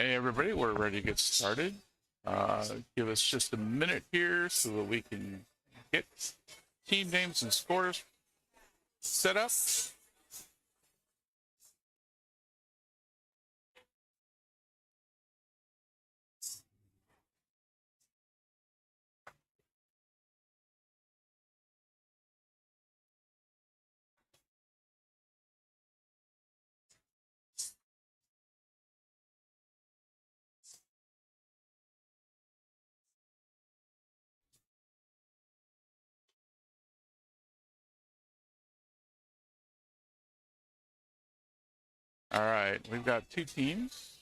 Hey everybody, we're ready to get started. Give us just a minute here so that we can get team names and scores set up. All right, we've got two teams.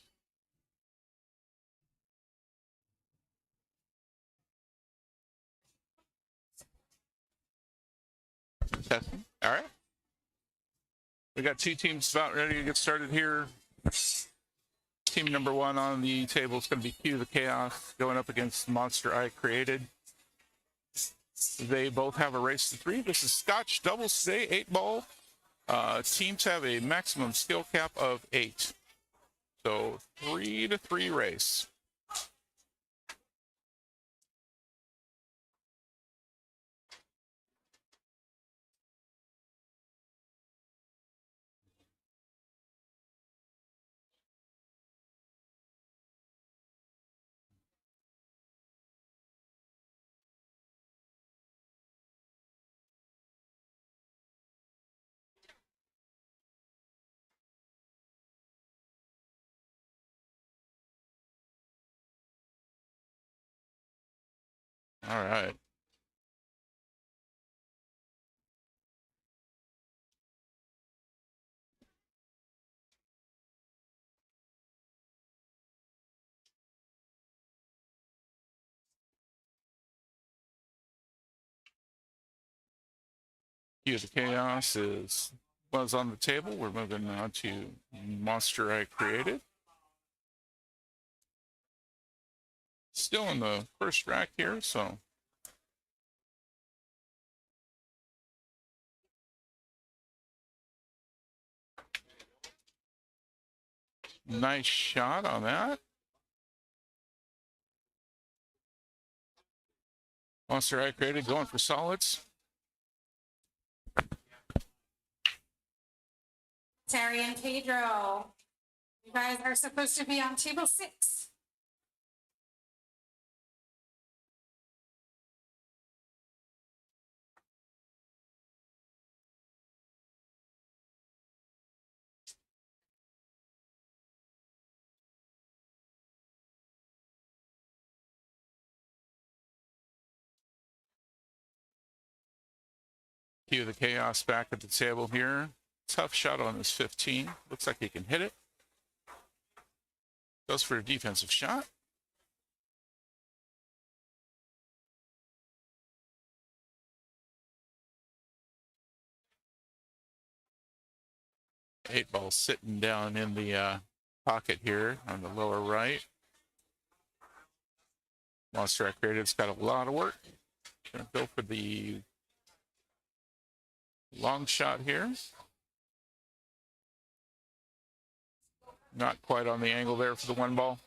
Testing. All right. We got two teams about ready to get started here. Team number one on the table is going to be Q the Chaos going up against Monster I Created. They both have a race to 3. This is Scotch Doubles today, 8-ball. Teams have a maximum skill cap of 8. So 3-3 race. All right. Q the Chaos was on the table. We're moving on to Monster I Created. Still in the first rack here, so nice shot on that. Monster I Created going for solids. Terry and Pedro, you guys are supposed to be on table 6. Q the Chaos back at the table here. Tough shot on this 15. Looks like he can hit it. Goes for a defensive shot. Eight ball sitting down in the pocket here on the lower right. Monster I Created's got a lot of work. Gonna go for the long shot here. Not quite on the angle there for the 1 ball.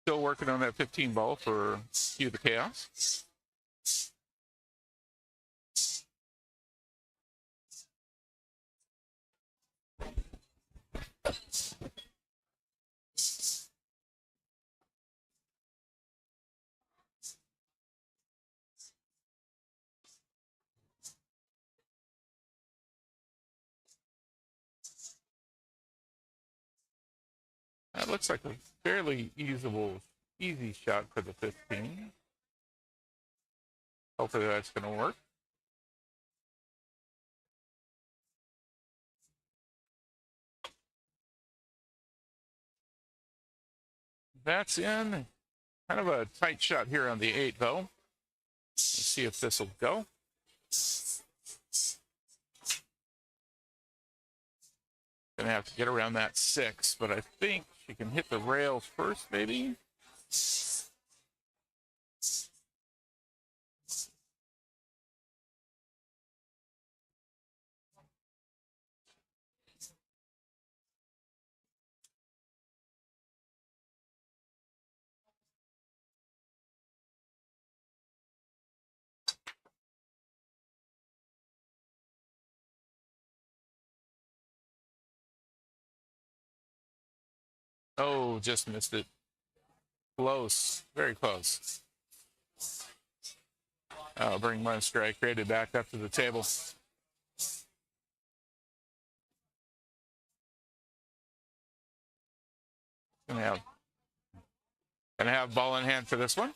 Still working on that 15 ball for Q the Chaos. That looks like a fairly easy shot for the 15. Hopefully that's going to work. That's in. Kind of a tight shot here on the 8, though. Let's see if this will go. Gonna have to get around that 6, but I think she can hit the rails first, maybe. Oh, just missed it. Close, very close. I'll bring my strike rated back up to the table. Gonna have ball in hand for this one.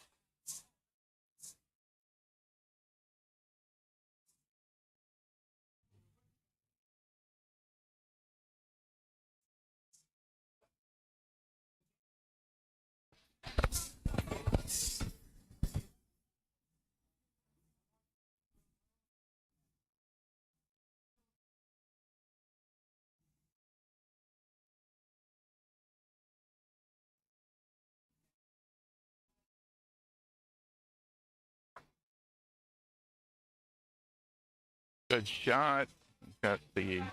Good shot. Got the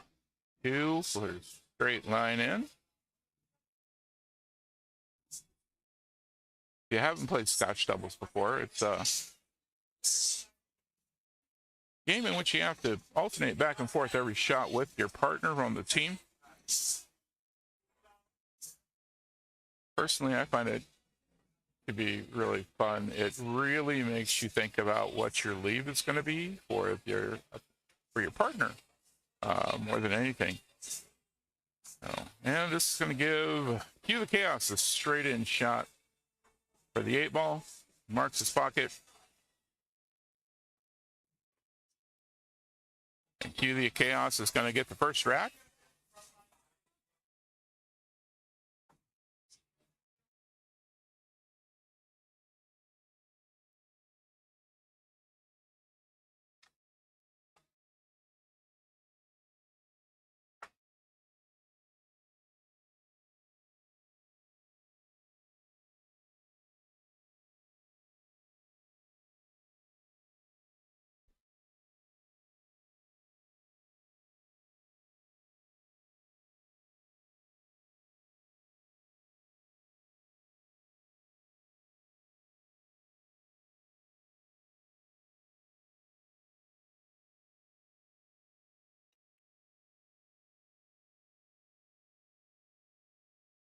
2 for a straight line in. If you haven't played Scotch Doubles before, it's a game in which you have to alternate back and forth every shot with your partner on the team. Personally, I find it to be really fun. It really makes you think about what your leave is going to be for your partner more than anything. And this is going to give Cue the Chaos a straight in shot for the 8 ball. Marks his pocket. And Cue the Chaos is going to get the first rack.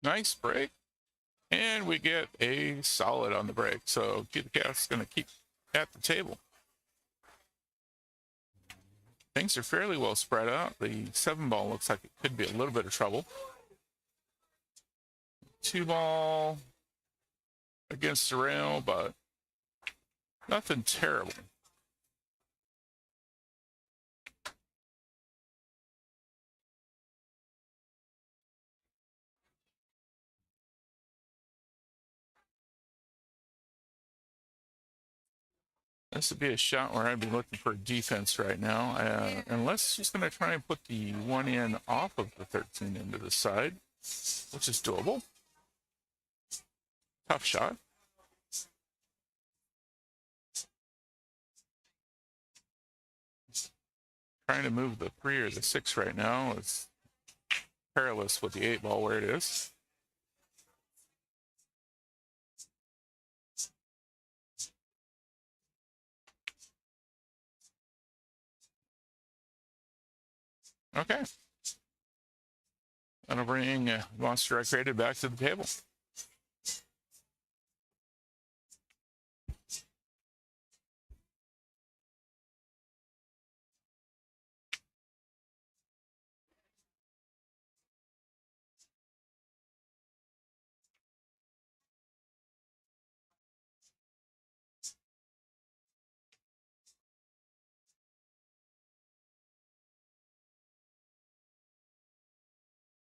Nice break. And we get a solid on the break. So Cue the Chaos is going to keep at the table. Things are fairly well spread out. The 7 ball looks like it could be a little bit of trouble. 2 ball against the rail, but nothing terrible. This would be a shot where I'd be looking for defense right now. Unless she's going to try and put the 1 in off of the 13 into the side, which is doable. Tough shot. Trying to move the 3 or the 6 right now is perilous with the 8 ball where it is. Okay. That'll bring Monster X Rated back to the table.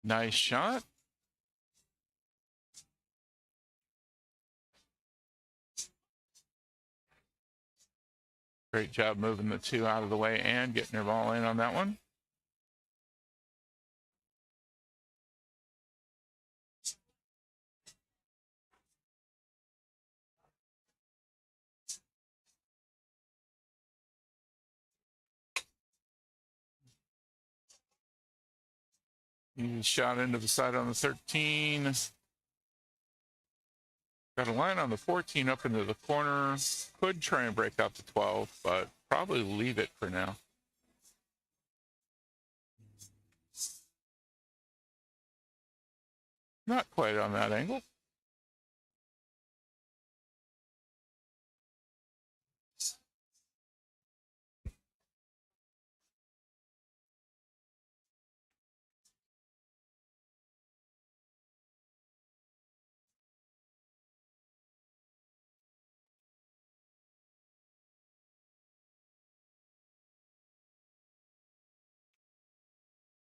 Nice shot. Great job moving the 2 out of the way and getting your ball in on that one. Easy shot into the side on the 13. Got a line on the 14 up into the corner. Could try and break out the 12, but probably leave it for now. Not quite on that angle.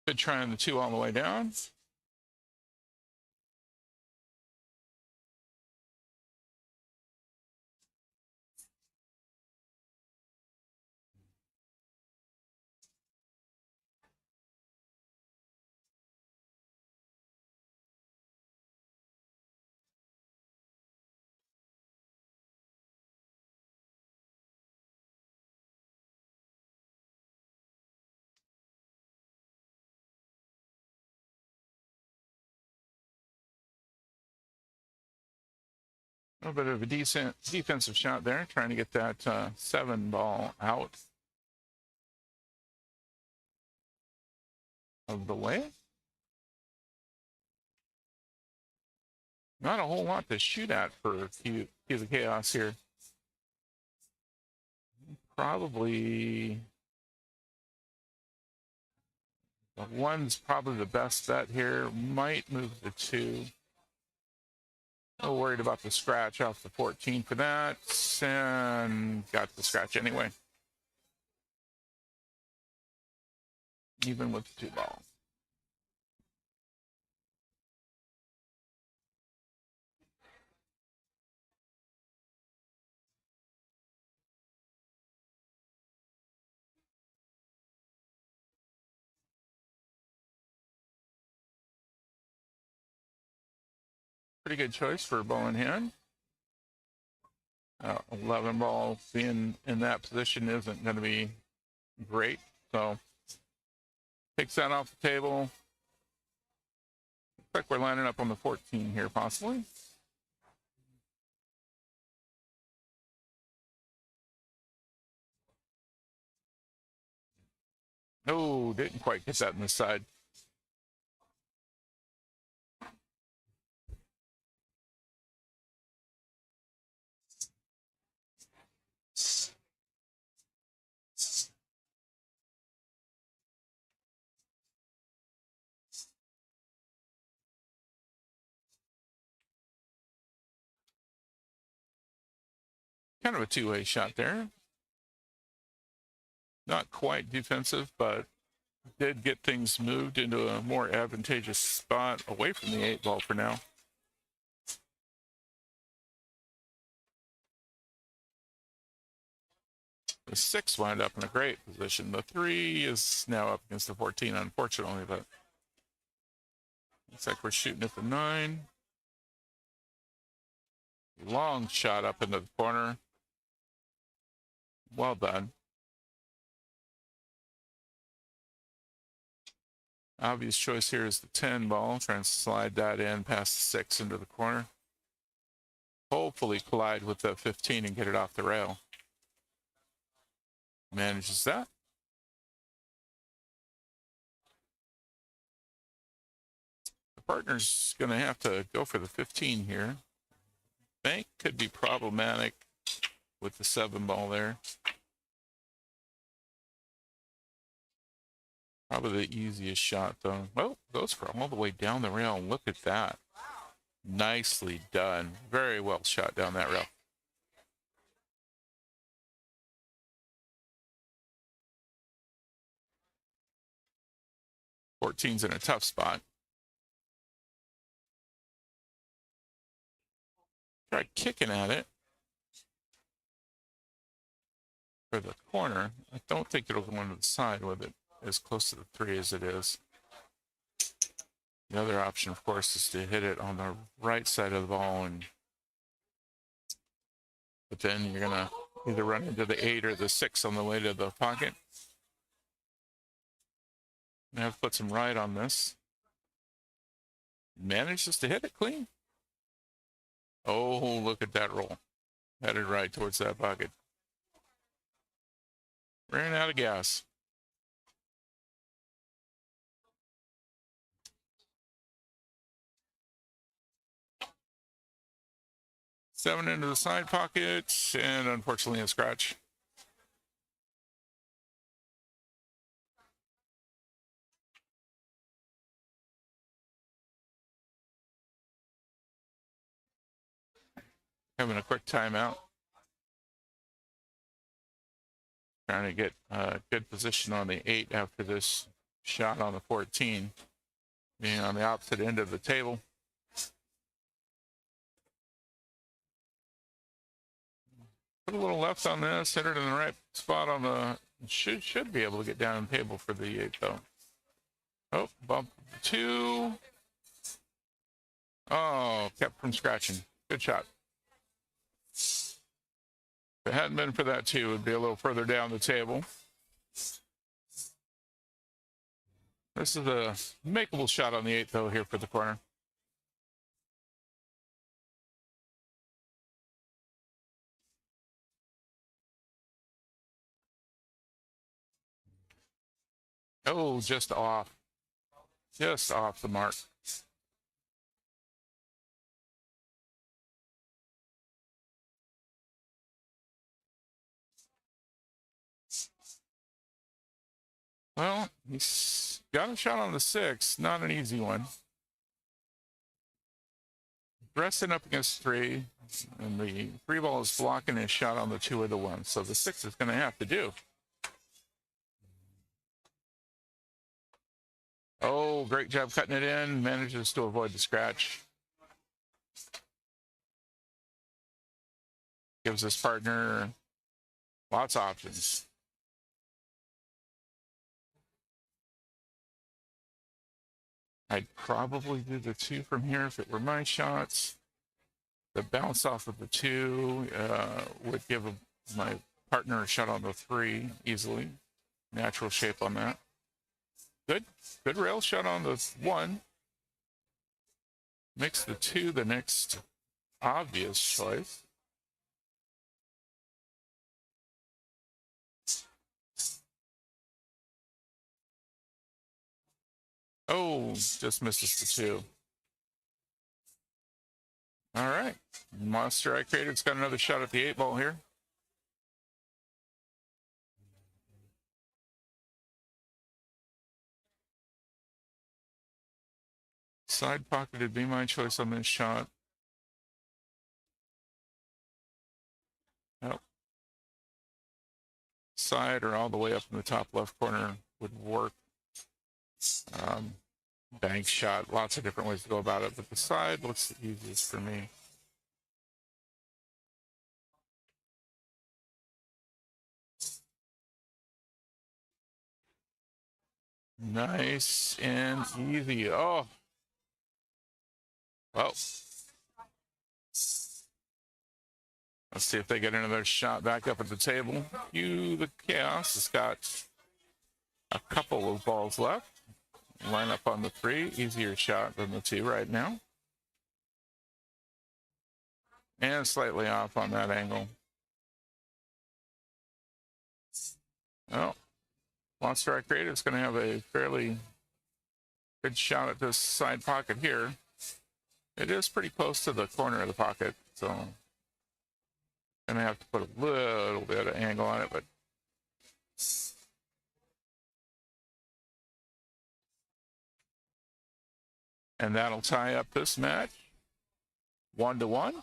Good try on the 2 all the way down. A little bit of a decent defensive shot there, trying to get that 7 ball out of the way. Not a whole lot to shoot at for Q the Chaos here. Probably the 1's probably the best bet here. Might move the 2. A little worried about the scratch off the 14 for that, and got the scratch anyway. Even with the 2 ball. Pretty good choice for a ball in hand. 11 ball being in that position isn't going to be great, so takes that off the table. Looks like we're lining up on the 14 here, possibly. No, didn't quite get that in the side. Kind of a two-way shot there. Not quite defensive, but did get things moved into a more advantageous spot away from the 8 ball for now. The 6 wound up in a great position. The 3 is now up against the 14, unfortunately, but looks like we're shooting at the 9. Long shot up into the corner. Well done. Obvious choice here is the 10 ball. Trying to slide that in past the 6 into the corner. Hopefully collide with the 15 and get it off the rail. Manages that. The partner's going to have to go for the 15 here. Bank could be problematic with the 7 ball there. Probably the easiest shot, though. Well, goes for all the way down the rail. Look at that. Nicely done. Very well shot down that rail. Fourteen's in a tough spot. Try kicking at it. for the corner. I don't think it'll go into the side with it as close to the 3 as it is. The other option, of course, is to hit it on the right side of the ball, but then you're gonna either run into the 8 or the 6 on the way to the pocket. I have to put some right on this. Manages to hit it clean. Oh, look at that roll. Headed right towards that pocket. Ran out of gas. Seven into the side pocket, and unfortunately a scratch. Having a quick timeout. Trying to get a good position on the 8 after this shot on the 14. Being on the opposite end of the table. Put a little left on this, hit it in the right spot on the, should be able to get down on the table for the 8 though. Oh, bump 2. Oh, kept from scratching. Good shot. If it hadn't been for that 2, it would be a little further down the table. This is a makeable shot on the 8 though here for the corner. Oh, just off. Just off the mark. Well, he's got a shot on the 6. Not an easy one. Resting up against 3. And the 3 ball is blocking his shot on the 2 or the 1. So the 6 is going to have to do. Oh, great job cutting it in. Manages to avoid the scratch. Gives his partner lots of options. I'd probably do the 2 from here if it were my shots. The bounce off of the 2 would give my partner a shot on the 3 easily. Natural shape on that. Good rail shot on the 1. Makes the 2 the next obvious choice. Oh, just misses the 2. All right. Monster I Created's got another shot at the 8 ball here. Side pocket would be my choice on this shot. Nope. Side or all the way up in the top left corner would work. Bank shot, lots of different ways to go about it, but the side looks the easiest for me. Nice and easy. Oh. Well. Let's see if they get another shot back up at the table. The Chaos has got a couple of balls left. Line up on the 3. Easier shot than the 2 right now. And slightly off on that angle. Well, Monster I Created is going to have a fairly good shot at this side pocket here. It is pretty close to the corner of the pocket, so going to have to put a little bit of angle on it, but and that'll tie up this match 1-1.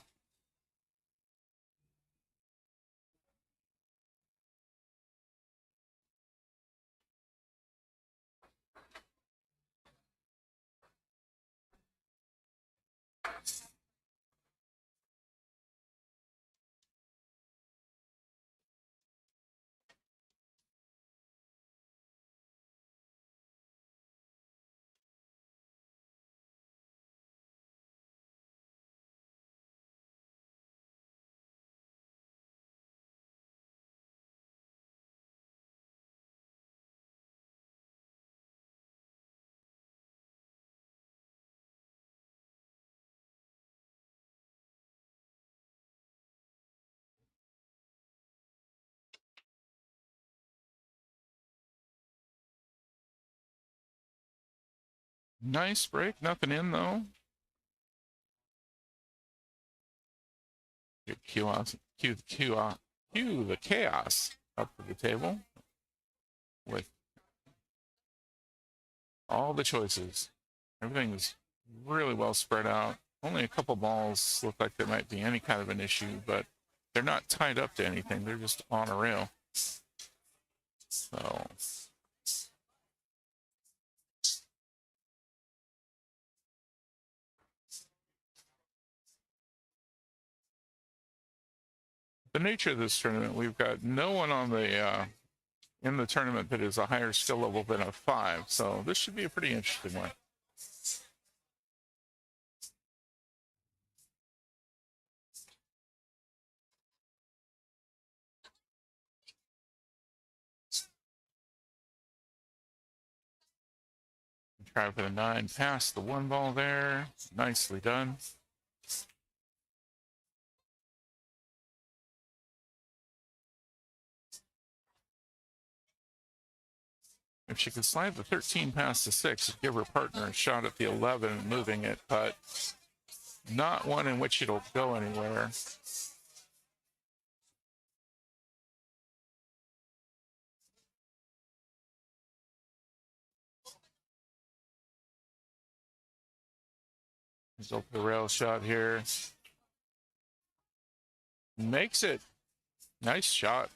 Nice break. Nothing in, though. Get cue the chaos up to the table with all the choices. Everything is really well spread out. Only a couple balls look like there might be any kind of an issue, but they're not tied up to anything. They're just on a rail. So the nature of this tournament, we've got no one on the in the tournament that is a higher skill level than a 5. So this should be a pretty interesting one. Try for the 9 past the 1 ball there. Nicely done. If she could slide the 13 past the 6, it'd give her partner a shot at the 11 moving it, but not one in which it'll go anywhere. Let's open the rail shot here. Makes it. Nice shot.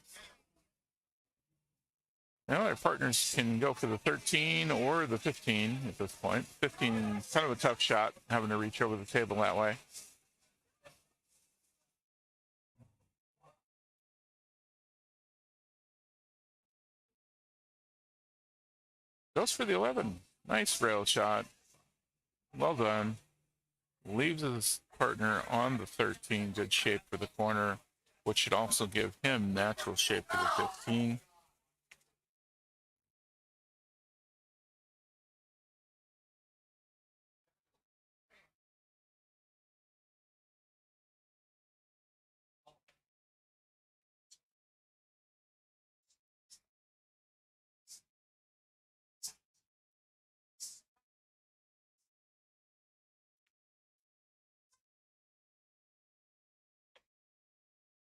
Now our partners can go for the 13 or the 15 at this point. 15, kind of a tough shot, having to reach over the table that way. Goes for the 11. Nice rail shot. Well done. Leaves his partner on the 13. Good shape for the corner, which should also give him natural shape for the 15.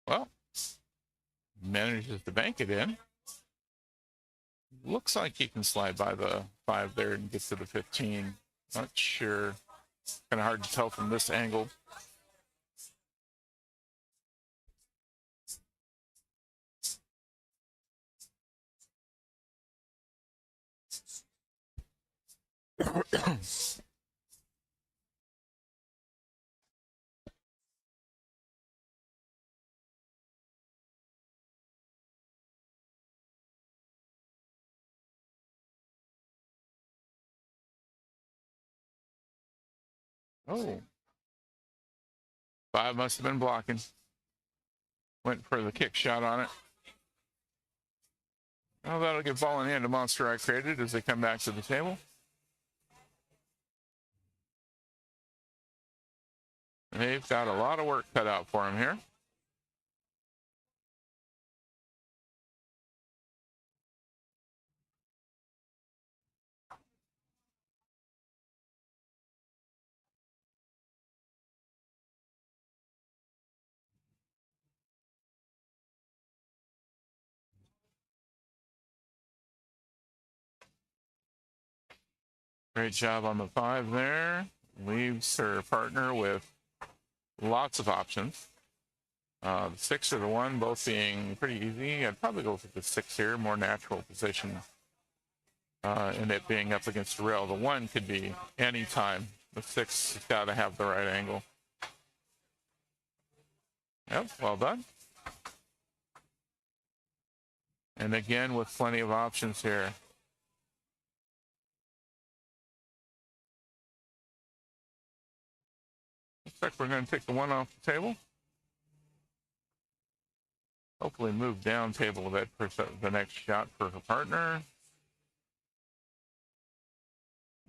Well, manages to bank it in. Looks like he can slide by the 5 there and get to the 15. Not sure. Kind of hard to tell from this angle. Oh. 5 must have been blocking. Went for the kick shot on it. Well, that'll give ball in hand to Monster I created as they come back to the table. They've got a lot of work cut out for him here. Great job on the 5 there. Leaves her partner with lots of options. The 6 or the 1 both being pretty easy. I'd probably go for the 6 here, more natural position. And it being up against the rail. The 1 could be any time. The 6 has got to have the right angle. Yep, well done. And again, with plenty of options here. Looks like we're going to take the 1 off the table. Hopefully move down table a bit for the next shot for her partner.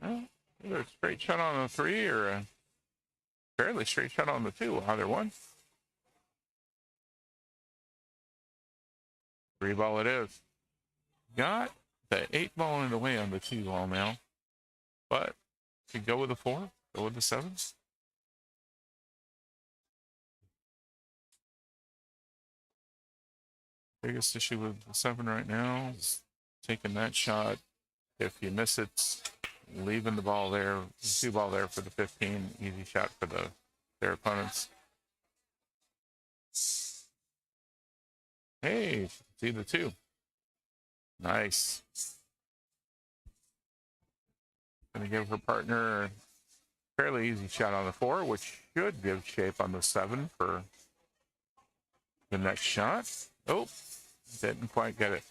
Well, either a straight shot on the 3 or a fairly straight shot on the 2, either one. 3 ball it is. Got the 8 ball in the way on the 2 ball now. But You go with the 4? Go with the 7? Biggest issue with the 7 right now is taking that shot. If you miss it, leaving the ball there, 2 ball there for the 15. Easy shot for their opponents. Hey, see the 2. Nice. Gonna give her partner a fairly easy shot on the 4, which should give shape on the 7 for the next shot. Oh, didn't quite get it.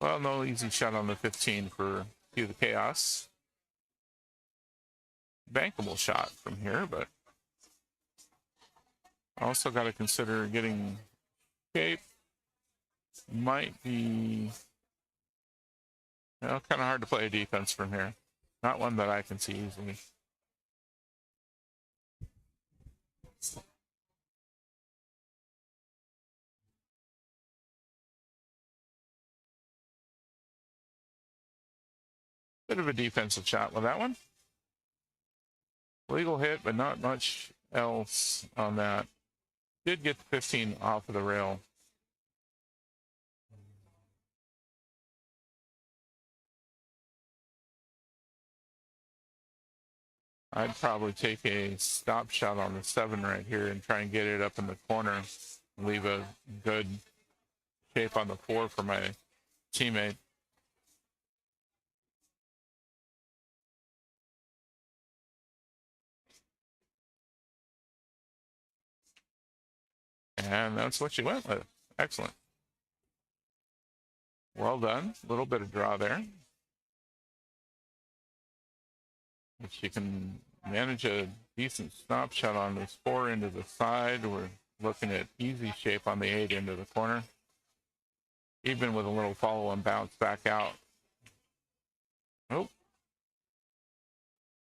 Well, no easy shot on the 15 for Cue the Chaos. Bankable shot from here, but also got to consider getting shape. Might be kind of hard to play a defense from here. Not one that I can see easily. Bit of a defensive shot with that one. Legal hit, but not much else on that. Did get the 15 off of the rail. I'd probably take a stop shot on the 7 right here and try and get it up in the corner. Leave a good shape on the 4 for my teammate. And that's what she went with. Excellent. Well done. A little bit of draw there. If she can manage a decent stop shot on this 4 into the side, we're looking at easy shape on the 8 into the corner. Even with a little follow and bounce back out. Nope.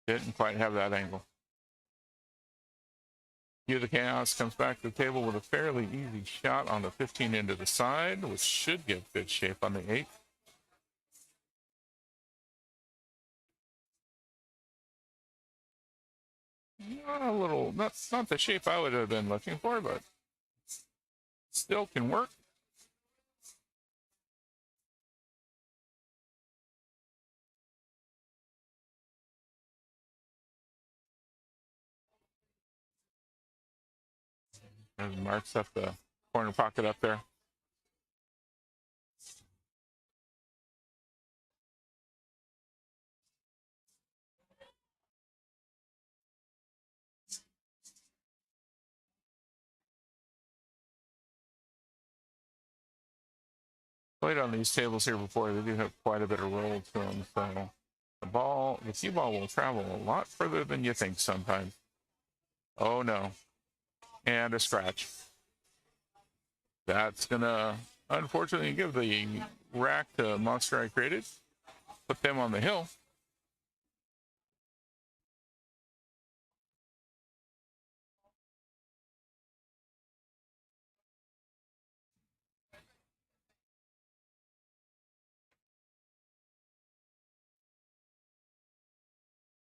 Didn't quite have that angle. Cue the Chaos comes back to the table with a fairly easy shot on the 15 into the side, which should give good shape on the 8. A little, that's not the shape I would have been looking for, but still can work. And marks up the corner pocket up there. Played on these tables here before. They do have quite a bit of roll to them, so the cue ball will travel a lot further than you think sometimes. Oh no. And a scratch. That's gonna unfortunately give the rack to Monster I created. Put them on the hill.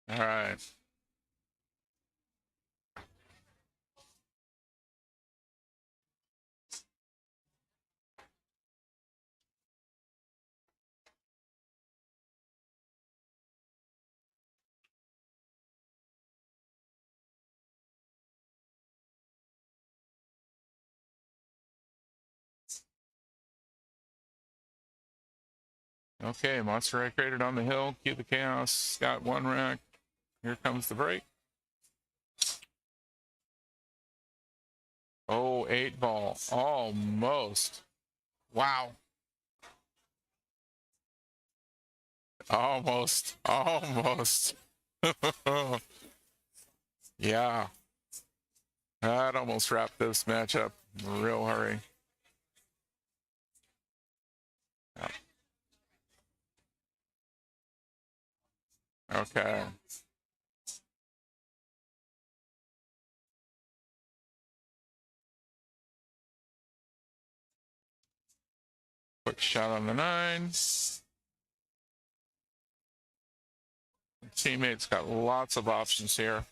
All right. Okay, Monster I created on the hill. Cue the Chaos. Got 1 rack. Here comes the break. Oh, 8 ball. Almost. Wow. Almost. Almost. Yeah. That almost wrapped this match up in a real hurry. Yeah. Okay. Quick shot on the 9. teammate's got lots of options here.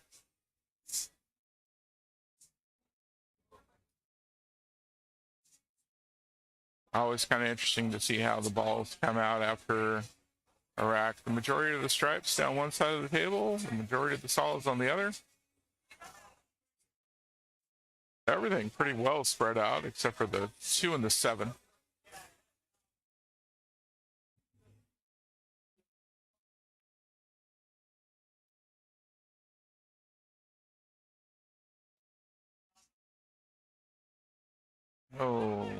Always kind of interesting to see how the balls come out after a rack. The majority of the stripes down one side of the table, the majority of the solids on the other. Everything pretty well spread out except for the 2 and the 7. Oh,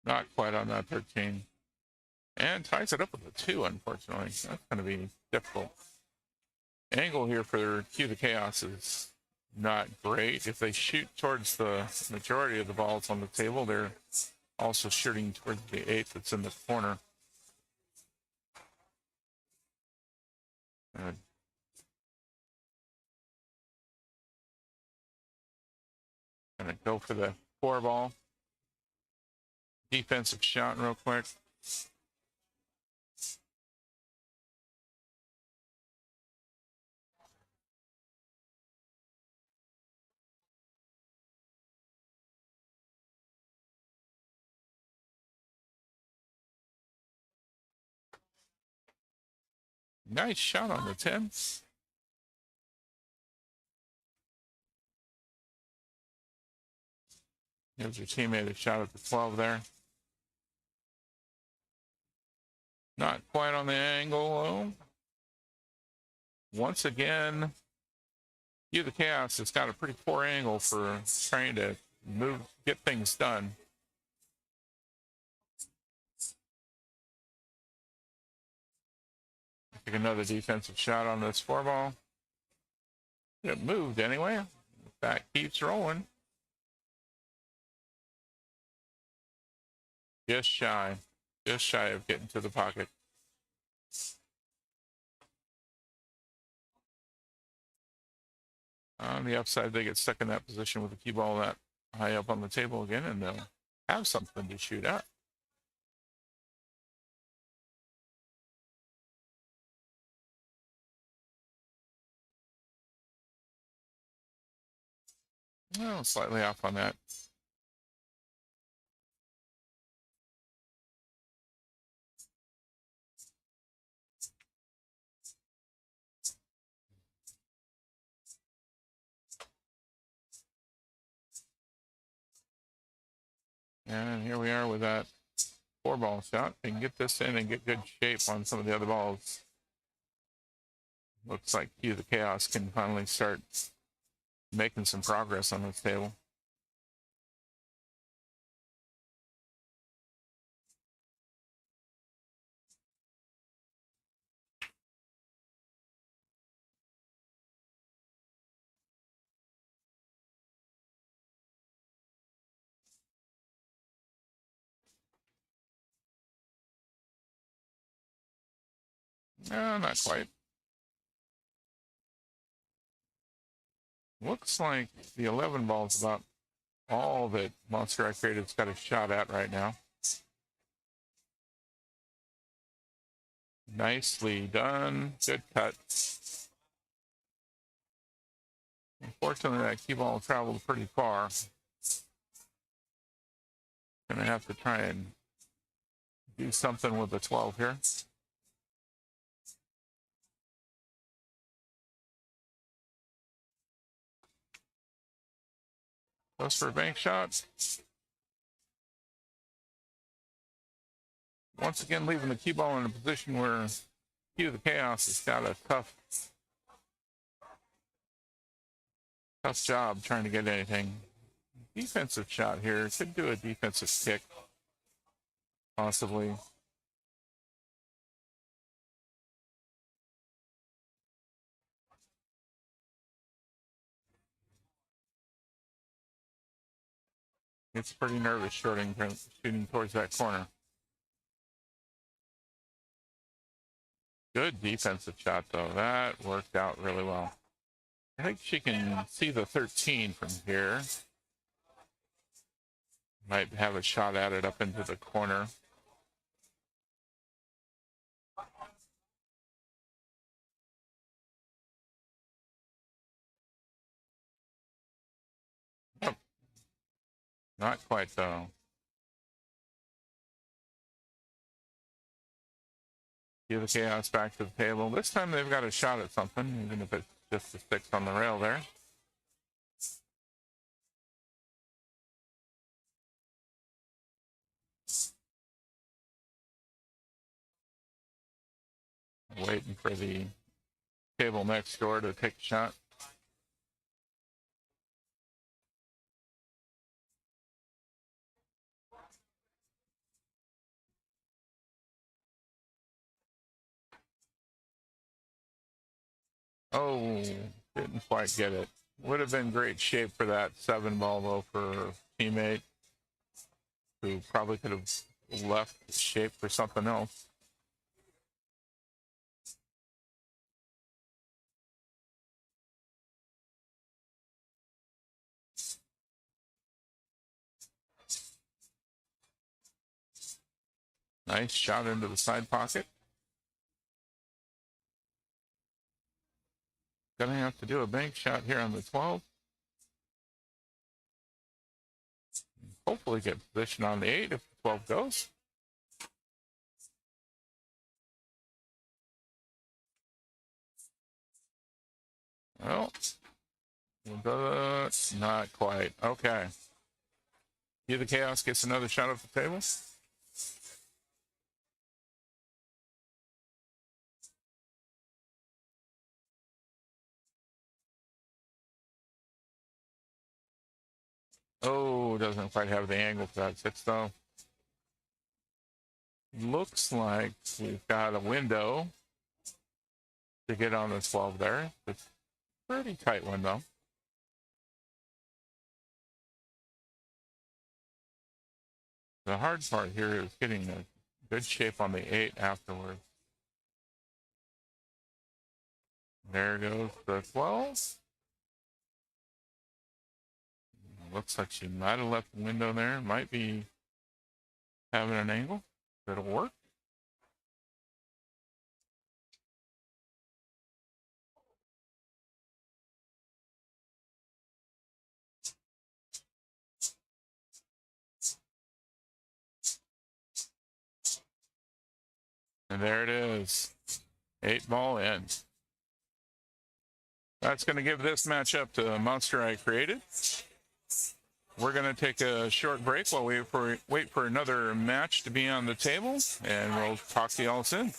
not quite on that 13. And ties it up with a 2, unfortunately. That's going to be difficult. Angle here for Cue the Chaos is not great. If they shoot towards the majority of the balls on the table, they're also shooting towards the 8 that's in the corner. Good. Gonna go for the 4 ball. Defensive shot real quick. Nice shot on the 10. Gives your teammate a shot at the 12 there. Not quite on the angle, though. Once again, Cue the Chaos has got a pretty poor angle for trying to get things done. Take another defensive shot on this 4 ball. It moved anyway. That keeps rolling. Just shy of getting to the pocket. On the upside, they get stuck in that position with the cue ball that high up on the table again, and they'll have something to shoot at. Well, slightly off on that. And here we are with that 4 ball shot. They can get this in and get good shape on some of the other balls. Looks like Cue the Chaos can finally start making some progress on this table. No, not quite. Looks like the 11 ball is about all that Monster Eye Creative's got a shot at right now. Nicely done. Good cut. Unfortunately, that cue ball traveled pretty far. Gonna have to try and do something with the 12 here. Goes for a bank shot. Once again, leaving the cue ball in a position where Cue the Chaos has got a tough job trying to get anything. Defensive shot here. Could do a defensive kick, possibly. It's pretty nervous shooting towards that corner. Good defensive shot, though. That worked out really well. I think she can see the 13 from here. Might have a shot at it up into the corner. Not quite, though. Give the chaos back to the table. This time they've got a shot at something, even if it's just the sticks on the rail there. Waiting for the table next door to take a shot. Oh, didn't quite get it. Would have been great shape for that 7-ball, though, for a teammate who probably could have left shape for something else. Nice shot into the side pocket. Gonna have to do a bank shot here on the 12. Hopefully get position on the 8 if the 12 goes. Well, but not quite. Okay. Here the Chaos gets another shot off the table. Oh, doesn't quite have the angle for that 6, though. Looks like we've got a window to get on the 12 there. It's a pretty tight window. The hard part here is getting a good shape on the 8 afterwards. There goes the 12. Looks like she might have left the window there. Might be having an angle. It'll work. And there it is. 8-ball in. That's going to give this matchup to Monster I Created. We're going to take a short break while we wait for another match to be on the table, and we'll talk to you all soon.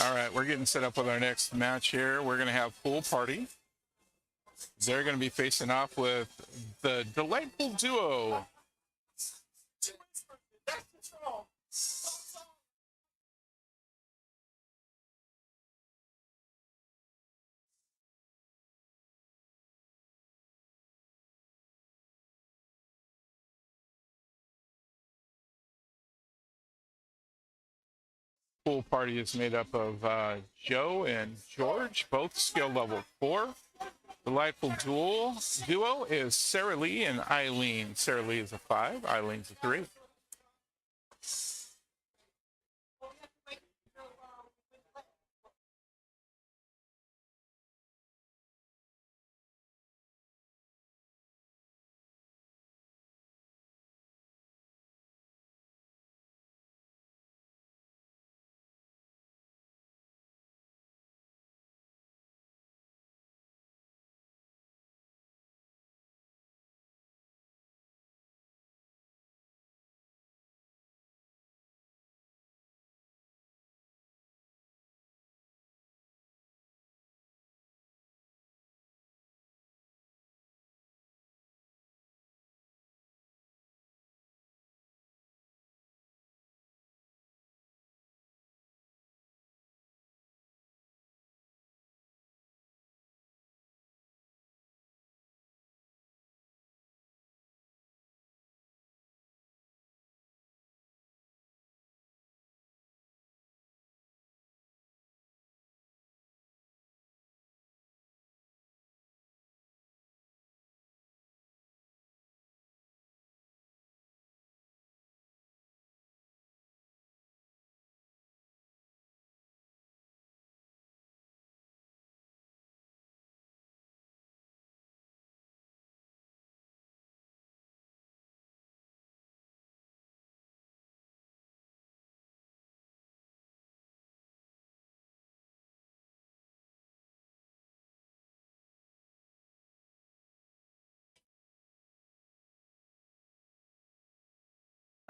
All right, we're getting set up with our next match here. We're going to have Pool Party. They're going to be facing off with the Delightful Duo. Pool Party is made up of Joe and George, both skill level 4. Delightful Duo is Sarah Lee and Eileen. Sarah Lee is a 5, Eileen's a 3.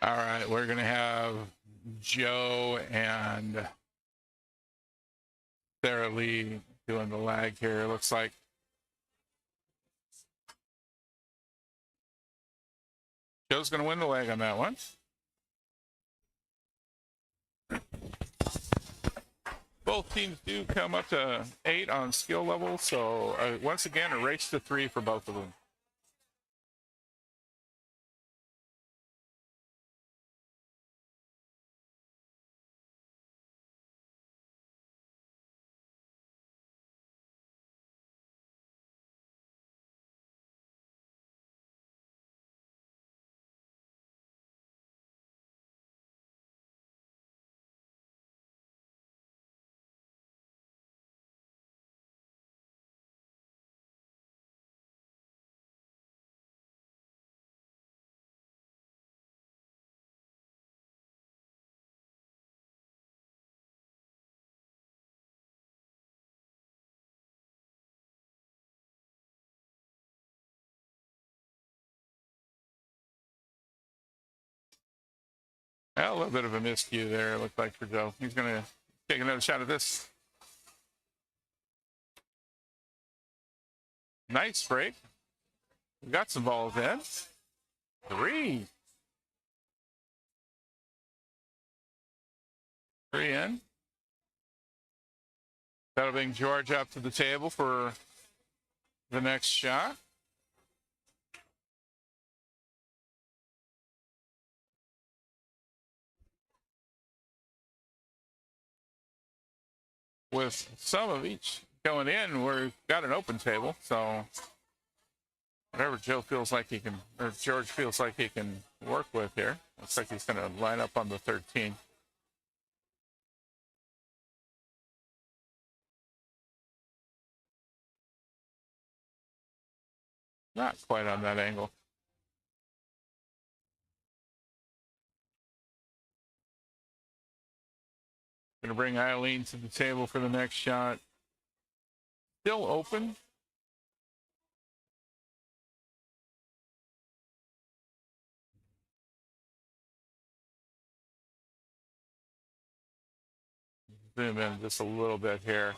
All right, we're going to have Joe and Sarah Lee doing the lag here. It looks like Joe's going to win the leg on that one. Both teams do come up to 8 on skill level, so once again, a race to 3 for both of them. A little bit of a miscue there, it looked like, for Joe. He's going to take another shot at this. Nice break. We got some balls in. 3. 3 in. That'll bring George up to the table for the next shot. With some of each going in, we've got an open table, so whatever Joe feels like he can, or George feels like he can work with here. Looks like he's going to line up on the 13. Not quite on that angle. Going to bring Eileen to the table for the next shot. Still open. zoom in just a little bit here.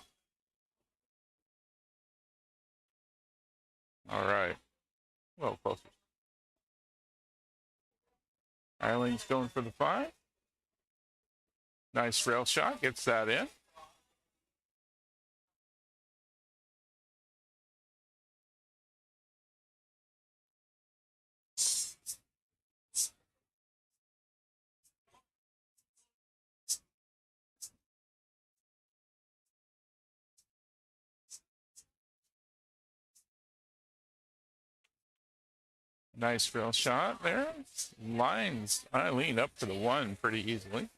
All right. A little closer. Eileen's going for the 5. Nice rail shot. Gets that in. Nice rail shot there. Lines Eileen up to the 1 pretty easily.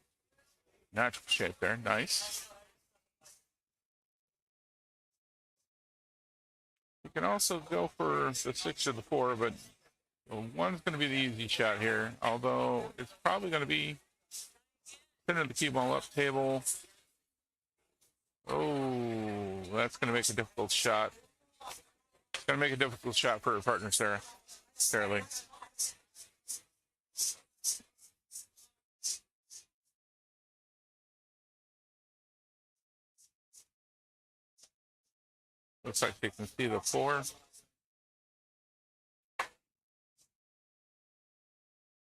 Natural shape there. Nice. You can also go for the 6 or the 4, but the 1's going to be the easy shot here. Although it's probably going to be sending the cue ball up table. Oh, that's going to make a difficult shot. It's going to make a difficult shot for her partner, Sarah. Fairly. Looks like they can see the 4.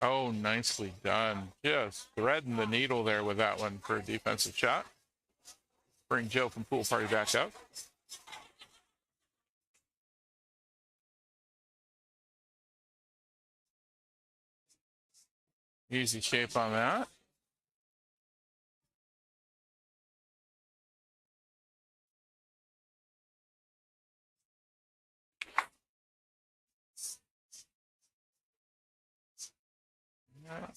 Oh, nicely done. Just threading the needle there with that one for a defensive shot. Bring Joe from Pool Party back up. Easy shape on that. Yeah.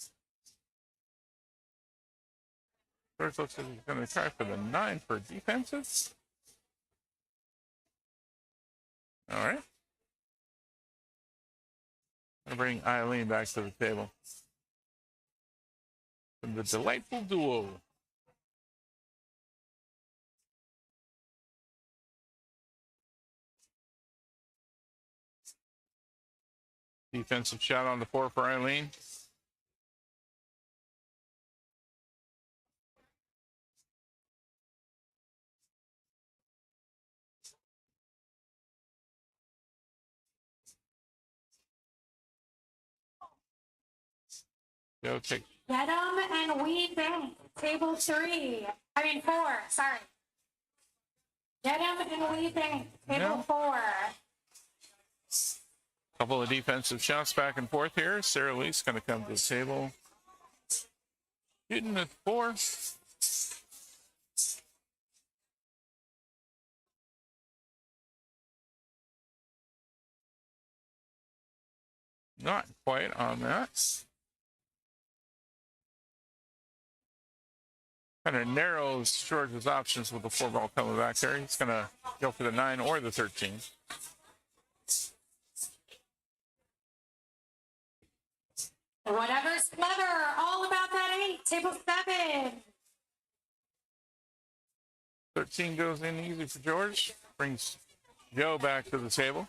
First looks like he's going to try for the 9 for defensive. All right. I'll bring Eileen back to the table. And the delightful duo. Defensive shot on the 4 for Eileen. Joe take. Get 'em and we bank. Table 3. I mean 4. Sorry. Get 'em and we bank. Table 4. Couple of defensive shots back and forth here. Sarah Lee's going to come to the table. Shooting at 4. Not quite on that. Kind of narrows George's options with the 4 ball coming back there. He's going to go for the 9 or the 13. Whatever's clever. All about that 8. Table 7. 13 goes in easy for George. Brings Joe back to the table.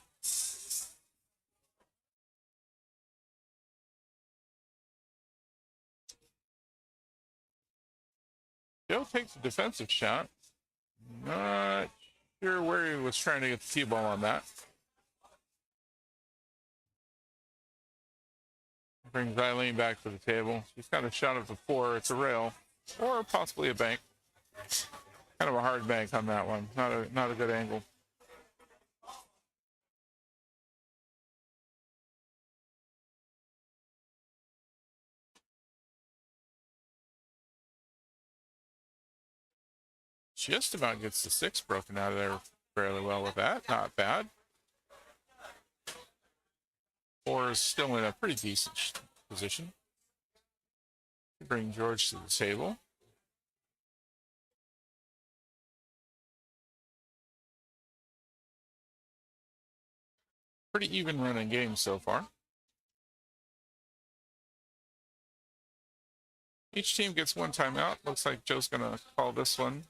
Joe takes a defensive shot. Not sure where he was trying to get the T-ball on that. Brings Eileen back to the table. She's got a shot of the 4. It's a rail, or possibly a bank. Kind of a hard bank on that one. Not a good angle. Just about gets the 6 broken out of there fairly well with that. Not bad. 4 is still in a pretty decent position. Bring George to the table. Pretty even running game so far. Each team gets 1 timeout. Looks like Joe's going to call this one.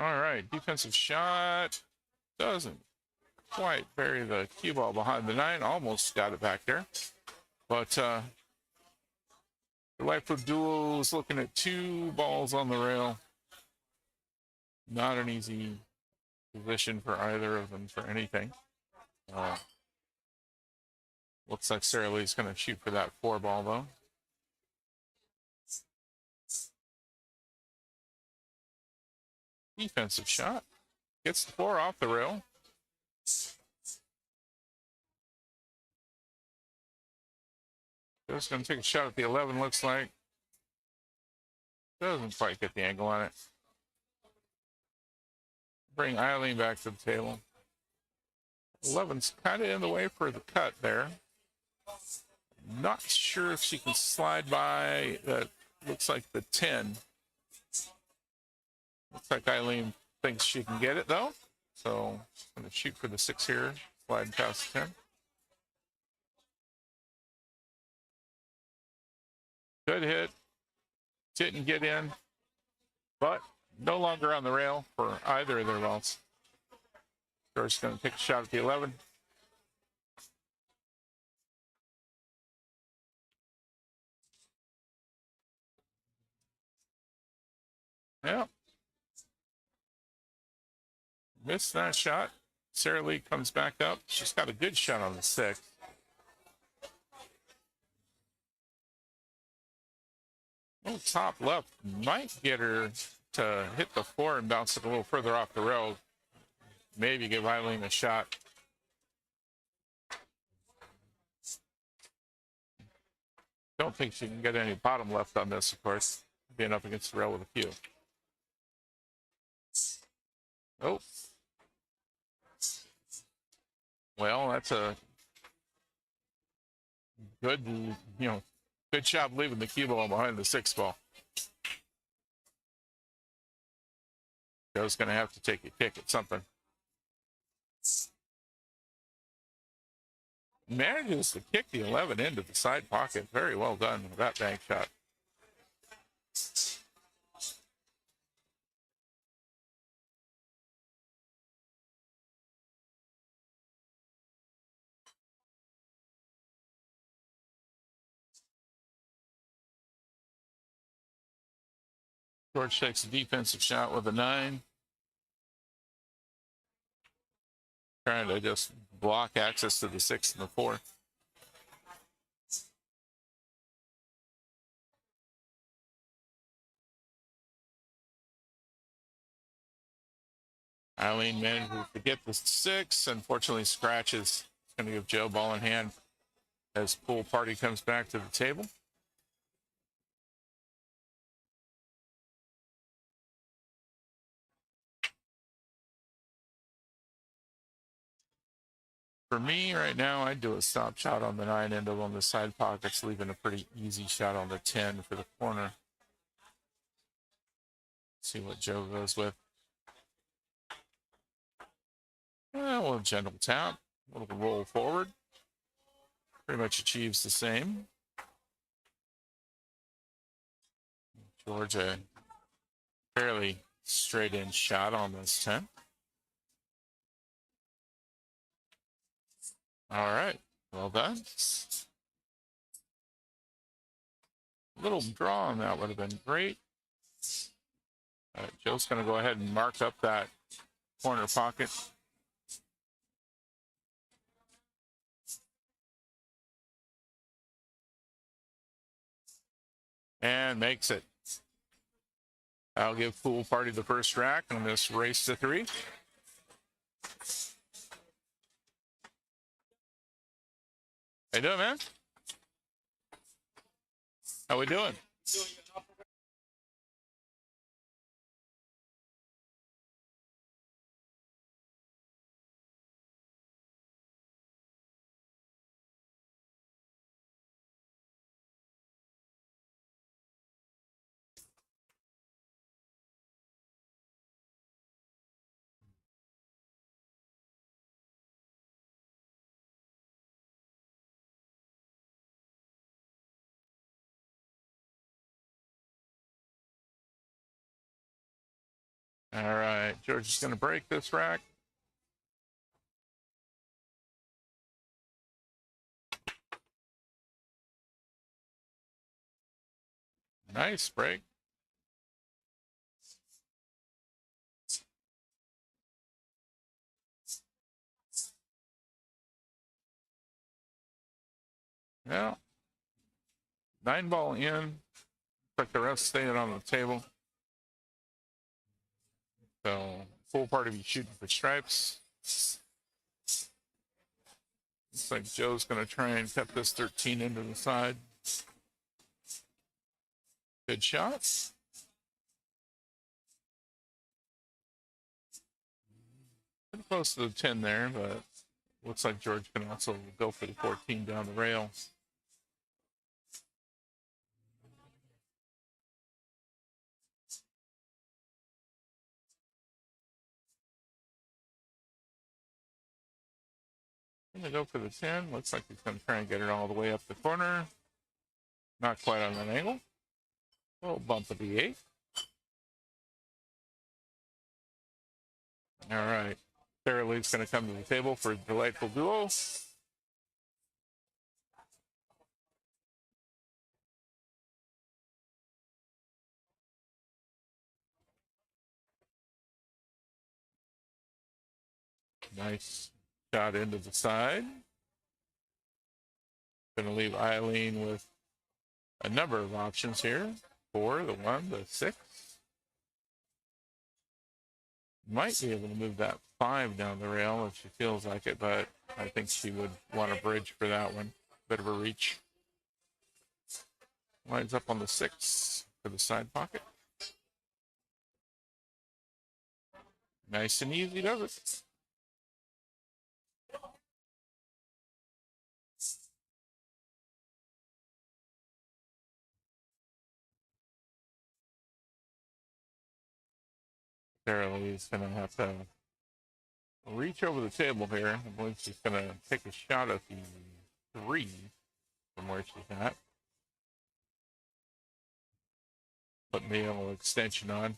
All right, defensive shot doesn't quite bury the cue ball behind the 9. Almost got it back there. But the Lightfoot duo is looking at 2 balls on the rail. Not an easy position for either of them for anything. Looks like Sarah Lee's going to shoot for that 4 ball, though. Defensive shot. Gets the 4 off the rail. Just going to take a shot at the 11, looks like. Doesn't quite get the angle on it. Bring Eileen back to the table. 11's kind of in the way for the cut there. Not sure if she can slide by. That looks like the 10. Looks like Eileen thinks she can get it, though. So I'm going to shoot for the 6 here. Slide past the 10. Good hit. Didn't get in, but no longer on the rail for either of their balls. First, going to take a shot at the 11. Yeah. Missed that shot. Sarah Lee comes back up. She's got a good shot on the 6. Little top left might get her to hit the 4 and bounce it a little further off the rail. Maybe give Eileen a shot. Don't think she can get any bottom left on this, of course, being up against the rail with a few. Oh. Well, that's a good, good job leaving the cue ball behind the 6 ball. Joe's going to have to take a kick at something. Manages to kick the 11 into the side pocket. Very well done with that bank shot. George takes a defensive shot with a 9. Trying to just block access to the 6 and the 4. Eileen manages to get the 6. Unfortunately, scratches. It's going to give Joe ball in hand as pool party comes back to the table. For me right now, I'd do a stop shot on the 9, end up on the side pockets, leaving a pretty easy shot on the 10 for the corner. See what Joe goes with. Well, a gentle tap, a little roll forward. Pretty much achieves the same. Georgia, fairly straight in shot on this 10. All right, well done. A little draw on that would have been great. Joe's going to go ahead and mark up that corner pocket. And makes it. I'll give pool party the first rack on this race to 3. How you doing, man? How we doing? All right, George is going to break this rack. Nice break. Yeah. 9-ball in. Looks like the rest staying on the table. So full party shooting for stripes. Looks like Joe's going to try and cut this 13 into the side. Good shot. Pretty close to the 10 there, but looks like George can also go for the 14 down the rail. Gonna go for the 10. Looks like he's gonna try and get it all the way up the corner. Not quite on that angle. A little bump of the 8. All right. Sarah Lee's gonna come to the table for a delightful duo. Nice shot into the side. Gonna leave Eileen with a number of options here. 4, the 1, the 6. Might be able to move that 5 down the rail if she feels like it, but I think she would want a bridge for that one. Bit of a reach. Lines up on the 6 for the side pocket. Nice and easy, does it? Sarah Lee's going to have to reach over the table here. I believe she's going to take a shot at the 3 from where she's at. Put the little extension on.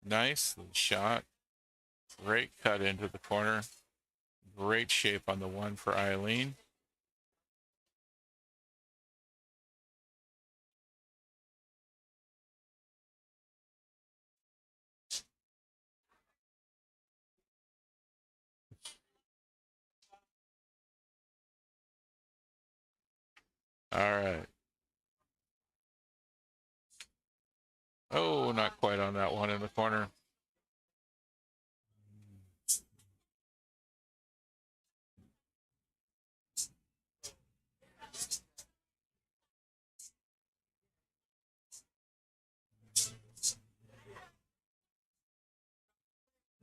Nice shot. Great cut into the corner. Great shape on the 1 for Eileen. All right. Oh, not quite on that one in the corner.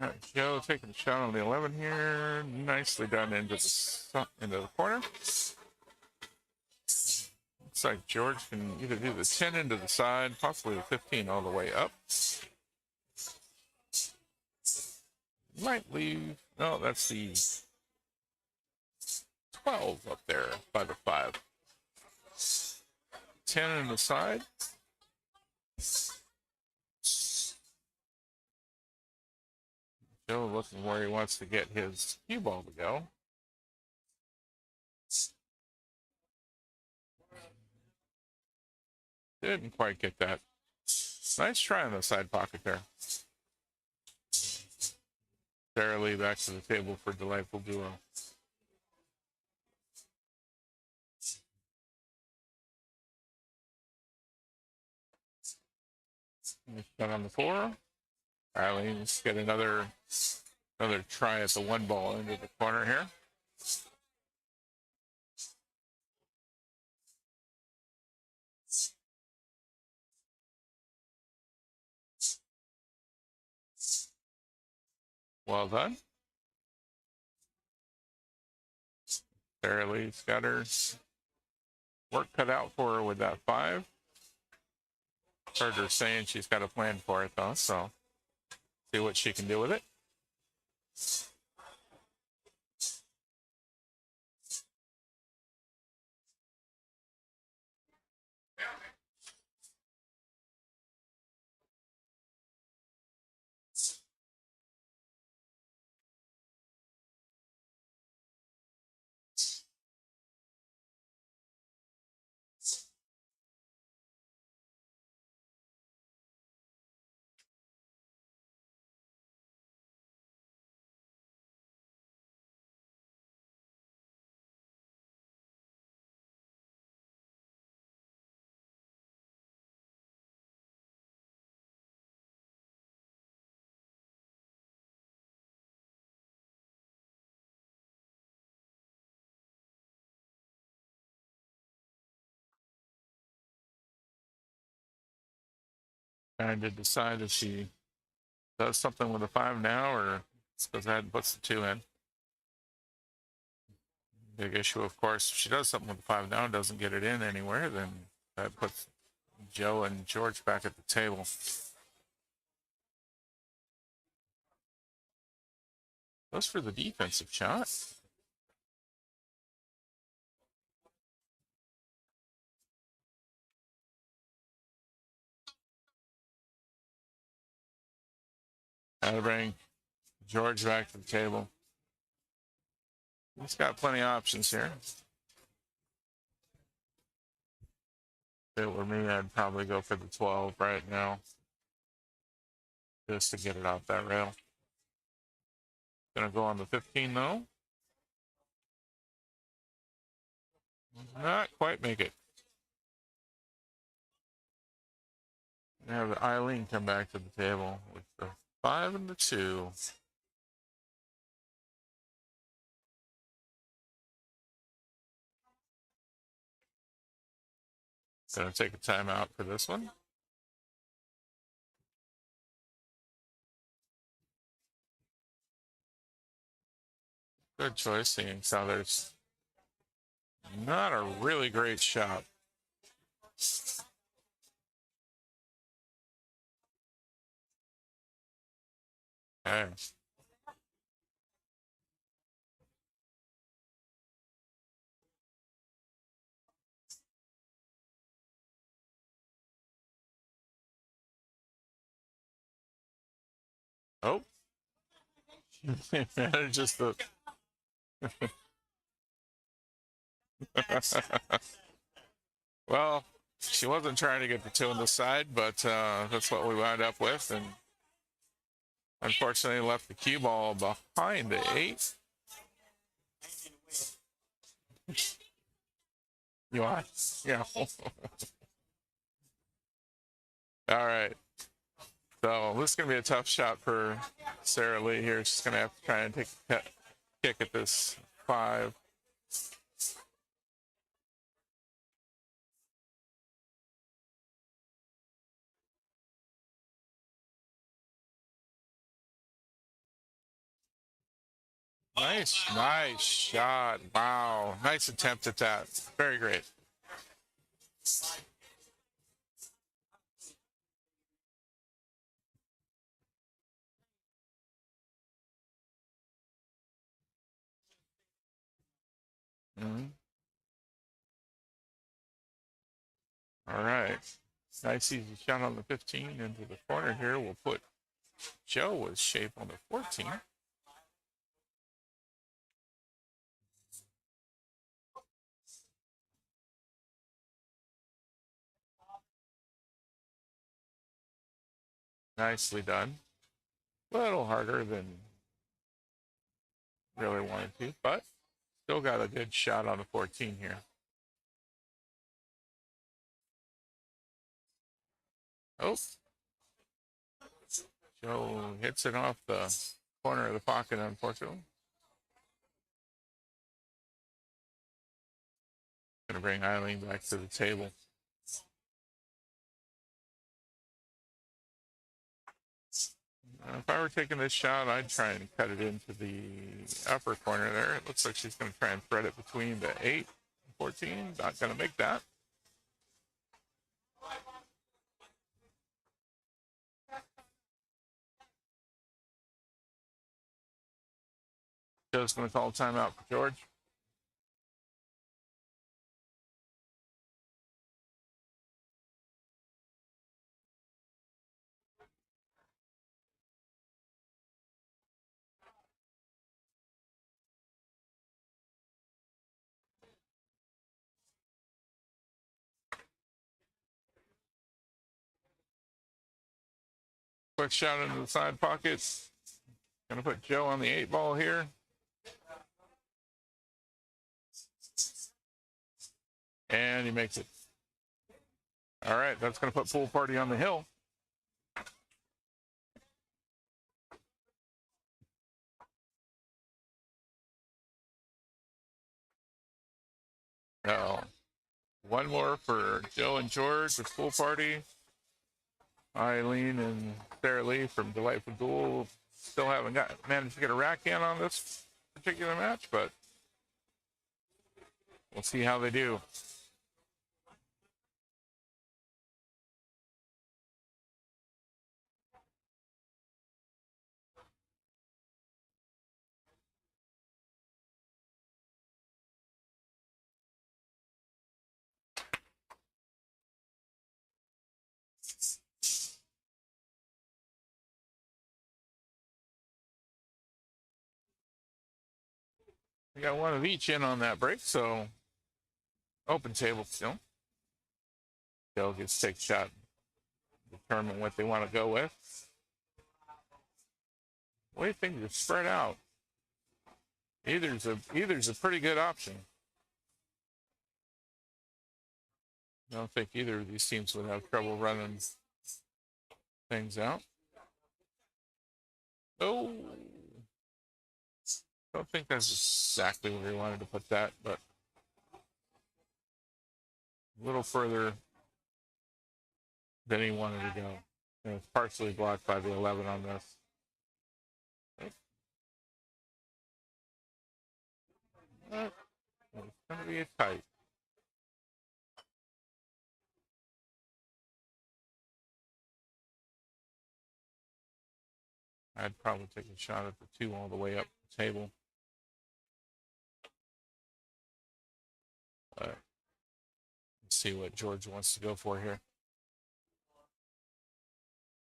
All right, Joe taking a shot on the 11 here. Nicely done into the corner. Looks like George can either do the 10 into the side, possibly the 15 all the way up. Might leave. No, that's the 12 up there by the 5. 10 in the side. Joe looking where he wants to get his cue ball to go. Didn't quite get that. Nice try on the side pocket there. Sarah Lee back to the table for delightful duo. Shot on the 4. Eileen's get another try at the 1 ball into the corner here. Well done. Sarah Lee's got her work cut out for her with that 5. Heard her saying she's got a plan for it though, so see what she can do with it. Trying to decide if she does something with the 5 now or goes ahead and puts the 2 in. Big issue, of course, if she does something with the 5 now and doesn't get it in anywhere, then that puts Joe and George back at the table. Goes for the defensive shot. Got to bring George back to the table. He's got plenty of options here. If it were me, I'd probably go for the 12 right now. Just to get it off that rail. Gonna go on the 15 though. Not quite make it. Have Eileen come back to the table with the 5 and the 2. Gonna take a timeout for this one. Good choice, seeing so there's not a really great shot. Okay. Oh. Just the. Well, she wasn't trying to get the 2 on the side, but that's what we wound up with, and unfortunately left the cue ball behind the 8. You are? Yeah. All right. So this is going to be a tough shot for Sarah Lee here. She's going to have to try and take a kick at this 5. Nice shot. Wow. Nice attempt at that. Very great. All right. Nice easy shot on the 15 into the corner here. We'll put Joe with shape on the 14. Nicely done. A little harder than really wanted to, but still got a good shot on the 14 here. Oh. Joe hits it off the corner of the pocket, unfortunately. Gonna bring Eileen back to the table. If I were taking this shot, I'd try and cut it into the upper corner there. It looks like she's going to try and thread it between the 8 and 14. Not going to make that. Joe's going to call a timeout for George. Quick shot into the side pockets. Gonna put Joe on the 8 ball here. And he makes it. All right, that's gonna put Pool Party on the hill. Now, one more for Joe and George with Pool Party. Eileen and Sarah Lee from Delightful Duel still haven't managed to get a rack in on this particular match, but we'll see how they do. We got one of each in on that break, so open table still. They'll get to take a shot, determine what they want to go with. What do you think? They're spread out. Either's a pretty good option. I don't think either of these teams would have trouble running things out. Oh, don't think that's exactly where he wanted to put that, but a little further than he wanted to go. And it's partially blocked by the 11 on this. It's going to be a tight. I'd probably take a shot at the 2 all the way up the table. Let's see what George wants to go for here.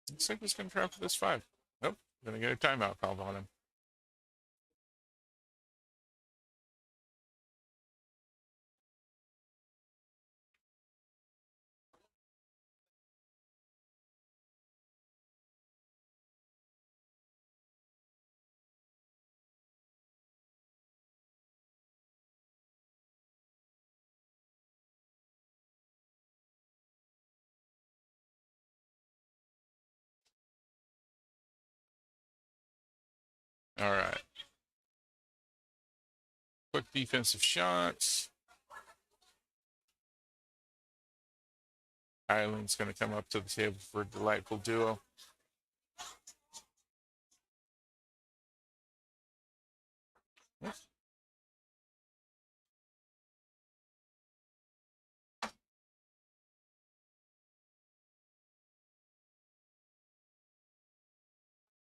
Looks like he's going to try for this 5. Nope, going to get a timeout called on him. All right. Quick defensive shots. Ireland's going to come up to the table for a delightful duo.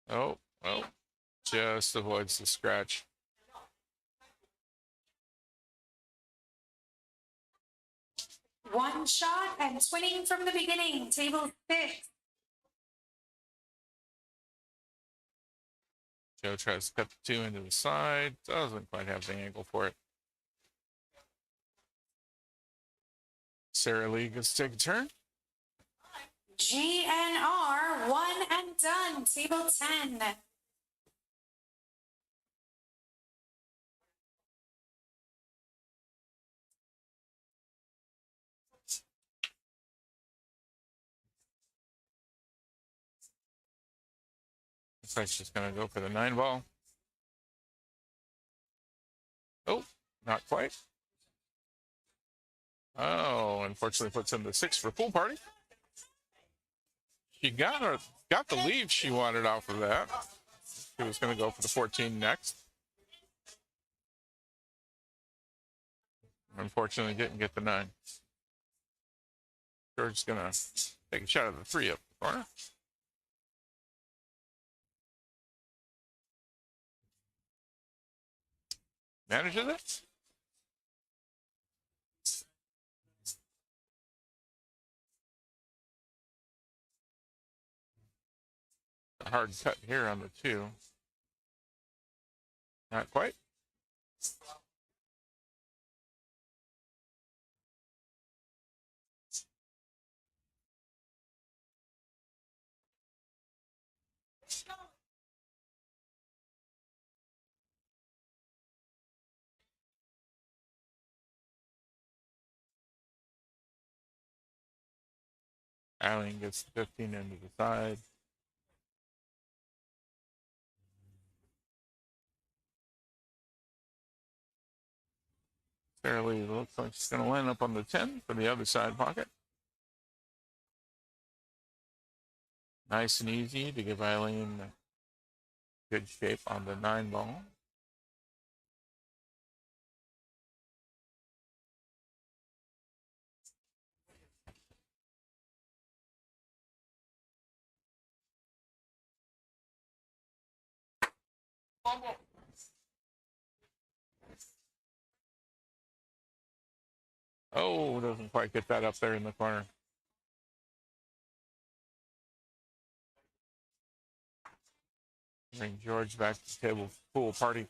Oh, well, just avoids the scratch. One shot and twinning from the beginning. Table 6. Joe tries to cut the 2 into the side. Doesn't quite have the angle for it. Sarah Lee gets to take a turn. GNR, 1 and done. Table 10. Looks like she's going to go for the 9 ball. Oh, not quite. Oh, unfortunately puts in the 6 for pool party. She got the lead she wanted off of that. She was going to go for the 14 next. Unfortunately, didn't get the 9. George's going to take a shot at the 3 up the corner. Manages it. A hard cut here on the 2. Not quite. Eileen gets 15 into the side. Sarah Lee looks like she's going to line up on the 10 for the other side pocket. Nice and easy to give Eileen good shape on the 9 ball. Oh, doesn't quite get that up there in the corner. Bring George back to the table. Pool party.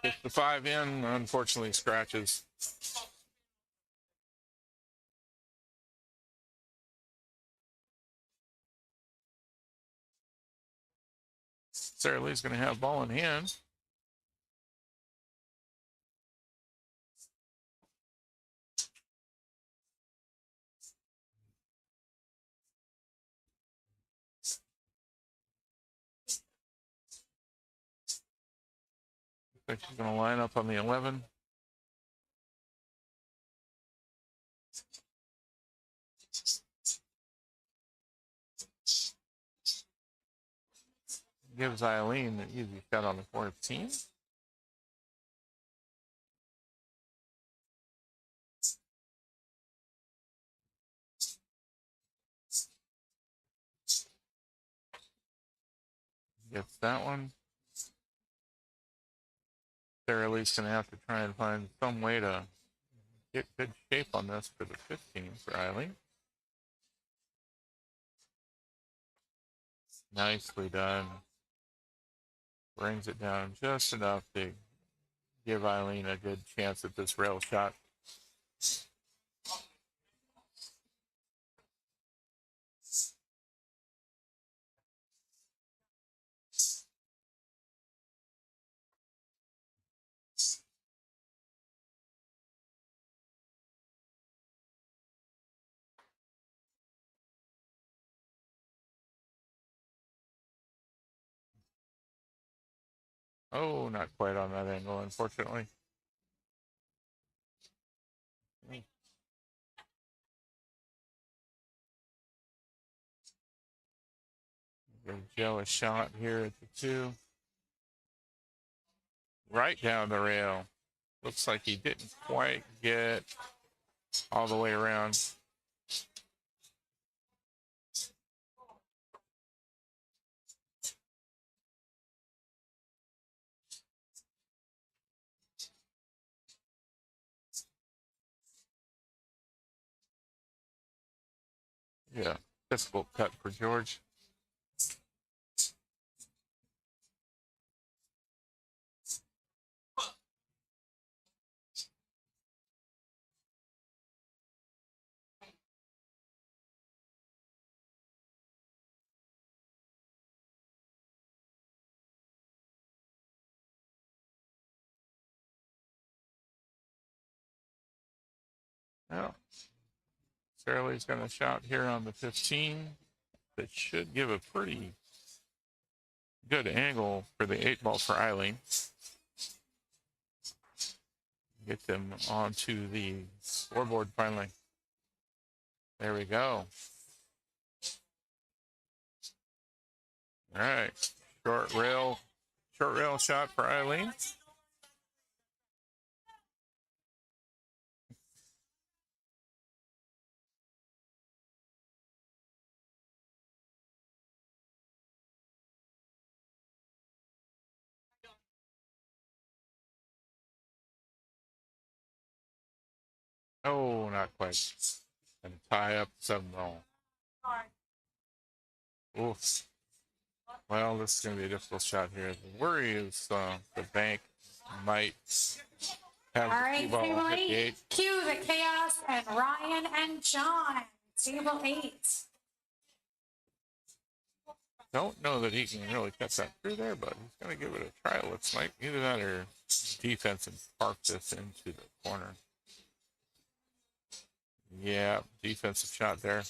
Gets the 5 in, unfortunately scratches. Sarah Lee's going to have ball in hand. I think she's going to line up on the 11. Gives Eileen an easy shot on the 14. Gets that one. Sarah Lee's going to have to try and find some way to get good shape on this for the 15 for Eileen. Nicely done. Brings it down just enough to give Eileen a good chance at this rail shot. Oh, not quite on that angle, unfortunately. Give Joe a shot here at the 2. Right down the rail. Looks like he didn't quite get all the way around. Yeah, difficult cut for George. Yeah. Sarah Lee's going to shot here on the 15. That should give a pretty good angle for the 8 ball for Eileen. Get them onto the scoreboard finally. There we go. All right. Short rail shot for Eileen. Oh, not quite. And tie up 7 ball. Oof. Well, this is going to be a difficult shot here. The worry is the bank might have All the right, cue ball table 8. 58. Cue the chaos and Ryan and John. Table 8. Don't know that he can really cut that through there, but he's going to give it a try. It looks like either that or defense and park this into the corner. Yeah, defensive shot there.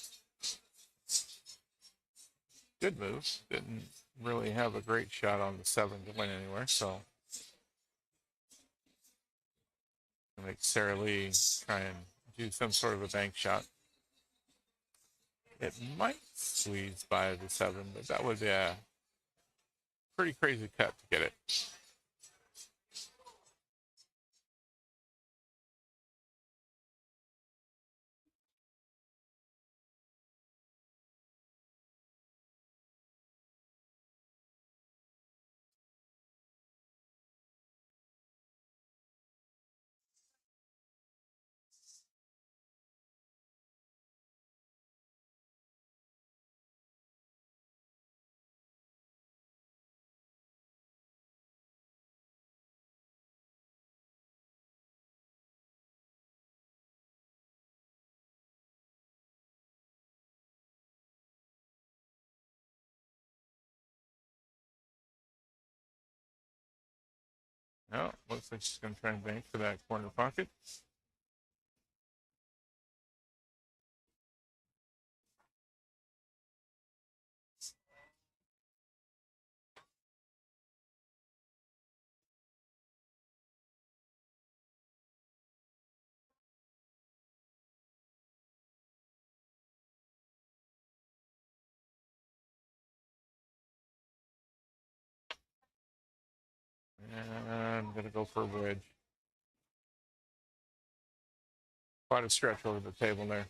good moves. Didn't really have a great shot on the 7 to win anywhere, so I'll make Sarah Lee try and do some sort of a bank shot. It might squeeze by the 7, but that would be a pretty crazy cut to get it. No, looks like she's going to try and bank for that corner pocket. And I'm going to go for a bridge. Quite a stretch over the table there.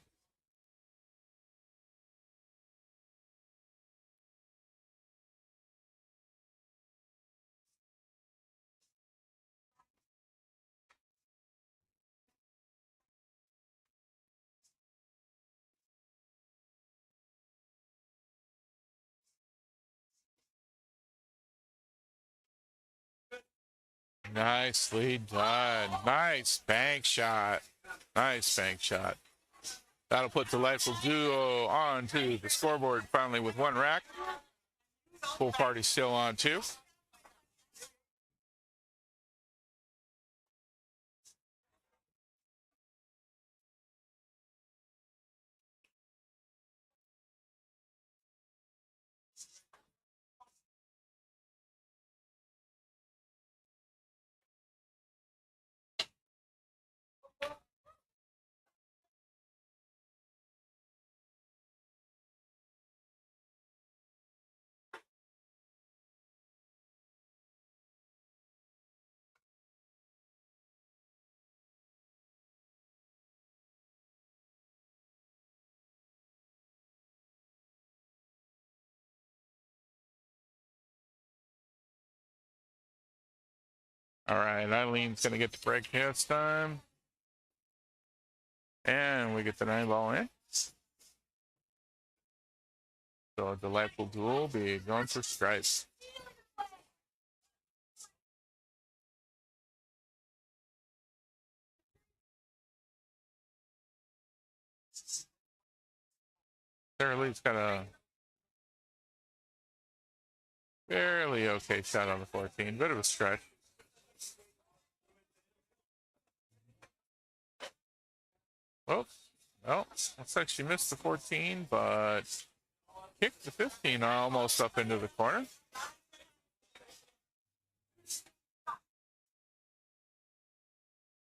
Nicely done. Nice bank shot. Nice bank shot. That'll put Delightful Duo onto the scoreboard finally with 1 rack. Full party still on 2. All right, Eileen's going to get the break this time. And we get the 9 ball in. So a Delightful Duo will be going for stripes. Sarah Lee's got a fairly okay shot on the 14. Bit of a stretch. Oops. Well, looks like she missed the 14, but kicked the 15 almost up into the corner.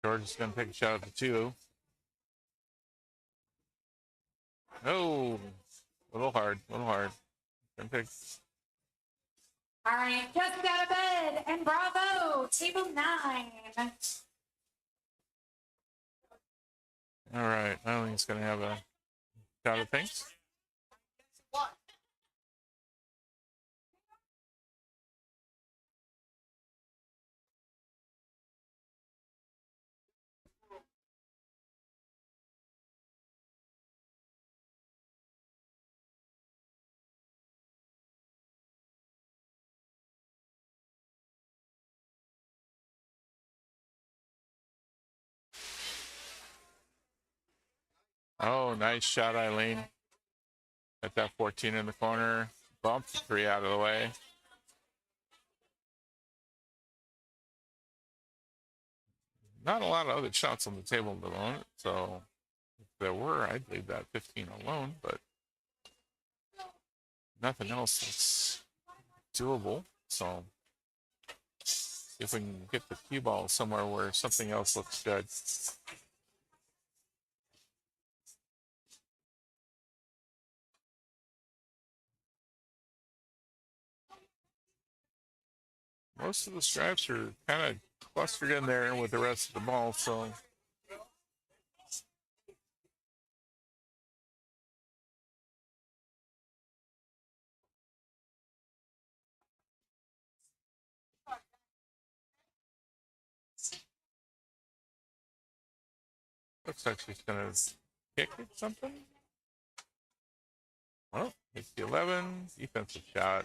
George is going to take a shot at the 2. No, a little hard, a little hard. Gonna take... All right, just out of bed, and bravo, table 9. All right, Eileen's going to have a shot at pinks. Oh, nice shot, Eileen. At that 14 in the corner. Bumped the 3 out of the way. Not a lot of other shots on the table at the moment, so if there were, I'd leave that 15 alone, but nothing else that's doable. So if we can get the cue ball somewhere where something else looks good. Most of the stripes are kind of clustered in there with the rest of the ball, so looks like she's gonna kick it something. Oh, it's the 11 defensive shot.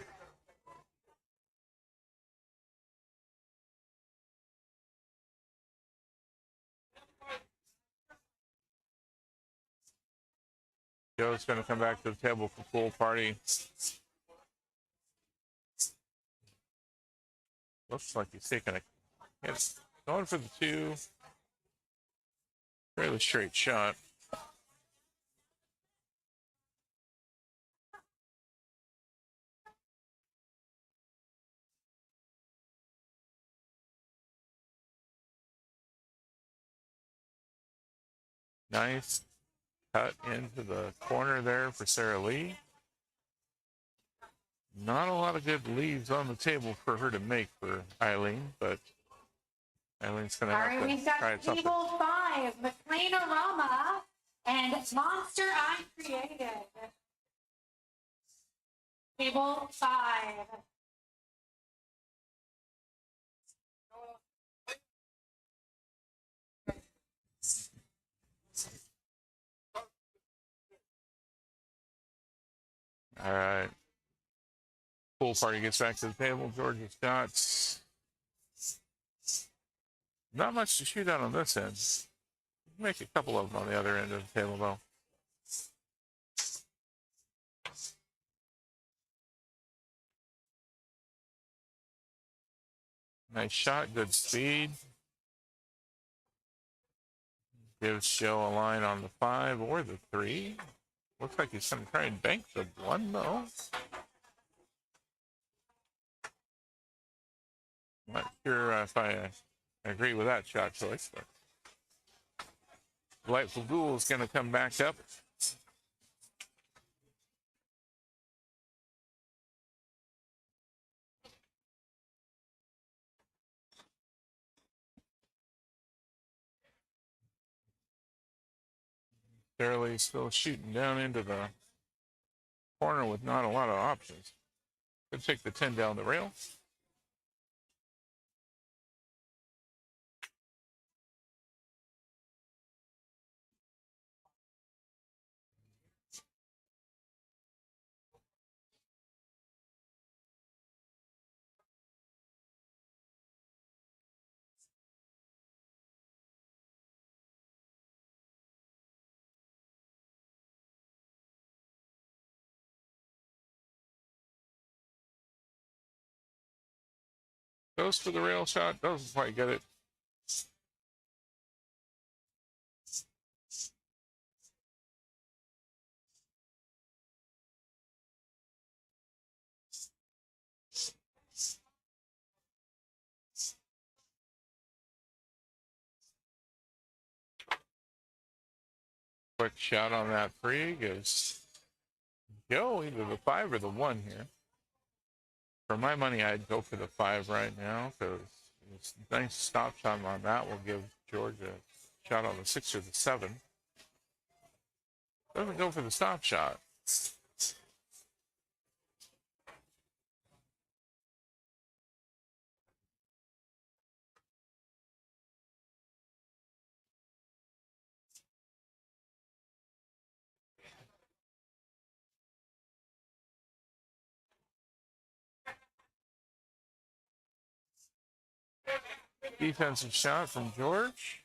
Joe's going to come back to the table for pool party. Looks like he's taking a hit. Going for the 2. Fairly straight shot. Nice cut into the corner there for Sarah Lee. Not a lot of good leads on the table for her to make for Eileen, but Eileen's going to have to we've try got something. table 5, McLean-Arama and Monster I Created. Table 5. All right. Pool party gets back to the table. Georgia Scott's not much to shoot out on this end. Make a couple of them on the other end of the table, though. Nice shot, good speed. Gives Joe a line on the 5 or the 3. Looks like he's going to try and bank the 1, though. Not sure if I agree with that shot choice, but Delightful Ghoul is going to come back up. Barely still shooting down into the corner with not a lot of options. Could take the 10 down the rail. Goes for the rail shot, doesn't quite get it. Quick shot on that 3 gives Joe either the 5 or the 1 here. For my money, I'd go for the 5 right now because it's a nice stop shot on that will give George a shot on the 6 or the 7. Doesn't go for the stop shot. Defensive shot from George.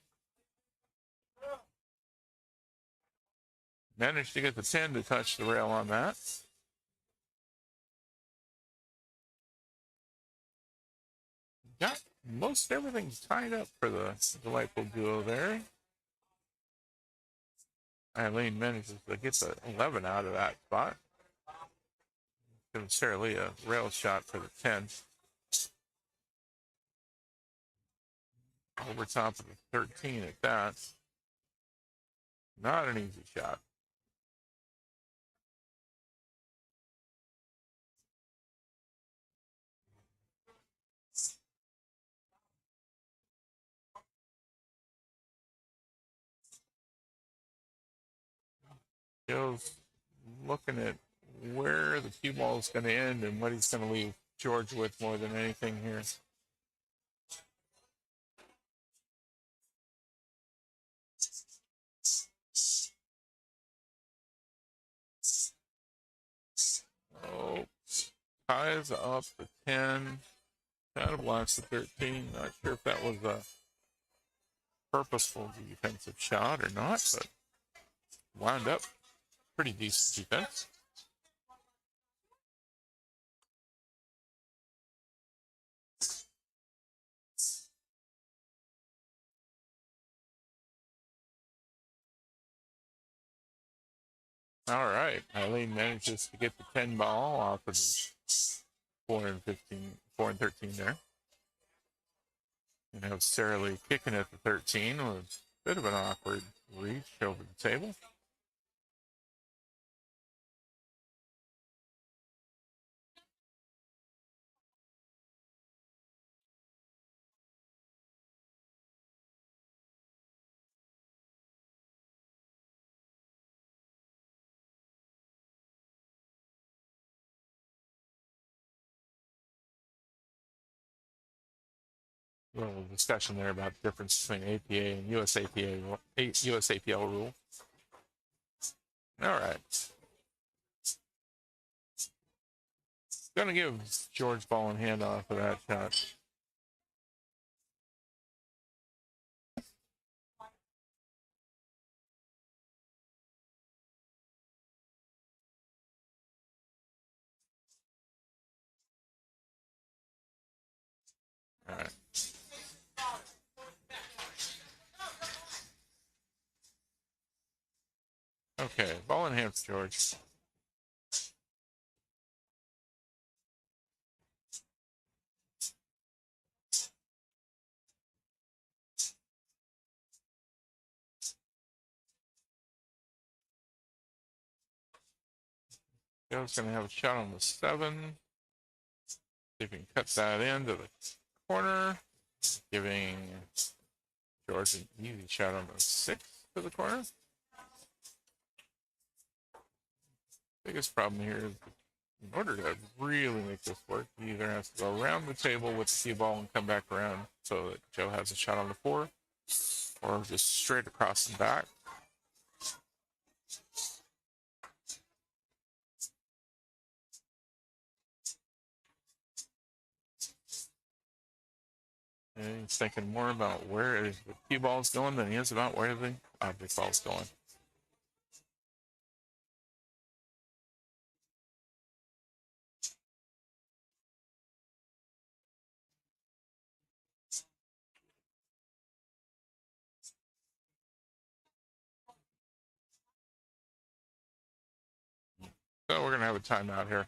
Managed to get the 10 to touch the rail on that. Got most everything tied up for the Delightful Duo there. Eileen manages to get the 11 out of that spot. Giving Sarah Lee a rail shot for the 10. Over top of the 13 at that. Not an easy shot. Joe's looking at where the cue ball is going to end and what he's going to leave George with more than anything here. Oh, ties up the 10. Kind of blocks the 13. Not sure if that was a purposeful defensive shot or not, but wound up pretty decent defense. All right, Eileen manages to get the 10 ball off of the 4 and 13 there. And have Sarah Lee kicking at the 13 with a bit of an awkward reach over the table. A little discussion there about the difference between APA and USAPL rule. All right. Gonna give George ball in hand off of that shot. All right. Okay, ball in hand for George. Joe's going to have a shot on the 7. See if he can cut that into the corner. Giving George an easy shot on the 6 to the corner. Biggest problem here is in order to really make this work, he either has to go around the table with the cue ball and come back around so that Joe has a shot on the 4, or just straight across the back. And he's thinking more about where the cue ball is going than he is about where the object ball is going. So we're going to have a timeout here.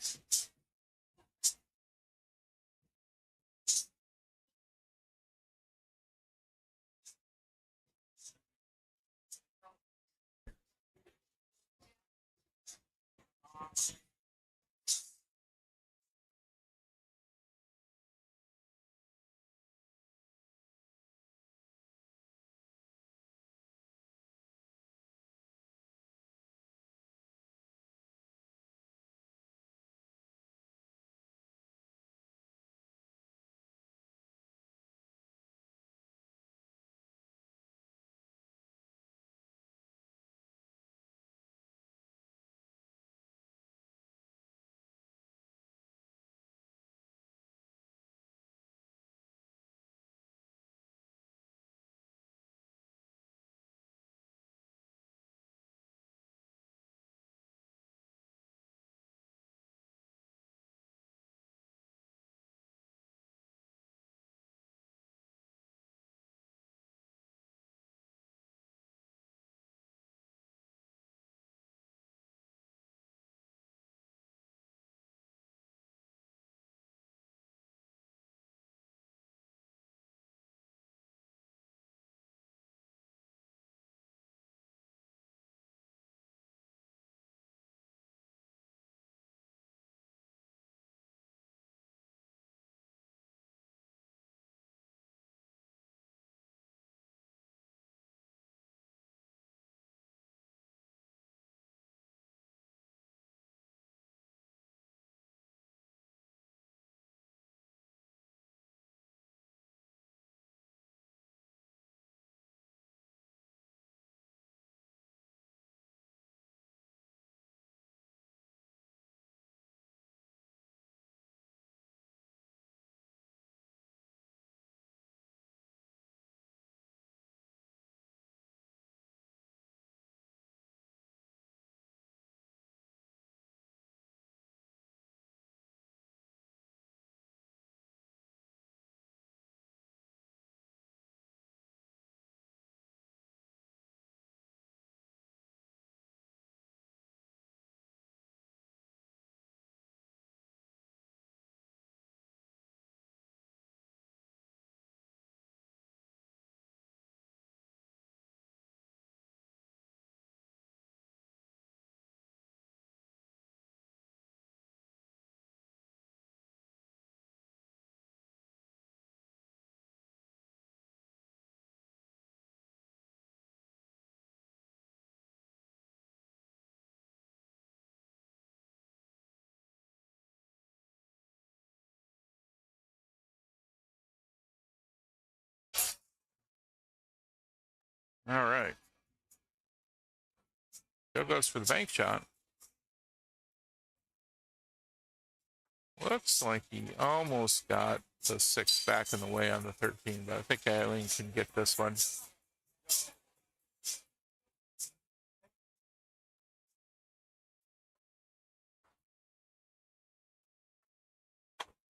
All right. Joe goes for the bank shot. Looks like he almost got the 6 back in the way on the 13, but I think Eileen can get this one.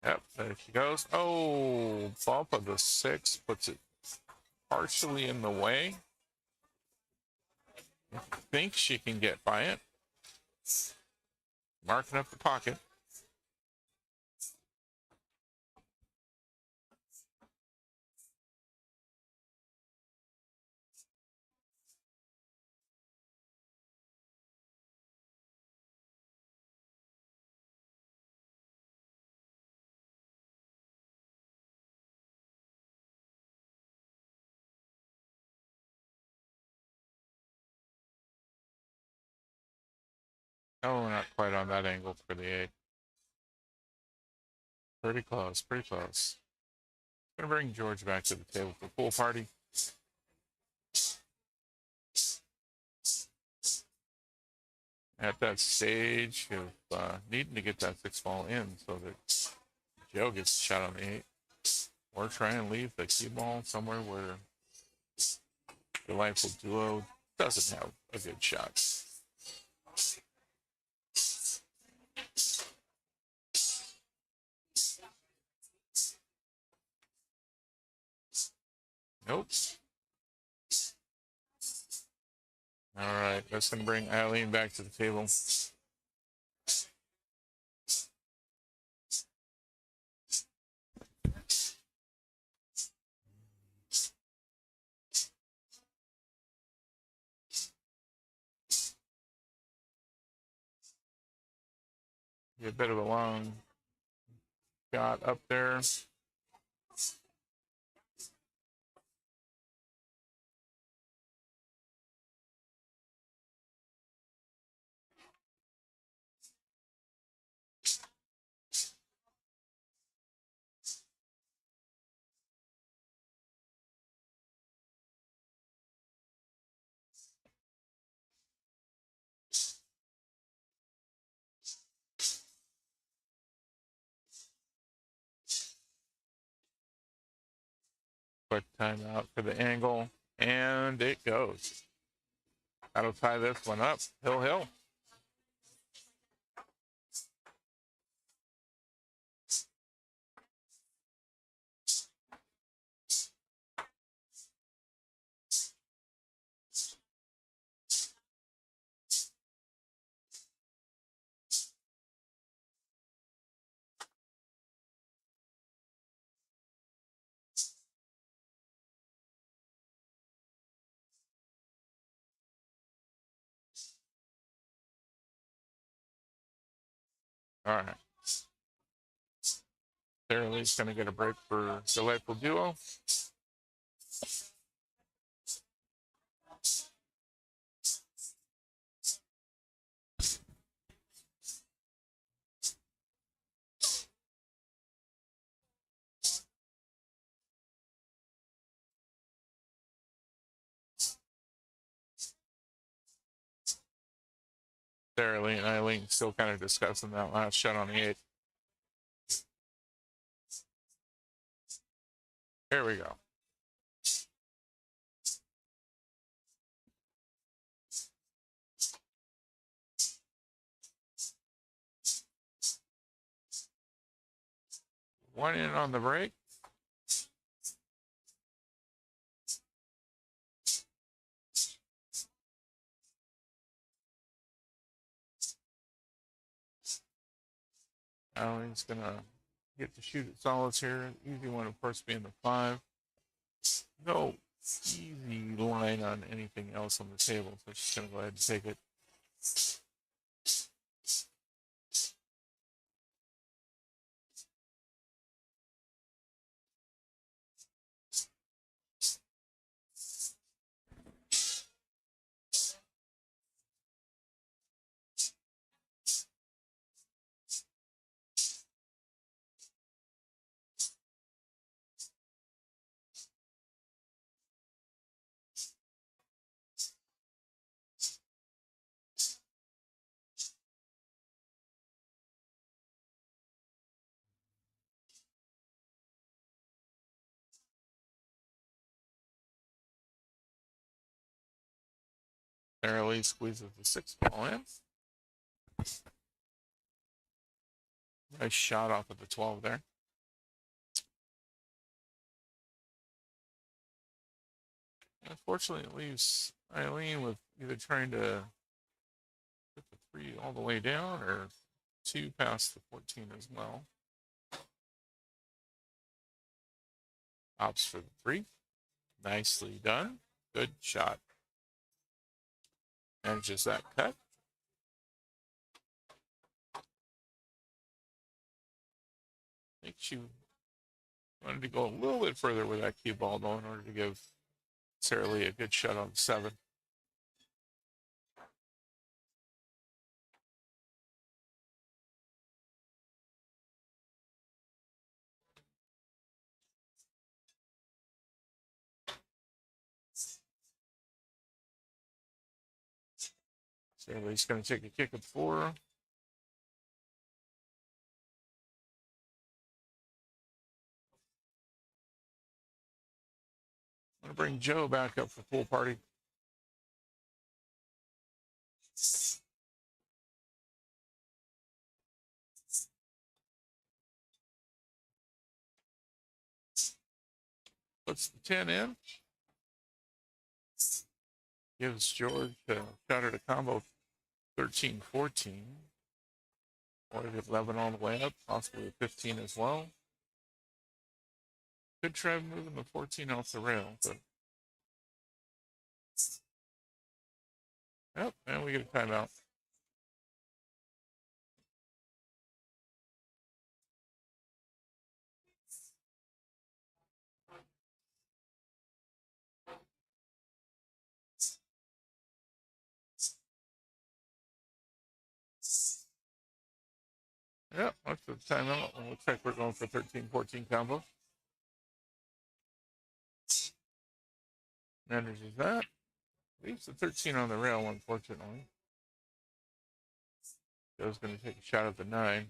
Yep, there she goes. Oh, bump of the 6 puts it partially in the way. I think she can get by it. Marking up the pocket. Oh, not quite on that angle for the 8. Pretty close, pretty close. Gonna bring George back to the table for pool party. At that stage of needing to get that 6 ball in so that Joe gets a shot on the 8. Or try and leave the cue ball somewhere where the Delightful Duo doesn't have a good shot. Nope. All right, that's going to bring Eileen back to the table. Be a bit of a long shot up there. Quick timeout for the angle, and it goes. That'll tie this one up. Hill. All right. Sarah Lee's going to get a break for Delightful Duo. Sarah Lee and Eileen still kind of discussing that last shot on the 8. Here we go. One in on the break. Eileen's going to get to shoot at solids here. Easy one, of course, being the 5. No easy line on anything else on the table, so she's going to go ahead and take it. Narrowly squeezes the 6 ball in. Nice shot off of the 12 there. Unfortunately, it leaves Eileen with either trying to put the 3 all the way down or 2 past the 14 as well. Opts for the 3. Nicely done. Good shot. Manages that cut. I think she wanted to go a little bit further with that cue ball, though, in order to give Sarah Lee a good shot on the 7. Sarah Lee's going to take a kick at 4. I'm going to bring Joe back up for pool party. Puts the 10 in. Gives George a shot at a combo 13-14. Or 11 all the way up, possibly a 15 as well. Could try moving the 14 off the rail, but. Yep, and we get a timeout. Yep, that's the timeout. It looks like we're going for 13-14 combo. Manages that. Leaves the 13 on the rail, unfortunately. Joe's going to take a shot at the 9.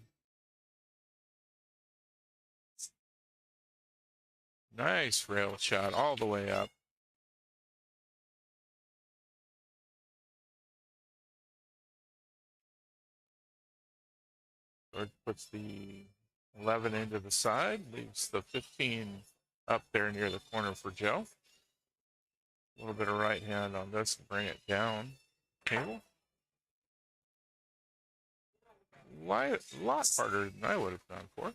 Nice rail shot all the way up. George puts the 11 into the side, leaves the 15 up there near the corner for Joe. A little bit of right hand on this to bring it down. Table. A lot harder than I would have gone for.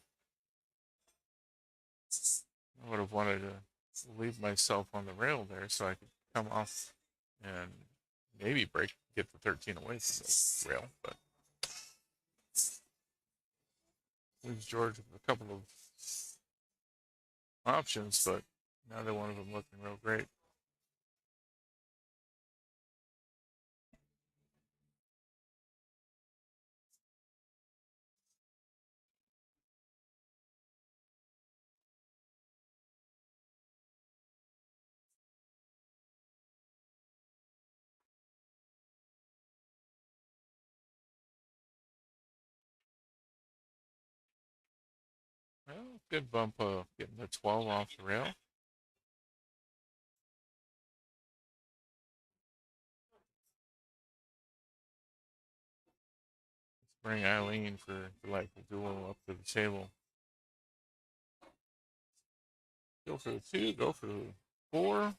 I would have wanted to leave myself on the rail there so I could come off and maybe get the 13 away from the rail, but leaves George with a couple of options, but neither one of them looking real great. Well, good bump of getting the 12 off the rail. Let's bring Eileen for the delightful duel up to the table. Go for the 2, go for the 4.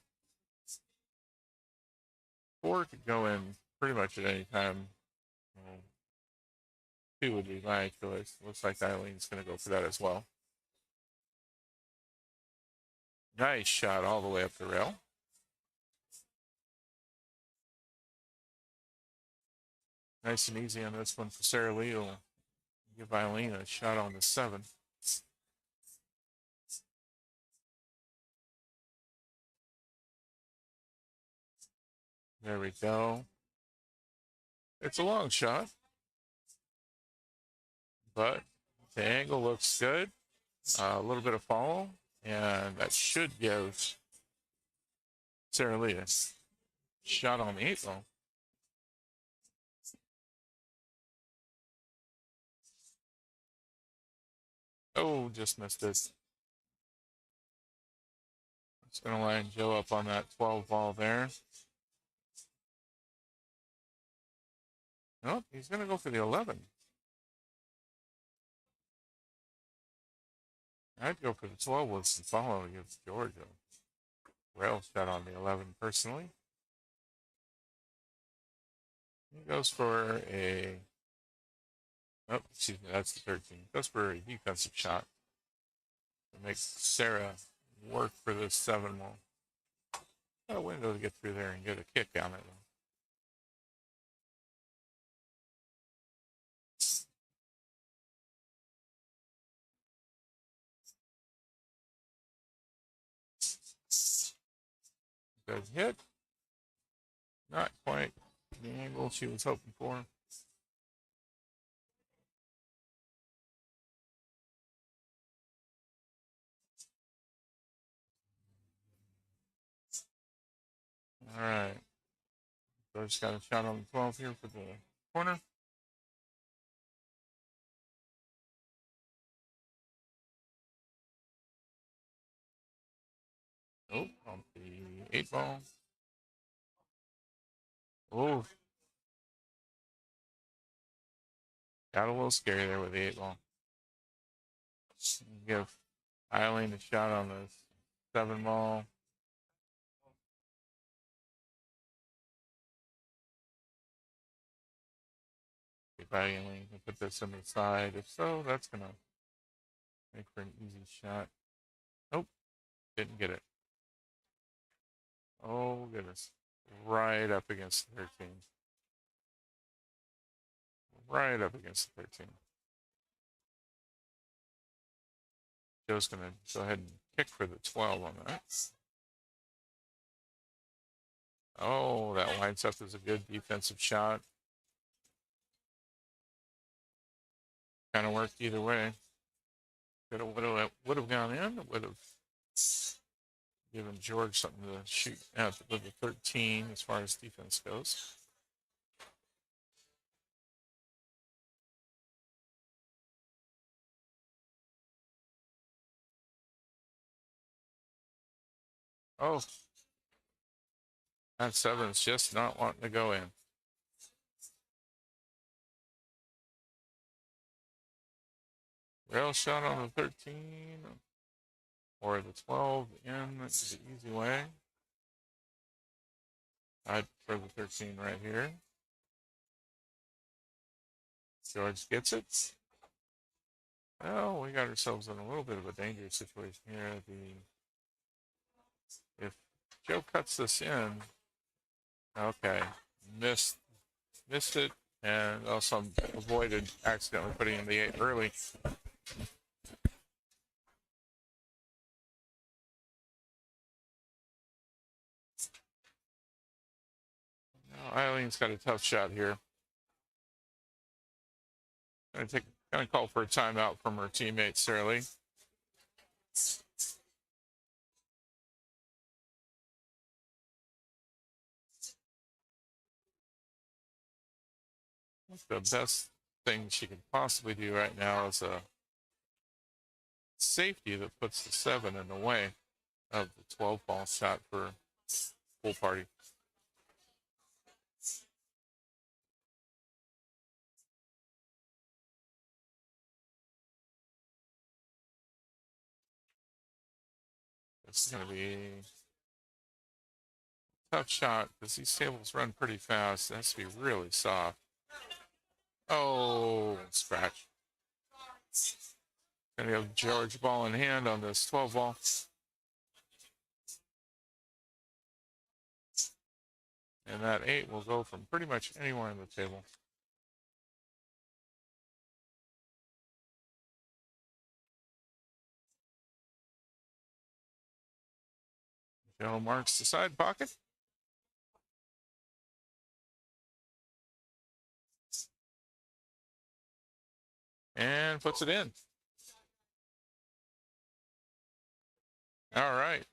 4 could go in pretty much at any time. 2 would be my choice. Looks like Eileen's going to go for that as well. Nice shot all the way up the rail. Nice and easy on this one for Sarah Lee. Will give Eileen a shot on the 7. There we go. It's a long shot, but the angle looks good. A little bit of follow, and that should give Sarah Lee a shot on the 8 ball. Oh, just missed it. It's going to line Joe up on that 12 ball there. Nope, he's going to go for the 11. I'd go for the 12 with some follow against Georgia. Rail shot on the 11 personally. He goes for a. Oh, excuse me, that's the 13. Goes for a defensive shot to make Sarah work for the 7 wall. Got a window to get through there and get a kick on it. Good hit. Not quite the angle she was hoping for. All right. George's got a shot on the 12 here for the corner. Oh, on the 8 ball. Oh, got a little scary there with the 8 ball. Give Eileen a shot on the 7 ball. If Eileen can put this on the side. If so, that's going to make for an easy shot. Nope, didn't get it. Oh, goodness. Right up against the 13. Right up against the 13. Joe's going to go ahead and kick for the 12 on that. Oh, that winds up as a good defensive shot. Kind of worked either way. Would have gone in. Would have given George something to shoot at with the 13 as far as defense goes. Oh, that 7's just not wanting to go in. Rail shot on the 13 or the 12 in. That's the easy way. I'd for the 13 right here. George gets it. Oh, we got ourselves in a little bit of a dangerous situation here. If Joe cuts this in, okay, missed it, and also avoided accidentally putting in the 8 early. Now Eileen's got a tough shot here. Gonna call for a timeout from her teammate Sarah Lee. The best thing she could possibly do right now is a safety that puts the 7 in the way of the 12 ball shot for pool party. This is going to be a tough shot because these tables run pretty fast. It has to be really soft. Oh, scratch. Going to have George ball in hand on this 12 ball. And that 8 will go from pretty much anywhere on the table. Joe marks the side pocket. And puts it in. All right.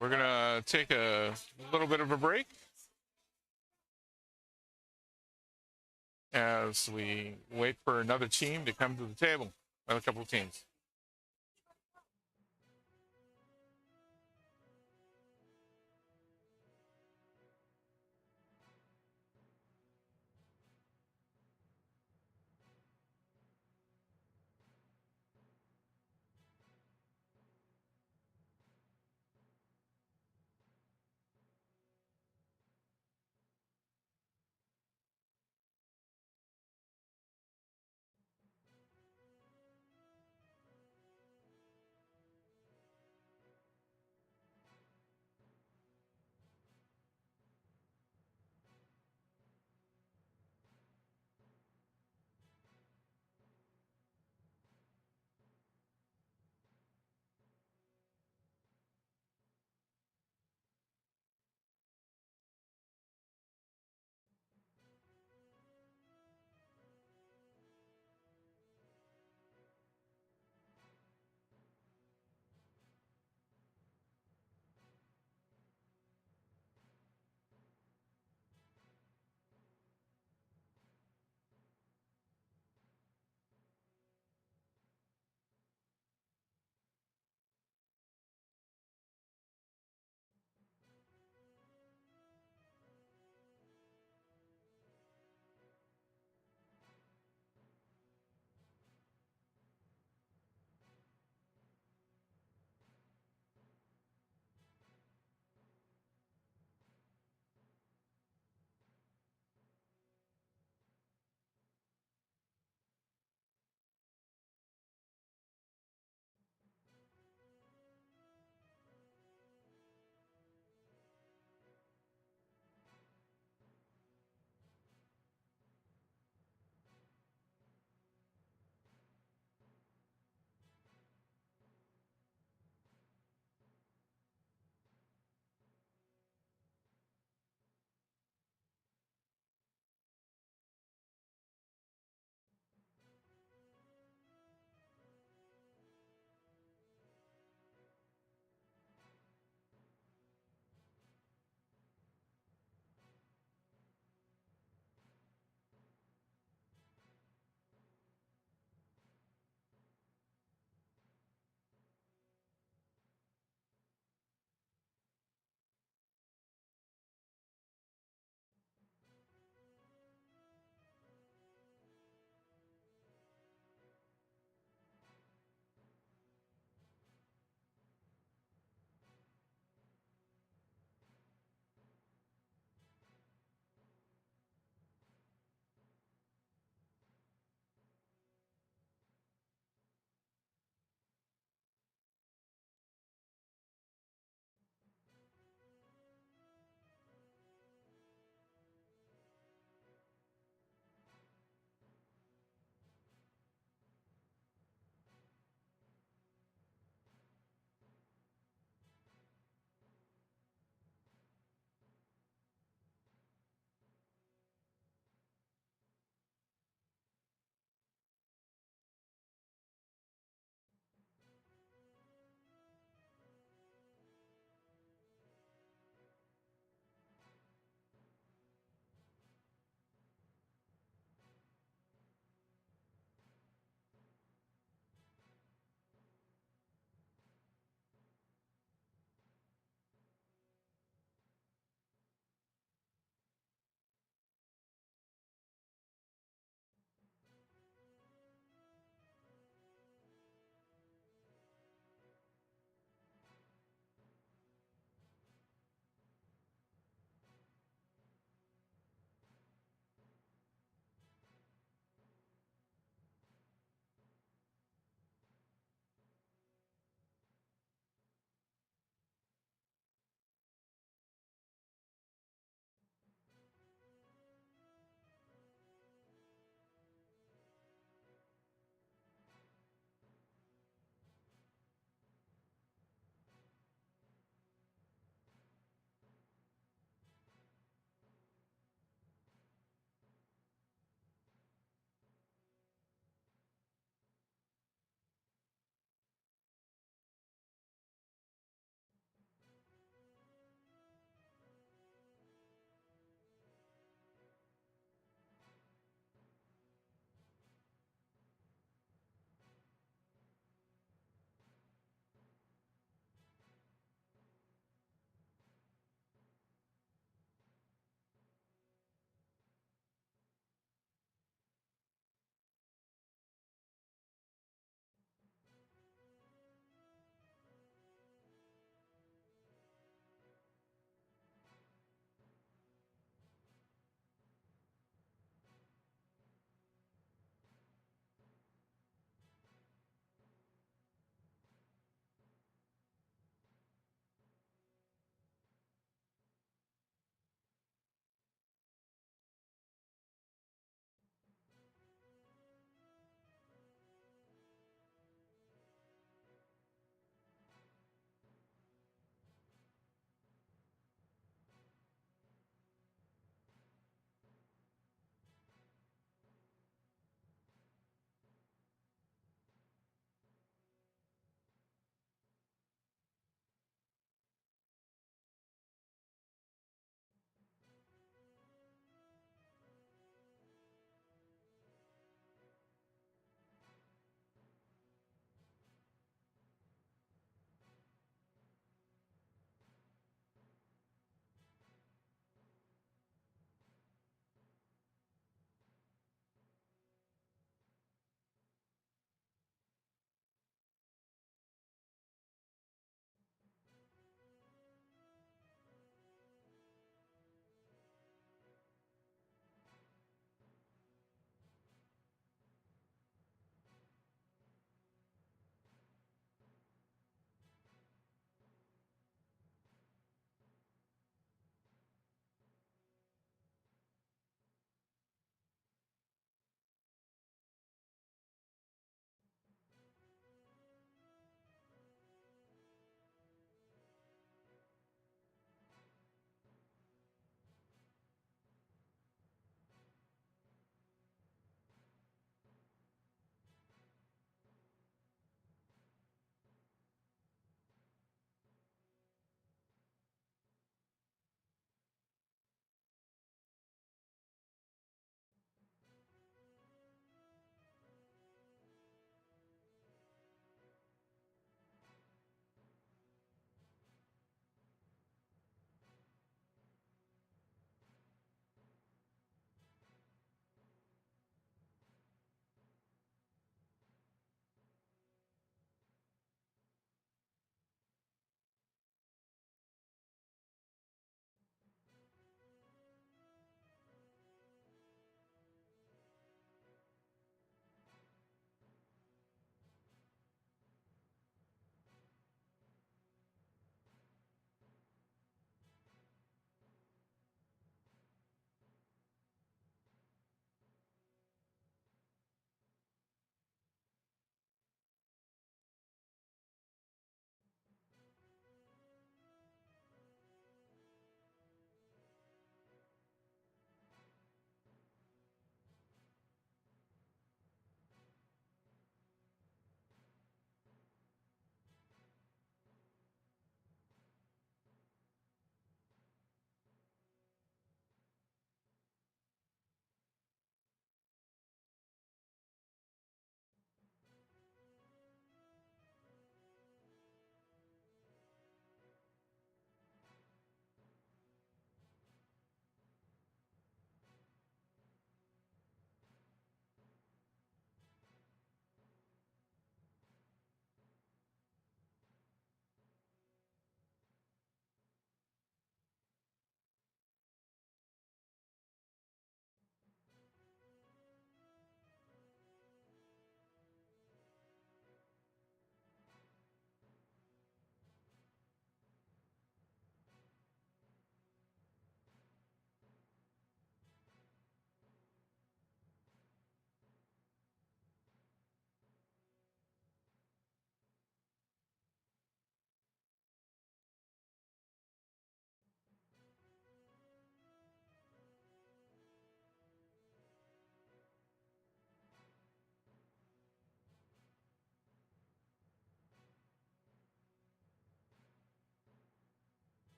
We're going to take a little bit of a break as we wait for another team to come to the table. Another couple of teams.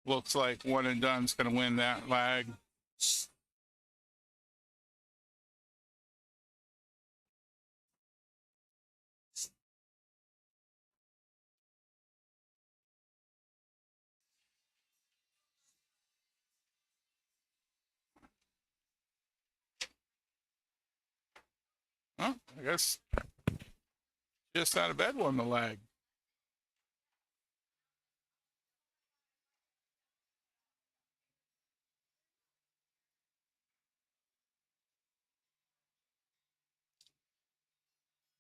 Looks like one and done's going to win that lag. Oh, I guess just out of bed won the lag.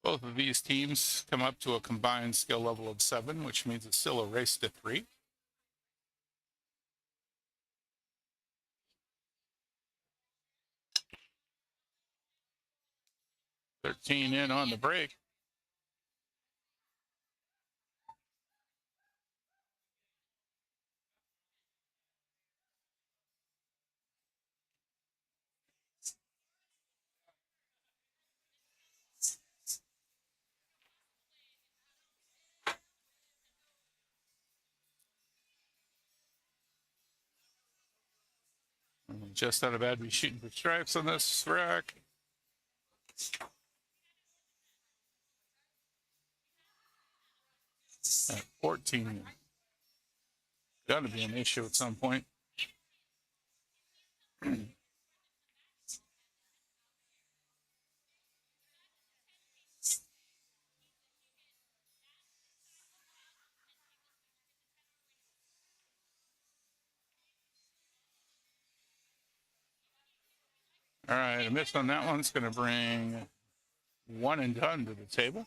Both of these teams come up to a combined skill level of 7, which means it's still a race to 3. "13 in on the break. Just out of bed, be shooting for stripes on this rack. At 14. Got to be an issue at some point. All right, a miss on that one's going to bring one and done to the table.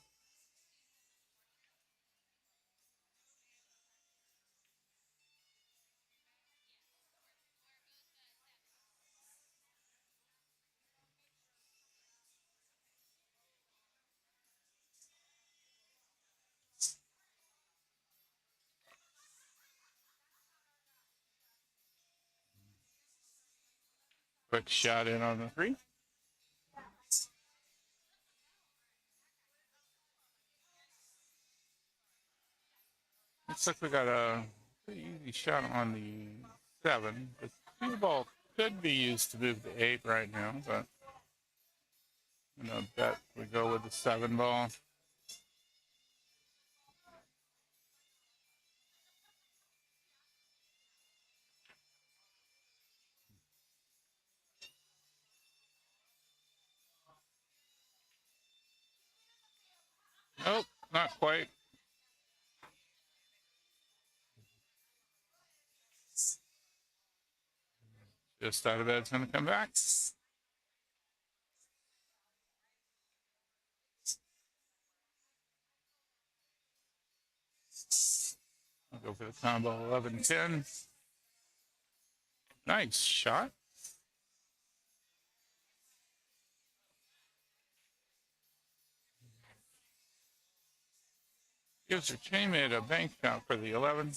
Quick shot in on the 3. Looks like we got a pretty easy shot on the 7. The 2 ball could be used to move to 8 right now, but I'm gonna bet we go with the 7 ball. Nope, not quite. Just out of bed's gonna come back. I'll go for the combo 11-10. Nice shot. Gives her teammate a bank shot for the 11.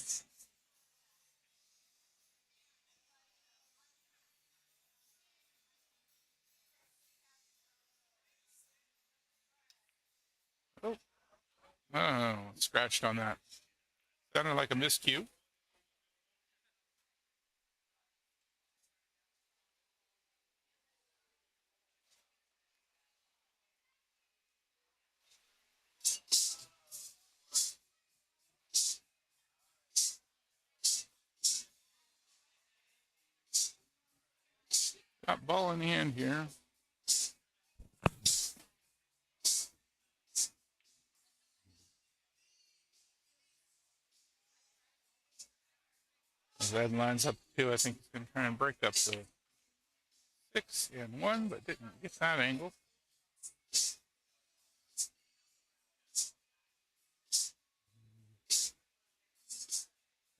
Oh, scratched on that. Sounded like a miscue. Got ball in the hand here. Red lines up 2. I think he's going to try and break up the 6 and 1, but didn't get that angle.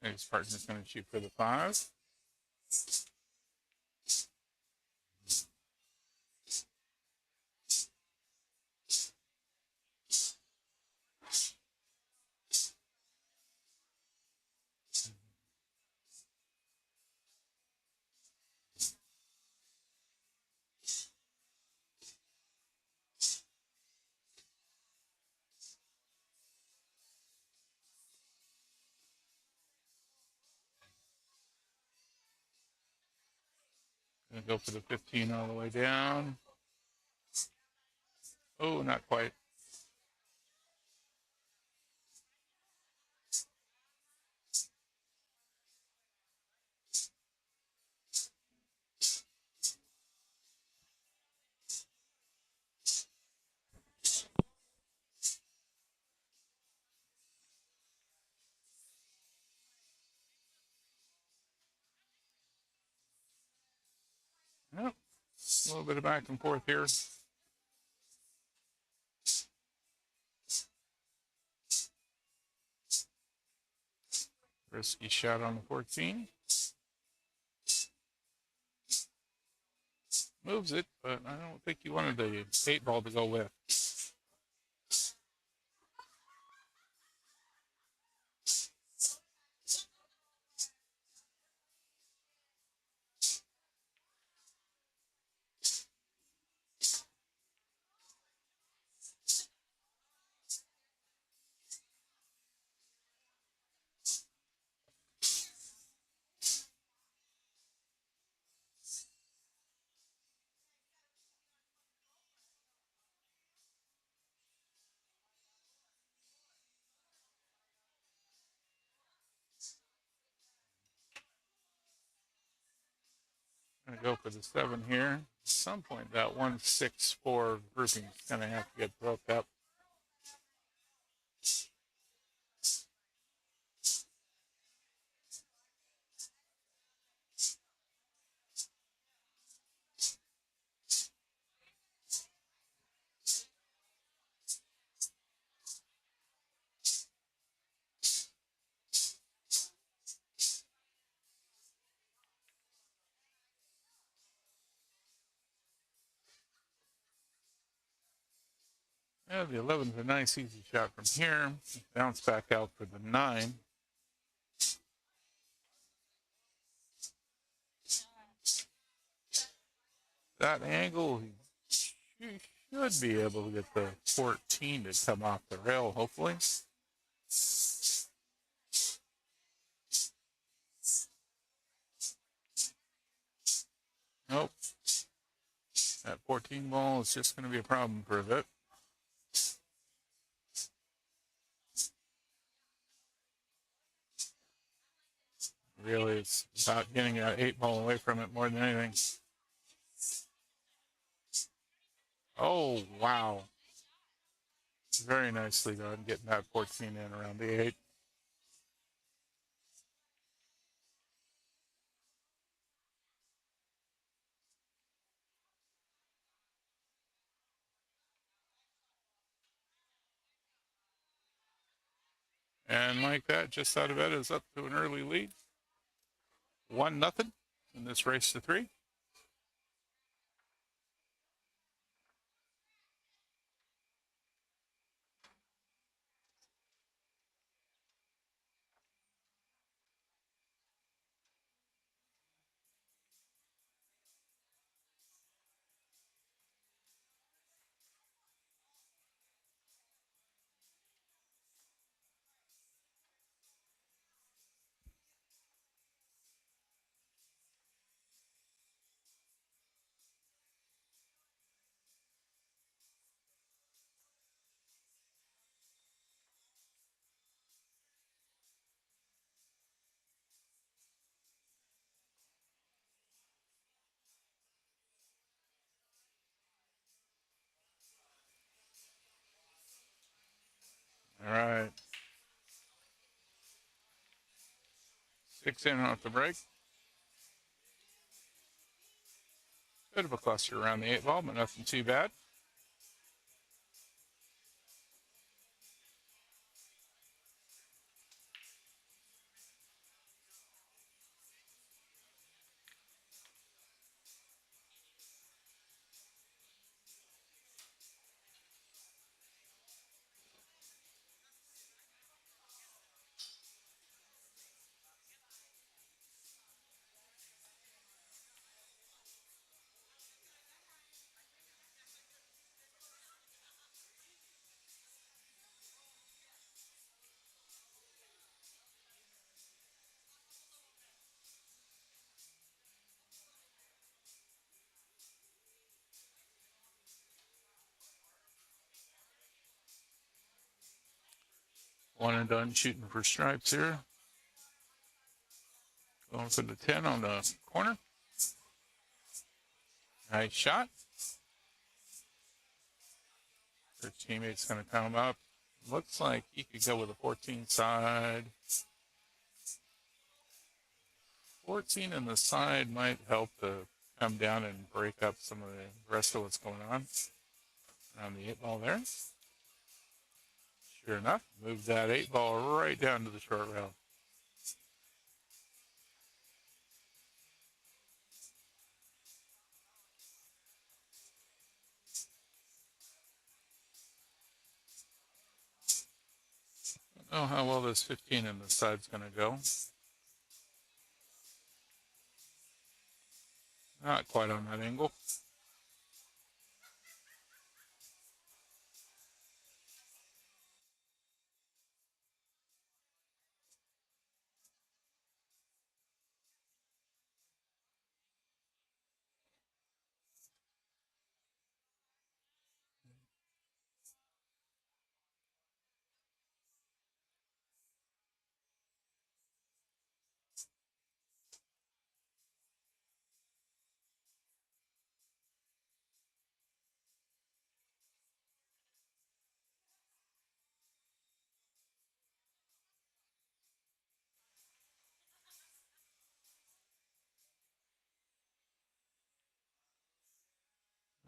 His partner's going to shoot for the 5. Gonna go for the 15 all the way down. Oh, not quite. Yep. A little bit of back and forth here. Risky shot on the 14. Moves it, but I don't think he wanted the 8 ball to go with. Gonna go for the 7 here. At some point, that 1-6-4 grouping is gonna have to get broke up. Yeah, the 11 is a nice easy shot from here. Bounce back out for the 9. That angle, he should be able to get the 14 to come off the rail, hopefully. Nope. That 14 ball is just going to be a problem for a bit. Really, it's about getting that 8 ball away from it more than anything. Oh, wow. Very nicely done getting that 14 in around the 8. And like that, just out of it, is up to an early lead. 1-0 in this race to 3. All right. 6 in off the break. Bit of a cluster around the 8 ball, but nothing too bad. One and done shooting for stripes here. Going for the 10 on the corner. Nice shot. Their teammate's going to come up. Looks like he could go with a 14 side. 14 in the side might help to come down and break up some of the rest of what's going on around the 8 ball there. Sure enough, move that 8 ball right down to the short rail. Don't know how well this 15 in the side's going to go. Not quite on that angle.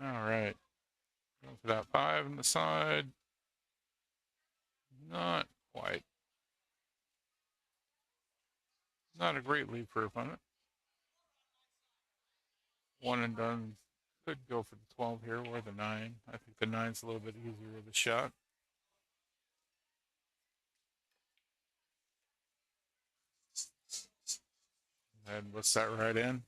All right. Going for that 5 on the side. Not quite. Not a great lead for opponent. One and done. Could go for the 12 here or the 9. I think the 9's a little bit easier of a shot. And what's that right in?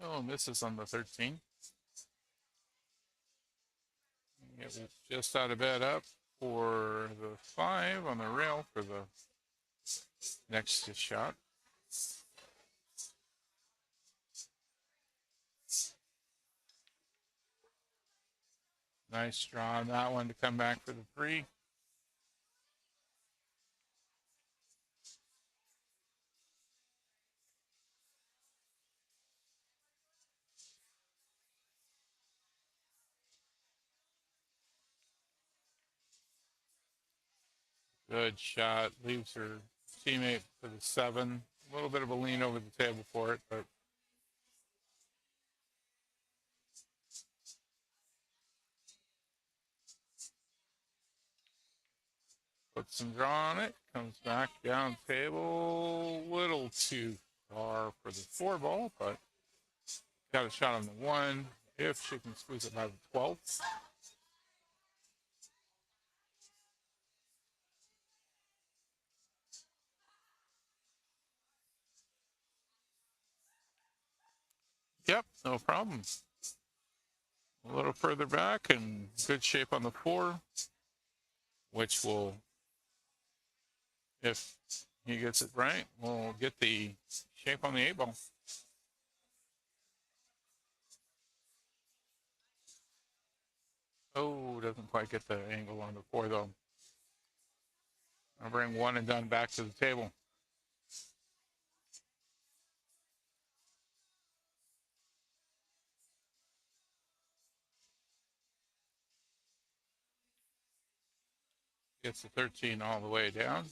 Oh, misses on the 13. It was just out of bed up for the 5 on the rail for the next shot. Nice draw on that one to come back for the 3. Good shot. Leaves her teammate for the 7. A little bit of a lean over the table for it, but puts some draw on it. Comes back down table. Little too far for the 4 ball, but got a shot on the 1. If she can squeeze it by the 12. Yep, no problem. A little further back and good shape on the 4, which will, if he gets it right, we'll get the shape on the 8 ball. Oh, doesn't quite get the angle on the 4 though. I'll bring 1 and done back to the table. Gets the 13 all the way down.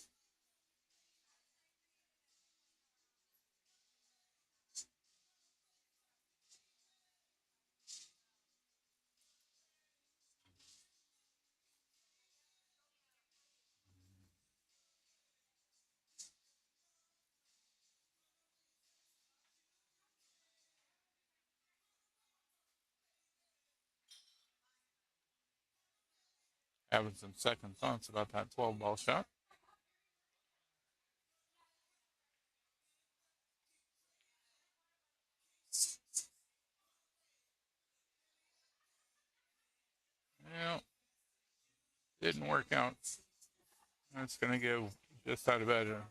Having some second thoughts about that 12 ball shot. Well, didn't work out. That's going to give just out of bed a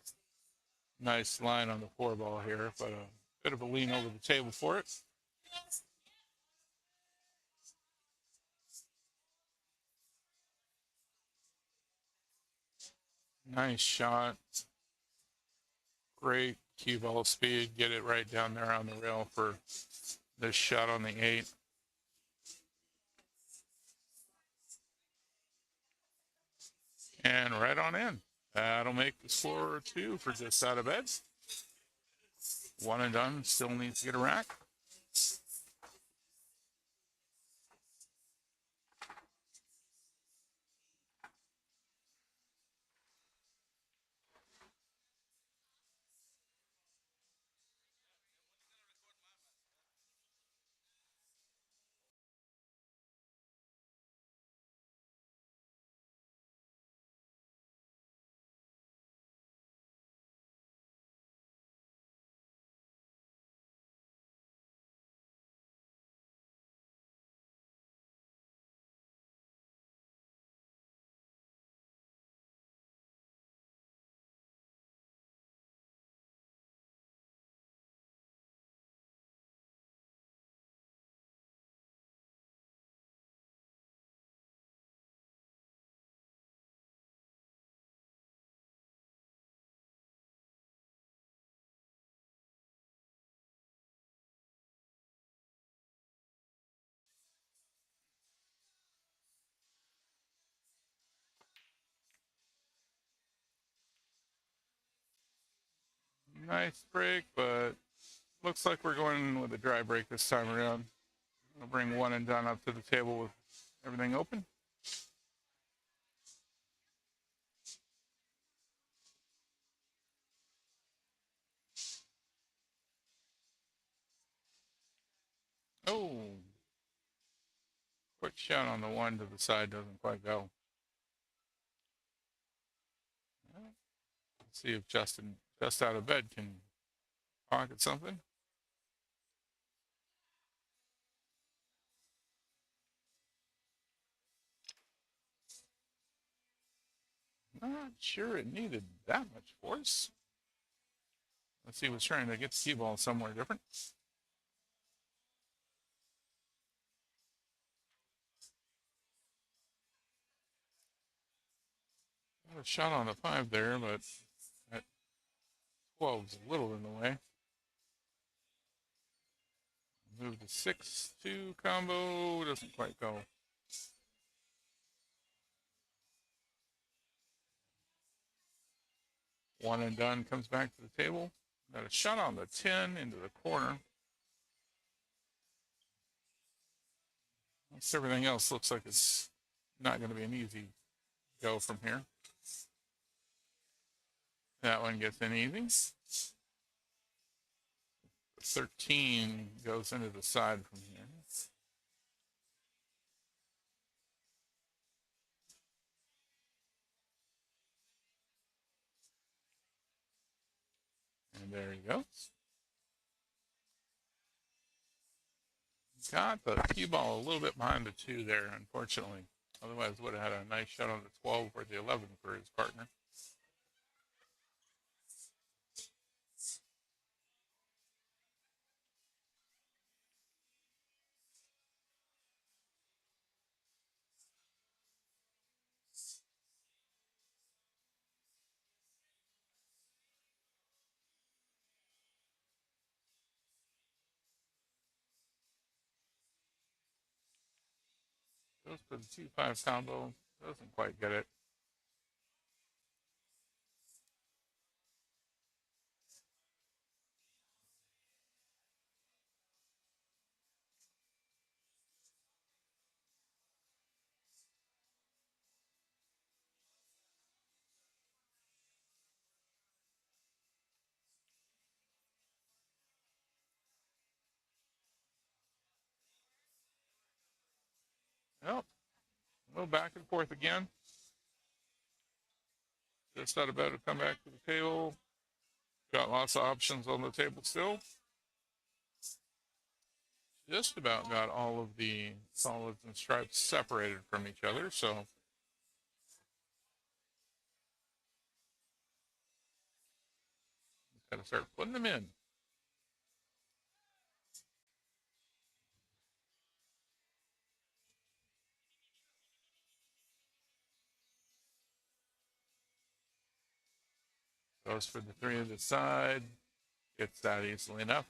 nice line on the 4-ball here, but a bit of a lean over the table for it. Nice shot. Great cue ball speed. Get it right down there on the rail for this shot on the 8. And right on in. That'll make the score 2 for just out of bed. 1 and done. Still needs to get a rack. Nice break, but looks like we're going with a dry break this time around. We'll bring 1 and done up to the table with everything open. Oh, quick shot on the 1 to the side doesn't quite go. Let's see if Justin, just out of bed, can pocket something. Not sure it needed that much force. Let's see, he was trying to get the cue ball somewhere different. Got a shot on the 5 there, but that 12 is a little in the way. Move the 6-2 combo, doesn't quite go. One and done, comes back to the table. Got a shot on the 10 into the corner. Everything else looks like it's not going to be an easy go from here. That one gets in easy. 13 goes into the side from here. And there he goes. Got the cue ball a little bit behind the 2 there, unfortunately. Otherwise, would have had a nice shot on the 12 or the 11 for his partner. Goes for the 2-5 combo. Doesn't quite get it. Nope. A little back and forth again. Just out of bed to come back to the table. Got lots of options on the table still. Just about got all of the solids and stripes separated from each other, so Gotta start putting them in. Goes for the 3 of the side. Gets that easily enough.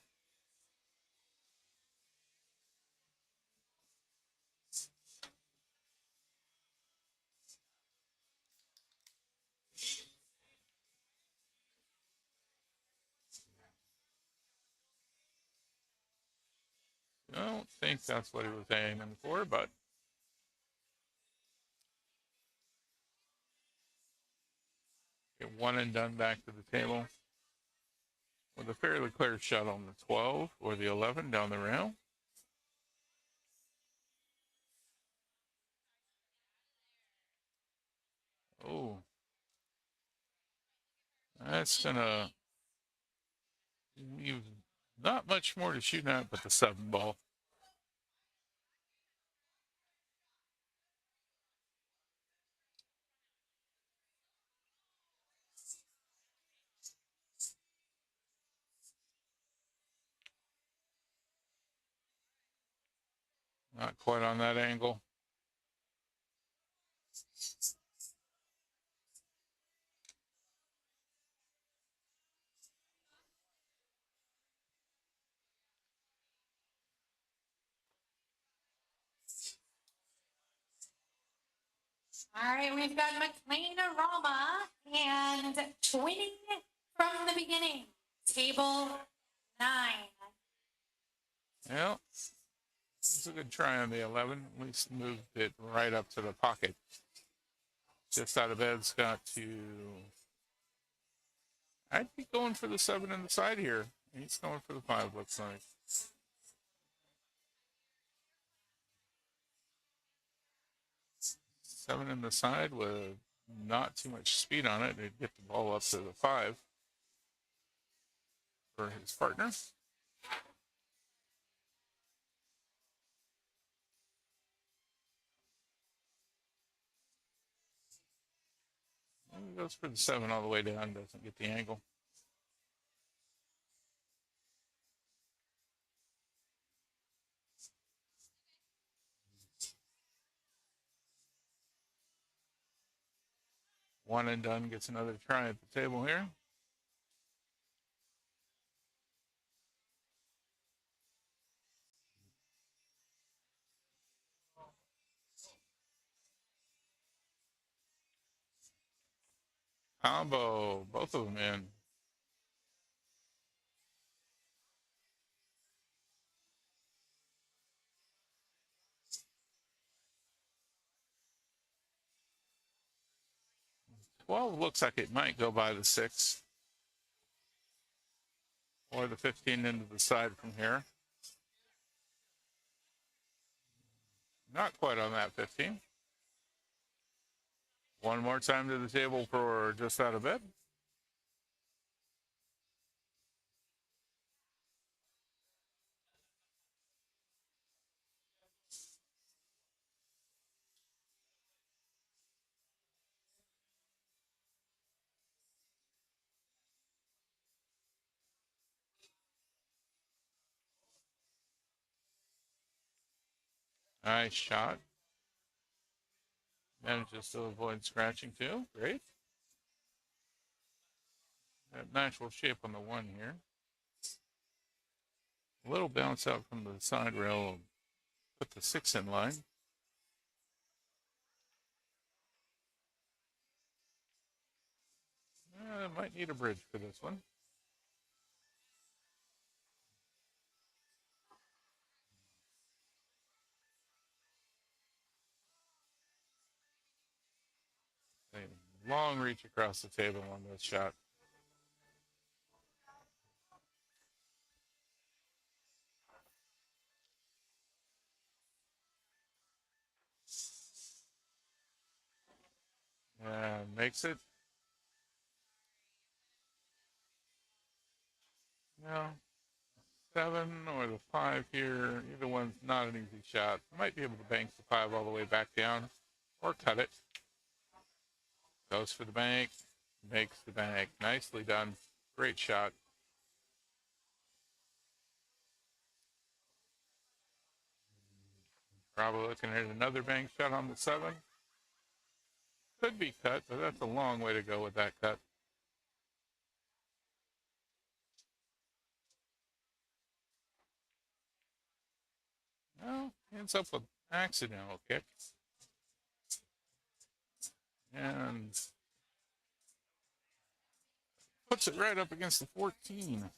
I don't think that's what he was aiming for, but get one and done back to the table with a fairly clear shot on the 12 or the 11 down the rail. Oh, that's gonna leave not much more to shoot at but the 7 ball. Not quite on that angle. All right, we've got McLean Rama and twinning from the beginning. Table 9. Well, it's a good try on the 11. At least moved it right up to the pocket. Just out of bed, Scott to. I'd be going for the 7 in the side here. He's going for the 5, looks like. 7 in the side with not too much speed on it. They'd get the ball up to the 5 for his partner. And he goes for the 7 all the way down, doesn't get the angle. One and done, gets another try at the table here. Combo, both of them in. Well, looks like it might go by the 6 or the 15 into the side from here. Not quite on that 15. One more time to the table for just out of bed. Nice shot. Manages to avoid scratching too. Great. That natural shape on the 1 here. A little bounce out from the side rail. Put the 6 in line. Might need a bridge for this one. A long reach across the table on this shot. And makes it. No. 7 or the 5 here. Either one's not an easy shot. Might be able to bank the 5 all the way back down or cut it. Goes for the bank. Makes the bank. Nicely done. Great shot. Probably looking at another bank shot on the 7. Could be cut, but that's a long way to go with that cut. Well, ends up with accidental kick. And puts it right up against the 14.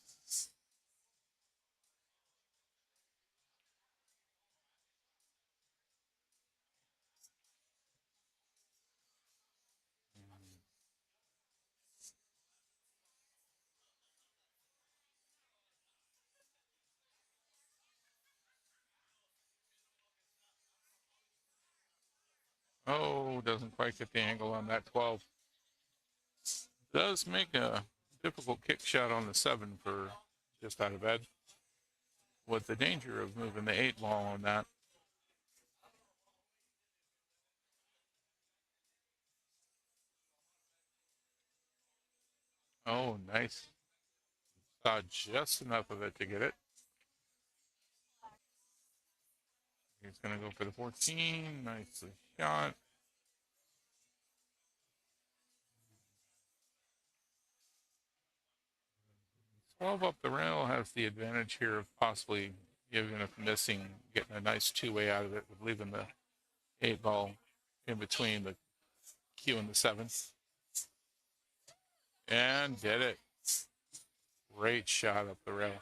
Oh, doesn't quite get the angle on that 12. Does make a difficult kick shot on the 7 for just out of bed, with the danger of moving the 8 ball on that. Oh, nice. Saw just enough of it to get it. He's going to go for the 14. Nicely shot. 12 up the rail has the advantage here of possibly, even if missing, getting a nice two-way out of it, with leaving the 8 ball in between the Q and the 7. And did it. Great shot up the rail.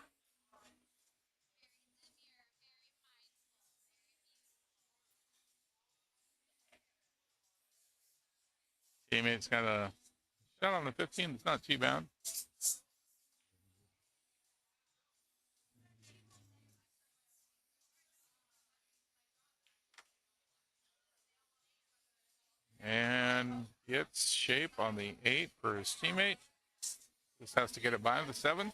Teammate's got a shot on the 15. It's not too bad. And gets shape on the 8 for his teammate. Just has to get it by the 7.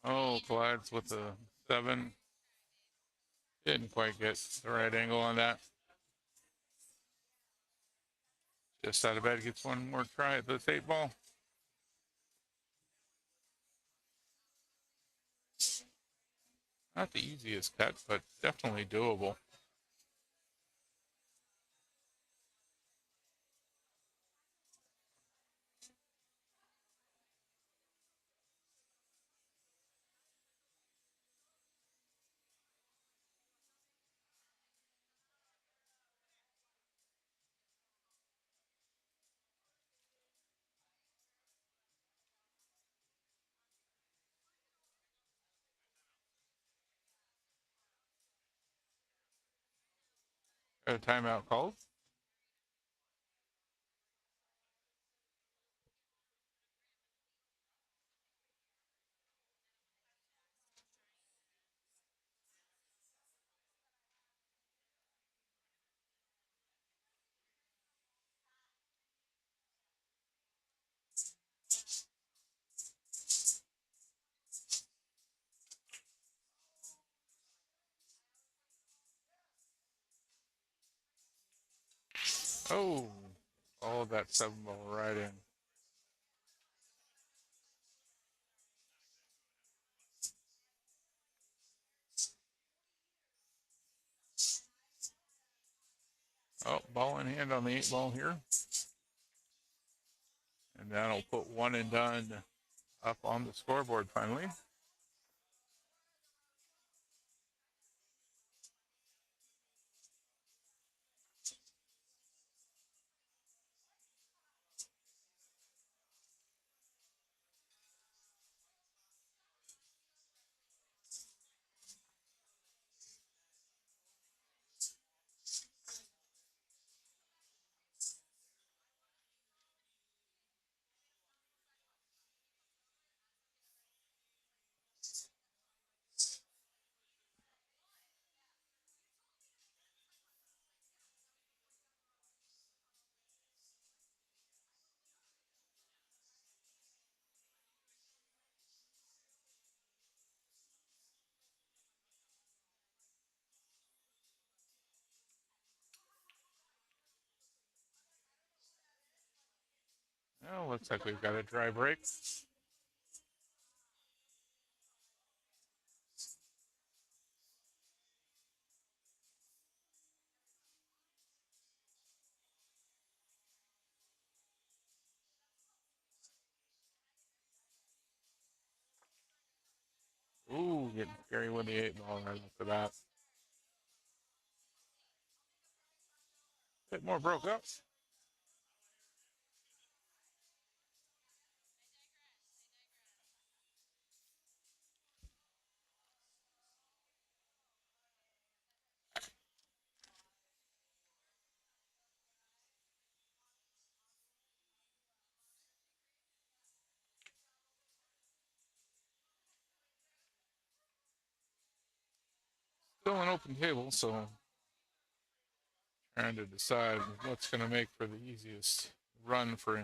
Oh, collides with the 7. Didn't quite get the right angle on that. Just out of bed, gets one more try at this 8 ball. Not the easiest cut, but definitely doable. Got a timeout called. Oh, all that 7 ball right in. Oh, ball in hand on the 8 ball here. And that'll put one and done up on the scoreboard finally. Well, looks like we've got a dry break. Ooh, getting scary with the 8 ball right off the bat. Bit more broke up. Still an open table, so trying to decide what's going to make for the easiest run for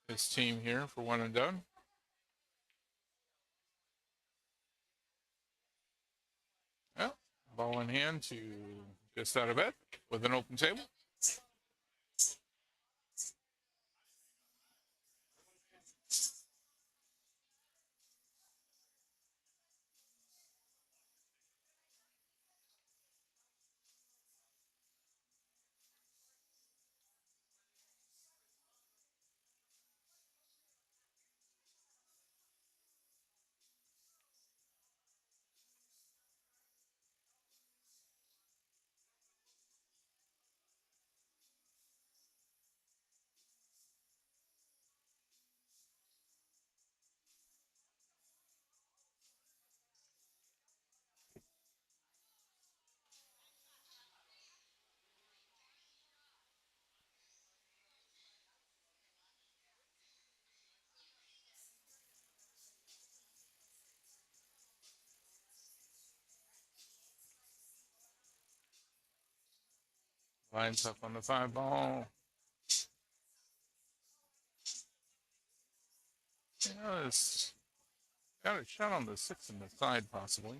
his team here for one and done. Well, ball in hand to just out of bed with an open table. Lines up on the 5 ball. It's got a shot on the 6 and the side, possibly.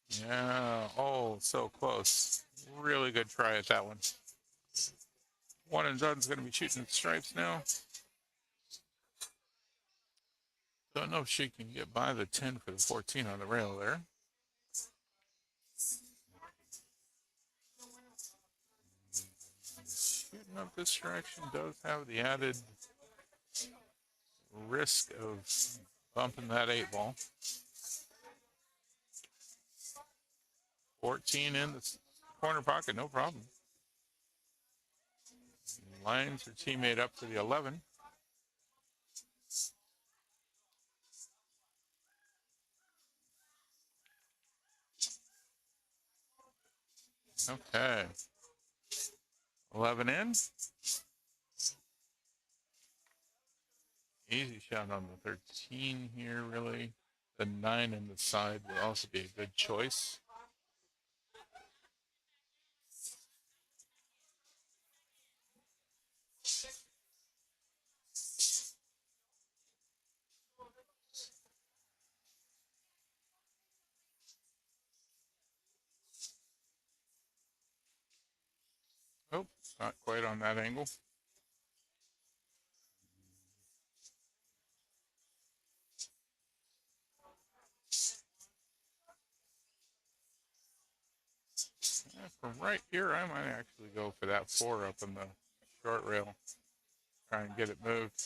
Yeah. Oh, so close. Really good try at that one. One and done's going to be shooting at stripes now. Don't know if she can get by the 10 for the 14 on the rail there. Shooting up this direction does have the added risk of bumping that 8 ball. 14 in the corner pocket, no problem. Lines her teammate up for the 11. Okay. 11 in. Easy shot on the 13 here, really. The 9 in the side will also be a good choice. Oh, not quite on that angle. Yeah, from right here, I might actually go for that 4 up in the short rail. Try and get it moved.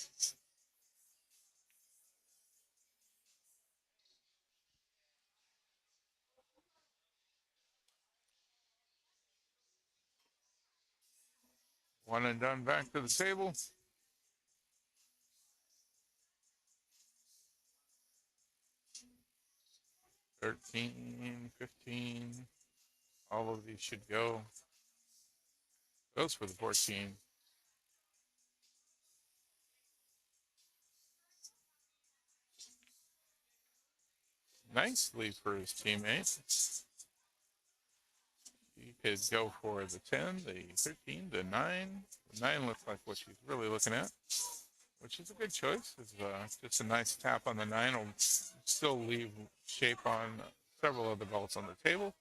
One and done back to the table. 13, 15. All of these should go. Goes for the 14. Nicely for his teammate. He could go for the 10, the 13, the 9. The 9 looks like what she's really looking at. which is a good choice. It's just a nice tap on the 9 will still leave shape on several other balls on the table.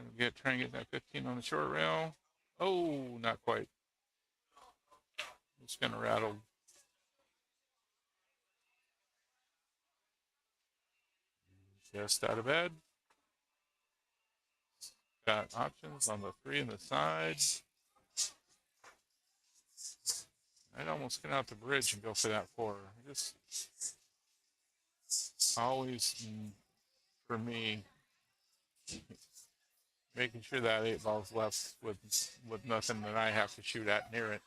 And try and get that 15 on the short rail. Oh, not quite. It's going to rattle. Just out of bed. Got options on the 3 and the side. I'd almost get out the bridge and go for that 4. Just always, for me, making sure that 8 ball's left with nothing that I have to shoot at near it.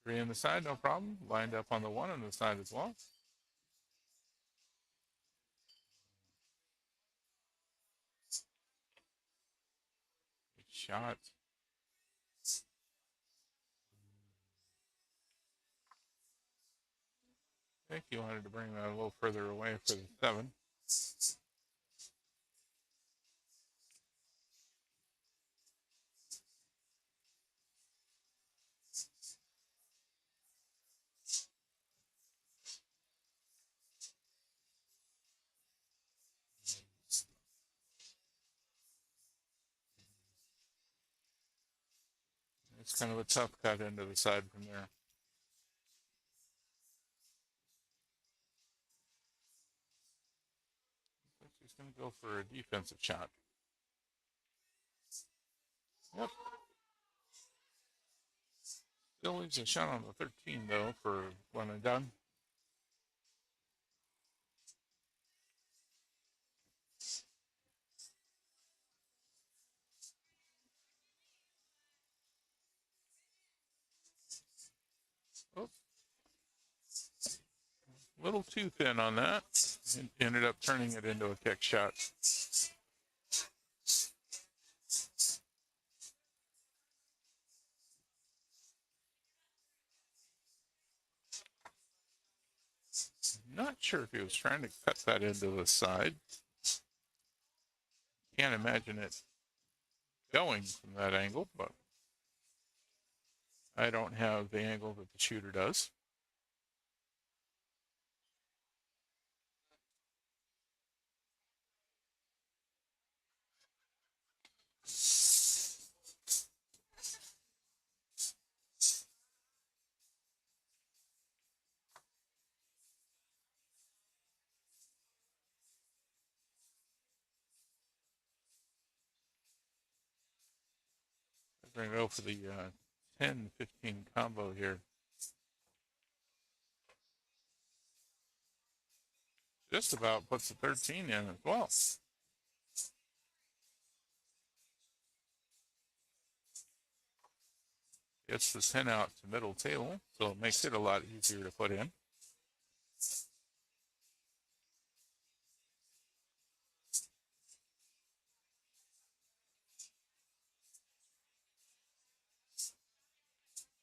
3 on the side, no problem. Lined up on the 1 on the side as well. Good shot. I think he wanted to bring that a little further away for the 7. It's kind of a tough cut into the side from there. He's going to go for a defensive shot. Yep. Still leaves a shot on the 13, though, for one and done. Oh. A little too thin on that. It ended up turning it into a kick shot. Not sure if he was trying to cut that into the side. Can't imagine it going from that angle, but I don't have the angle that the shooter does. I'm going to go for the 10-15 combo here. Just about puts the 13 in as well. Gets the 10 out to middle table, so it makes it a lot easier to put in.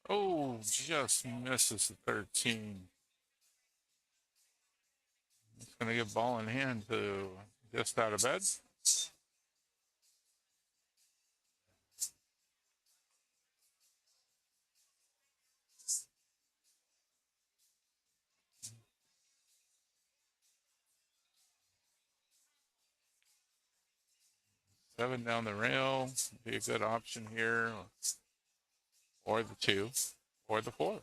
Oh, just misses the 13. It's going to get ball in hand to just out of bed. Seven down the rail. Be a good option here. Or the 2. Or the 4.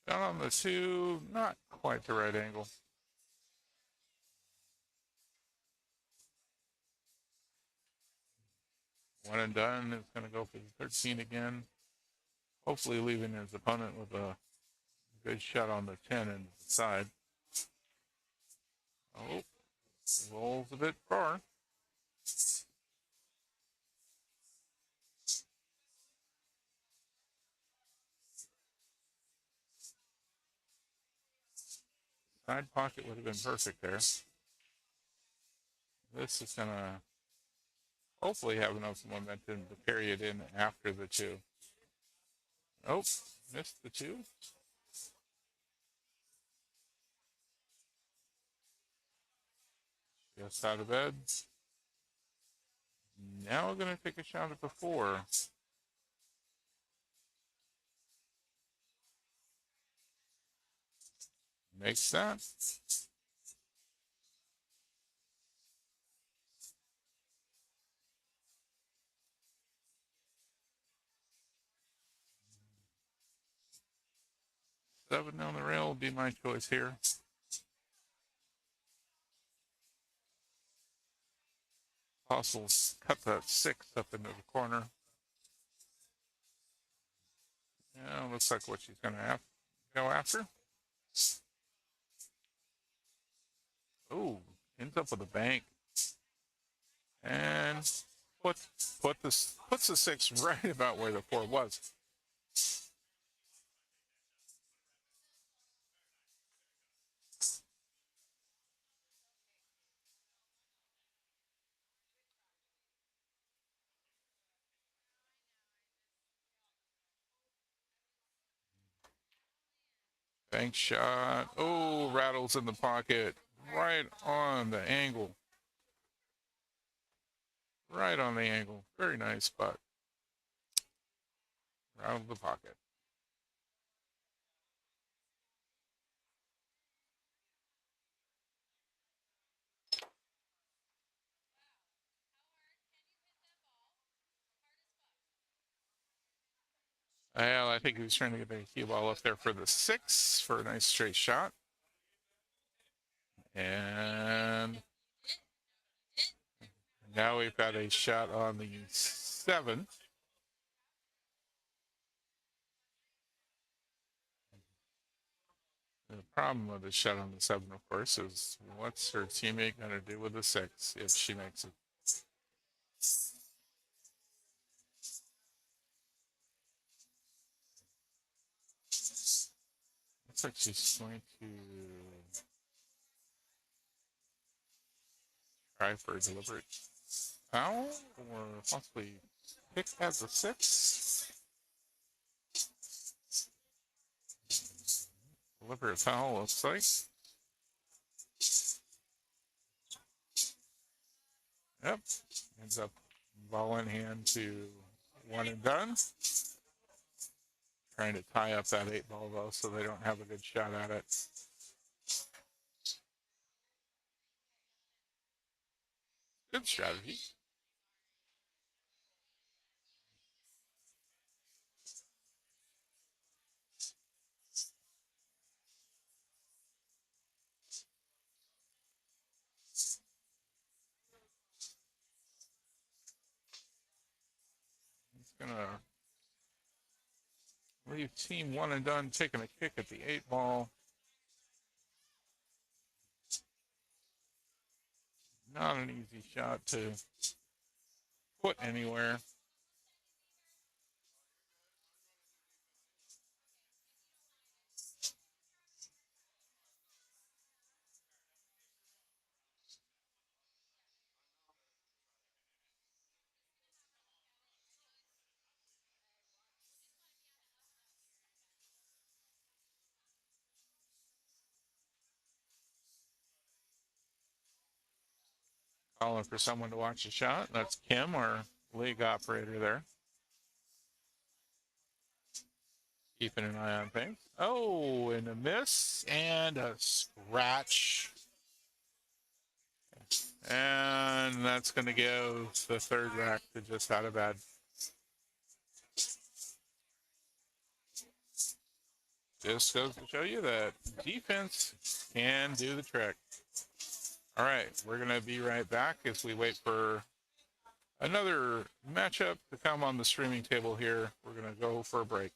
Down on the 2, not quite the right angle. One and done is going to go for the 13 again. Hopefully leaving his opponent with a good shot on the 10 and the side. Oh, rolls a bit far. Side pocket would have been perfect there. This is going to hopefully have enough momentum to carry it in after the 2. Oh, missed the 2. Just out of bed. Now we're going to take a shot at the 4. Makes that. Seven down the rail will be my choice here. Apostles cut that 6 up into the corner. Yeah, looks like what she's going to go after. Oh, ends up with a bank. And puts the 6 right about where the 4 was. Bank shot. Oh, rattles in the pocket. Right on the angle. Right on the angle. Very nice, but out of the pocket. Well, I think he was trying to get the cue ball up there for the 6 for a nice straight shot. And now we've got a shot on the 7. The problem with the shot on the 7, of course, is what's her teammate going to do with the 6 if she makes it? Looks like she's going to try for a deliberate foul or possibly pick at the 6. Deliberate foul, looks like. Yep. Ends up ball in hand to 1 and done. Trying to tie up that 8 ball, though, so they don't have a good shot at it. Good strategy. It's going to leave team 1 and done taking a kick at the 8 ball. Not an easy shot to put anywhere. Calling for someone to watch the shot. That's Kim, our league operator there. Keeping an eye on things. Oh, and a miss and a scratch. And that's going to give the 3rd rack to just out of bed. Just goes to show you that defense can do the trick. All right, we're going to be right back as we wait for another matchup to come on the streaming table here. We're going to go for a break.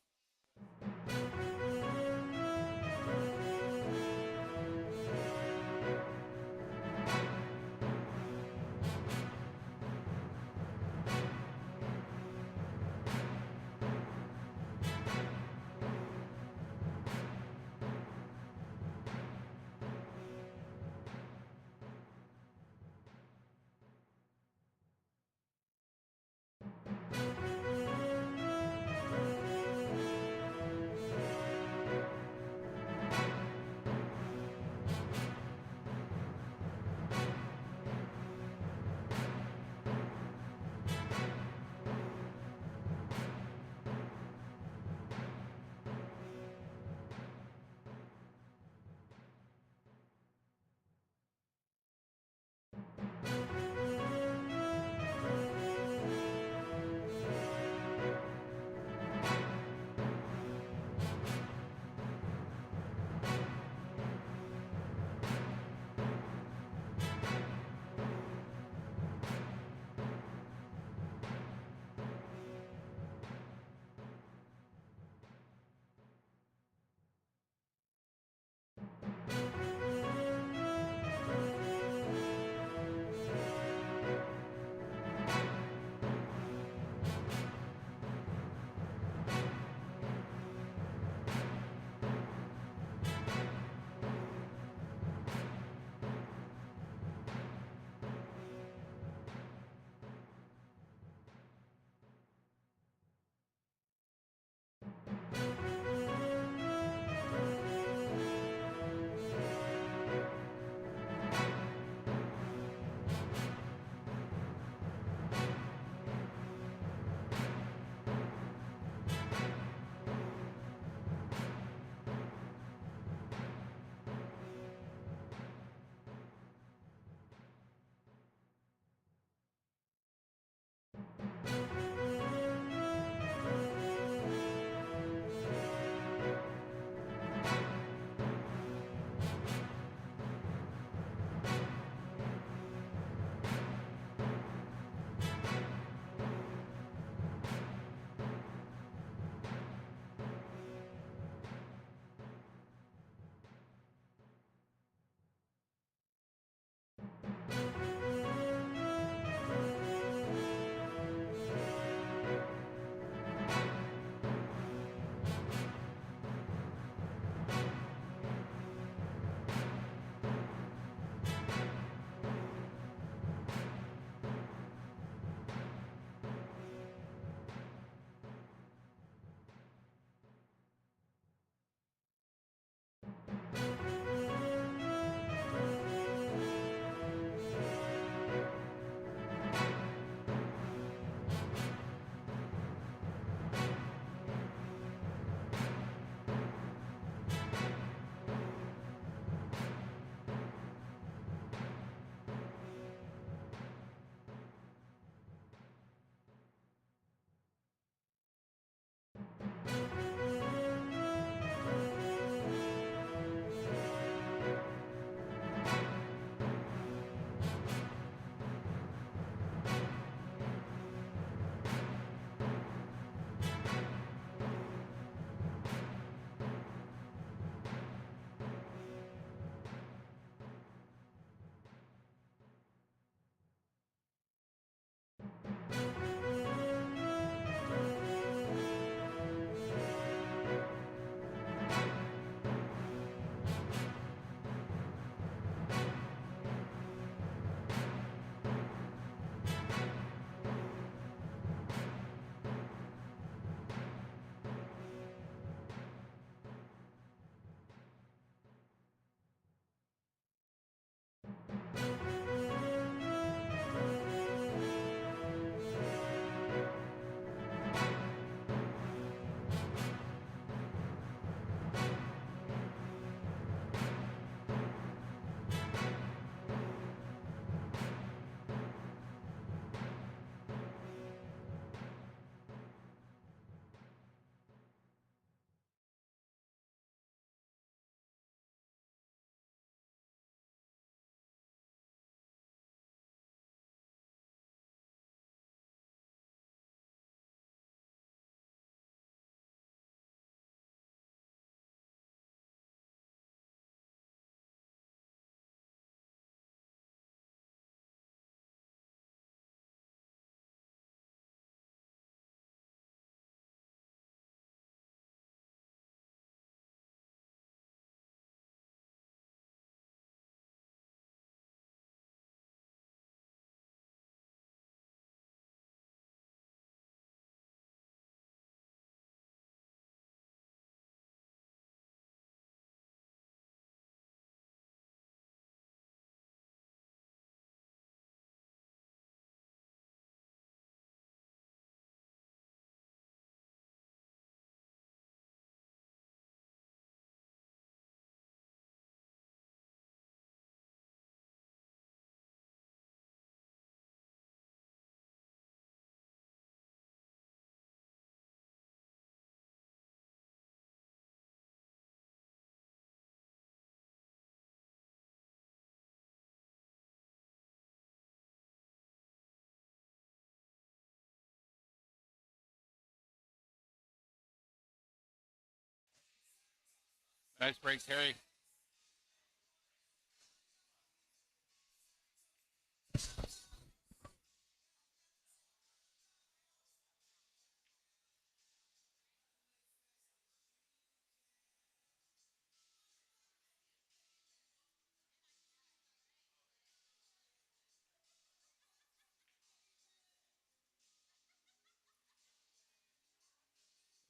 Nice break, Terry.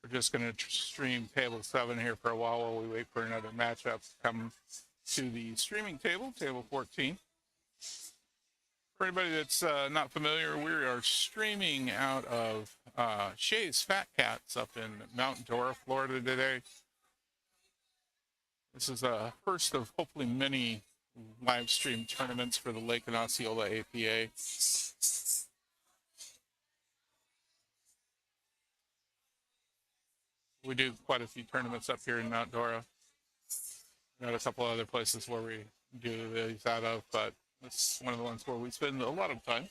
We're just going to stream table 7 here for a while we wait for another matchup to come to the streaming table, table 14. For anybody that's not familiar, we are streaming out of Shay's Fat Cats up in Mount Dora, Florida today. This is a first of hopefully many live stream tournaments for the Lake and Osceola APA. We do quite a few tournaments up here in Mount Dora. We got a couple other places where we do these out of, but it's one of the ones where we spend a lot of time.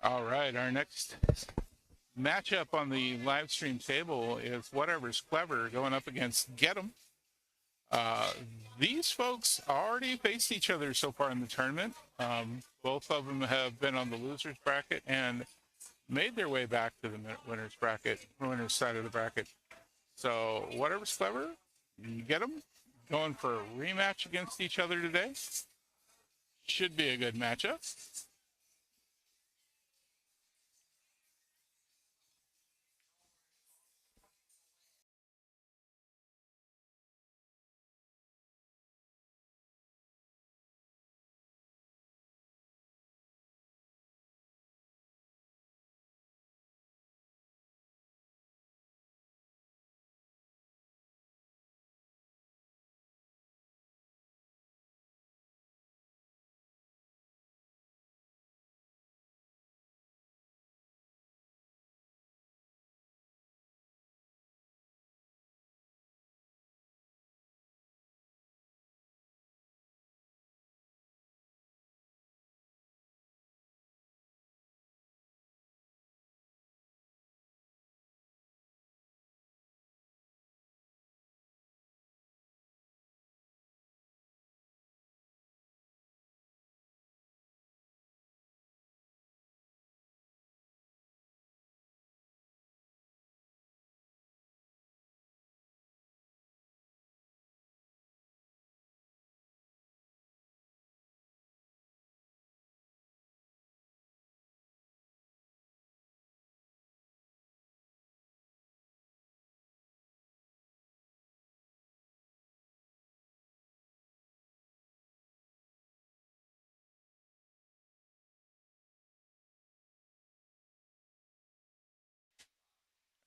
All right, our next matchup on the live stream table is Whatever's Clever going up against Get 'em. These folks already faced each other so far in the tournament. Both of them have been on the losers bracket and made their way back to the winners bracket, winners side of the bracket. So Whatever's Clever, Get 'em, going for a rematch against each other today. Should be a good matchup.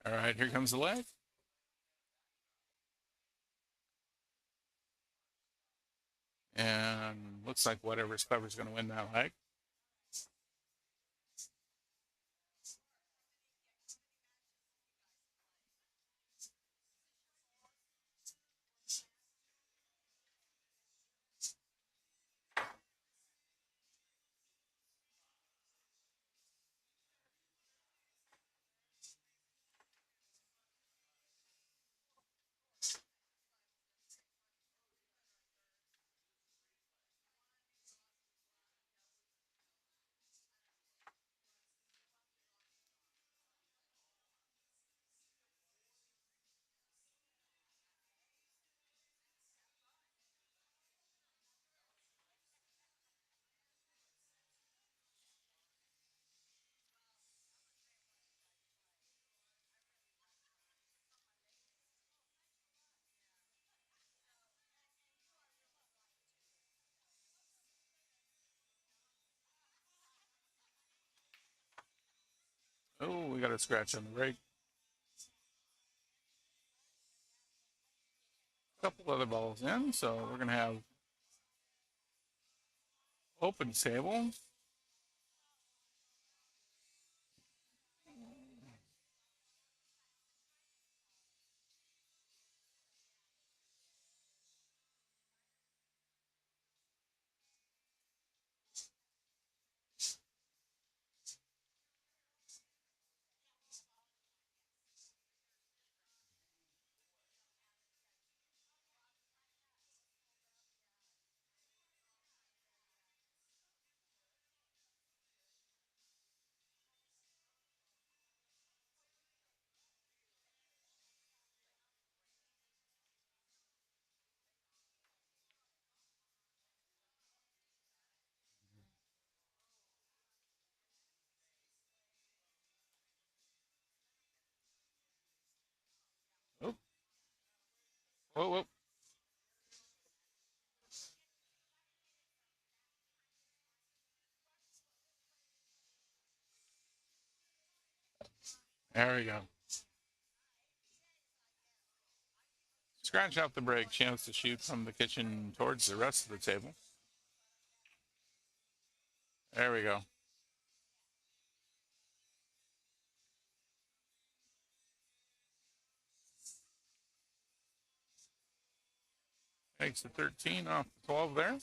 All right, here comes the leg. And looks like Whatever's Clever is going to win that leg. Oh, we got a scratch on the rig. A couple other balls in, so we're going to have open table. Oh, whoa, whoa. There we go. Scratch out the break. Chance to shoot from the kitchen towards the rest of the table. There we go. Takes the 13 off the 12 there.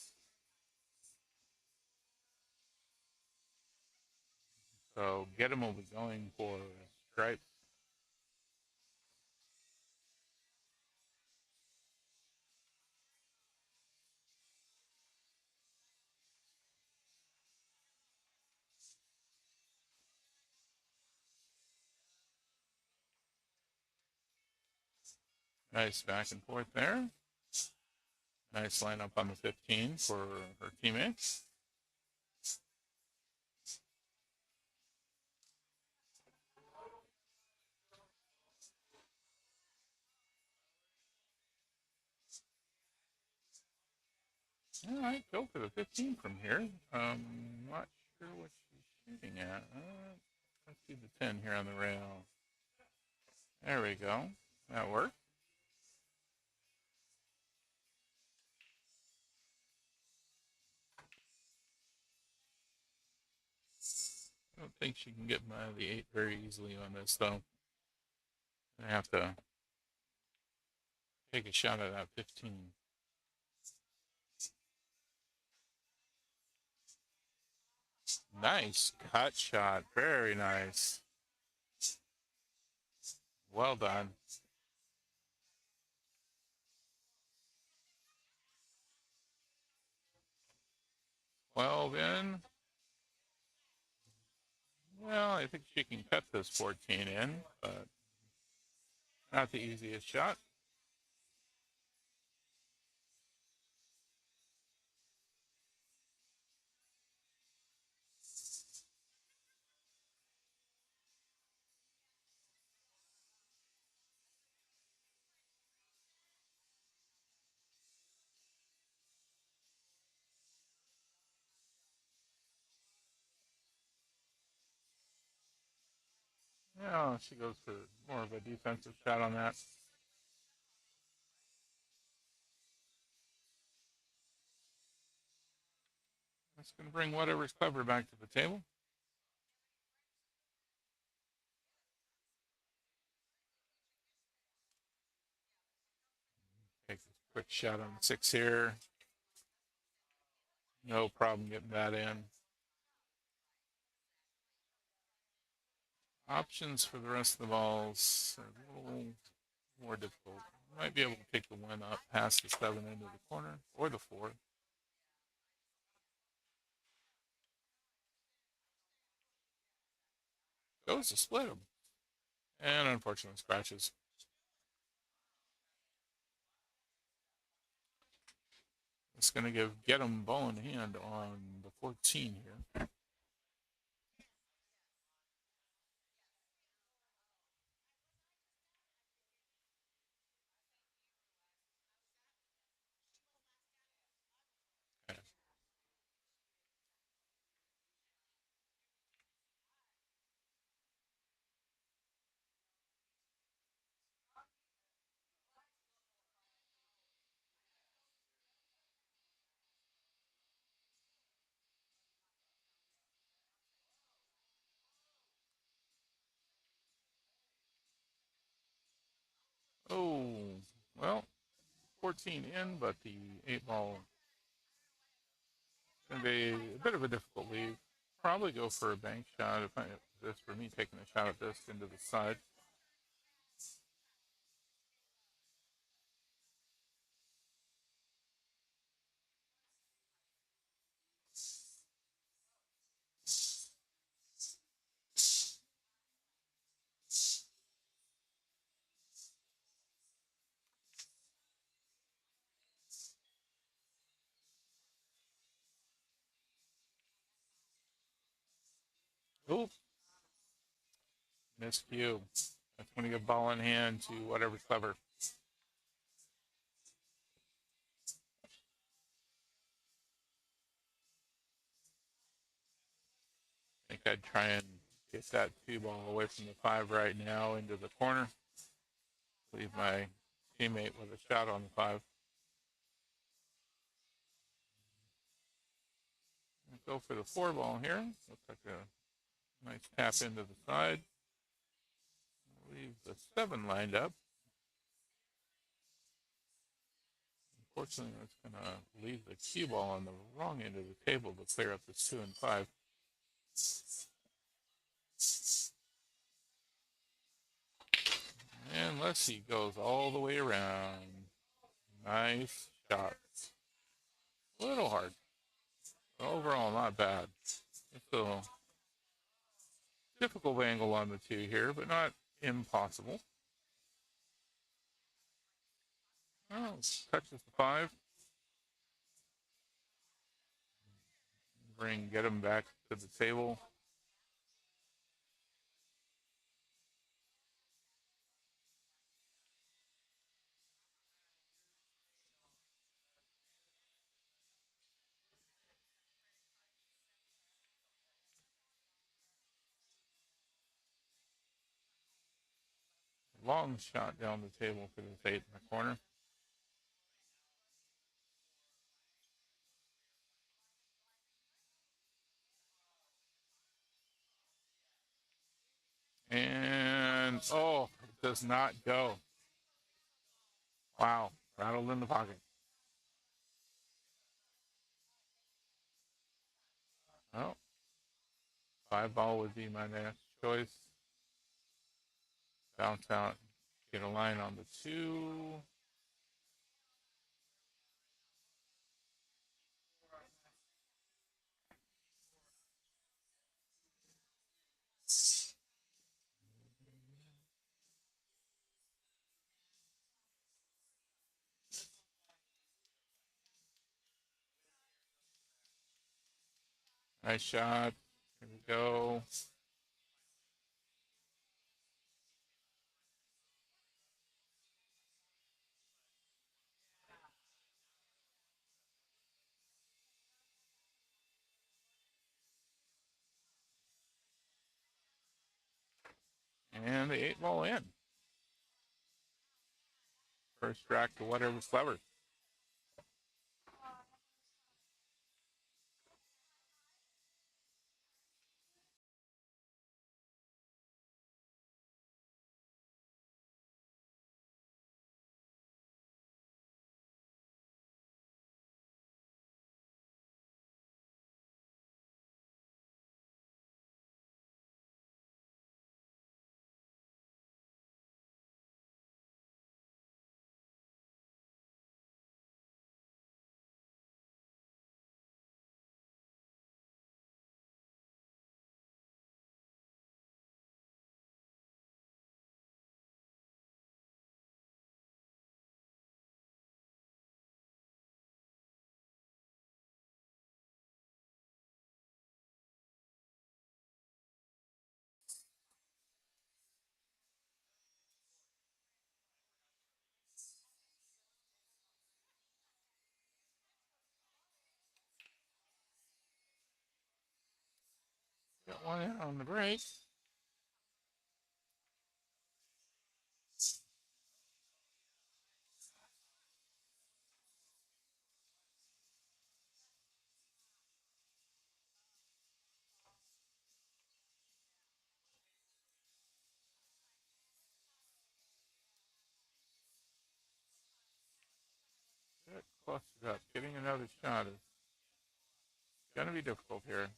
So get him will be going for stripe. Nice back and forth there. Nice lineup on the 15 for her teammates. All right, go for the 15 from here. Not sure what she's shooting at. Let's see the 10 here on the rail. There we go. That worked. I don't think she can get by the 8 very easily on this, though. I have to take a shot at that 15. Nice cut shot. Very nice. Well done. 12 in. Well, I think she can cut this 14 in, but not the easiest shot. Yeah, she goes for more of a defensive shot on that. That's going to bring whatever's clever back to the table. Take a quick shot on the 6 here. No problem getting that in. Options for the rest of the balls are a little more difficult. Might be able to pick the 1 up past the 7 into the corner or the 4. Goes to split them. And unfortunately scratches. It's going to get him ball in hand on the 14 here. Okay. Oh, well, 14 in, but the 8 ball is going to be a bit of a difficult lead. Probably go for a bank shot if this for me taking a shot at this into the side. Oh, missed you. That's when you get ball in hand to whatever's clever. I think I'd try and get that 2 ball away from the 5 right now into the corner. Leave my teammate with a shot on the 5. Go for the 4 ball here. Looks like a nice tap into the side. Leave the 7 lined up. Unfortunately, that's going to leave the cue ball on the wrong end of the table to clear up the 2 and 5. And let's see, goes all the way around. Nice shot. A little hard. But overall, not bad. It's a difficult angle on the two here, but not impossible. Oh, touches the 5. Get him back to the table. Long shot down the table for the 8 in the corner. And, oh, it does not go. Wow, rattled in the pocket. Oh, 5 ball would be my next choice. Bounce out, get a line on the 2. Nice shot. Here we go. And the 8 ball in. First rack to whatever's clever. Got one in on the break. Get clustered up. Getting another shot is going to be difficult here.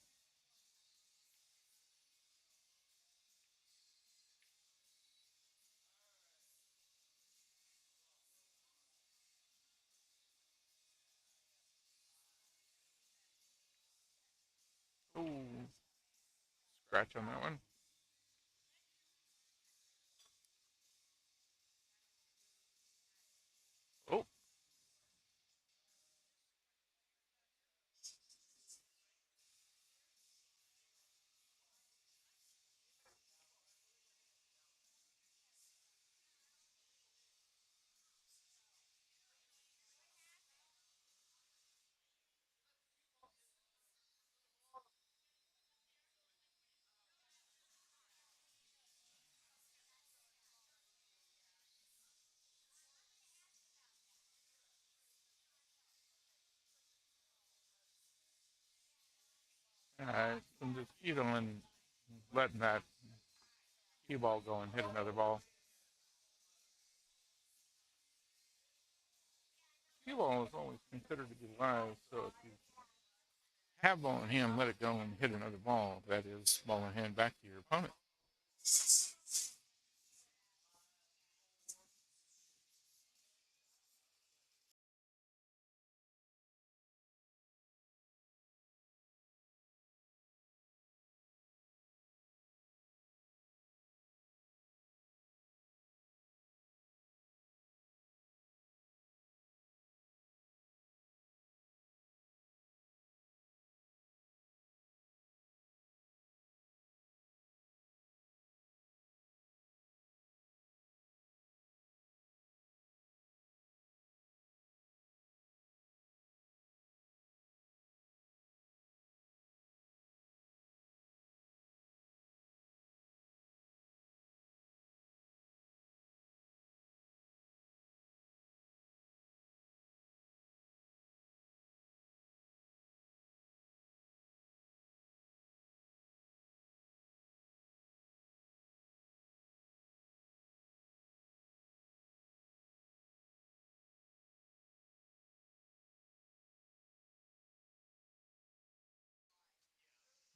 Ooh, scratch on that one. Oh, I'm just and letting that cue ball go and hit another ball. Cue ball is always considered to be live, so if you have ball in hand, let it go and hit another ball. That is ball in hand back to your opponent.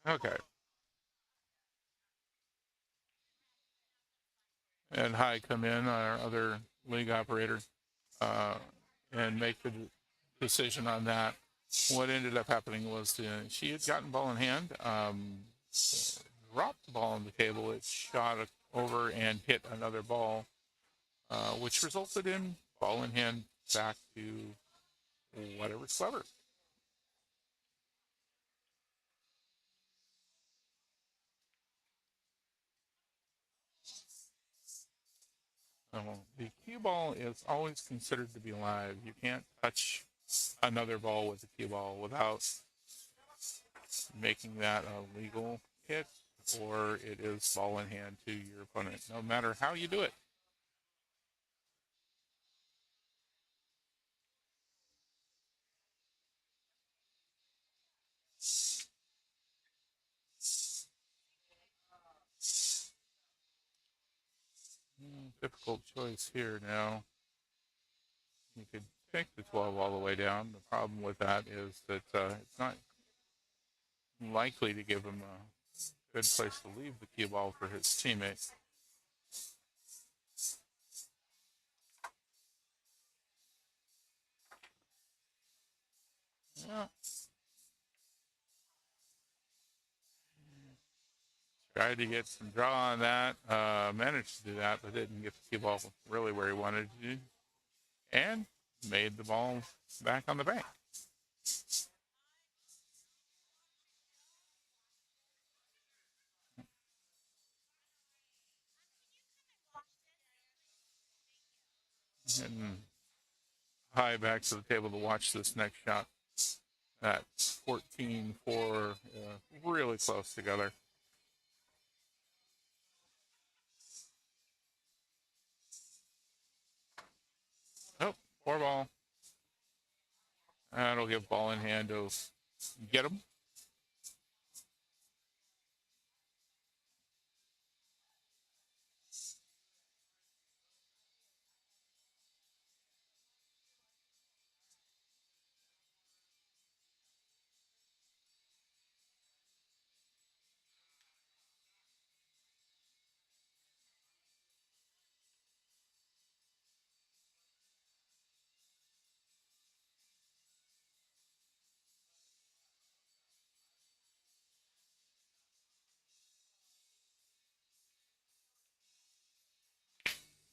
Okay. And High come in, our other league operator, uh, and make the decision on that. What ended up happening was she had gotten ball in hand, dropped the ball on the table. It shot over and hit another ball, which resulted in ball in hand back to whatever's clever. The cue ball is always considered to be live. You can't touch another ball with a cue ball without making that a legal hit, or it is ball in hand to your opponent, no matter how you do it. Difficult choice here now. You could take the 12 all the way down. The problem with that is that it's not likely to give him a good place to leave the cue ball for his teammates. Yeah. Tried to get some draw on that. Managed to do that, but didn't get the cue ball really where he wanted to. And made the ball back on the bank. And High back to the table to watch this next shot. That's 14-4, really close together. Oh, 4 ball. That'll give ball in hand to get him.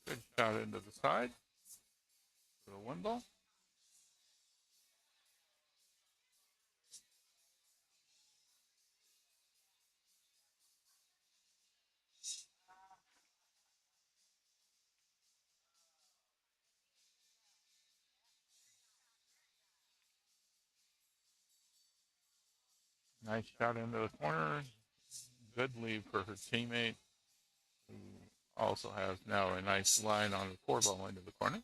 Good shot into the side for the 1 ball. Nice shot into the corner. Good lead for her teammate, who also has now a nice line on the 4 ball into the corner.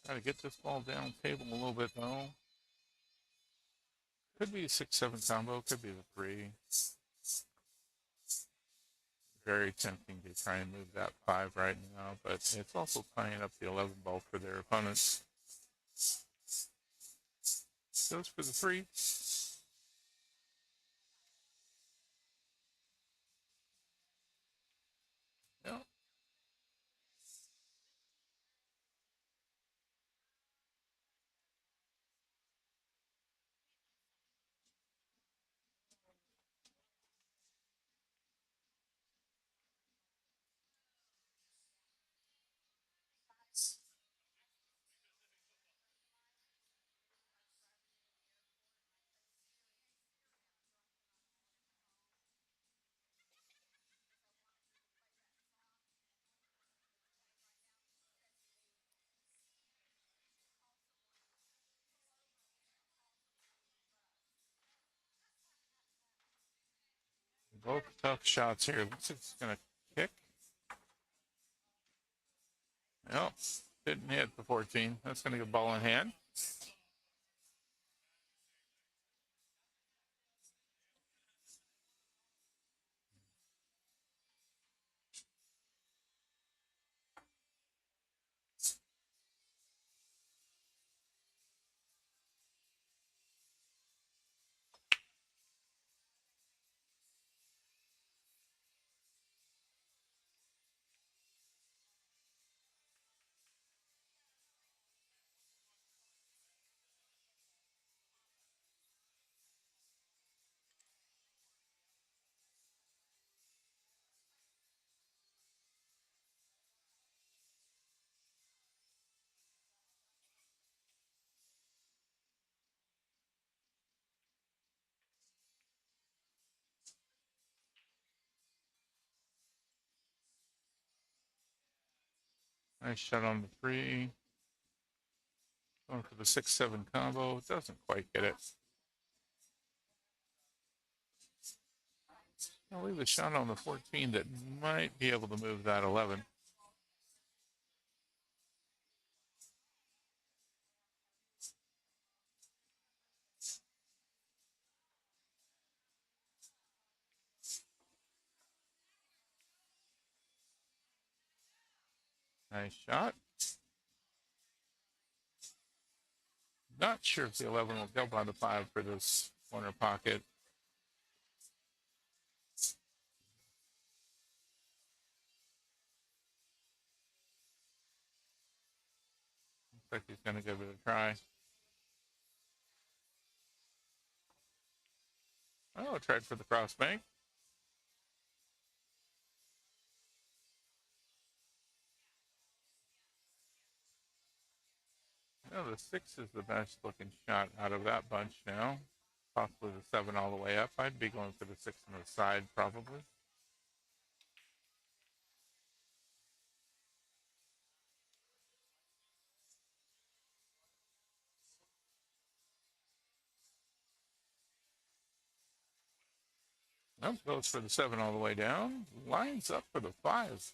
Got to get this ball down table a little bit, though. Could be a 6-7 combo. Could be the 3. Very tempting to try and move that 5 right now, but it's also tying up the 11 ball for their opponents. Goes for the 3. Both tough shots here. Looks like it's going to kick. Nope. Didn't hit the 14. That's going to get ball in hand. Nice shot on the 3. Going for the 6-7 combo. Doesn't quite get it. I'll leave a shot on the 14 that might be able to move that 11. Nice shot. Not sure if the 11 will go by the 5 for this corner pocket. Looks like he's going to give it a try. Oh, tried for the cross bank. No, the 6 is the best looking shot out of that bunch now. Possibly the 7 all the way up. I'd be going for the 6 on the side, probably. Nope, goes for the 7 all the way down. Lines up for the 5.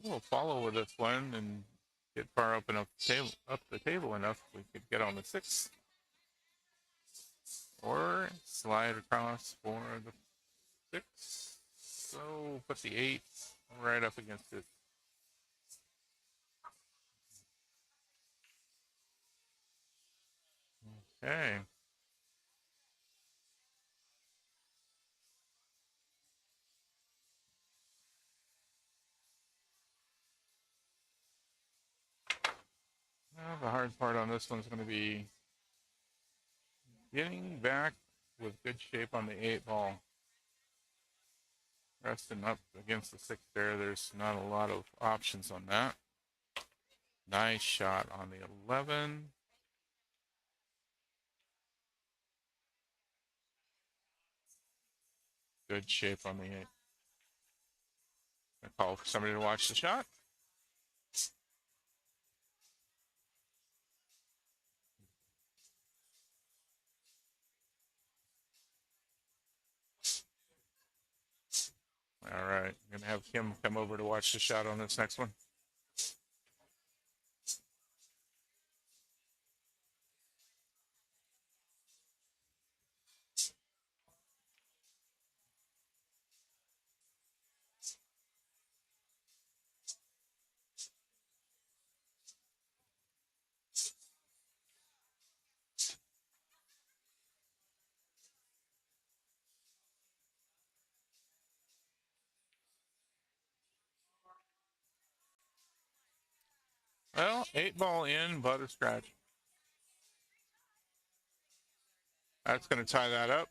We'll follow with this one and get far up enough up the table enough we could get on the 6. Or slide across for the 6. So put the 8 right up against it. Okay. Well, the hard part on this one's going to be getting back with good shape on the 8 ball. Resting up against the 6 there, there's not a lot of options on that. Nice shot on the 11. Good shape on the 8. I call for somebody to watch the shot. All right, I'm going to have Kim come over to watch the shot on this next one. Well, 8 ball in, but a scratch. That's going to tie that up.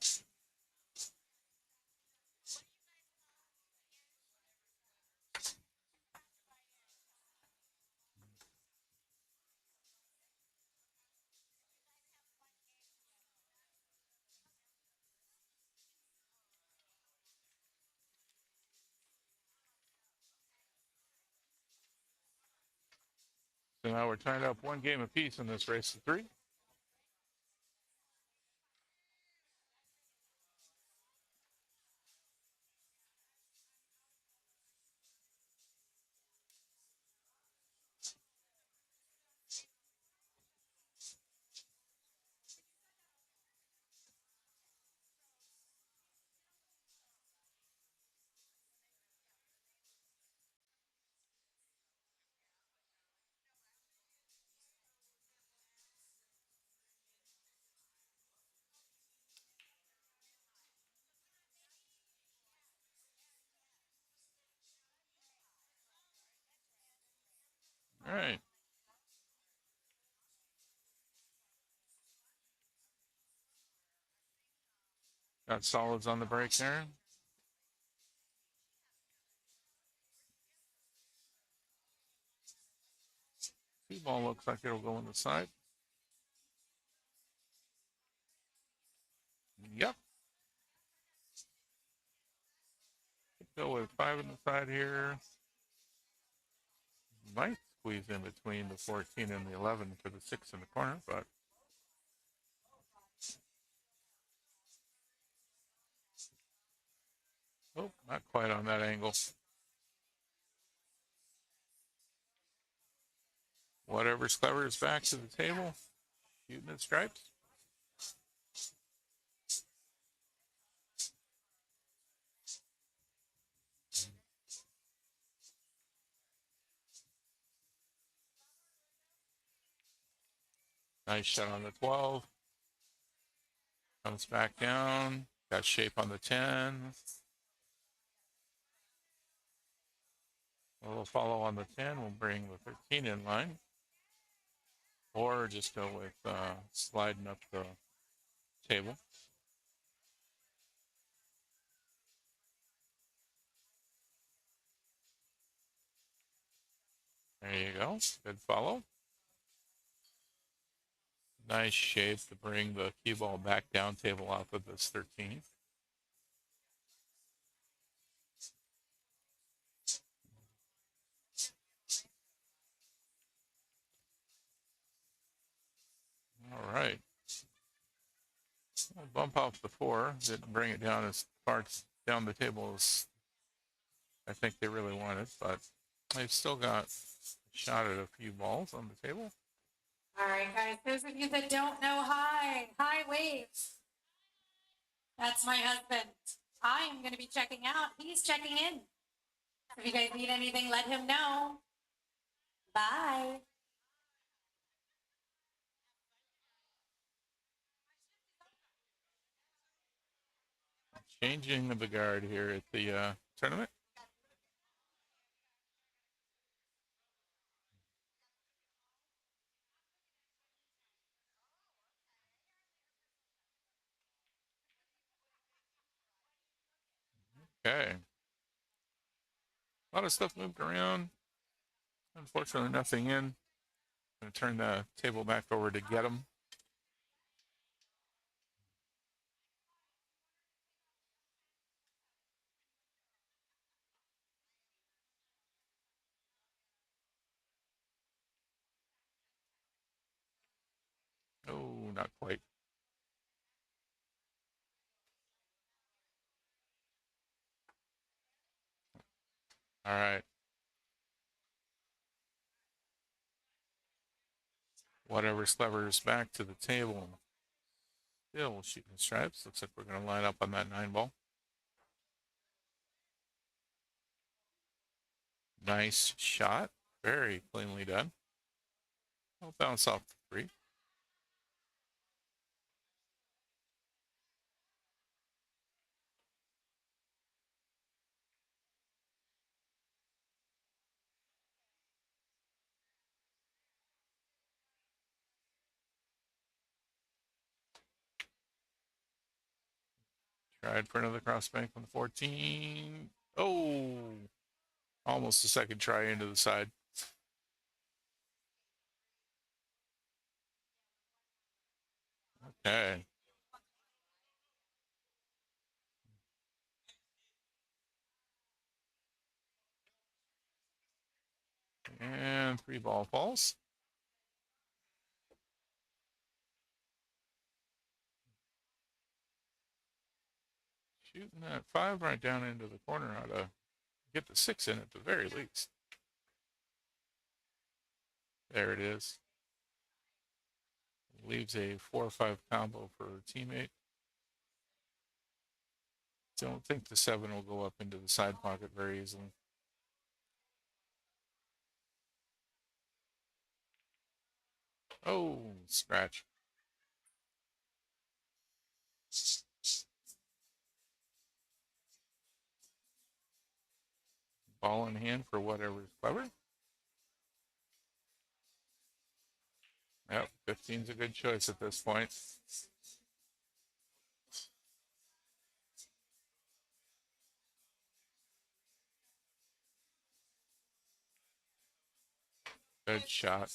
So now we're tied up 1 game apiece in this race of 3. right. Got solids on the break there. Cue ball looks like it'll go on the side. Yep. Go with 5 on the side here. Might squeeze in between the 14 and the 11 for the 6 in the corner, but oh, not quite on that angle. Whatever's clever is back to the table. Shooting at stripes. Nice shot on the 12. Comes back down. Got shape on the 10. We'll follow on the 10. We'll bring the 13 in line. Or just go with sliding up the table. There you go. Good follow. Nice shape to bring the cue ball back down table off of this 13. All right. We'll bump off the 4. Didn't bring it down as far down the table as I think they really wanted, but they've still got a shot at a few balls on the table. All right, guys, those of you that don't know, hi waves. That's my husband. I am going to be checking out. He's checking in. If you guys need anything, let him know. Bye. Changing of the guard here at the tournament. Okay. A lot of stuff moved around. Unfortunately, nothing in. Going to turn the table back over to get them. Oh, not quite. All right. Whatever's clever is back to the table. Still shooting stripes. Looks like we're going to line up on that 9 ball. Nice shot. Very cleanly done. I'll bounce off the 3. Tried for another cross bank on the 14. Oh, almost a second try into the side. Okay. And 3 ball falls. Shooting that 5 right down into the corner ought to get the 6 in at the very least. There it is. Leaves a 4 or 5 combo for a teammate. Don't think the 7 will go up into the side pocket very easily. Oh, scratch. Ball in hand for whatever's clever. Yep, 15's a good choice at this point. Good shot.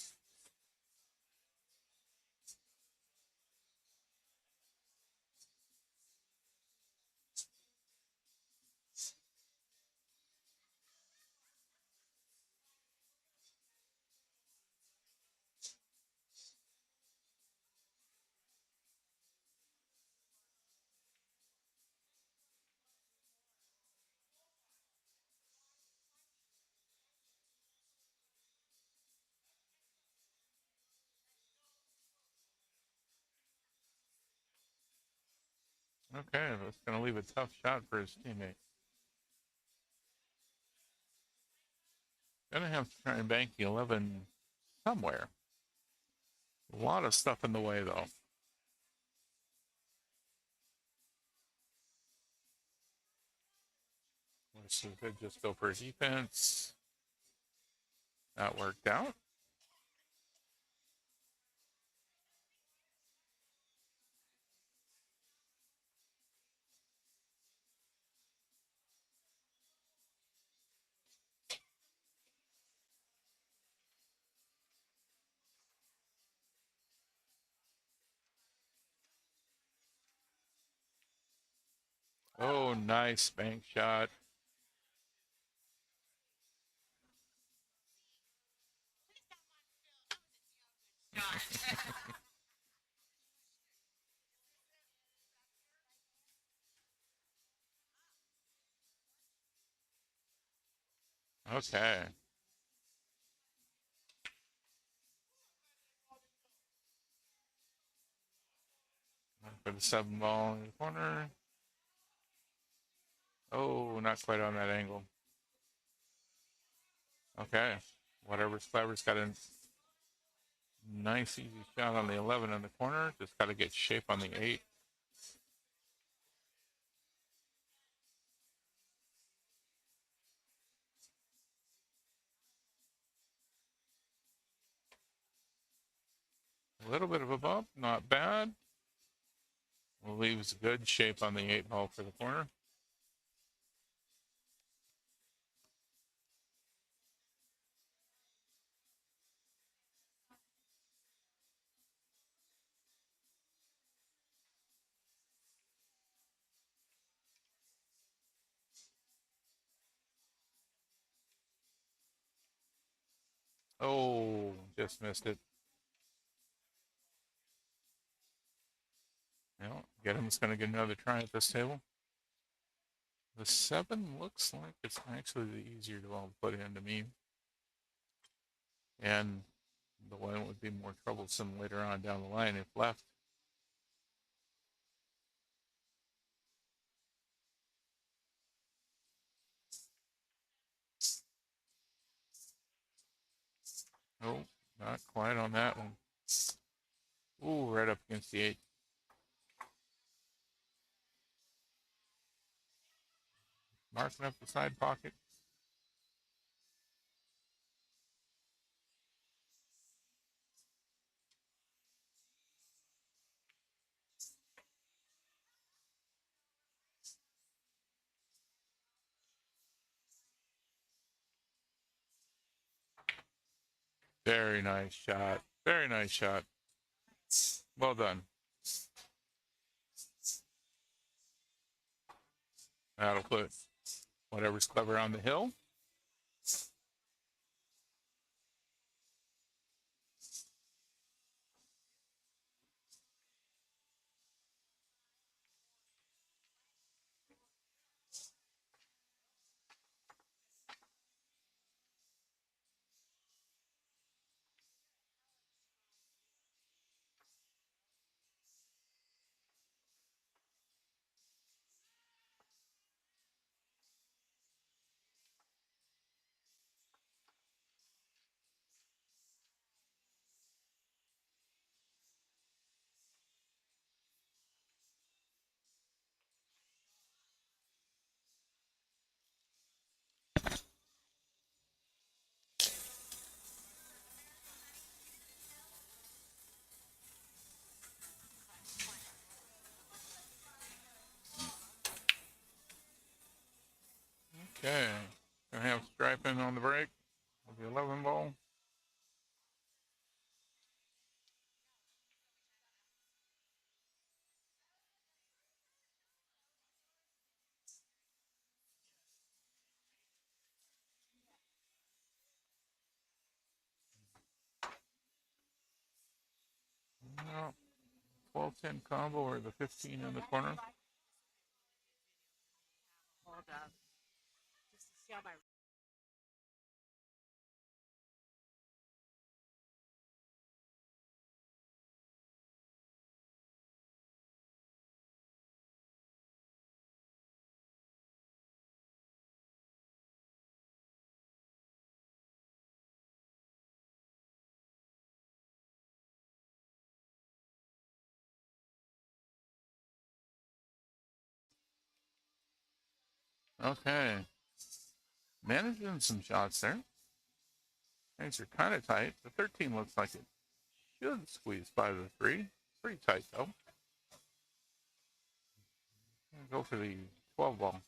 Okay, that's going to leave a tough shot for his teammate. Gonna have to try and bank the 11 somewhere. A lot of stuff in the way, though. So we could just go for defense. That worked out. Oh, nice bank shot. Okay. For the 7 ball in the corner. Oh, not quite on that angle. Okay. Whatever's clever's got a nice, easy shot on the 11 in the corner. Just got to get shape on the 8. A little bit of a bump, not bad. Leaves good shape on the 8 ball for the corner. Oh, just missed it. No, get him. It's going to get another try at this table. The 7 looks like it's actually the easier to put in to me. And the 1 would be more troublesome later on down the line if left. Oh, not quite on that one. Ooh, right up against the 8. Marking up the side pocket. Very nice shot. Very nice shot. Well done. That'll put whatever's clever on the hill. Okay. Gonna have striping on the break with the 11 ball. No, 12-10 combo or the 15 in the corner. Okay. Managing some shots there. Things are kind of tight. The 13 looks like it should squeeze by the 3. Pretty tight, though. Go for the 12 ball.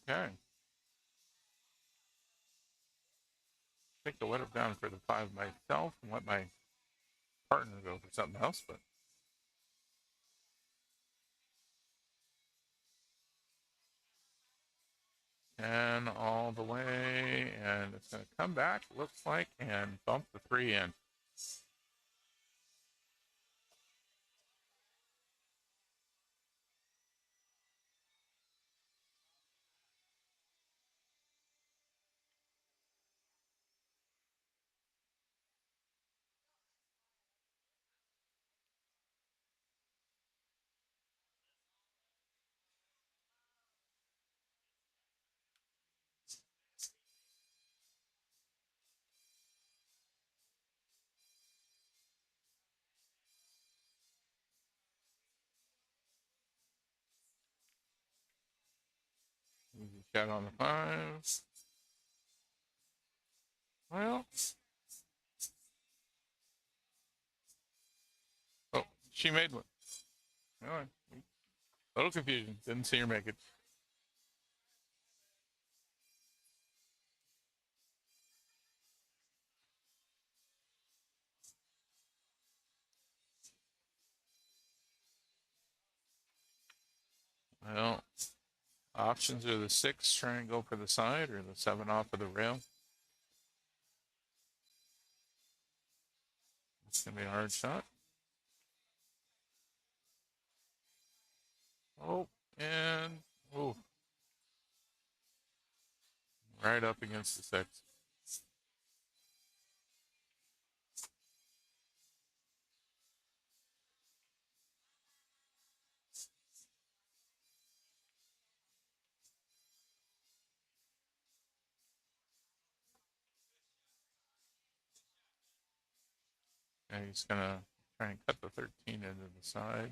Okay. I think I'll let it down for the 5 myself and let my partner go for something else, but and all the way, and it's going to come back, looks like, and bump the 3 in. Easy shot on the 5. Well, oh, she made one. All right. A little confusion. Didn't see her make it. Well, options are the 6, try and go for the side, or the 7 off of the rail. It's going to be a hard shot. Oh, and oh, right up against the 6. And he's going to try and cut the 13 into the side.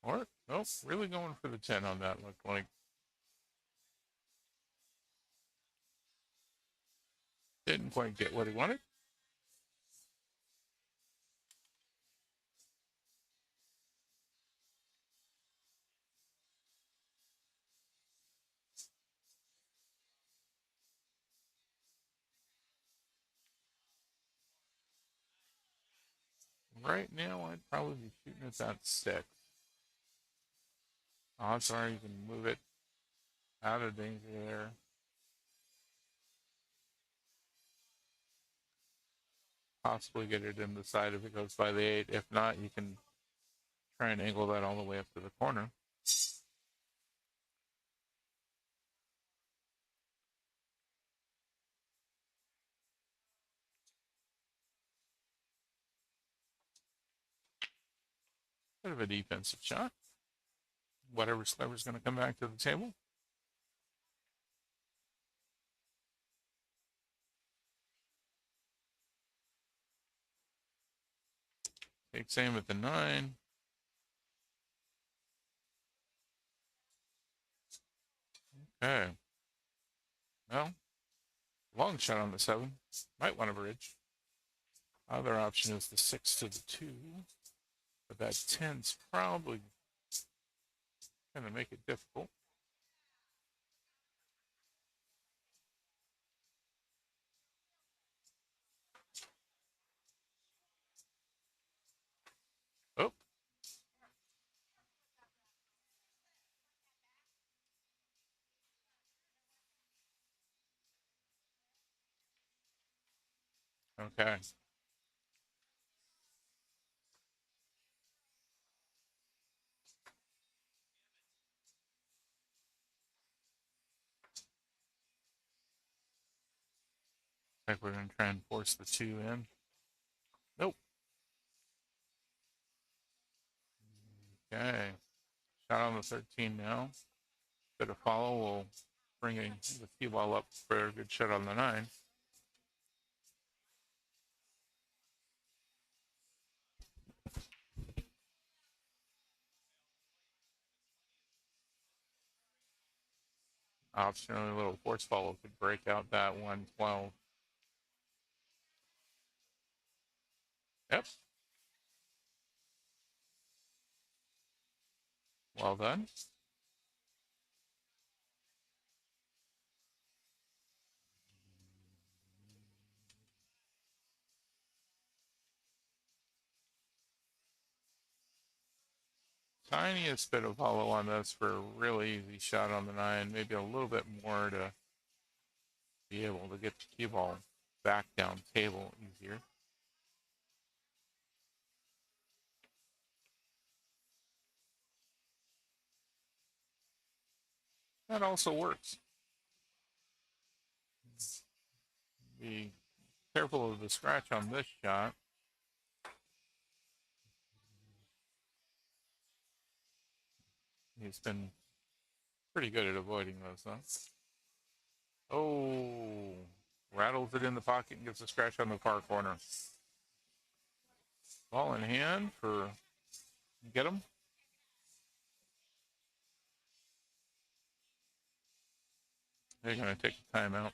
Or, nope, really going for the 10 on that, looked like. Didn't quite get what he wanted. Right now, I'd probably be shooting at that 6. Odds are you can move it out of danger there. Possibly get it in the side if it goes by the 8. If not, you can try and angle that all the way up to the corner. of a defensive shot. Whatever sliver's going to come back to the table. Takes aim at the 9. Okay. Well, long shot on the 7. Might want a bridge. Other option is the 6 to the 2. But that 10's probably going to make it difficult. Oh. Okay. I think we're going to try and force the 2 in. Nope. Okay. Shot on the 13 now. Bit of follow will bring the cue ball up for a good shot on the 9. Optionally, a little force follow could break out that 112. Yep. Well done. Tiniest bit of follow on this for a really easy shot on the 9. Maybe a little bit more to be able to get the cue ball back down table easier. That also works. Be careful of the scratch on this shot. He's been pretty good at avoiding those, though. Oh, rattles it in the pocket and gets a scratch on the far corner. Ball in hand for get him. They're going to take the timeout.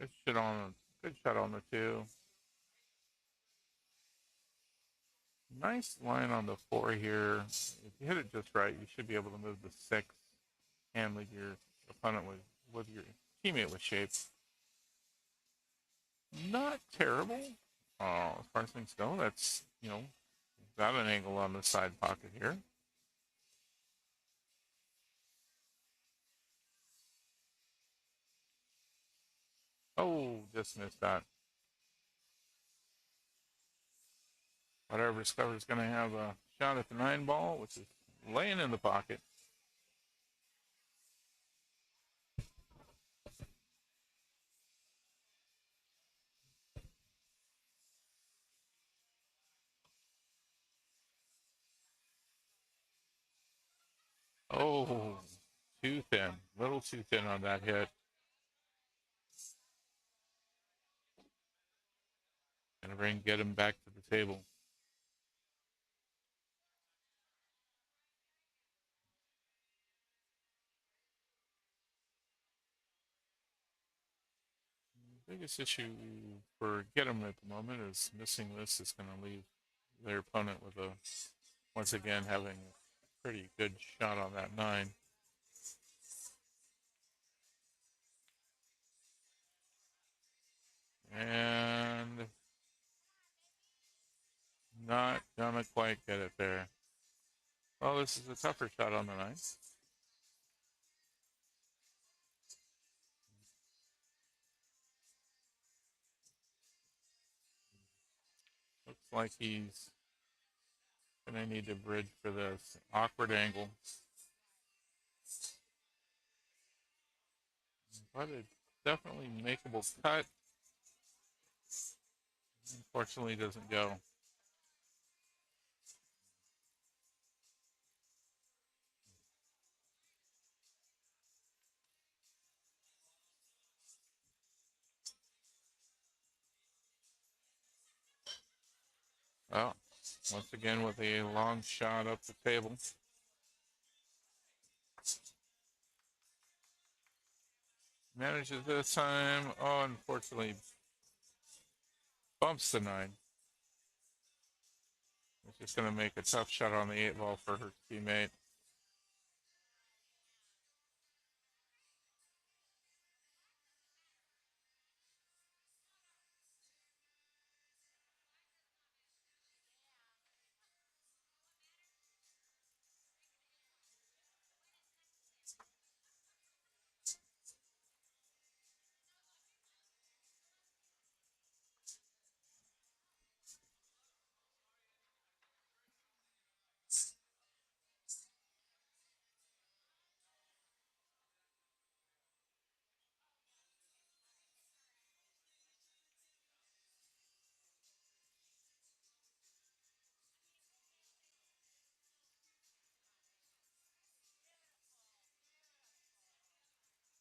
Good shot on the 2. Nice line on the 4 here. If you hit it just right, you should be able to move the 6 and leave your opponent with your teammate with shape. Not terrible. As far as things go, that's, got an angle on the side pocket here. Oh, just missed that. Whatever discover is going to have a shot at the 9 ball, which is laying in the pocket. Oh, too thin. Little too thin on that hit. Gonna get him back to the table. Biggest issue for get him at the moment is missing this is going to leave their opponent with a once again having a pretty good shot on that 9. And not gonna quite get it there. Well, this is a tougher shot on the 9. Looks like he's gonna need to bridge for this awkward angle. But it's definitely makeable cut. Unfortunately, doesn't go. Well, once again with a long shot up the table. Manages this time. Oh, unfortunately, bumps the 9. It's just going to make a tough shot on the 8 ball for her teammate.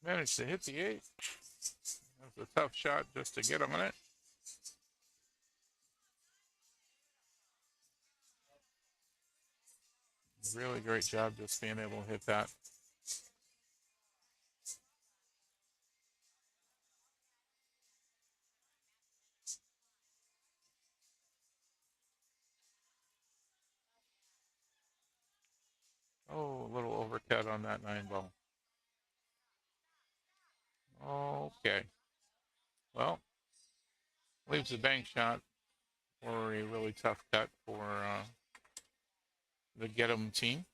Managed to hit the 8. That's a tough shot just to get on it. Really great job just being able to hit that. Oh, a little overcut on that 9 ball. Okay. Well, leaves a bank shot or a really tough cut for the Get 'em team.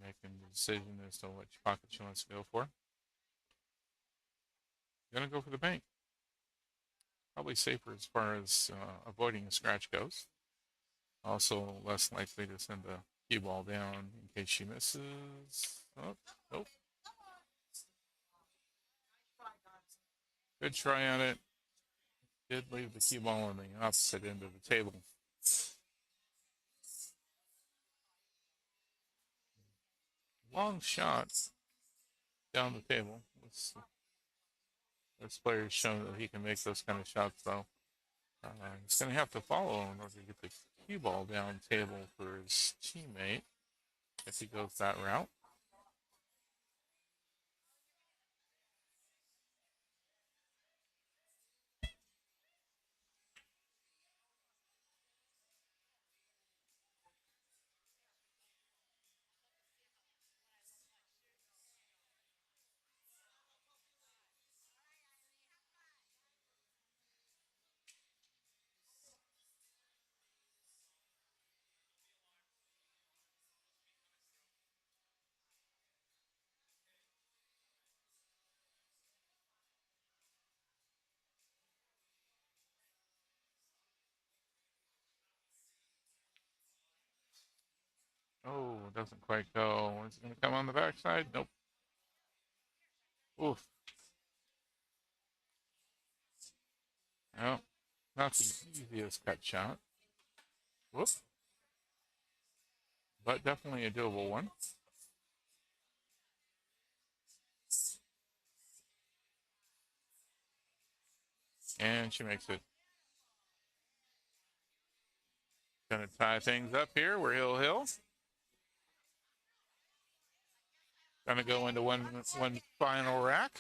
Making the decision as to which pocket she wants to go for. Gonna go for the bank. Probably safer as far as avoiding a scratch goes. Also less likely to send the cue ball down in case she misses. Oh, nope. Good try on it. Did leave the cue ball on the opposite end of the table. Long shot down the table. This player's shown that he can make those kind of shots, though. He's going to have to follow in order to get the cue ball down table for his teammate if he goes that route. Oh, doesn't quite go. Is it going to come on the backside? Nope. Oof. No, not the easiest cut shot. Whoop. But definitely a doable one. And she makes it. Gonna tie things up here. We're hill. Gonna go into one final rack.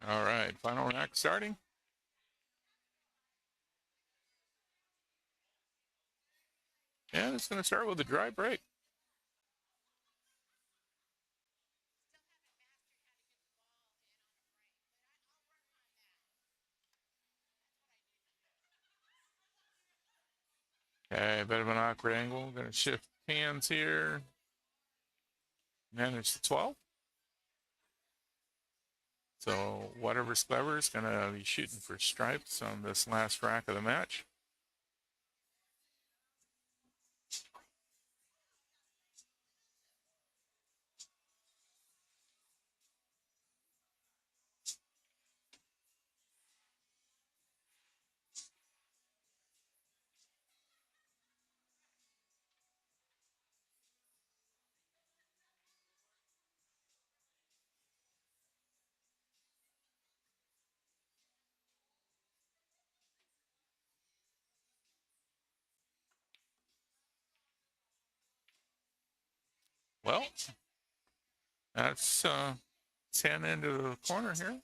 All right, final rack starting. And it's gonna start with a dry break. Okay, a bit of an awkward angle. Gonna shift hands here. Manage the 12. So whatever's clever is gonna be shooting for stripes on this last rack of the match. Well, that's 10 into the corner here.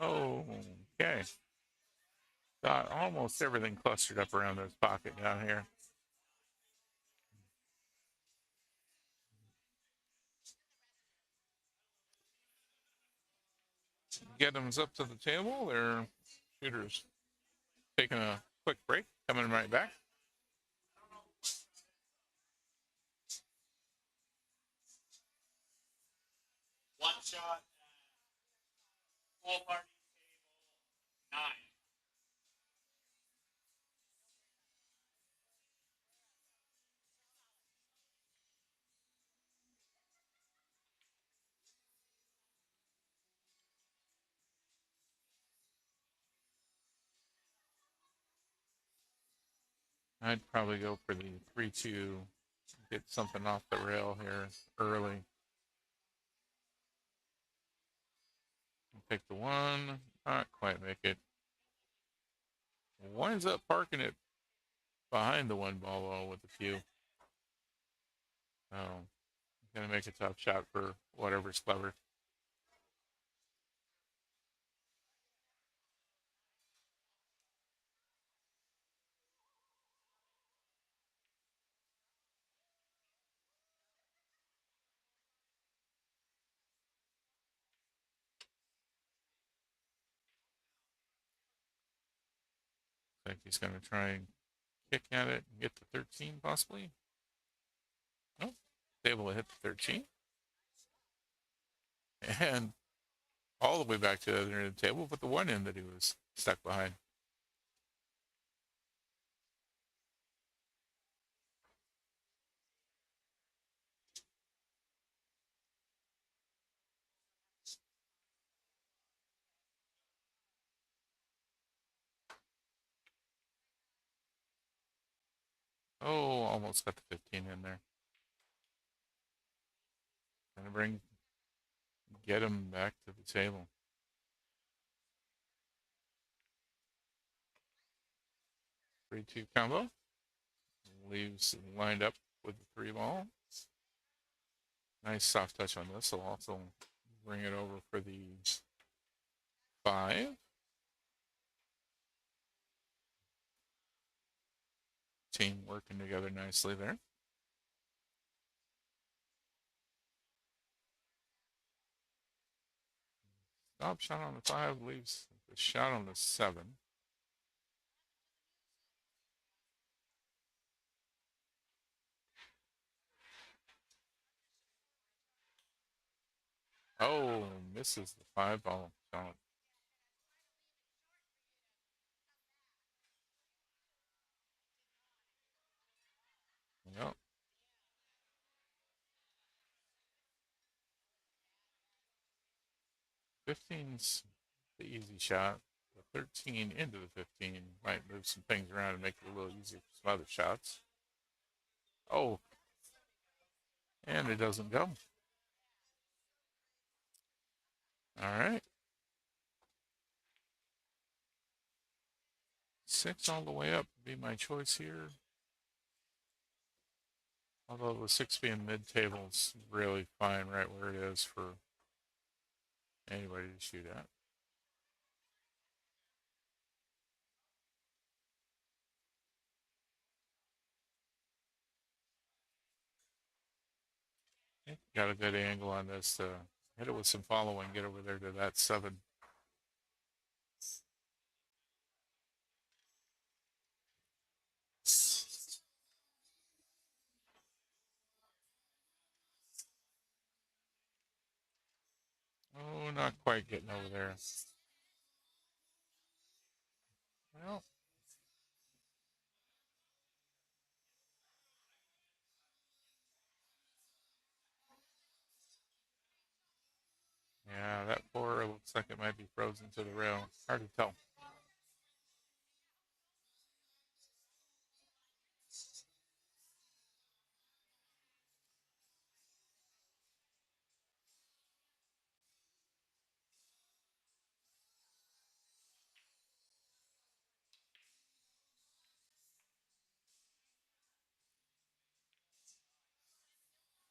Oh, okay. Got almost everything clustered up around this pocket down here. Get them up to the table. Their shooters taking a quick break, coming right back. One shot, full party table, 9. I'd probably go for the 3-2, get something off the rail here early. Pick the one, not quite make it. Winds up parking it behind the one ball wall with a few. Oh, gonna make a tough shot for whatever's clever. I think he's gonna try and kick at it and get to 13 possibly. Nope, able to hit the 13. And all the way back to the other end of the table, but the one end that he was stuck behind. Oh, almost got the 15 in there. to get him back to the table. Three, two combo. Leaves lined up with the 3-ball. Nice soft touch on this. I'll also bring it over for the 5. Team working together nicely there. Stop shot on the 5 leaves the shot on the 7. Oh, misses the 5-ball shot. Yep. 15's the easy shot. The 13 into the 15 might move some things around and make it a little easier for some other shots. Oh, and it doesn't go. All right. 6 all the way up would be my choice here. Although the 6 being mid-table is really fine right where it is for anybody to shoot at. Got a good angle on this to hit it with some following, get over there to that 7. Oh, not quite getting over there. Well, yeah, that 4 looks like it might be frozen to the rail. Hard to tell.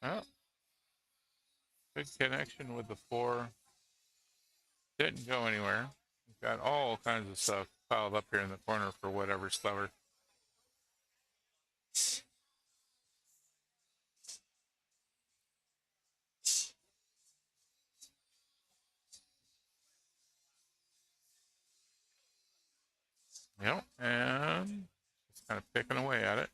Well, big connection with the 4. Didn't go anywhere. We've got all kinds of stuff piled up here in the corner for whatever's clever. Yep, and just kind of picking away at it.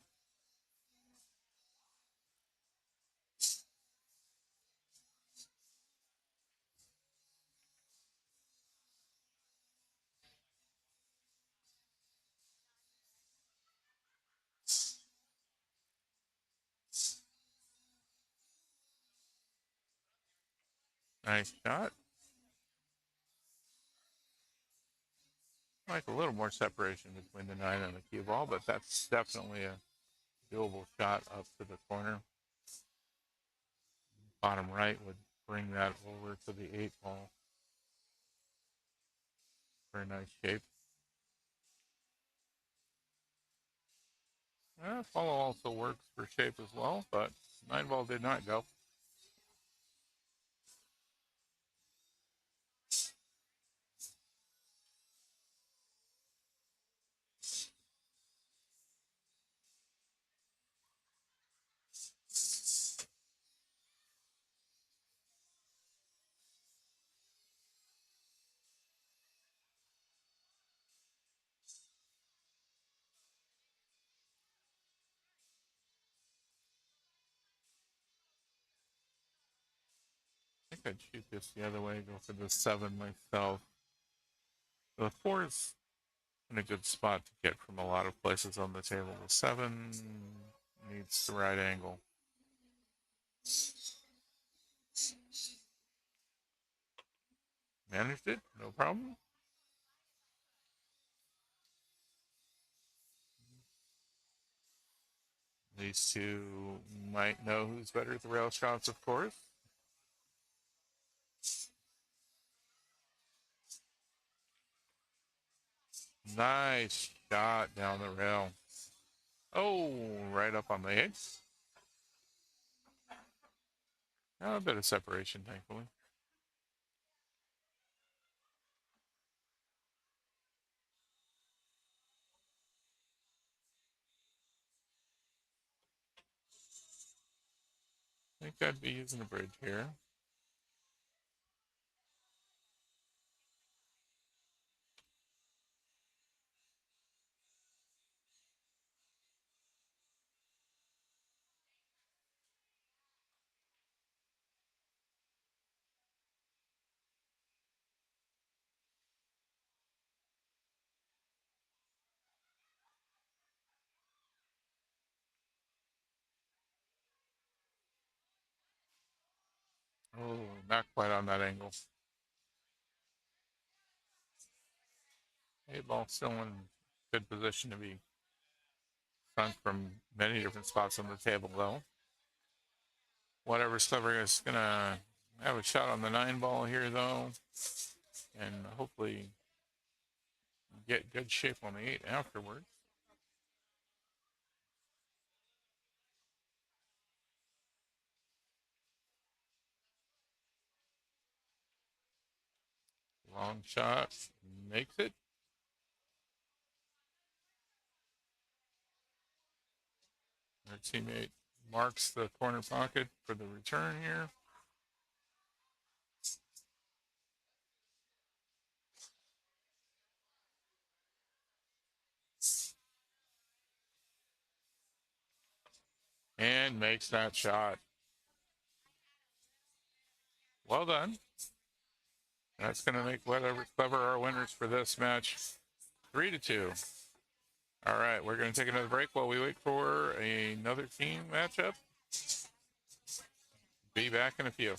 Nice shot. Like a little more separation between the 9 and the cue ball, but that's definitely a doable shot up to the corner. Bottom right would bring that over to the 8 ball. Very nice shape. Follow also works for shape as well, but 9 ball did not go. I think I'd shoot this the other way, go for the 7 myself. The 4 is in a good spot to get from a lot of places on the table. The 7 needs the right angle. Managed it, no problem. These two might know who's better at the rail shots, of course. Nice shot down the rail. Oh, right up on the egg. A bit of separation, thankfully. I think I'd be using the bridge here. Oh, not quite on that angle. Eight ball still in good position to be sunk from many different spots on the table, though. Whatever's clever is gonna have a shot on the 9 ball here, though, and hopefully get good shape on the 8 afterwards. Long shot, makes it. Our teammate marks the corner pocket for the return here. And makes that shot. Well done. That's going to make whatever clever our winners for this match 3-2. All right, we're going to take another break while we wait for another team matchup. Be back in a few.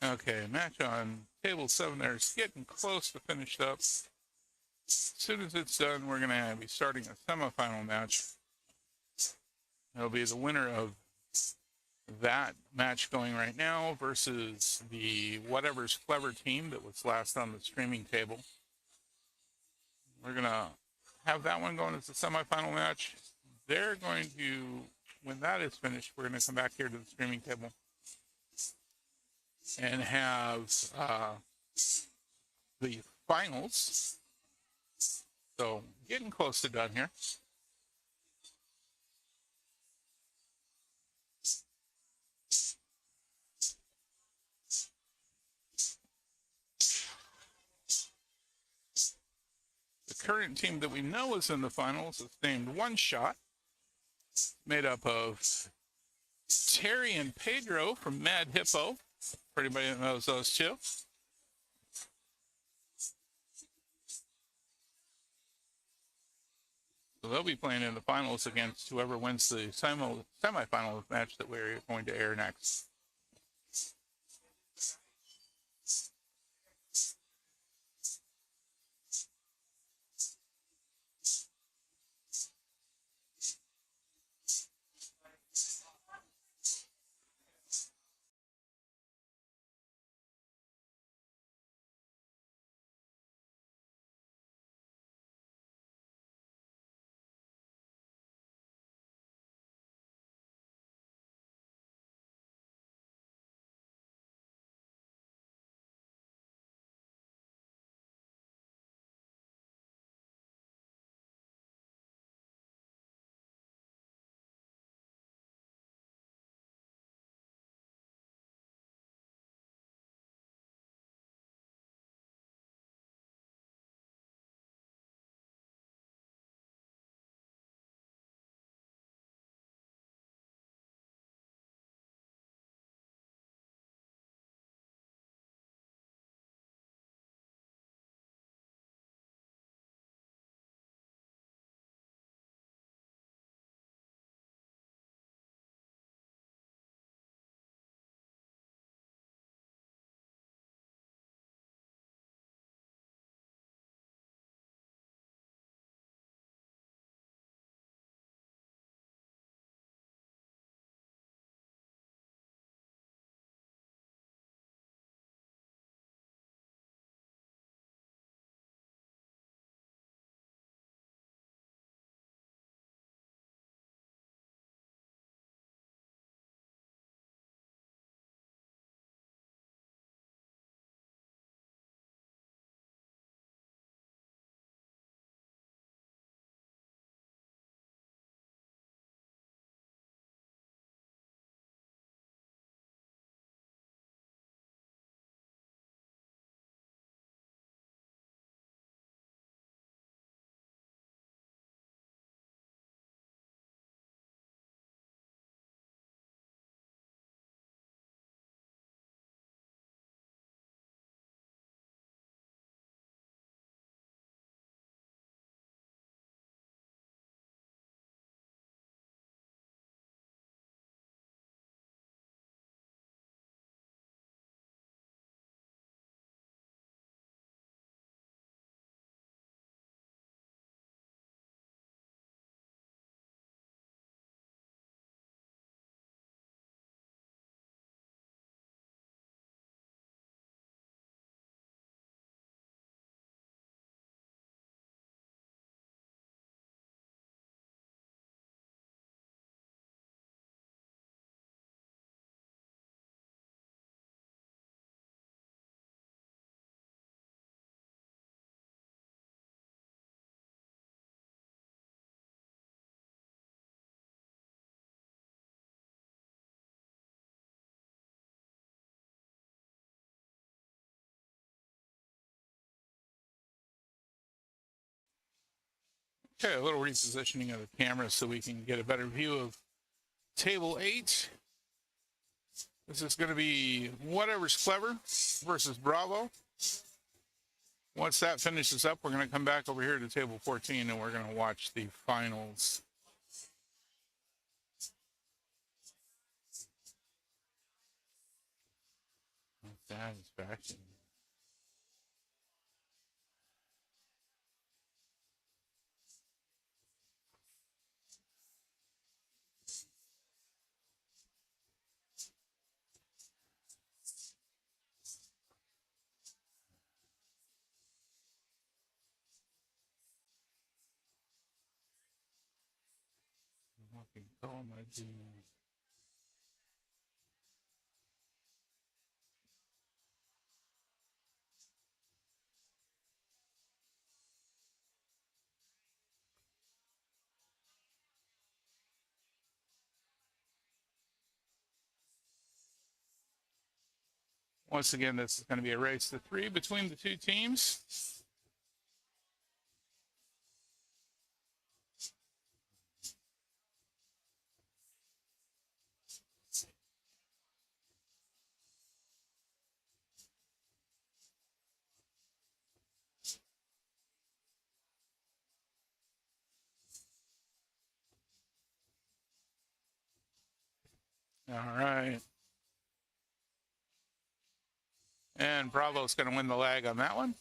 Okay, match on table 7 there is getting close to finished up. As soon as it's done, we're going to be starting a semifinal match. It'll be the winner of that match going right now versus the Whatever's Clever team that was last on the streaming table. We're going to have that one going as a semifinal match. They're going to, when that is finished, we're going to come back here to the streaming table and have the finals. So getting close to done here. The current team that we know is in the finals is named One Shot, made up of Terry and Pedro from Mad Hippo, for anybody that knows those two. So they'll be playing in the finals against whoever wins the semifinal match that we're going to air next. Okay, a little repositioning of the camera so we can get a better view of table 8. This is going to be Whatever's Clever versus Bravo. Once that finishes up, we're going to come back over here to table 14 and we're going to watch the finals. That Nice fashion. Fucking call my dude. Once again, this is going to be a race to 3 between the two teams. All right. And Bravo's going to win the lag on that one.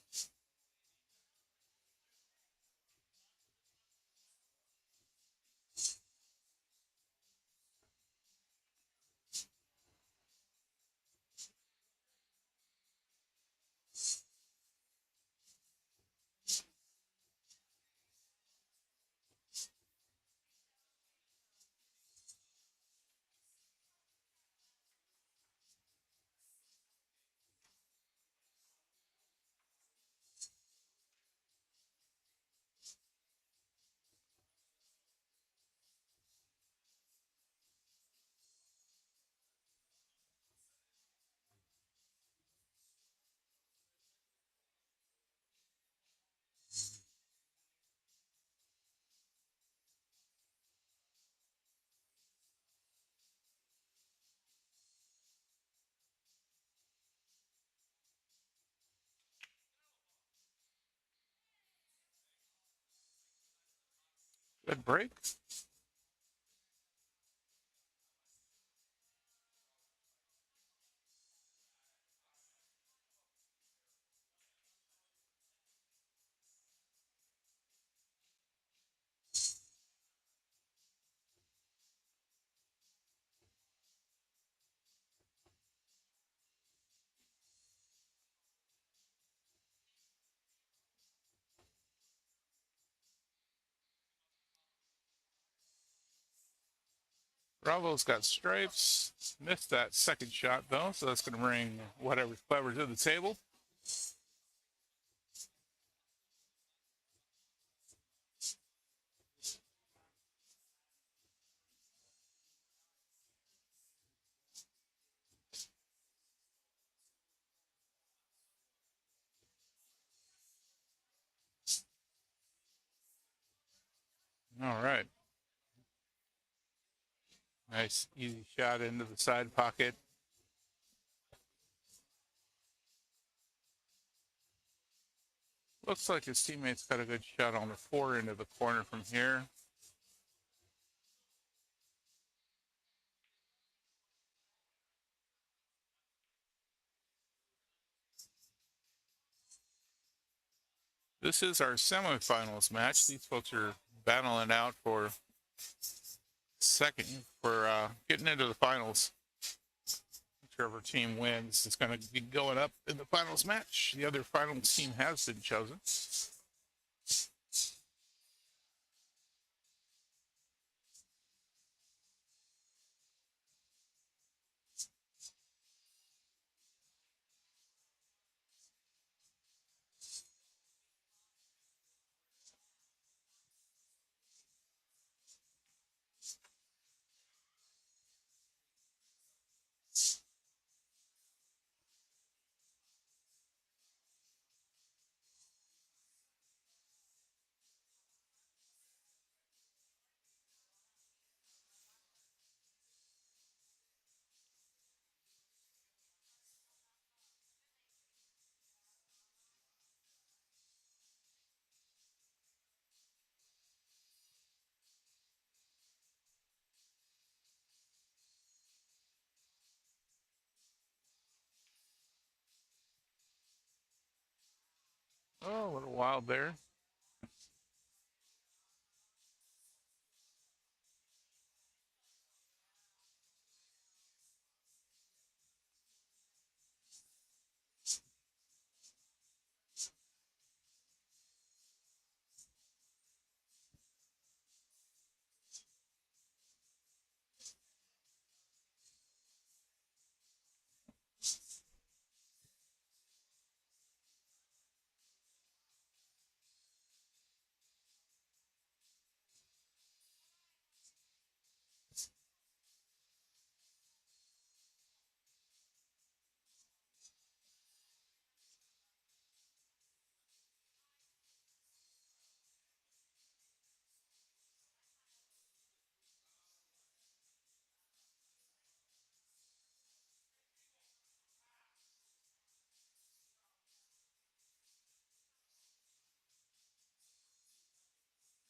Good break. Bravo's got stripes. Missed that second shot, though, so that's going to bring whatever's clever to the table. All right. Nice, easy shot into the side pocket. Looks like his teammate's got a good shot on the fore end of the corner from here. This is our semifinals match. These folks are battling out for getting into the finals. Whichever team wins is going to be going up in the finals match. The other finals team has been chosen. Oh, a little wild there.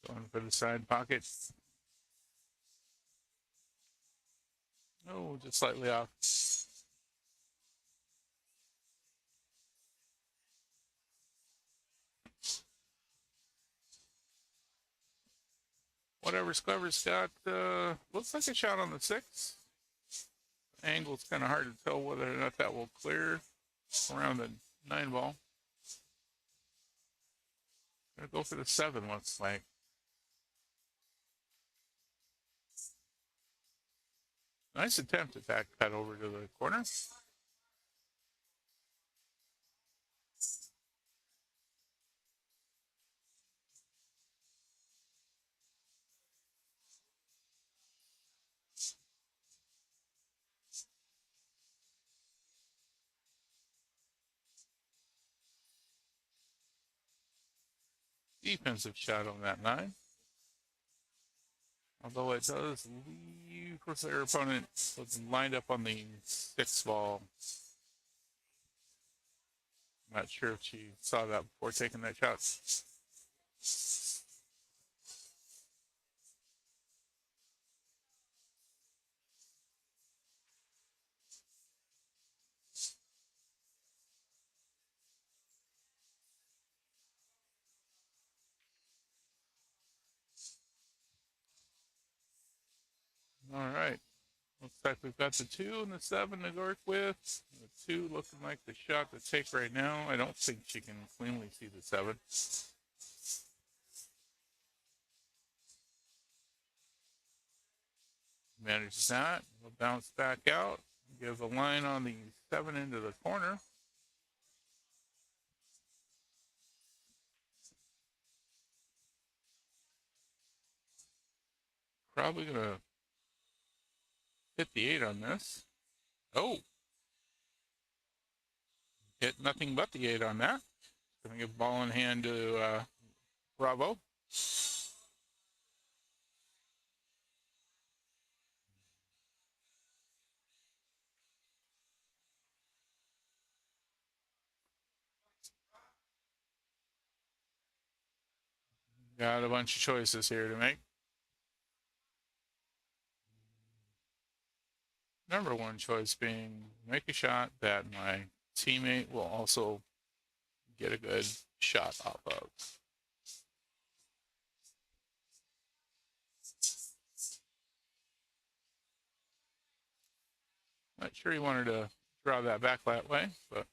Going for the side pocket. Oh, just slightly off. Whatever's clever's got, looks like a shot on the 6. Angle's kind of hard to tell whether or not that will clear around the 9 ball. Gonna go for the 7, looks like. Nice attempt at that cut over to the corner. Defensive shot on that 9. Although it does leave for their opponent lined up on the 6 ball. Not sure if she saw that before taking that shot. All right. Looks like we've got the 2 and the 7 to work with. The 2 looking like the shot to take right now. I don't think she can cleanly see the 7. Manages that. We'll bounce back out. Give a line on the 7 into the corner. Probably going to hit the 8 on this. Oh. Hit nothing but the 8 on that. Going to give ball in hand to Bravo. Got a bunch of choices here to make. Number 1 choice being make a shot that my teammate will also get a good shot off of. Not sure he wanted to draw that back that way, but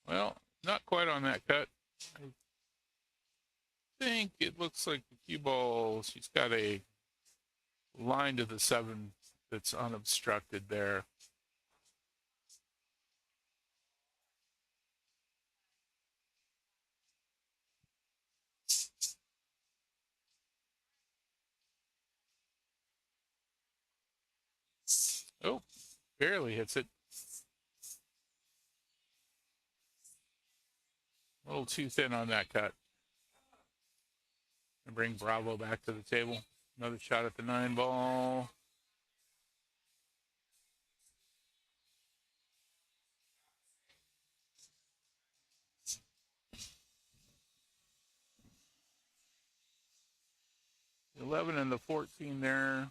well, not quite on that cut. I think it looks like the cue ball, she's got a line to the 7 that's unobstructed there. Oh, barely hits it. A little too thin on that cut. And bring Bravo back to the table. Another shot at the 9 ball. 11 and the 14 there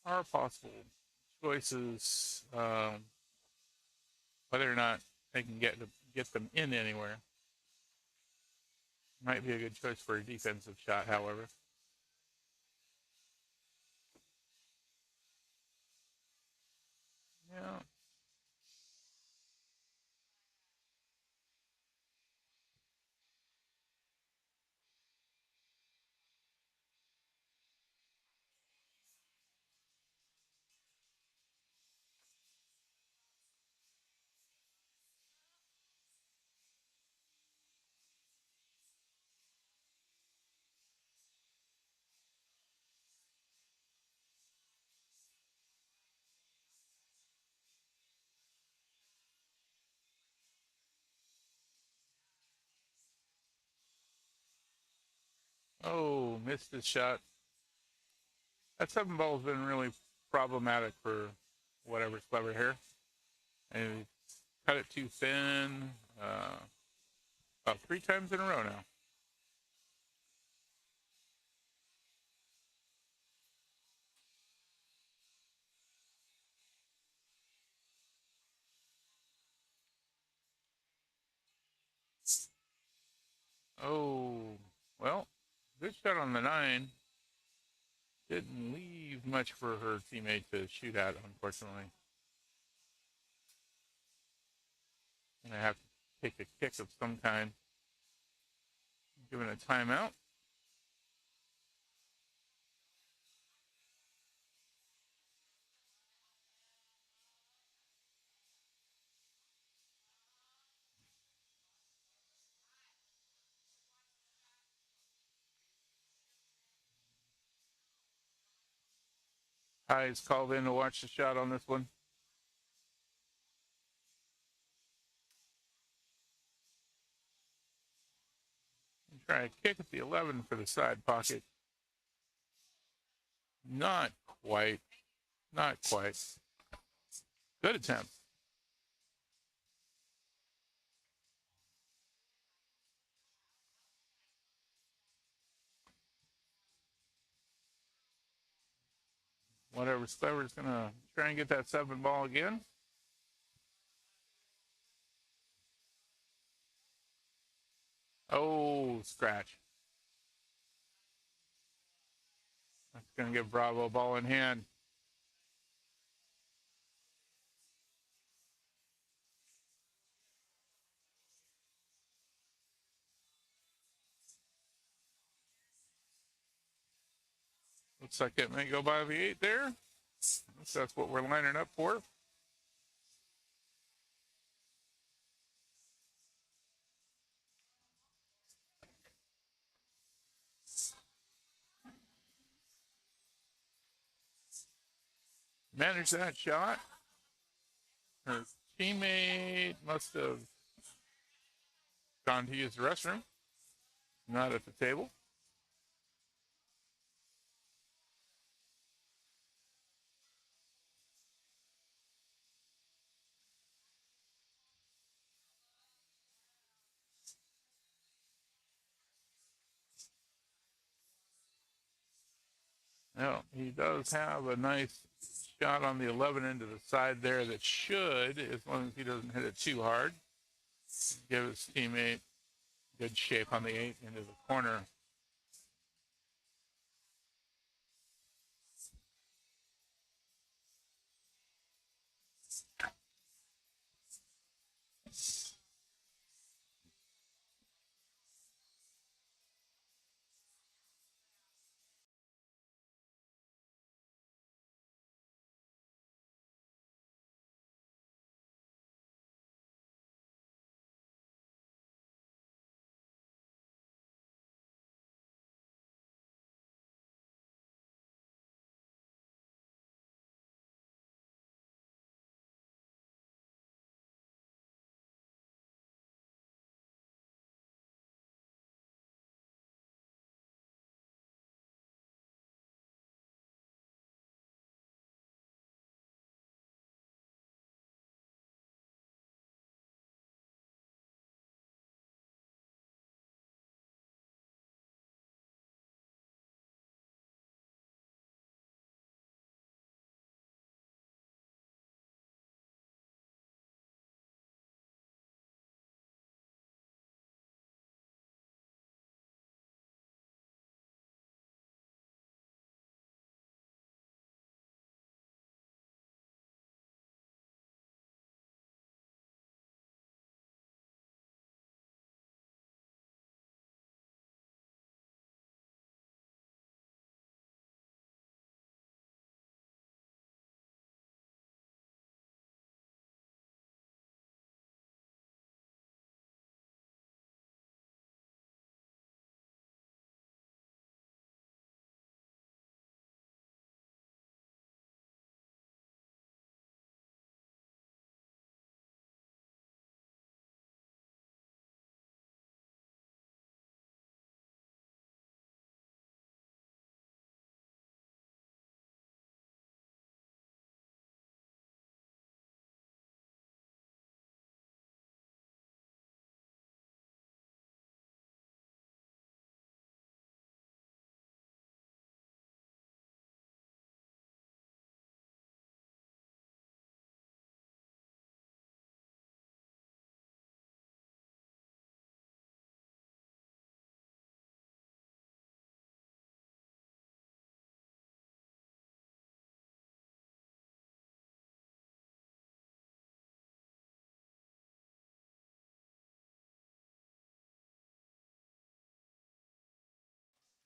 are possible choices. Whether or not they can get them in anywhere might be a good choice for a defensive shot, however. Yeah. Oh, missed his shot. That 7 ball's been really problematic for whatever's clever here. And he cut it too thin. About 3 times in a row now. Oh, well, good shot on the 9. Didn't leave much for her teammate to shoot at, unfortunately. Gonna have to take a kick of some kind. Given a timeout. High is called in to watch the shot on this one. Try a kick at the 11 for the side pocket. Not quite. Not quite. Good attempt. Whatever's clever is going to try and get that 7 ball again. Oh, scratch. That's going to give Bravo a ball in hand. Looks like it may go by the 8 there. That's what we're lining up for. Manage that shot. Her teammate must have gone to use the restroom. Not at the table. No, he does have a nice shot on the 11 into the side there that should, as long as he doesn't hit it too hard, give his teammate good shape on the 8 into the corner.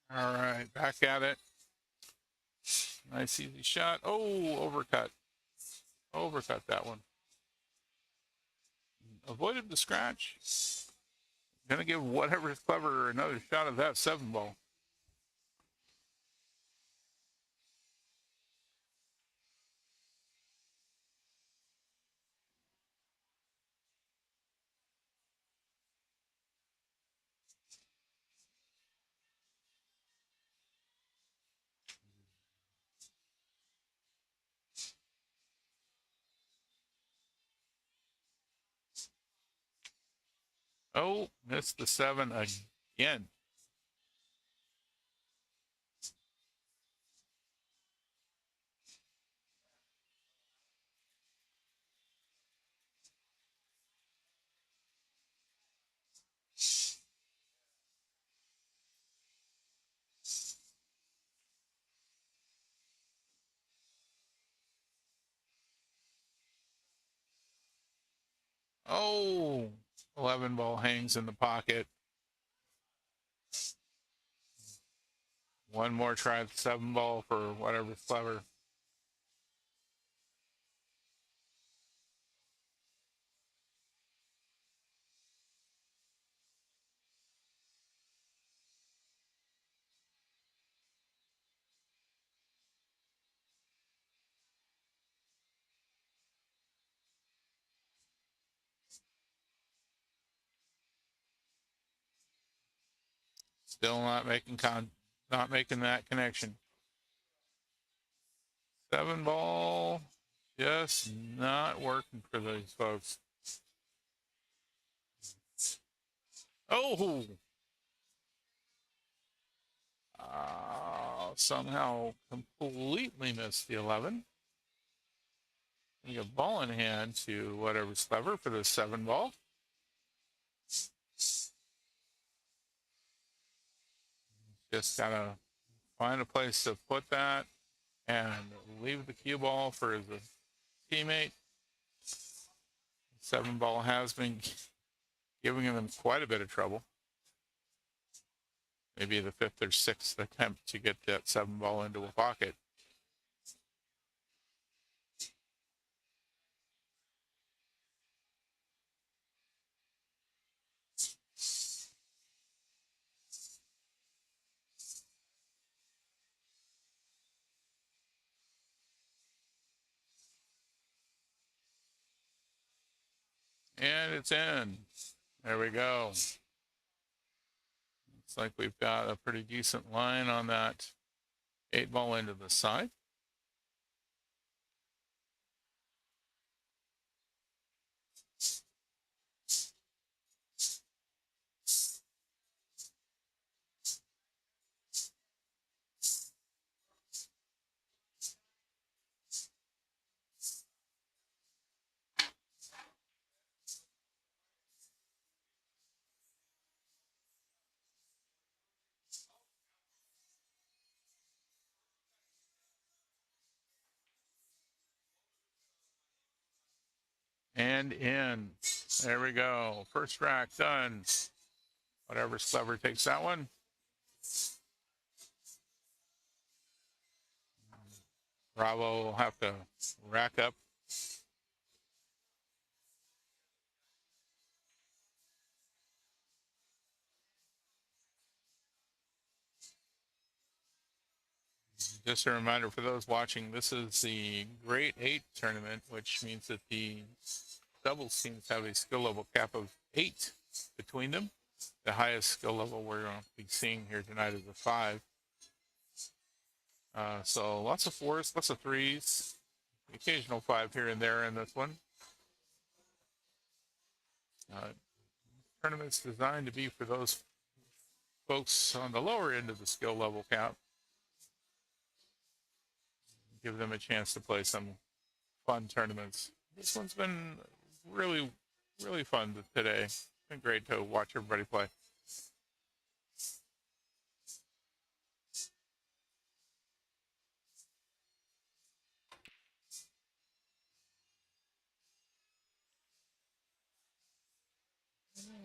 All right, back at it. Nice easy shot. Oh, overcut. Overcut that one. Avoided the scratch. Gonna give whatever is clever another shot at that 7 ball. Oh, missed the 7 again. Oh, 11 ball hangs in the pocket. One more try at the 7 ball for whatever's clever. Still not making that connection. 7 ball, just not working for these folks. Oh, somehow completely missed the 11. You have ball in hand to whatever's clever for the 7 ball. Just gotta find a place to put that and leave the cue ball for his teammate. 7 ball has been giving them quite a bit of trouble. Maybe the 5th or 6th attempt to get that 7 ball into a pocket. And it's in. There we go. Looks like we've got a pretty decent line on that 8 ball into the side. And in. There we go. First rack done. Whatever's clever takes that one. Bravo will have to rack up. Just a reminder for those watching, this is the Grade 8 tournament, which means that the doubles teams have a skill level cap of 8 between them. The highest skill level we're going to be seeing here tonight is a 5. So lots of 4s, lots of 3s, occasional 5 here and there in this one. Tournament's designed to be for those folks on the lower end of the skill level count. Give them a chance to play some fun tournaments. This one's been really, really fun today. It's been great to watch everybody play.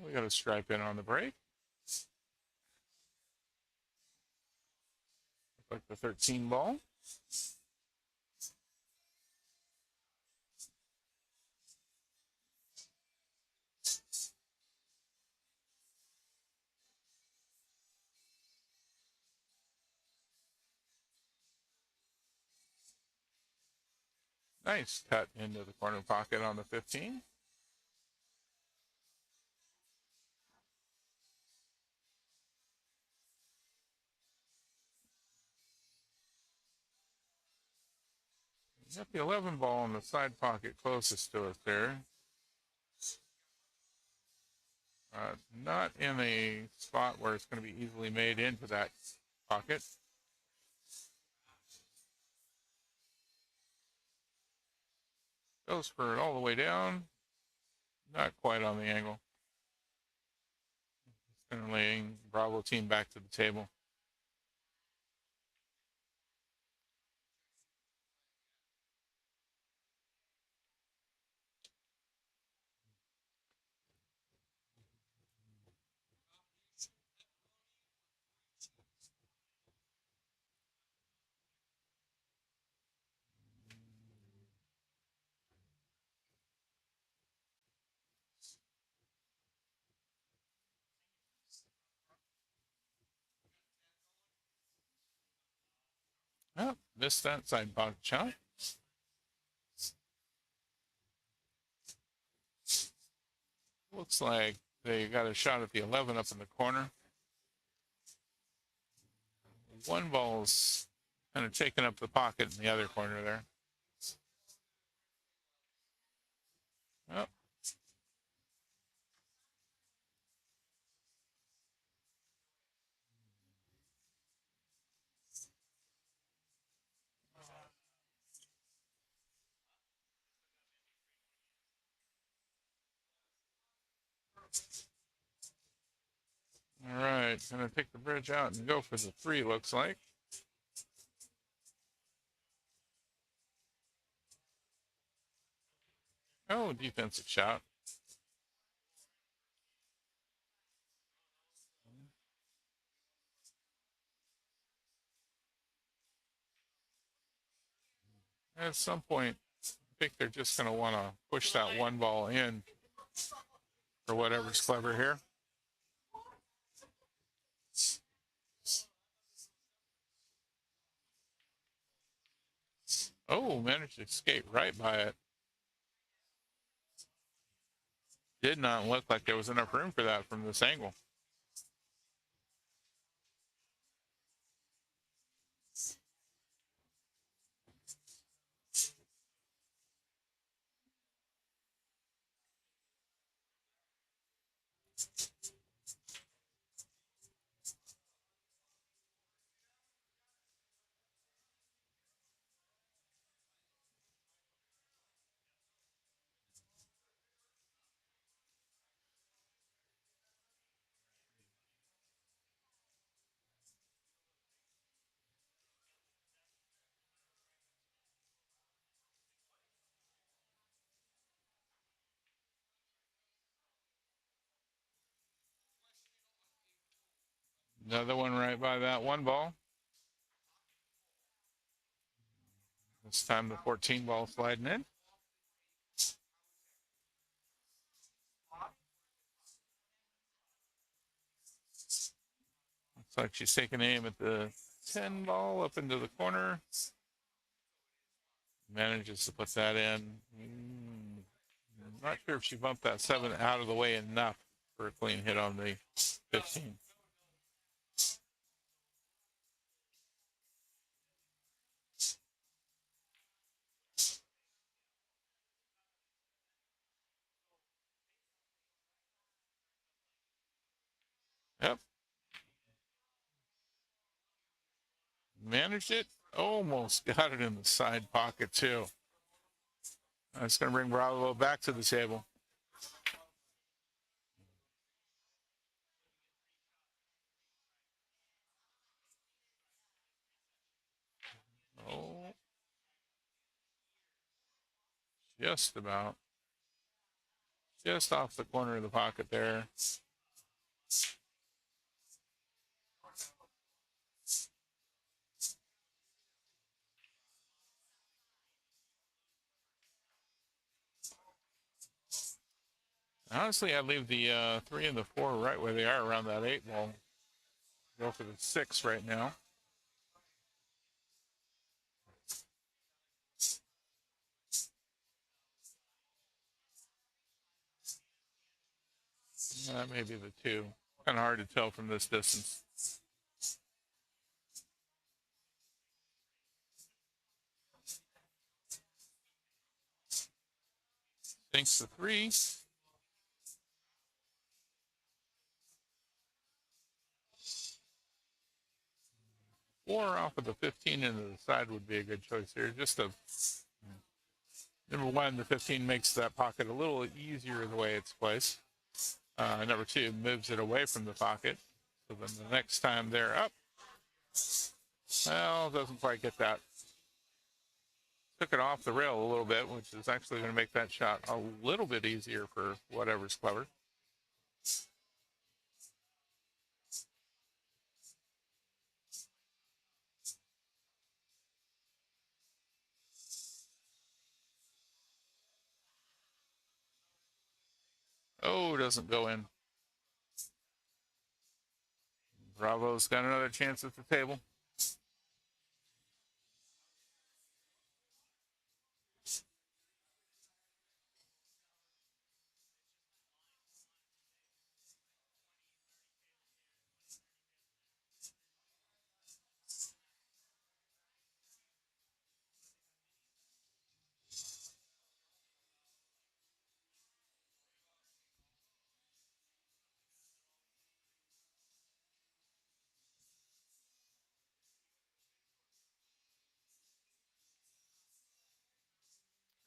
We got a stripe in on the break. Like the 13 ball. Nice cut into the corner pocket on the 15. Got the 11 ball in the side pocket closest to us there. Not in a spot where it's going to be easily made into that pocket. Goes for it all the way down. Not quite on the angle. It's going to laying Bravo team back to the table. Oh, missed that side pocket shot. Looks like they got a shot at the 11 up in the corner. One ball's kind of taking up the pocket in the other corner there. Oh. All right, gonna take the bridge out and go for the 3, looks like. Oh, defensive shot. At some point, I think they're just going to want to push that one ball in for whatever's clever here. Oh, managed to escape right by it. Did not look like there was enough room for that from this angle. Another one right by that one ball. This time the 14 ball sliding in. Looks like she's taking aim at the 10 ball up into the corner. Manages to put that in. Not sure if she bumped that 7 out of the way enough for a clean hit on the 15. Yep. Managed it. Almost got it in the side pocket, too. That's going to bring Bravo back to the table. Oh. Just about. Just off the corner of the pocket there. Honestly, I'd leave the 3 and the 4 right where they are around that 8 ball. Go for the 6 right now. That may be the 2. Kind of hard to tell from this distance. Thinks the 3. 4 off of the 15 into the side would be a good choice here. Just a number 1, the 15 makes that pocket a little easier the way it's placed. Number 2 moves it away from the pocket. So then the next time they're up, well, doesn't quite get that. Took it off the rail a little bit, which is actually going to make that shot a little bit easier for whatever's clever. Oh, doesn't go in. Bravo's got another chance at the table.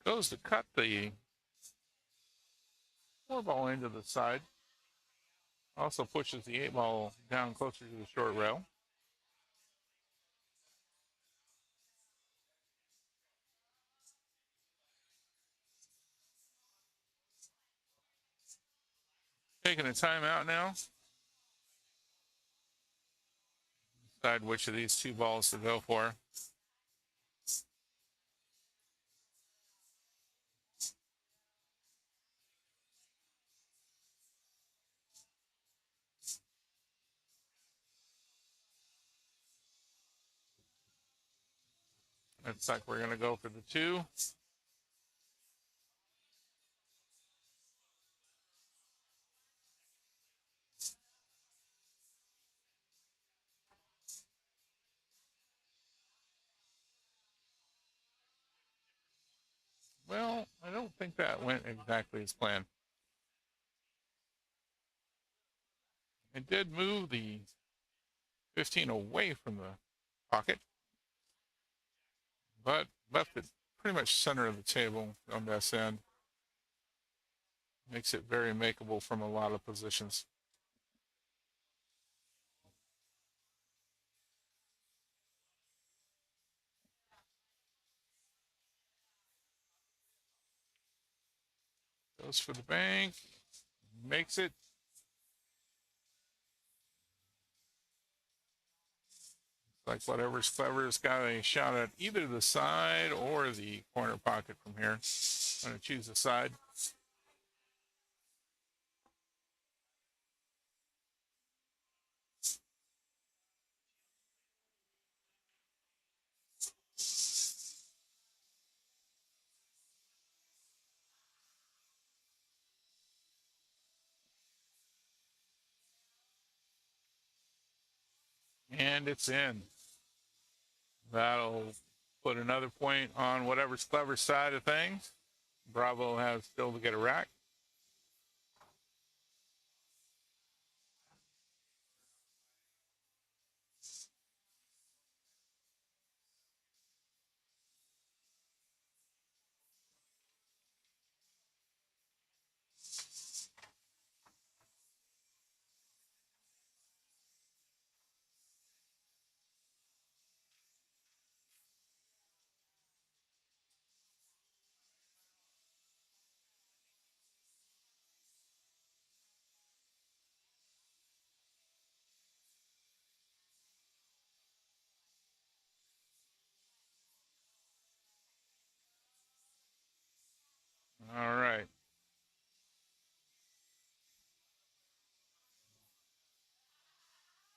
Goes to cut the 4 ball into the side. Also pushes the 8 ball down closer to the short rail. Taking a timeout now. Decide which of these 2 balls to go for. Looks like we're going to go for the 2. Well, I don't think that went exactly as planned. It did move the 15 away from the pocket, but left it pretty much center of the table on this end. Makes it very makeable from a lot of positions. Goes for the bank, makes it. Like whatever's clever has got a shot at either the side or the corner pocket from here. I'm going to choose the side. And it's in. That'll put another point on whatever's clever side of things. Bravo has still to get a rack.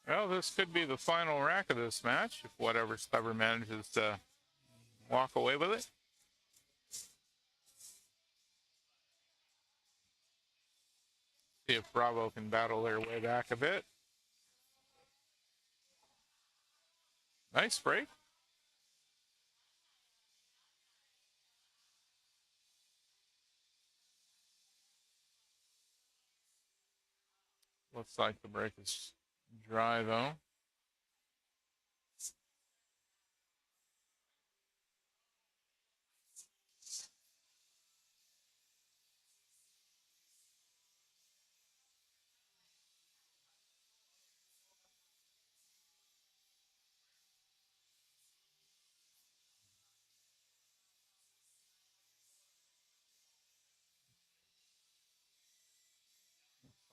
Well, this could be the final rack of this match if whatever Clever manages to walk away with it. See if Bravo can battle their way back a bit. Nice break. Looks like the break is dry though.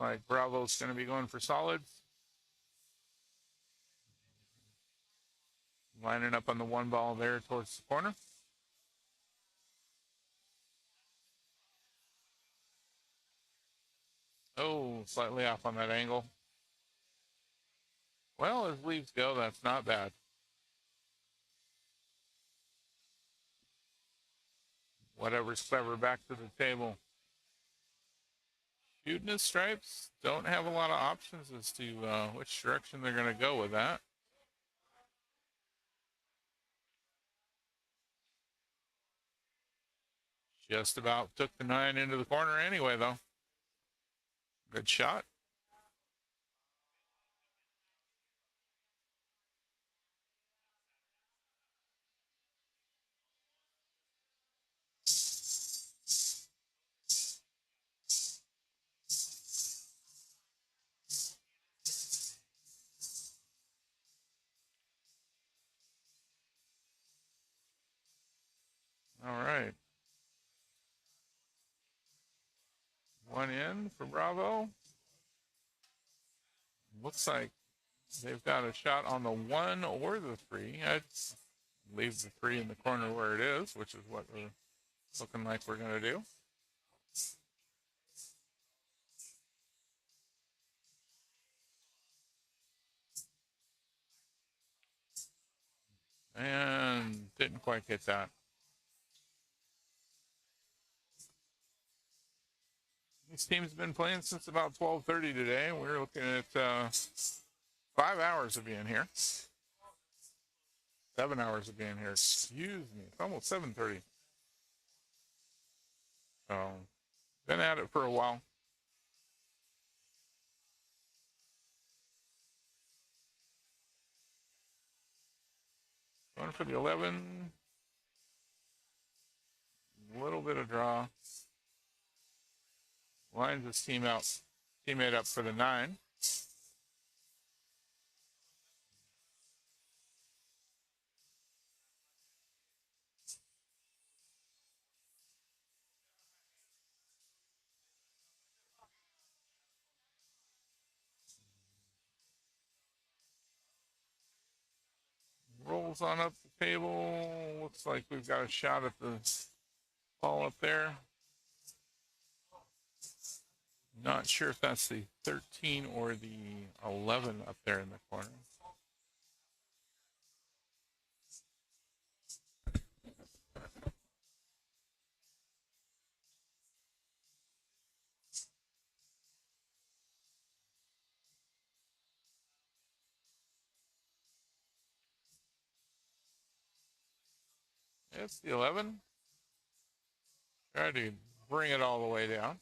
Like Bravo's going to be going for solids. Lining up on the one ball there towards the corner. Oh, slightly off on that angle. Well, as leaves go, that's not bad. Whatever's Clever back to the table. Shooting his stripes. Don't have a lot of options as to which direction they're going to go with that. Just about took the 9 into the corner anyway, though. Good shot. All right. One in for Bravo. Looks like they've got a shot on the 1 or the 3. I'd leave the 3 in the corner where it is, which is what we're looking like we're going to do. And didn't quite get that. This team's been playing since about 12:30 today. We're looking at 5 hours of being here. 7 hours of being here. Excuse me. It's almost 7:30. So, been at it for a while. Going for the 11. A little bit of draw. Lines his teammate up for the 9. Rolls on up the table. Looks like we've got a shot at the ball up there. Not sure if that's the 13 or the 11 up there in the corner. It's the 11. Try to bring it all the way down.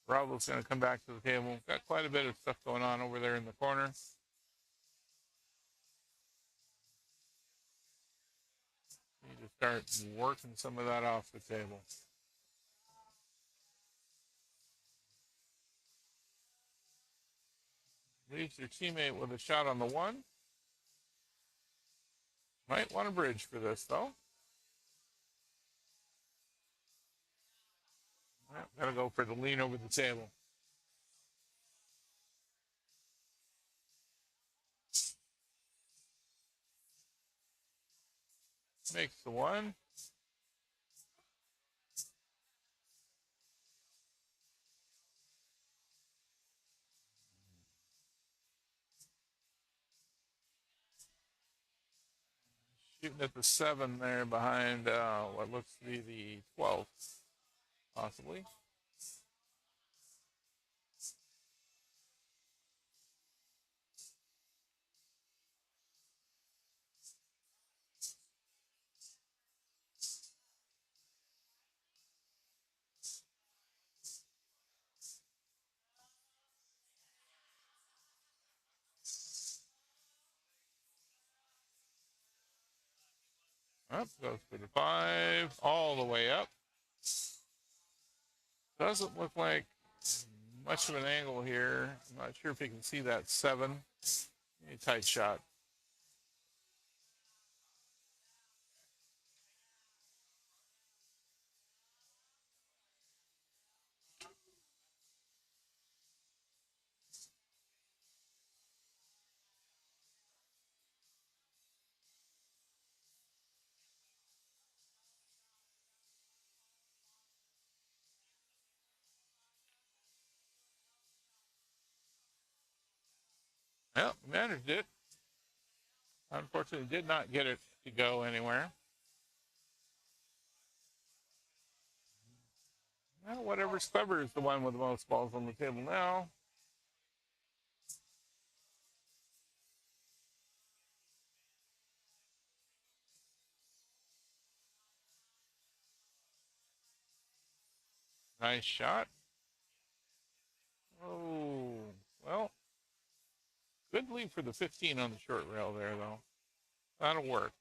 Bravo's going to come back to the table. Got quite a bit of stuff going on over there in the corner. Need to start working some of that off the table. Leaves your teammate with a shot on the 1. Might want a bridge for this, though. Gotta go for the lean over the table. Makes the 1. shooting at the 7 there behind what looks to be the 12, possibly. Up goes for the 5, all the way up. Doesn't look like much of an angle here. I'm not sure if you can see that 7. A tight shot. Well, managed it. Unfortunately, did not get it to go anywhere. Well, whatever's clever is the one with the most balls on the table now. Nice shot. Oh, well, good lead for the 15 on the short rail there, though. That'll work.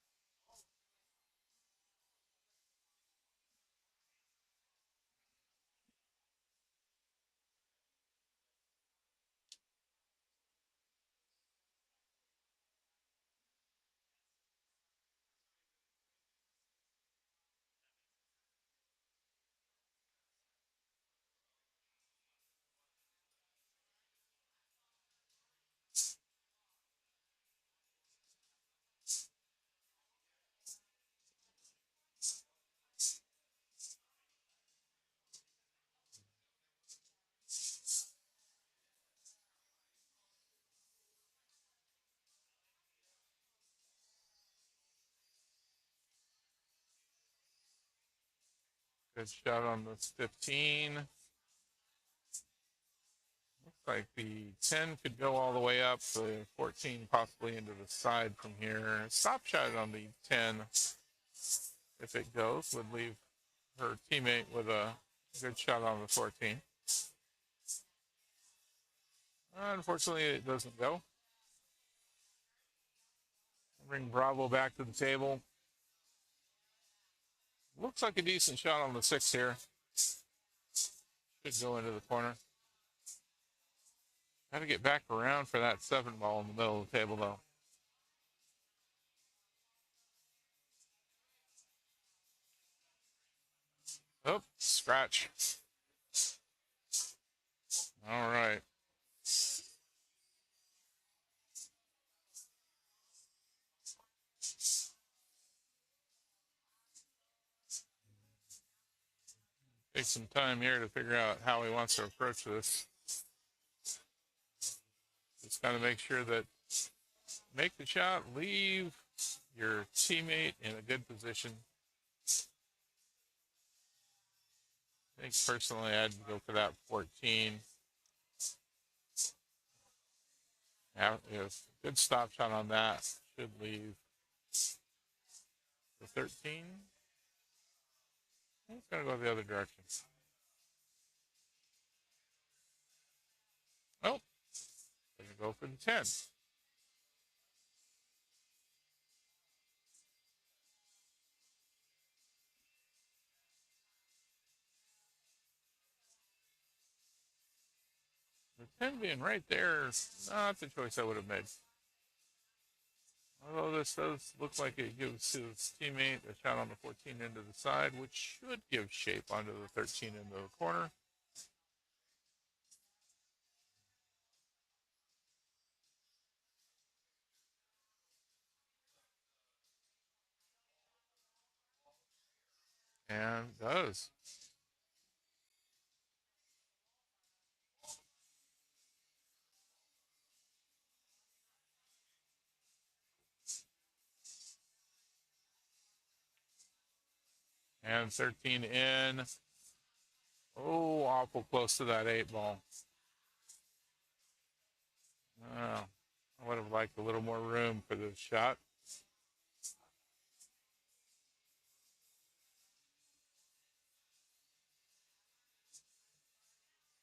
Good shot on this 15. Looks like the 10 could go all the way up, the 14 possibly into the side from here. Stop shot on the 10, if it goes, would leave her teammate with a good shot on the 14. Unfortunately, it doesn't go. Bring Bravo back to the table. Looks like a decent shot on the 6 here. Should go into the corner. Got to get back around for that 7 ball in the middle of the table, though. Oh, scratch. All right. Take some time here to figure out how he wants to approach this. Just got to make sure that make the shot, leave your teammate in a good position. I think personally I'd go for that 14. If good stop shot on that should leave the 13. It's going to go the other direction. Oh, going to go for the 10. The 10 being right there is not the choice I would have made. Although this does look like it gives his teammate a shot on the 14 into the side, which should give shape onto the 13 into the corner. And does. And 13 in. Oh, awful close to that 8 ball. Oh, I would have liked a little more room for this shot.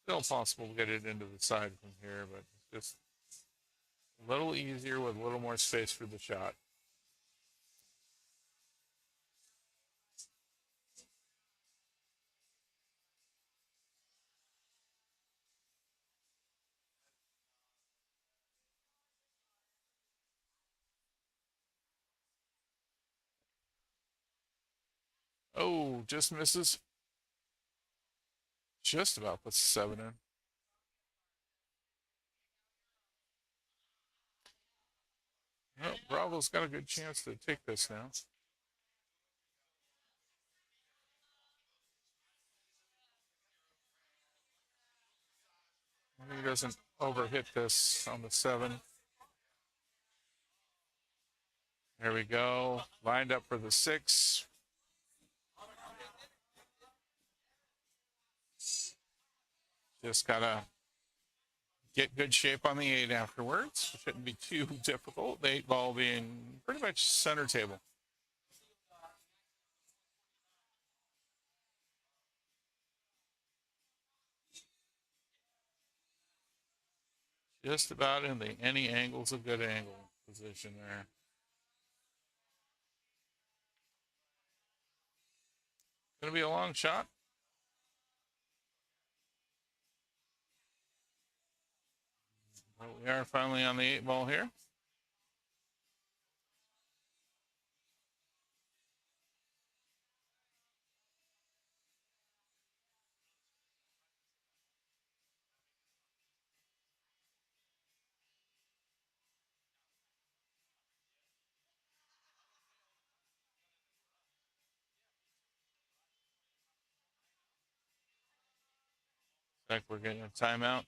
Still possible to get it into the side from here, but just a little easier with a little more space for the shot. Oh, just misses. Just about puts 7 in. Oh, Bravo's got a good chance to take this now. He doesn't overhit this on the 7. There we go. Lined up for the 6. Just gotta get good shape on the 8 afterwards. It shouldn't be too difficult. The 8 ball being pretty much center table. Just about in the any angle's a good angle position there. Gonna be a long shot. Well, we are finally on the 8 ball here. Looks like we're getting a timeout.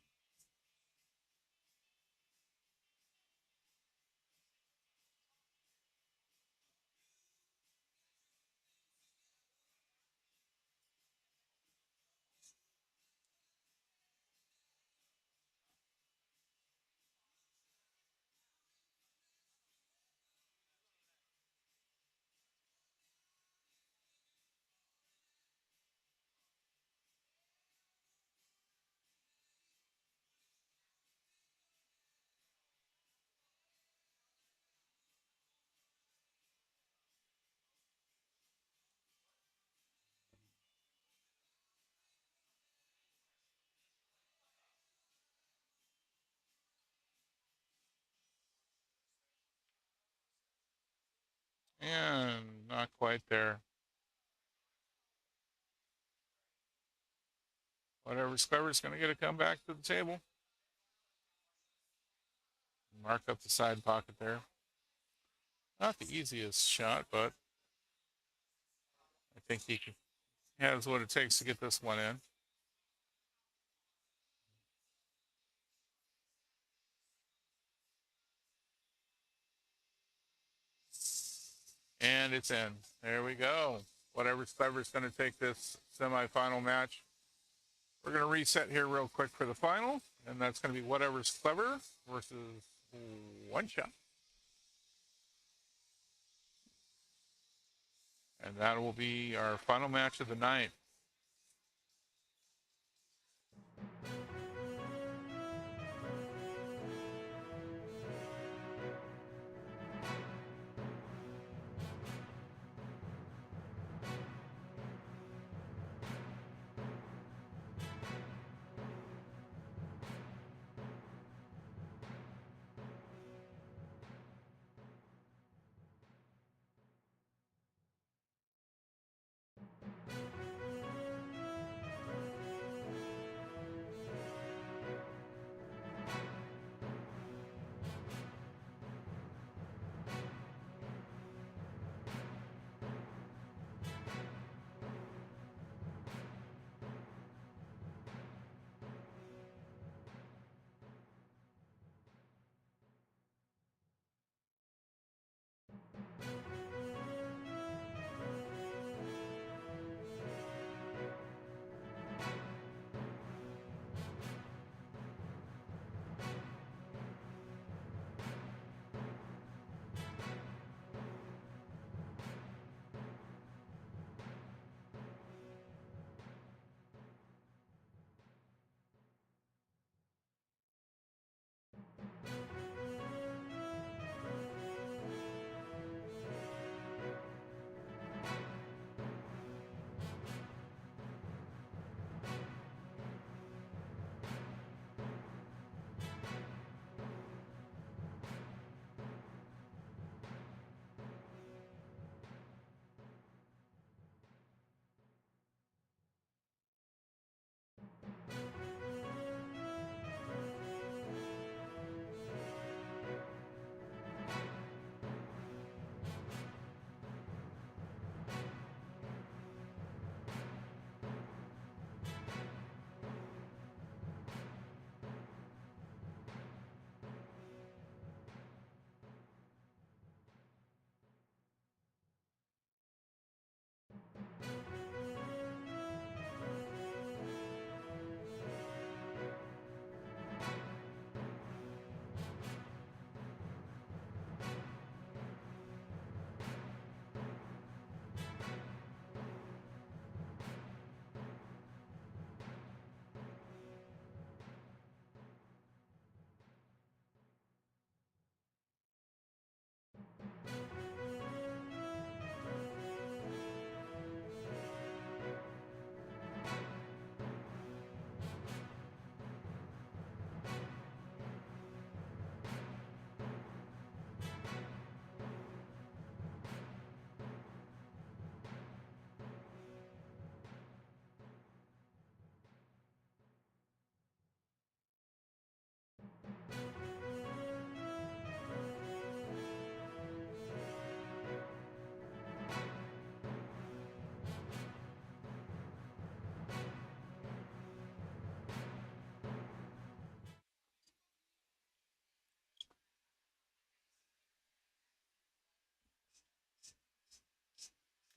And not quite there. Whatever's clever is going to get a comeback to the table. Mark up the side pocket there. Not the easiest shot, but I think he has what it takes to get this one in. And it's in. There we go. Whatever's clever is going to take this semifinal match. We're going to reset here real quick for the final, and that's going to be whatever's clever versus one shot. And that will be our final match of the night.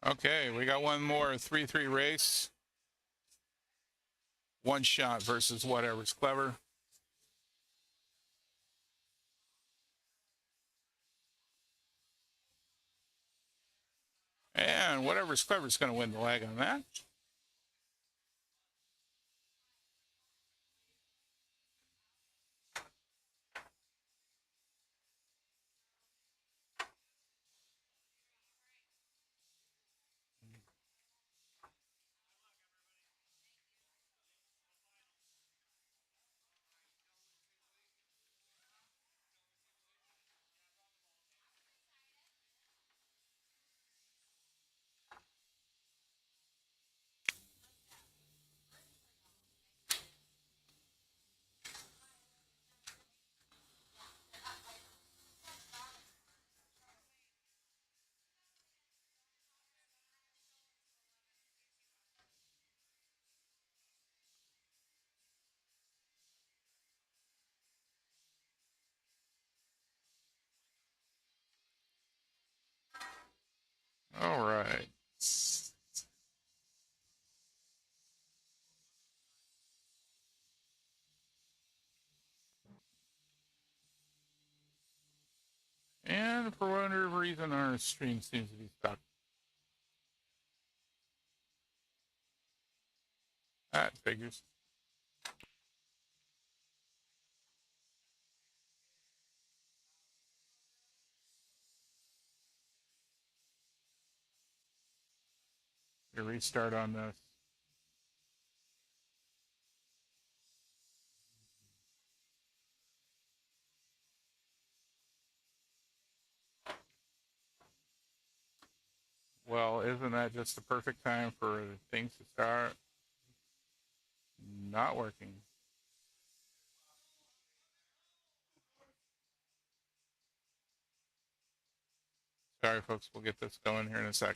Okay, we got one more 3-3 race. One shot versus whatever's clever. And whatever's clever is going to win the leg on that. All right. And for whatever reason, our stream seems to be stuck. That figures. A restart on this. Well, isn't that just the perfect time for things to start not working? Sorry, folks. We'll get this going here in a sec.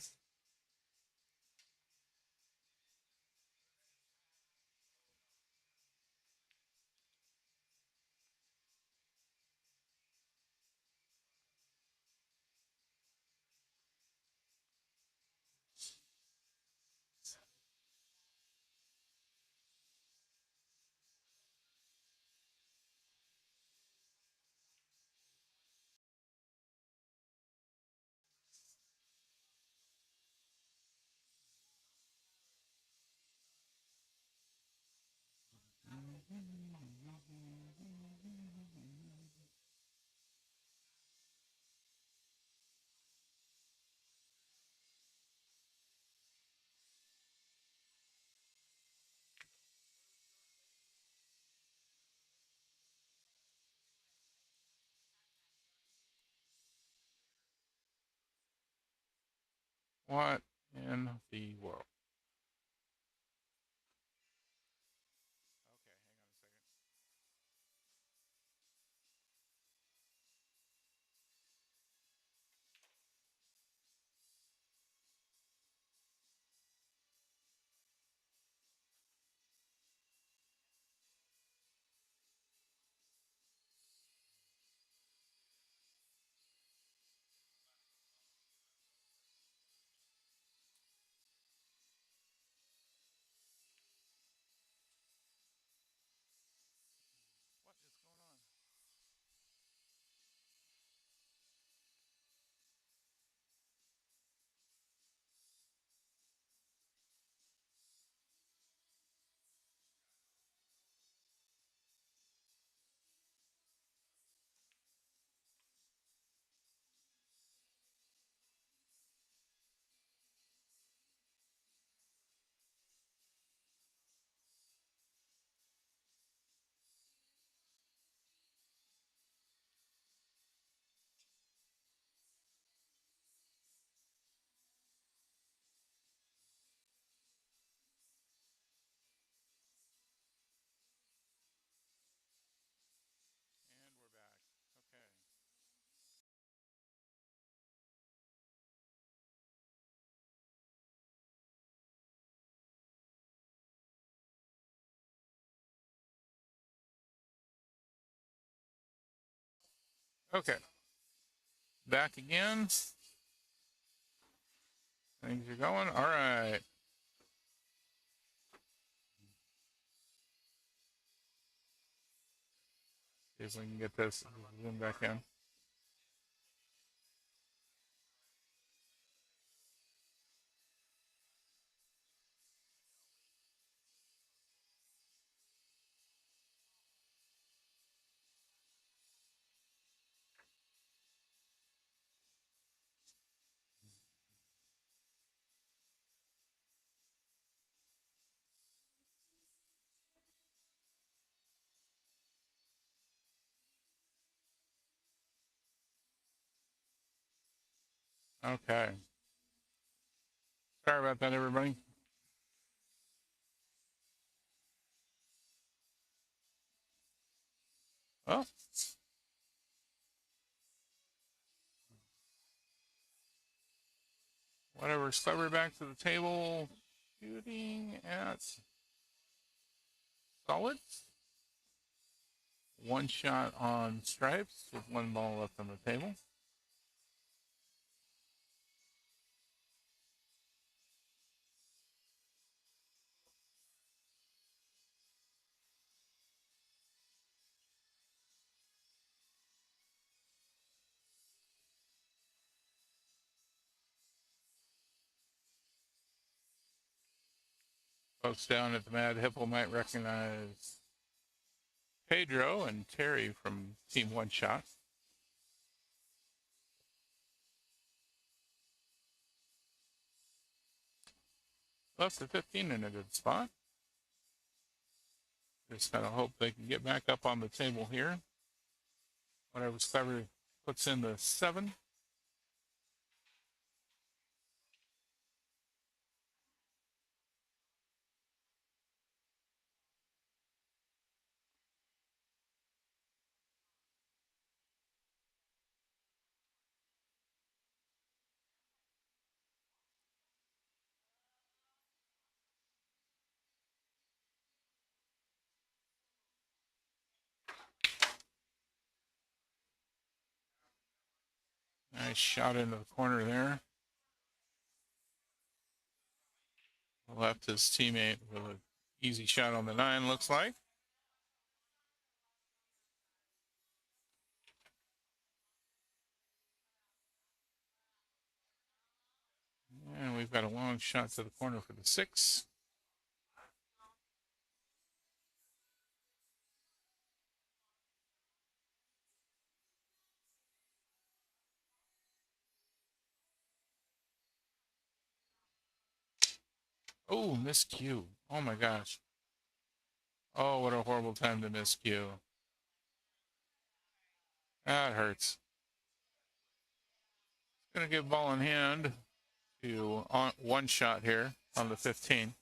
What in the world? What is going on? And we're back. Okay. Okay. Back again. Things are going. All right. See if we can get this zoom back in. Okay. Sorry about that, everybody. Well, whatever. Clever back to the table. Shooting at solids. One shot on stripes with one ball left on the table. Folks down at the Mad Hippo might recognize Pedro and Terry from Team One Shot. Left the 15 in a good spot. Just kind of hope they can get back up on the table here. Whatever Clever puts in the 7. Nice shot into the corner there. Left his teammate with an easy shot on the 9, looks like. And we've got a long shot to the corner for the 6. Oh, miscue. Oh my gosh. Oh, what a horrible time to miscue. That hurts. Gonna give ball in hand to one shot here on the 15.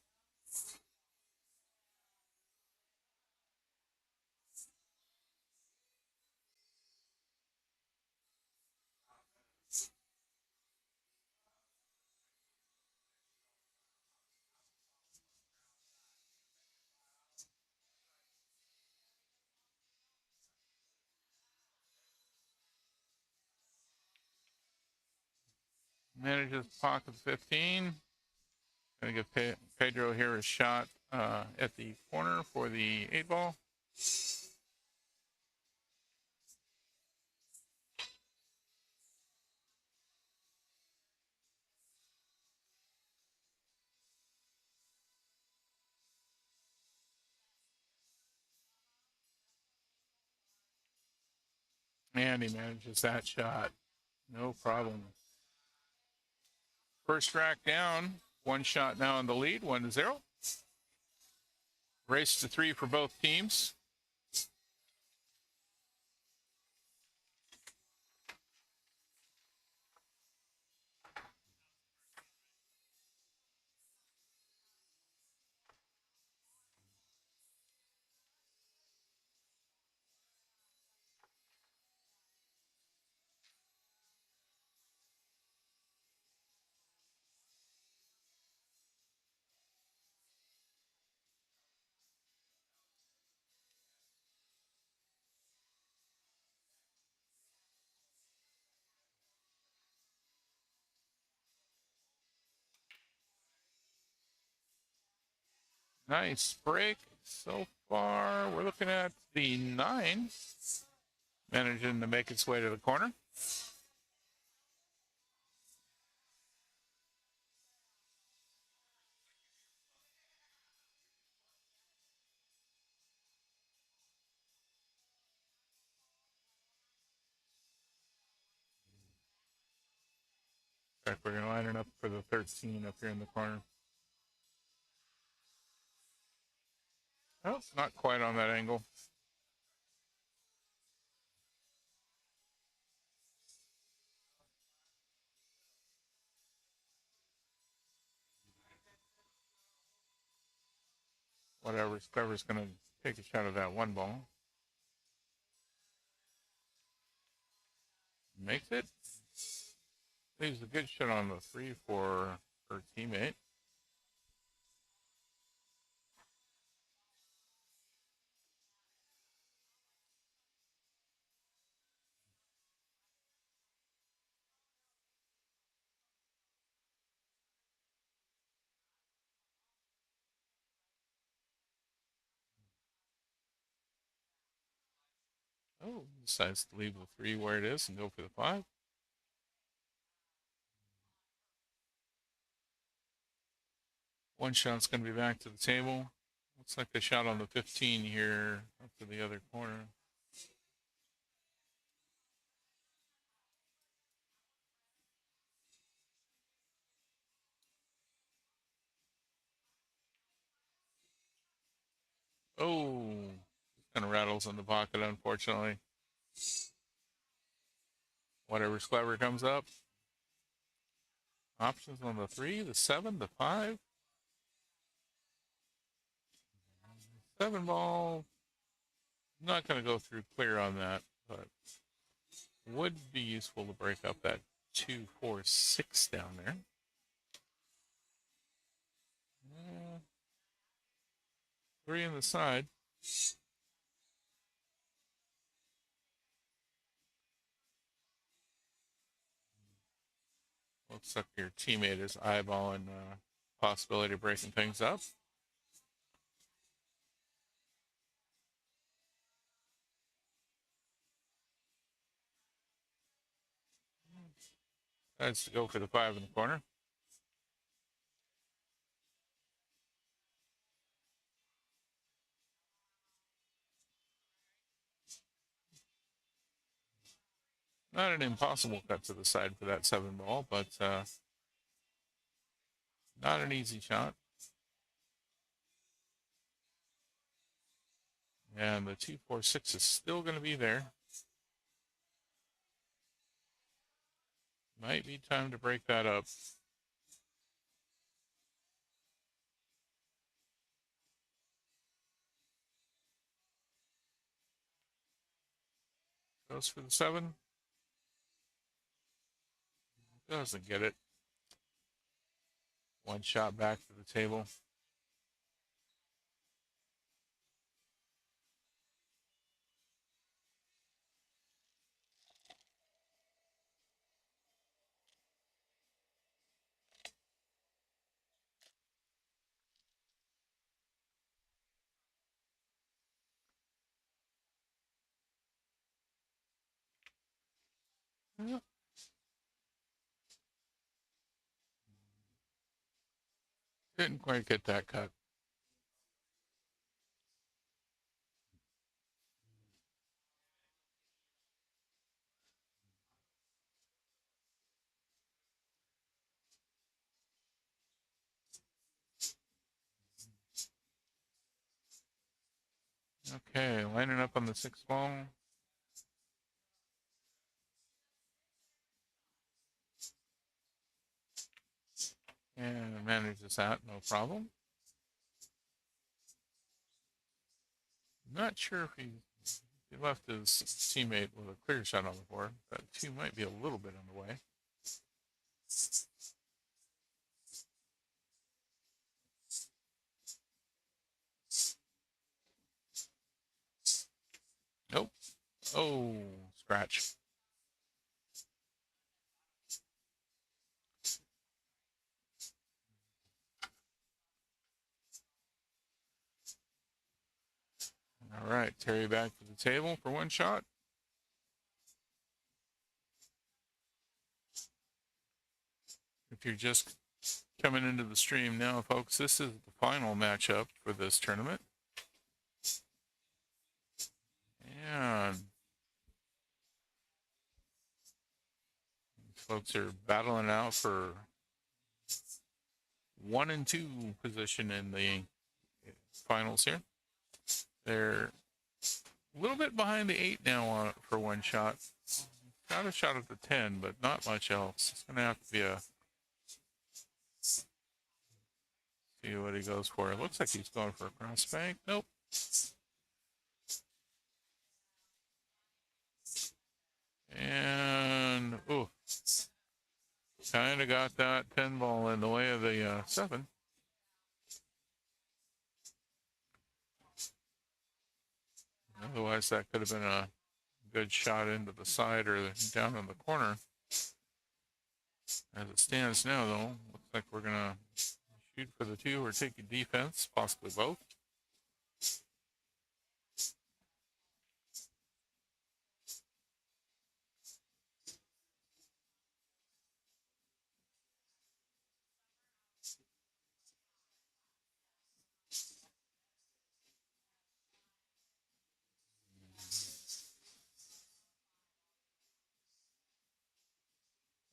Manages pocket 15. Gonna give Pedro here a shot at the corner for the 8 ball. And he manages that shot. No problem. First rack down. One shot now in the lead, 1-0. Race to 3 for both teams. Nice break so far. We're looking at the 9 managing to make its way to the corner. In fact, we're going to line it up for the 13 up here in the corner. Oh, not quite on that angle. Whatever, Clever's going to take a shot at that one ball. Makes it. Leaves a good shot on the 3 for her teammate. Oh, decides to leave the 3 where it is and go for the 5. One shot's going to be back to the table. Looks like they shot on the 15 here up to the other corner. Oh, kind of rattles in the pocket, unfortunately. Whatever's Clever comes up. Options on the 3, the 7, the 5. 7 ball. Not going to go through clear on that, but would be useful to break up that 2, 4, 6 down there. 3 on the side. Looks like your teammate is eyeballing possibility of breaking things up. Decides to go for the 5 in the corner. Not an impossible cut to the side for that 7 ball, but not an easy shot. And the 2, 4, 6 is still going to be there. Might be time to break that up. Goes for the 7. Doesn't get it. One shot back to the table. Yep. Didn't quite get that cut. Okay, lining up on the 6 ball. And manages that, no problem. Not sure if he left his teammate with a clear shot on the board. That 2 might be a little bit on the way. Nope. Oh, scratch. right, Terry back to the table for one shot. If you're just coming into the stream now, folks, this is the final matchup for this tournament. And folks are battling out for 1 and 2 position in the finals here. They're a little bit behind the 8 now on for one shot. Got a shot at the 10, but not much else. It's going to have to be a... See what he goes for. It looks like he's going for a cross bank. Nope. And, ooh. Kind of got that 10 ball in the way of the 7. Otherwise, that could have been a good shot into the side or down in the corner. As it stands now, though, looks like we're going to shoot for the 2 or take a defense, possibly both.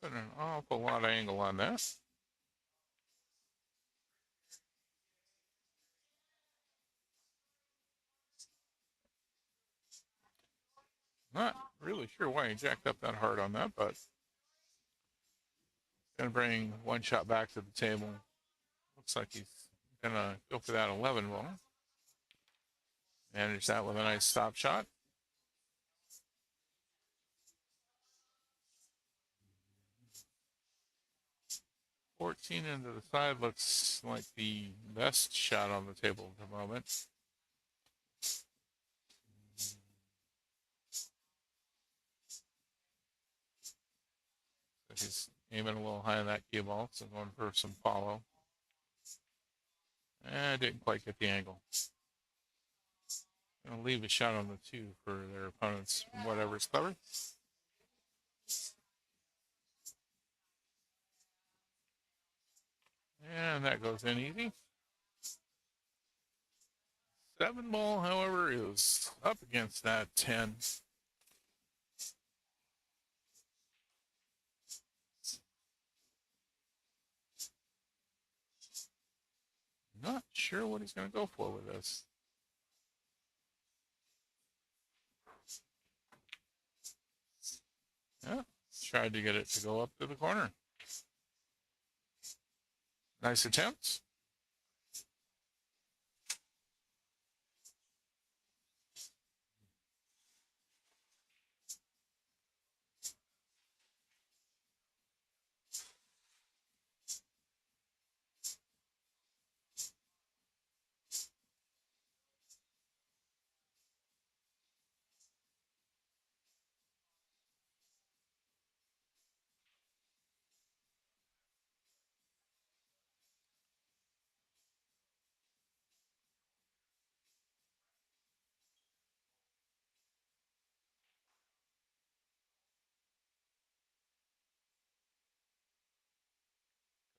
Put an awful lot of angle on that. Not really sure why he jacked up that hard on that, but going to bring one shot back to the table. Looks like he's going to go for that 11 ball. Manage that with a nice stop shot. $14 into the side looks like the best shot on the table at the moment. He's aiming a little high on that cue ball, so going for some follow. Didn't quite get the angle. Gonna leave a shot on the 2 for their opponents, whatever's clever. And that goes in easy. 7 ball, however, is up against that 10. Not sure what he's going to go for with this. Yeah, tried to get it to go up to the corner. Nice attempt.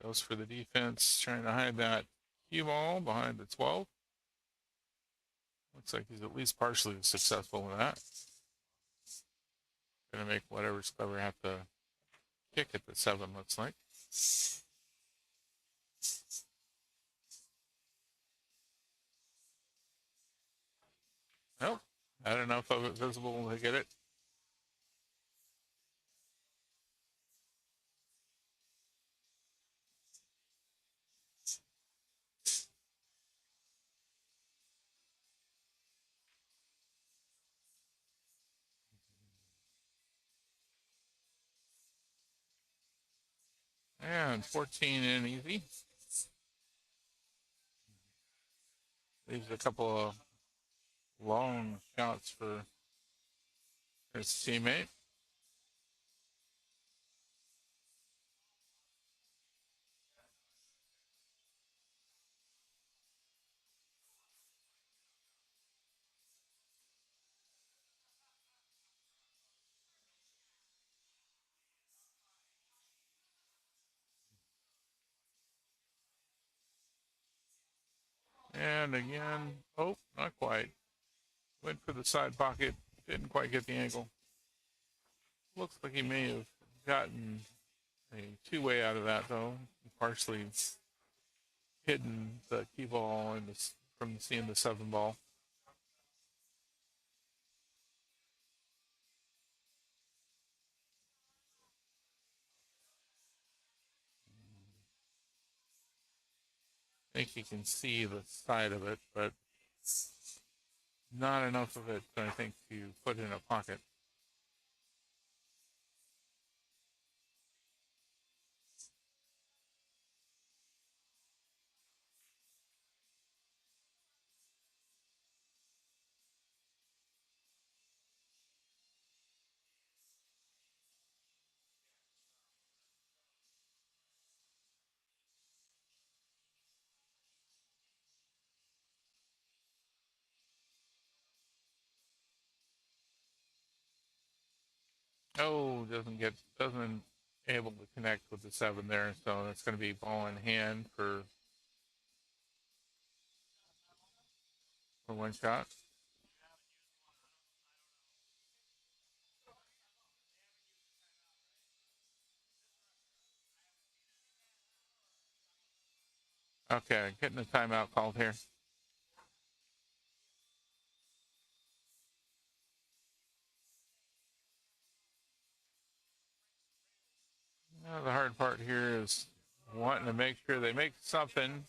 Goes for the defense, trying to hide that cue ball behind the 12. Looks like he's at least partially successful with that. Gonna make whatever's clever have to kick at the 7, looks like. Nope. Had enough of it visible to get it. And 14 in easy. Leaves a couple of long shots for his teammate. And again, oh, not quite. Went for the side pocket, didn't quite get the angle. Looks like he may have gotten a two-way out of that though. He partially hidden the key ball in the, from seeing the 7 ball. I think you can see the side of it, but not enough of it, I think, to put in a pocket. Oh, doesn't able to connect with the 7 there, so that's going to be ball in hand for one shot. Okay, getting a timeout called here. The hard part here is wanting to make sure they make something,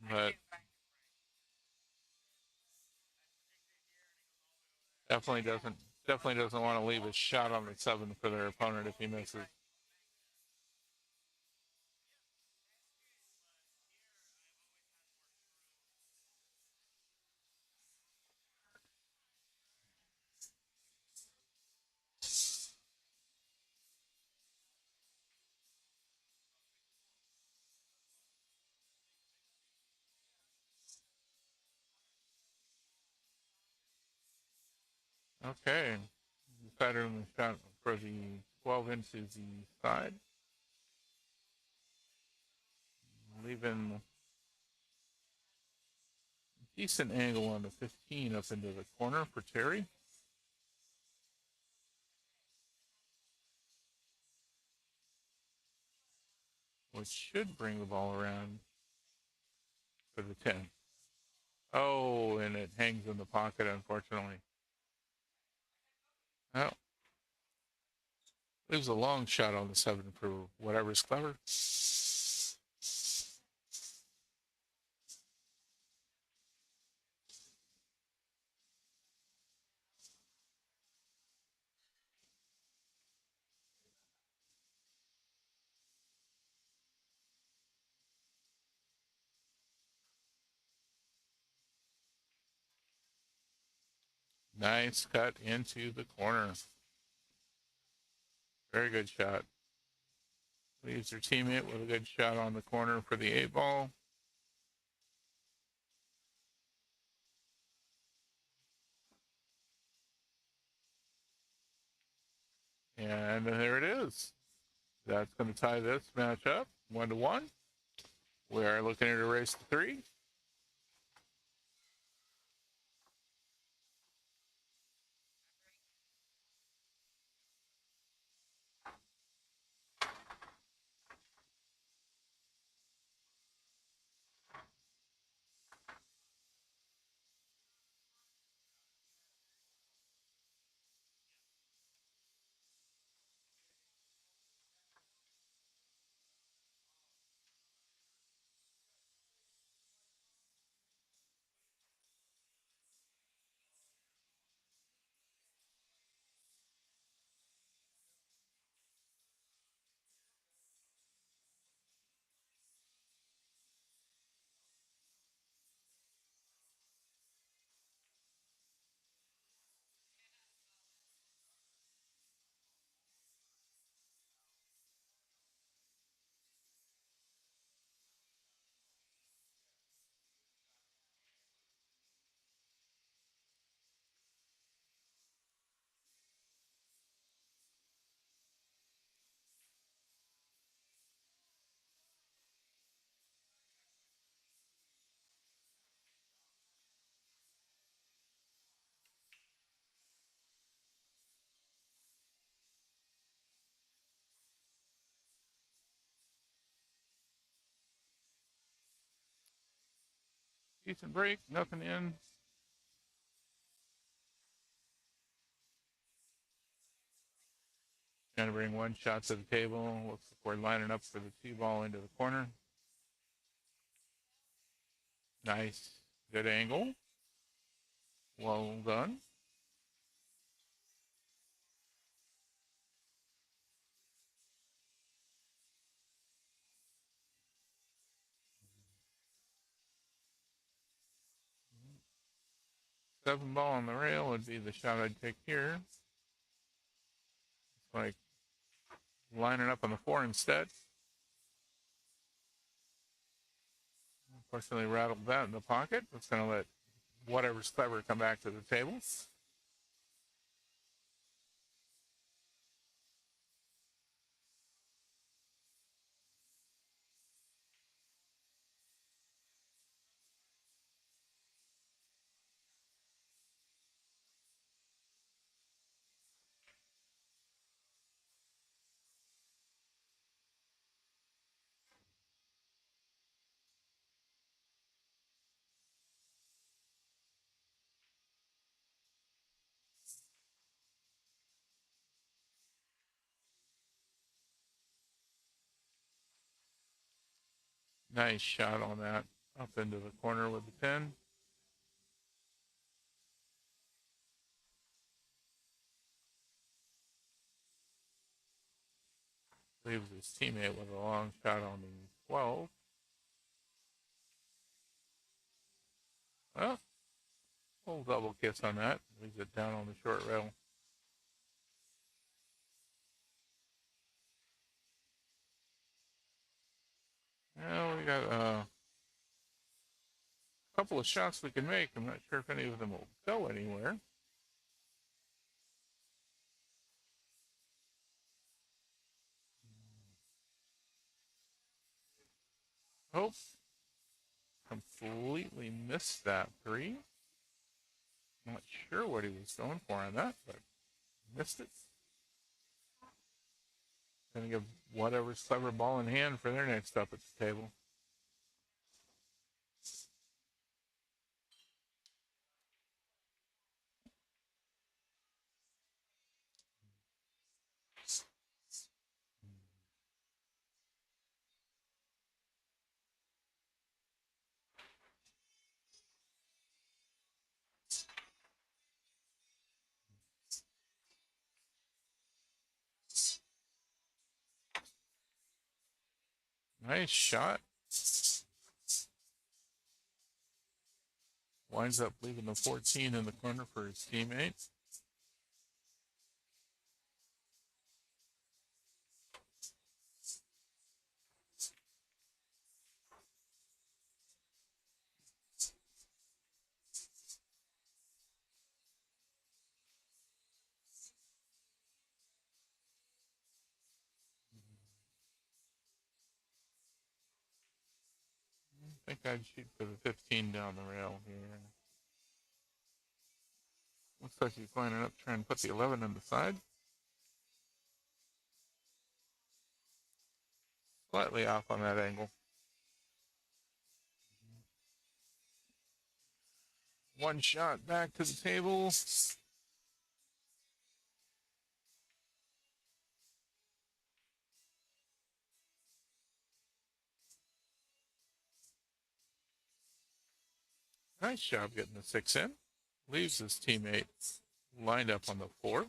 but definitely doesn't want to leave a shot on the 7 for their opponent if he misses. Okay, pattern the shot for the 12 into the side, leaving decent angle on the 15 up into the corner for Terry. Which should bring the ball around for the 10. Oh, and it hangs in the pocket, unfortunately. Well, leaves a long shot on the 7 for whatever's clever. Nice cut into the corner. Very good shot. Leaves their teammate with a good shot on the corner for the 8 ball. And there it is. That's going to tie this match up 1-1. We are looking at a race to 3. Decent break, nothing in. Trying to bring one shot to the table. Looks like we're lining up for the two ball into the corner. Nice. Good angle. Well done. Seven ball on the rail would be the shot I'd take here. It's like lining up on the 4 instead. Unfortunately, rattled that in the pocket. It's going to let whatever's clever come back to the table. Nice shot on that. Up into the corner with the pin. Leaves his teammate with a long shot on the 12. Well, little double kiss on that. Leaves it down on the short rail. Well, we got a couple of shots we can make. I'm not sure if any of them will go anywhere. Oh, completely missed that 3. Not sure what he was going for on that, but missed it. Gonna give whatever's clever ball in hand for their next up at the table. Nice shot. Winds up leaving the 14 in the corner for his teammate. I think I'd shoot for the 15 down the rail here. Looks like he's lining up trying to put the 11 in the side. Slightly off on that angle. One shot back to the table. Nice job getting the 6 in. Leaves his teammate lined up on the 4.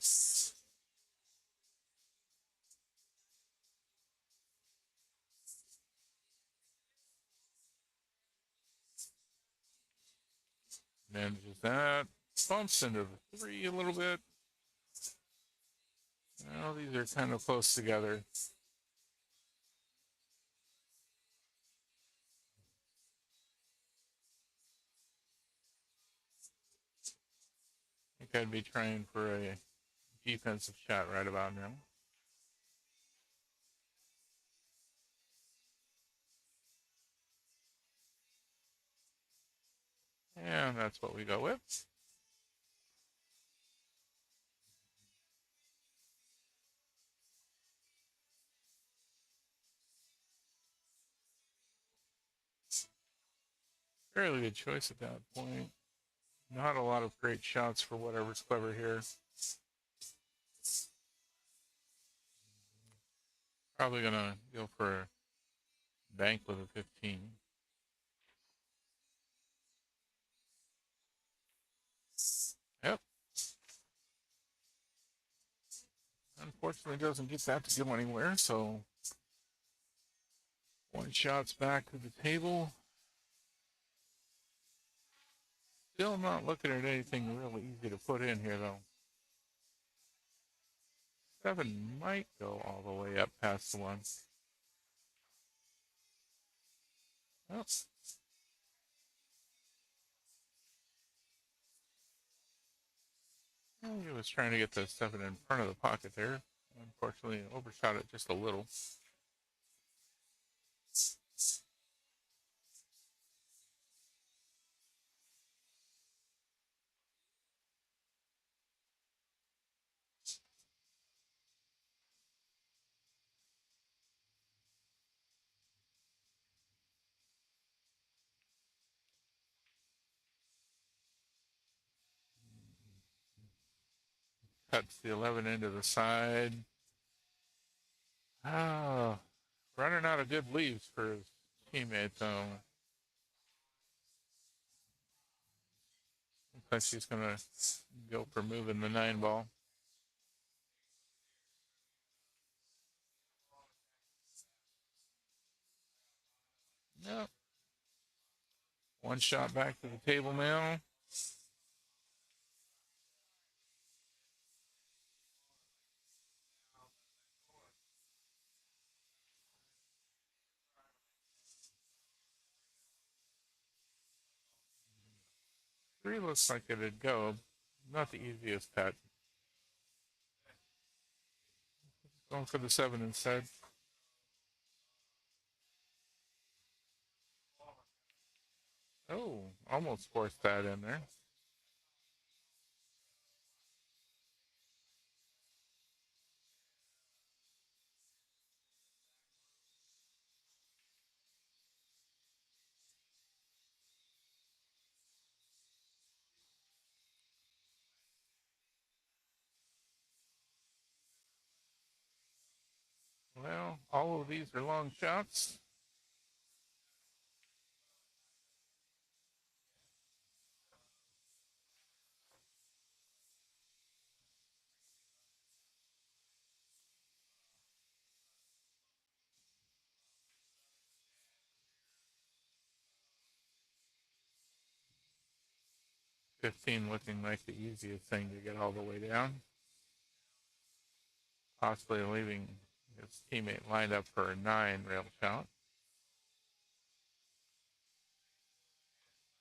Manages that. Bumps into the 3 a little bit. Well, these are kind of close together. I think I'd be trying for a defensive shot right about now. And that's what we go with. Fairly good choice at that point. Not a lot of great shots for whatever's clever here. Probably gonna go for a bank with a 15. Yep. Unfortunately, doesn't get that to go anywhere, so one shot's back to the table. Still not looking at anything really easy to put in here, though. 7 might go all the way up past the 1. Oh. He was trying to get the 7 in front of the pocket there. Unfortunately, overshot it just a little. Cuts the 11 into the side. Ah, running out of good leaves for his teammate, though. Looks like she's going to go for moving the 9 ball. Yep. One shot back to the table now. Three looks like it'd go. Not the easiest putt. Going for the 7 instead. Oh, almost forced that in there. Well, all of these are long shots. $15 looking like the easiest thing to get all the way down. Possibly leaving his teammate lined up for a 9 rail shot.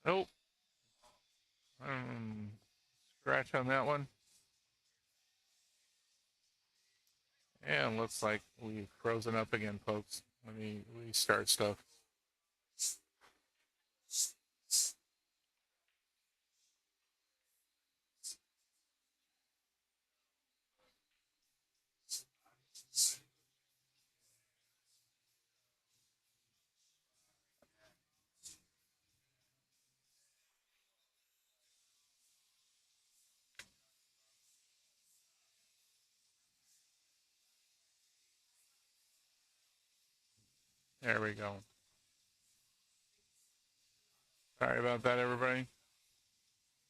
Nope. Scratch on that one. And looks like we've frozen up again, folks. Let me restart stuff. There we go. Sorry about that, everybody.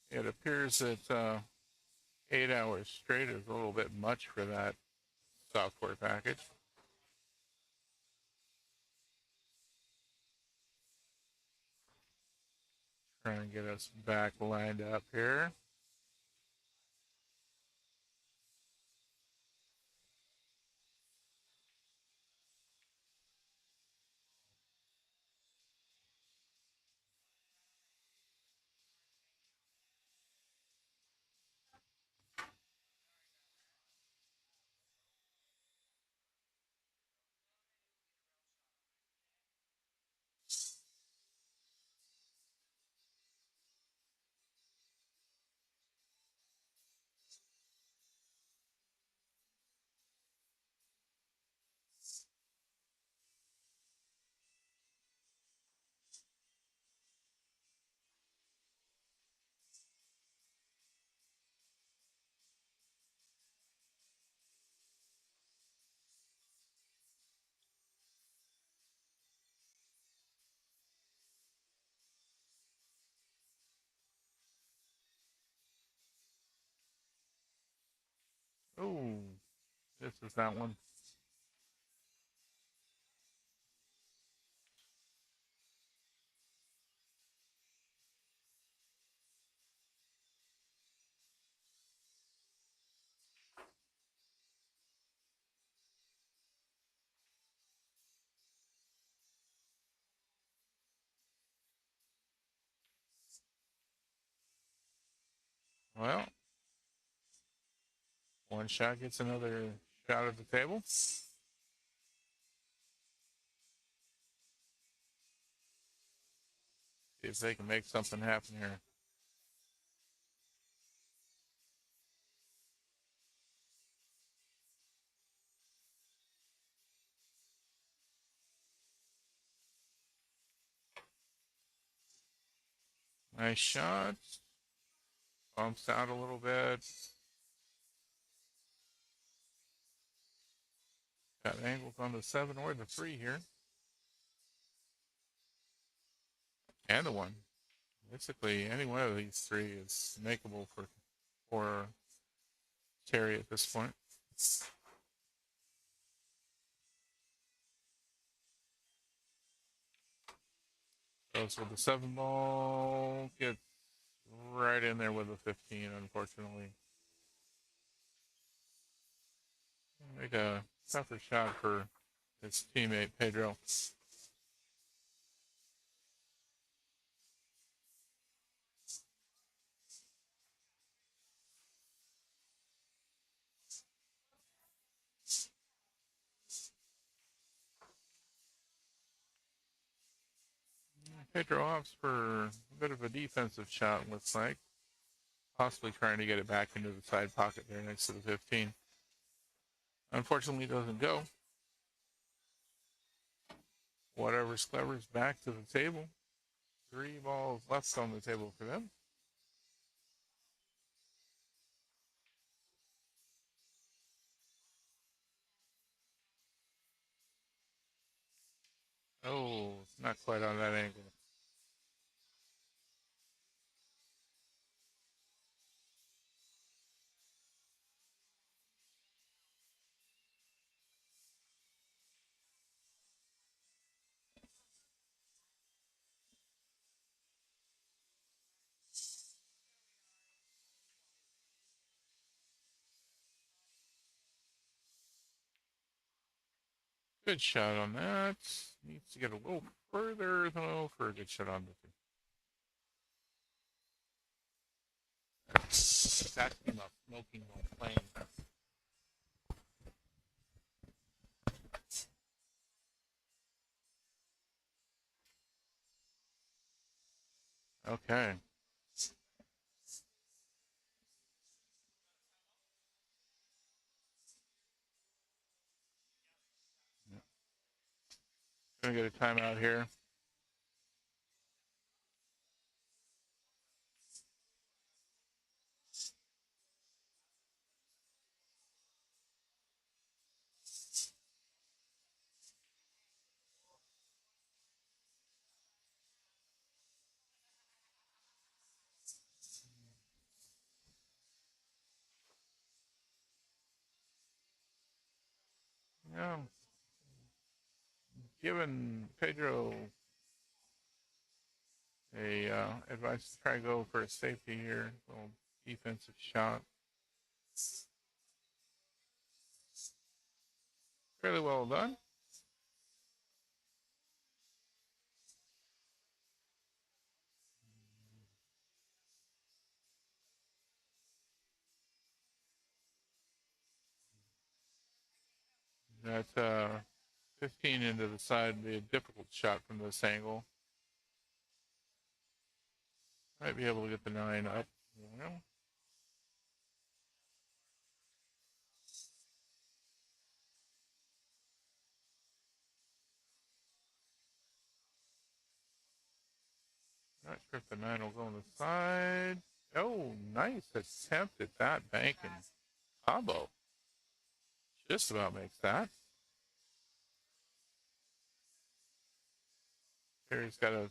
It appears that 8 hours straight is a little bit much for that software package. Trying to get us back lined up here. This is that one. Well, one shot gets another shot at the table. See if they can make something happen here. Nice shot. Bumps out a little bit. Got angles on the 7 or the 3 here. And the 1. Basically, any one of these 3 is makeable for Terry at this point. Goes with the 7 ball. Gets right in there with a 15, unfortunately. Make a tougher shot for his teammate, Pedro. Pedro opts for a bit of a defensive shot, looks like. Possibly trying to get it back into the side pocket there next to the 15. Unfortunately, it doesn't go. Whatever's clever's back to the table. 3 balls left on the table for them. Oh, not quite on that angle. Good shot on that. Needs to get a little further, though, for a good shot on the 2. It's asking about smoking while playing. Okay. Gonna get a timeout here. Yeah. Giving Pedro a advice to try to go for a safety here. Little defensive shot. Fairly well done. That 15 into the side would be a difficult shot from this angle. Might be able to get the 9 up. Well, not sure if the 9 will go on the side. Oh, nice attempt at that banking combo. Just about makes that. Terry's got a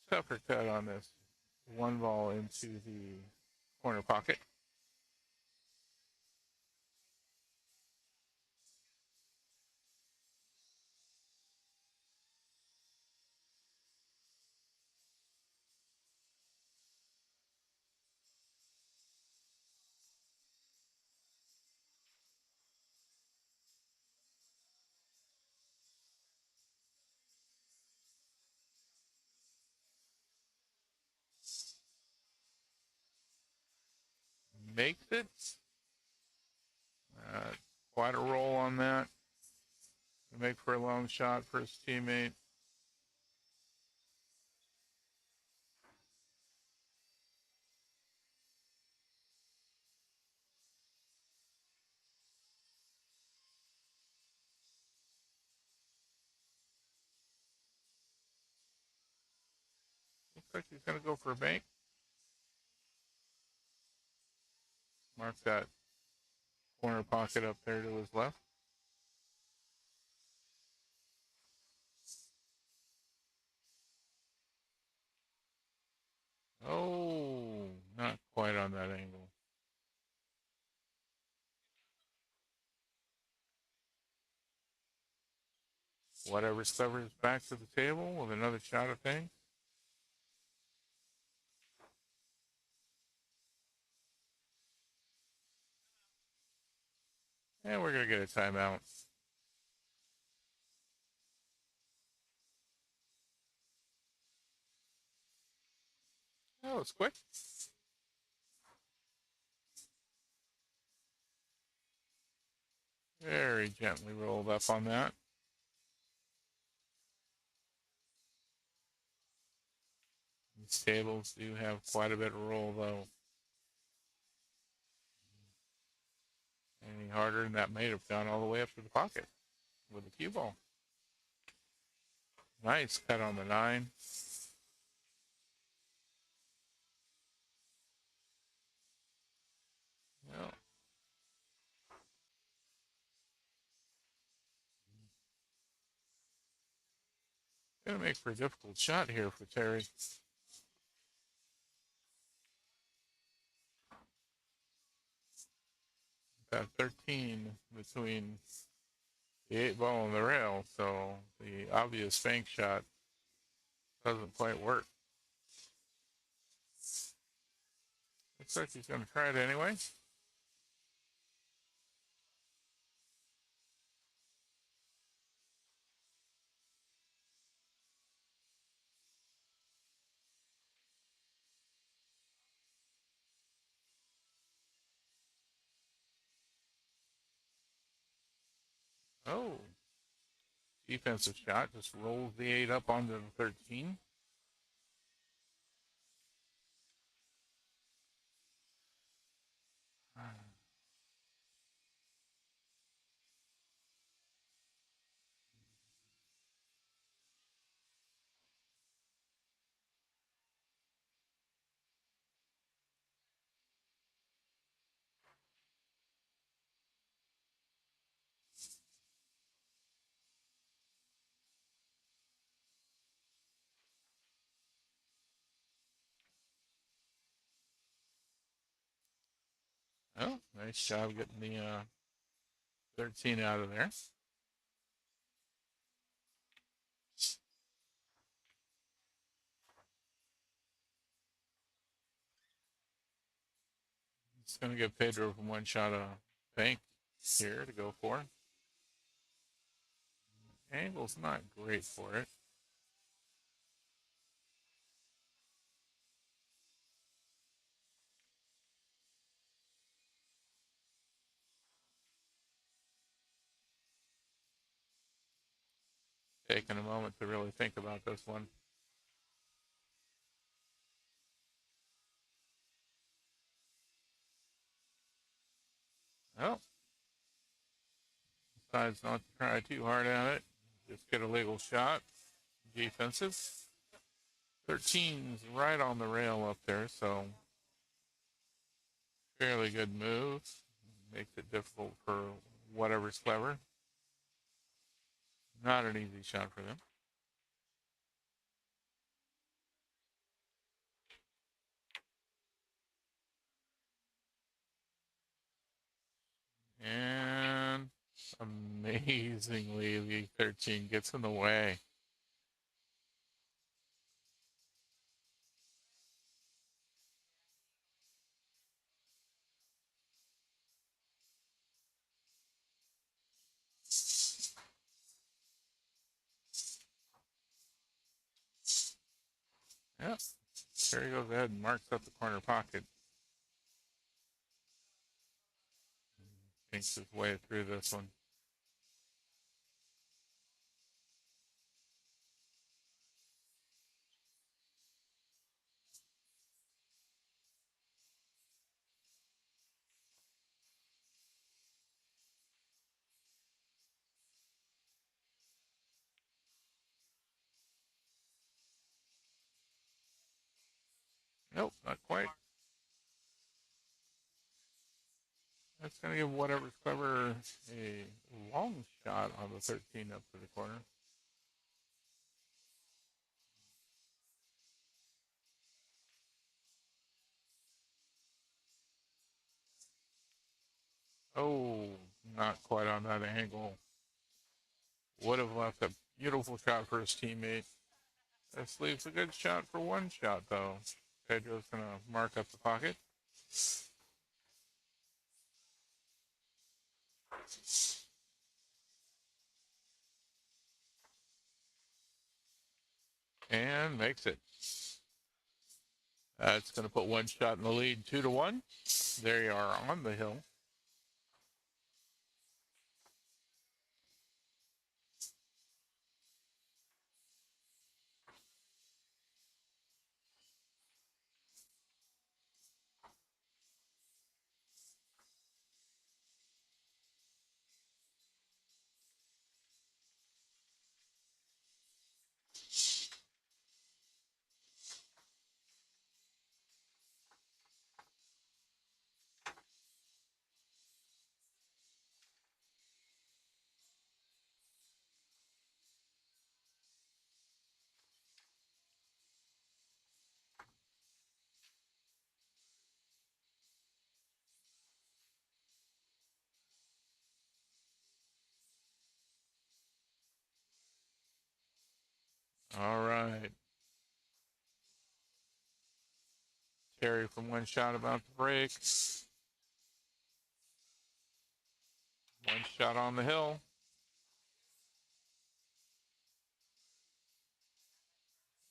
tougher cut on this 1 ball into the corner pocket. makes it. Quite a roll on that. Make for a long shot for his teammate. Looks like he's going to go for a bank. Mark that corner pocket up there to his left. Oh, not quite on that angle. Whatever's covers back to the table with another shot of pink. And we're going to get a timeout. Oh, it's quick. Very gently rolled up on that. These tables do have quite a bit of roll, though. Any harder, and that may have gone all the way up to the pocket with the cue ball. Nice cut on the 9. Yeah. Gonna make for a difficult shot here for Terry. Got 13 between the 8 ball and the rail, so the obvious bank shot doesn't quite work. Looks like he's gonna try it anyway. Oh, defensive shot, just rolls the 8 up onto the 13. Oh, nice job getting the 13 out of there. It's going to give Pedro from one shot of bank here to go for. Angle's not great for it. Taking a moment to really think about this one. Oh, decides not to try too hard at it. Just get a legal shot. Defensive. 13's right on the rail up there, so fairly good move. Makes it difficult for whatever's clever. Not an easy shot for them. And amazingly, the 13 gets in the way. Yep. Terry goes ahead and marks up the corner pocket. thinks his way through this one. Nope, not quite. That's going to give whatever's clever a long shot on the 13 up to the corner. Oh, not quite on that angle. Would have left a beautiful shot for his teammate. This leaves a good shot for one shot, though. Pedro's going to mark up the pocket. And makes it. That's going to put one shot in the lead, 2-1. There you are on the hill. All right. Terry from one shot about to break. One shot on the hill.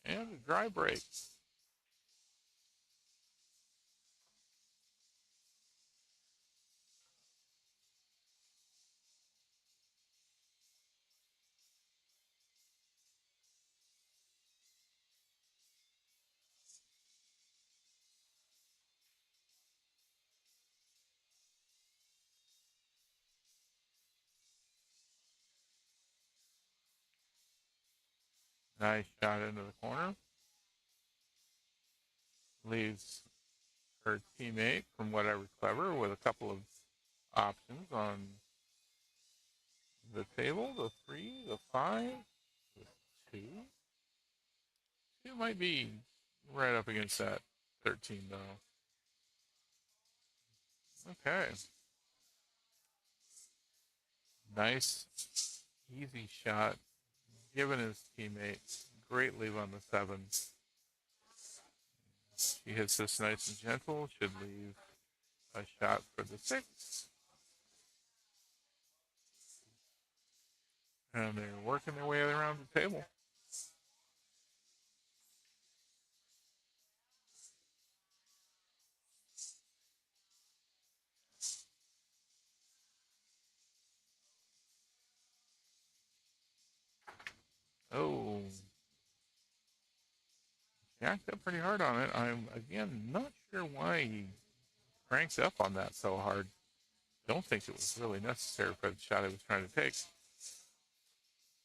And a dry break. Nice shot into the corner. Leaves her teammate from Whatever Clever with a couple of options on the table. The 3, the 5, the 2. 2 might be right up against that 13, though. Okay. Nice, easy shot. Given his teammates. Great leave on the 7. She hits this nice and gentle. Should leave a shot for the 6. And they're working their way around the table. Oh. Jacked up pretty hard on it. I'm, again, not sure why he cranks up on that so hard. Don't think it was really necessary for the shot he was trying to take.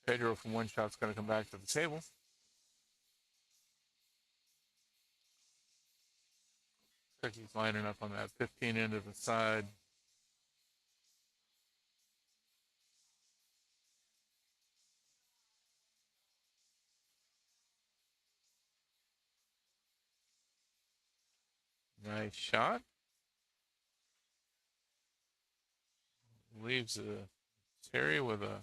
Pedro from one shot's going to come back to the table. Looks like he's lining up on that 15 into the side. Nice shot. Leaves Terry with a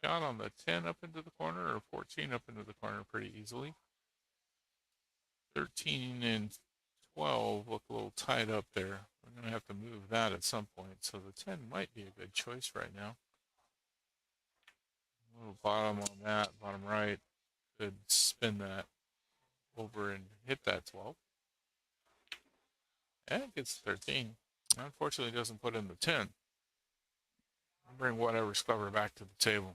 shot on the 10 up into the corner, or 14 up into the corner pretty easily. 13 and 12 look a little tied up there. We're going to have to move that at some point, so the 10 might be a good choice right now. A little bottom on that, bottom right. Could spin that over and hit that 12. And it gets 13. Unfortunately, it doesn't put in the 10. Bring whatever's clever back to the table.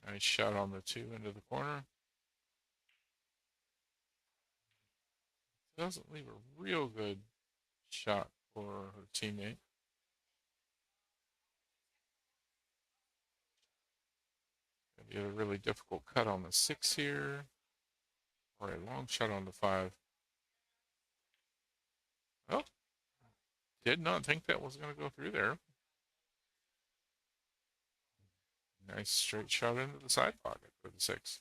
Nice shot on the 2 into the corner. Doesn't leave a real good shot for her teammate. Maybe a really difficult cut on the 6 here, or a long shot on the 5. Oh, did not think that was going to go through there. Nice straight shot into the side pocket for the 6.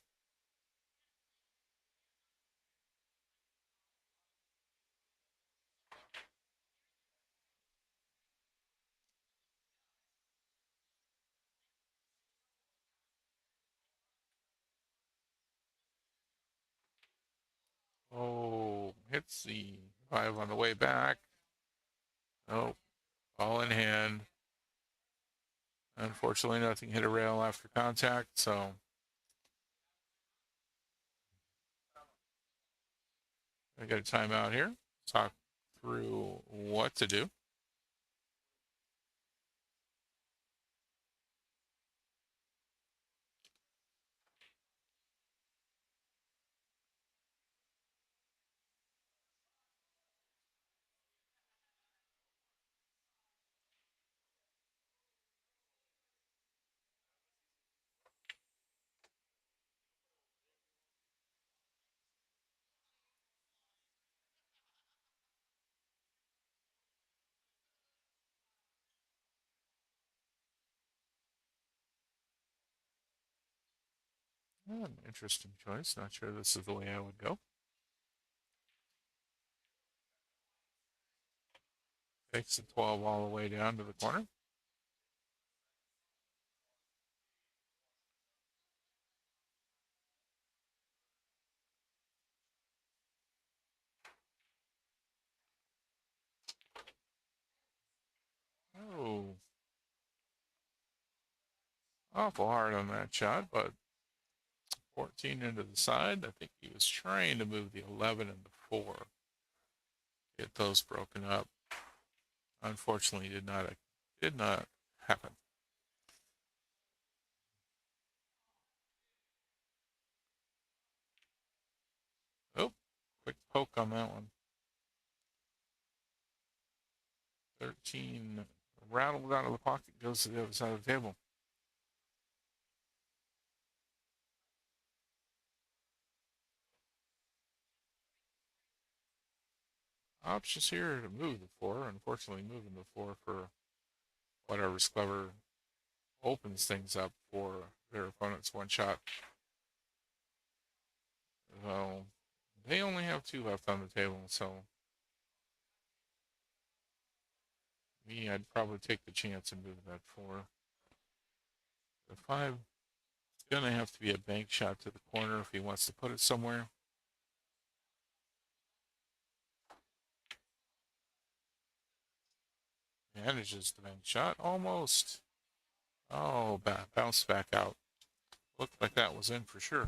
Oh, hits the 5 on the way back. Oh, ball in hand. Unfortunately, nothing hit a rail after contact, so I got a timeout here. Talk through what to do. An interesting choice. Not sure this is the way I would go. Takes the 12 all the way down to the corner. Oh, awful hard on that shot, but 14 into the side. I think he was trying to move the 11 and the 4. Get those broken up. Unfortunately, did not happen. Oh, quick poke on that one. 13 rattled out of the pocket, goes to the other side of the table. Options here to move the 4. Unfortunately, moving the 4 for whatever's clever opens things up for their opponent's one shot. So they only have 2 left on the table, so me, I'd probably take the chance and move that 4. The 5 is going to have to be a bank shot to the corner if he wants to put it somewhere. Manages the bank shot almost. Oh, bounce back out. Looked like that was in for sure.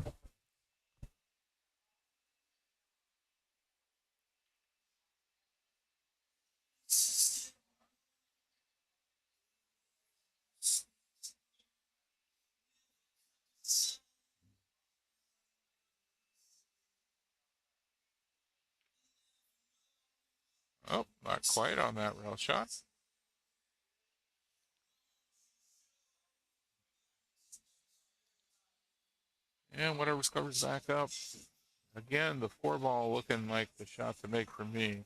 Oh, not quite on that rail shot. And whatever's covers back up. Again, the 4 ball looking like the shot to make for me.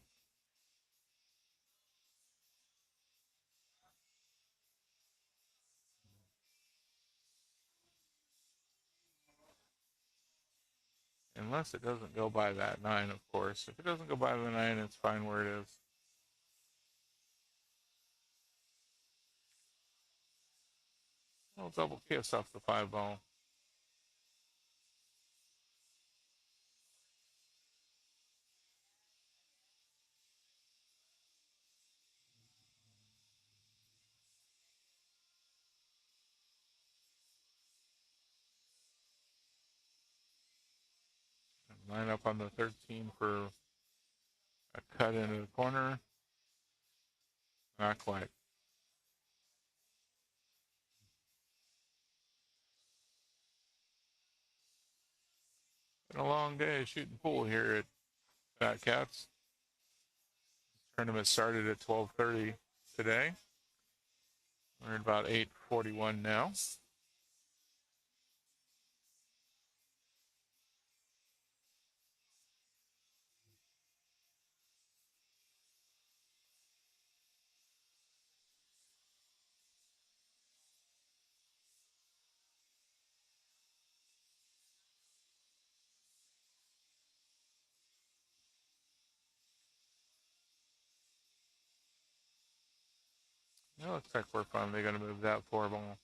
Unless it doesn't go by that 9, of course. If it doesn't go by the 9, it's fine where it is. I'll double kiss off the 5 ball. up on the 13 for a cut into the corner. Not quite. Been a long day shooting pool here at Fat Cats. Tournament started at 12:30 today. We're at about 8:41 now. It looks like we're finally going to move that 4 ball.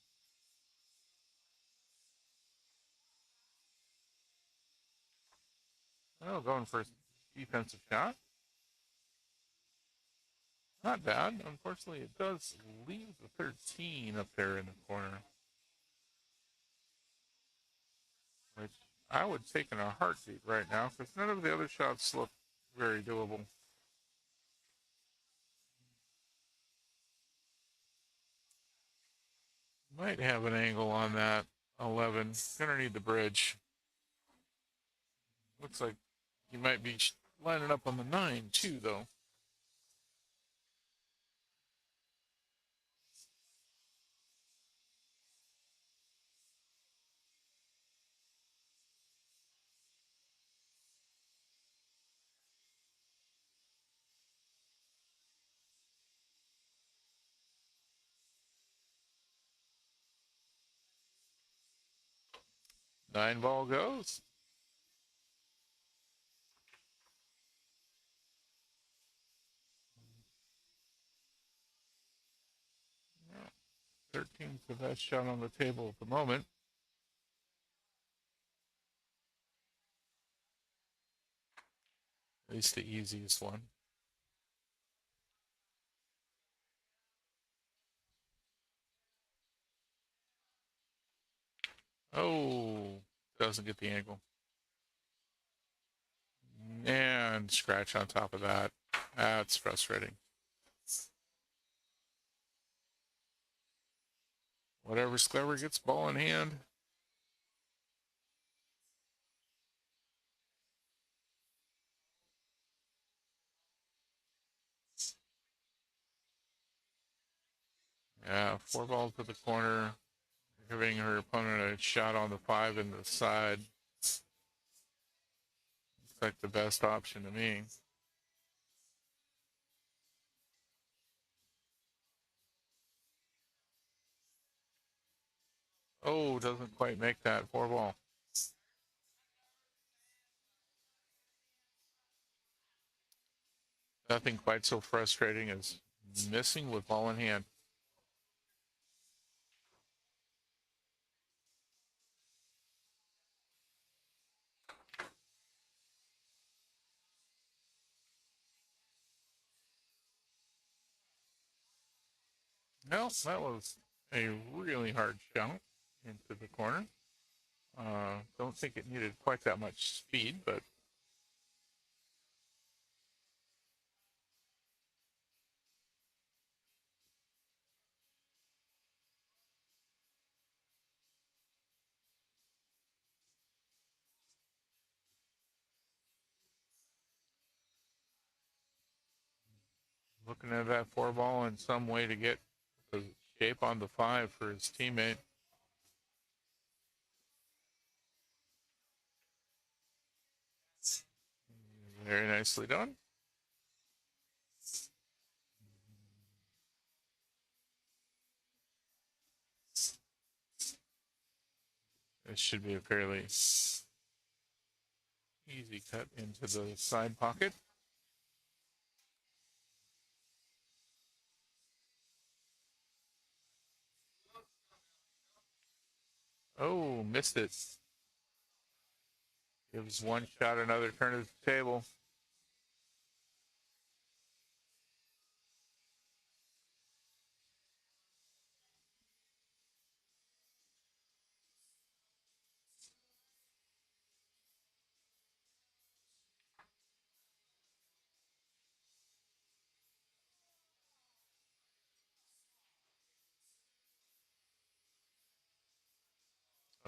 Oh, going for a defensive shot. Not bad. Unfortunately, it does leave the 13 up there in the corner, which I would take in a heartbeat right now because none of the other shots look very doable. Might have an angle on that 11. Gonna need the bridge. Looks like you might be lining up on the 9 too, though. Nine ball goes. Yeah, 13's the best shot on the table at the moment. At least the easiest one. Oh, doesn't get the angle. And scratch on top of that. That's frustrating. Whatever's clever gets ball in hand. Yeah, 4 balls to the corner, giving her opponent a shot on the 5 in the side. Looks like the best option to me. Oh, doesn't quite make that 4 ball. Nothing quite so frustrating as missing with ball in hand. No, that was a really hard shot into the corner. Don't think it needed quite that much speed, but looking at that 4 ball in some way to get the shape on the 5 for his teammate. Very nicely done. This should be a fairly easy cut into the side pocket. Oh, missed it. Gives one shot another turn of the table.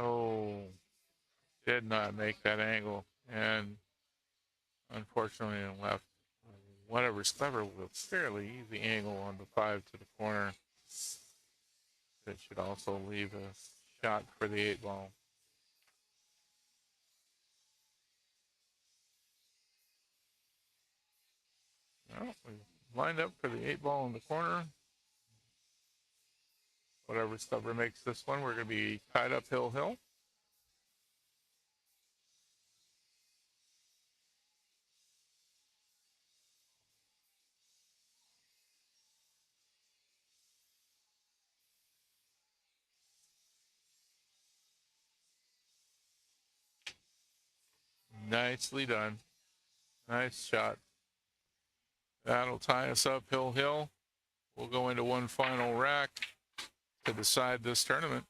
Oh, did not make that angle. And unfortunately, it left whatever's clever with a fairly easy angle on the 5 to the corner. That should also leave a shot for the 8 ball. Well, we lined up for the 8 ball in the corner. Whatever cover makes this one, we're going to be tied up hill. Nicely done. Nice shot. That'll tie us up hill. We'll go into one final rack to decide this tournament.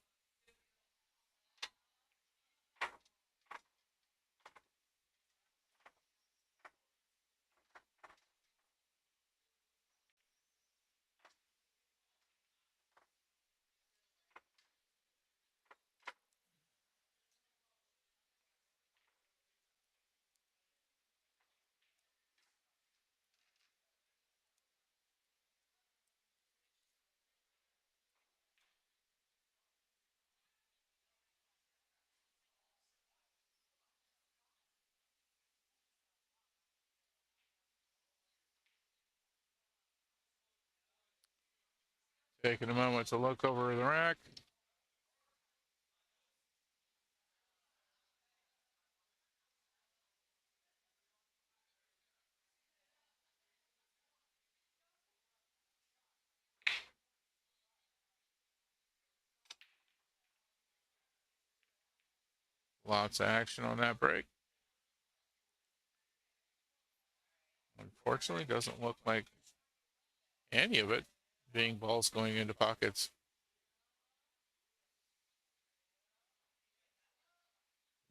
Taking a moment to look over the rack. Lots of action on that break. Unfortunately, doesn't look like any of it being balls going into pockets.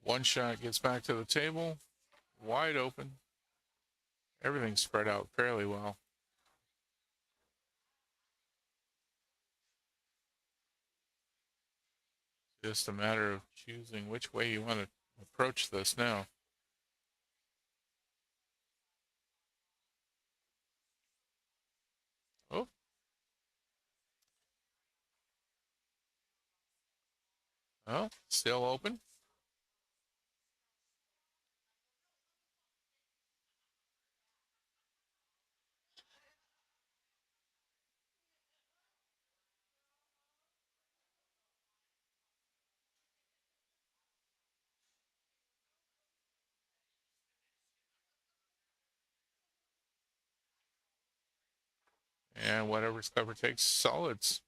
One shot gets back to the table, wide open. Everything's spread out fairly well. Just a matter of choosing which way you want to approach this now. Oh. Well, still open. And whatever's cover takes solids.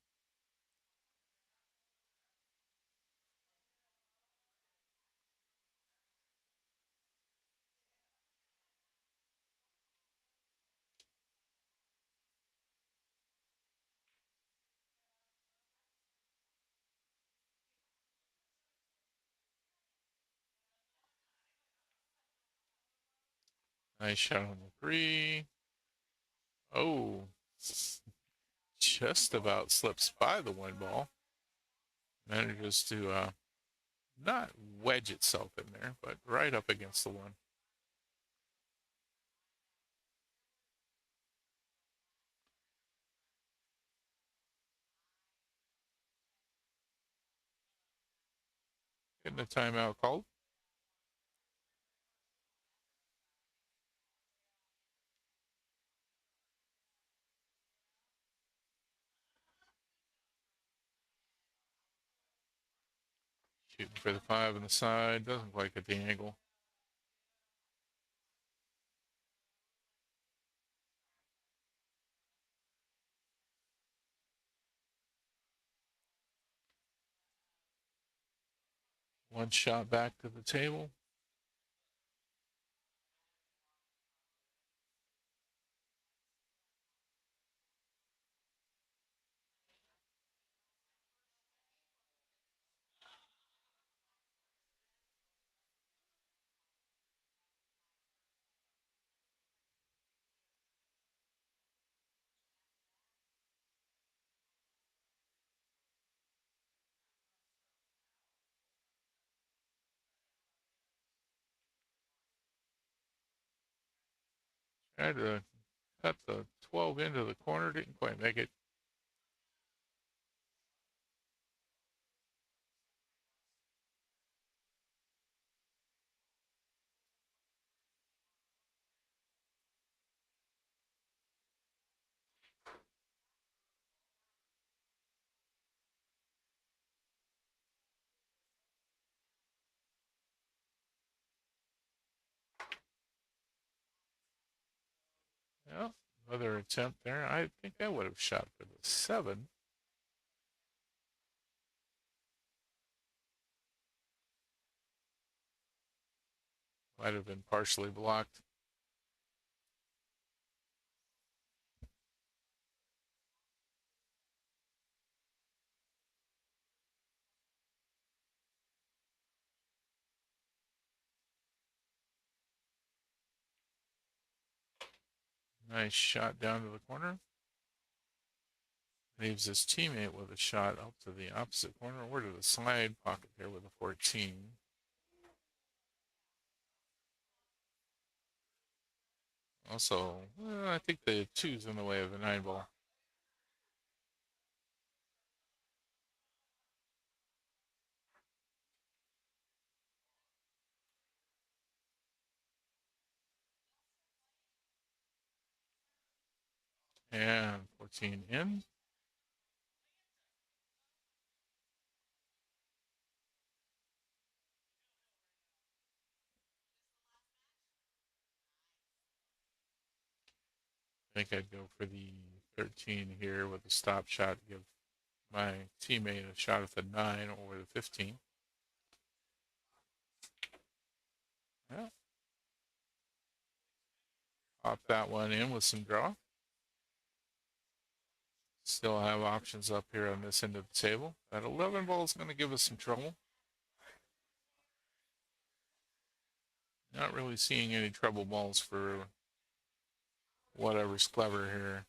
Nice shot on the 3. Oh, just about slips by the 1 ball. Manages to not wedge itself in there, but right up against the 1. Getting a timeout called. Shooting for the 5 on the side. Doesn't quite get the angle. One shot back to the table. Tried to cut the 12 into the corner, didn't quite make it. Yeah, another attempt there. I think I would have shot for the 7. Might have been partially blocked. Nice shot down to the corner. Leaves his teammate with a shot up to the opposite corner or to the side pocket there with a 14. Also, I think the 2's in the way of a 9 ball. And 14 in. I think I'd go for the 13 here with a stop shot, give my teammate a shot at the 9 or the 15. Yeah. Pop that one in with some draw. Still have options up here on this end of the table. That 11 ball is going to give us some trouble. Not really seeing any trouble balls for whatever's clever here.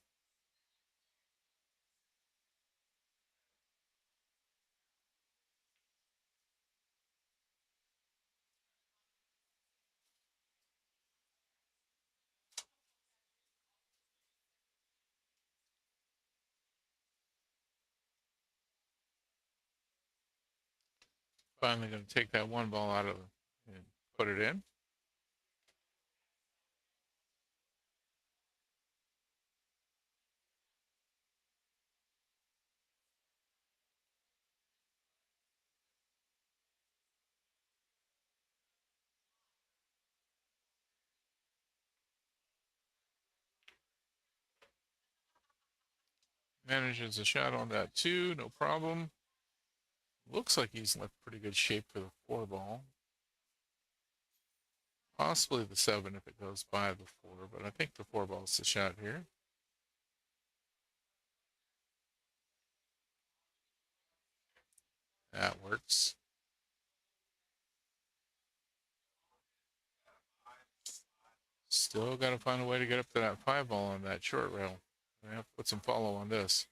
Finally going to take that 1 ball out of and put it in. Manages a shot on that 2, no problem. Looks like he's left pretty good shape for the 4 ball. Possibly the 7 if it goes by the 4, but I think the 4 ball is the shot here. That works. Still got to find a way to get up to that 5 ball on that short rail. I have to put some follow on this.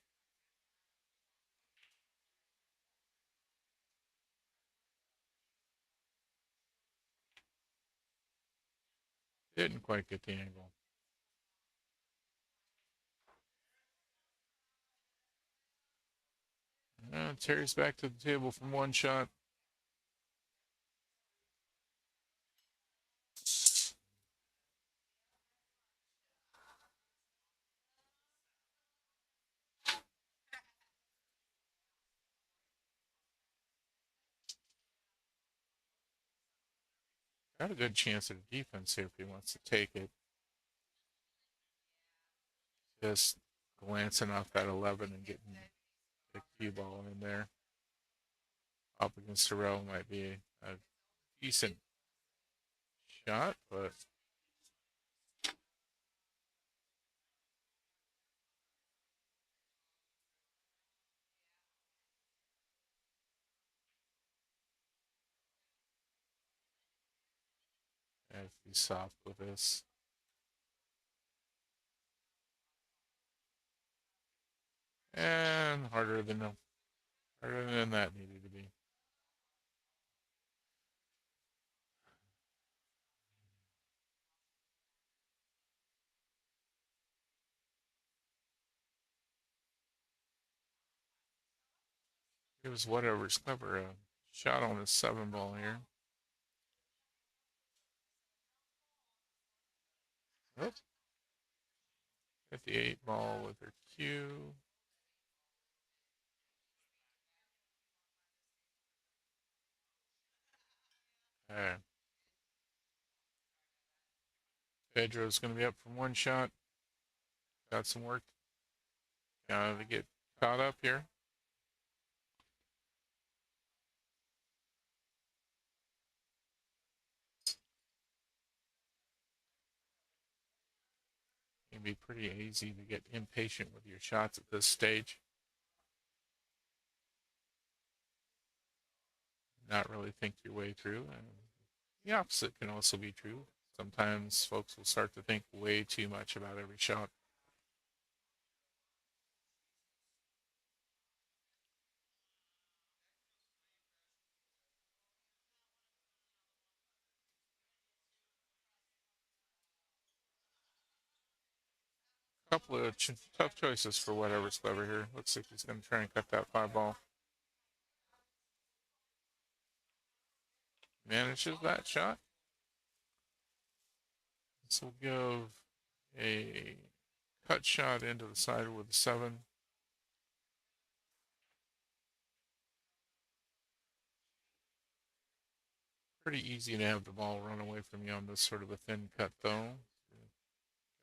Didn't quite get the angle. Terry's back to the table from 1 shot. Got a good chance at a defense here if he wants to take it. Just glancing off that 11 and getting the cue ball in there. Up against the row might be a decent shot, but I have to be soft with this. And harder than that needed to be. Gives whatever's clever a shot on this 7 ball here. Oops. 58 ball with her cue. Okay. Pedro's going to be up from 1 shot. Got some work to get caught up here. It can be pretty easy to get impatient with your shots at this stage. Not really think your way through. And the opposite can also be true. Sometimes folks will start to think way too much about every shot. Couple of tough choices for whatever's clever here. Looks like he's going to try and cut that 5 ball. Manages that shot. This will give a cut shot into the side with a 7. Pretty easy to have the ball run away from you on this sort of a thin cut, though.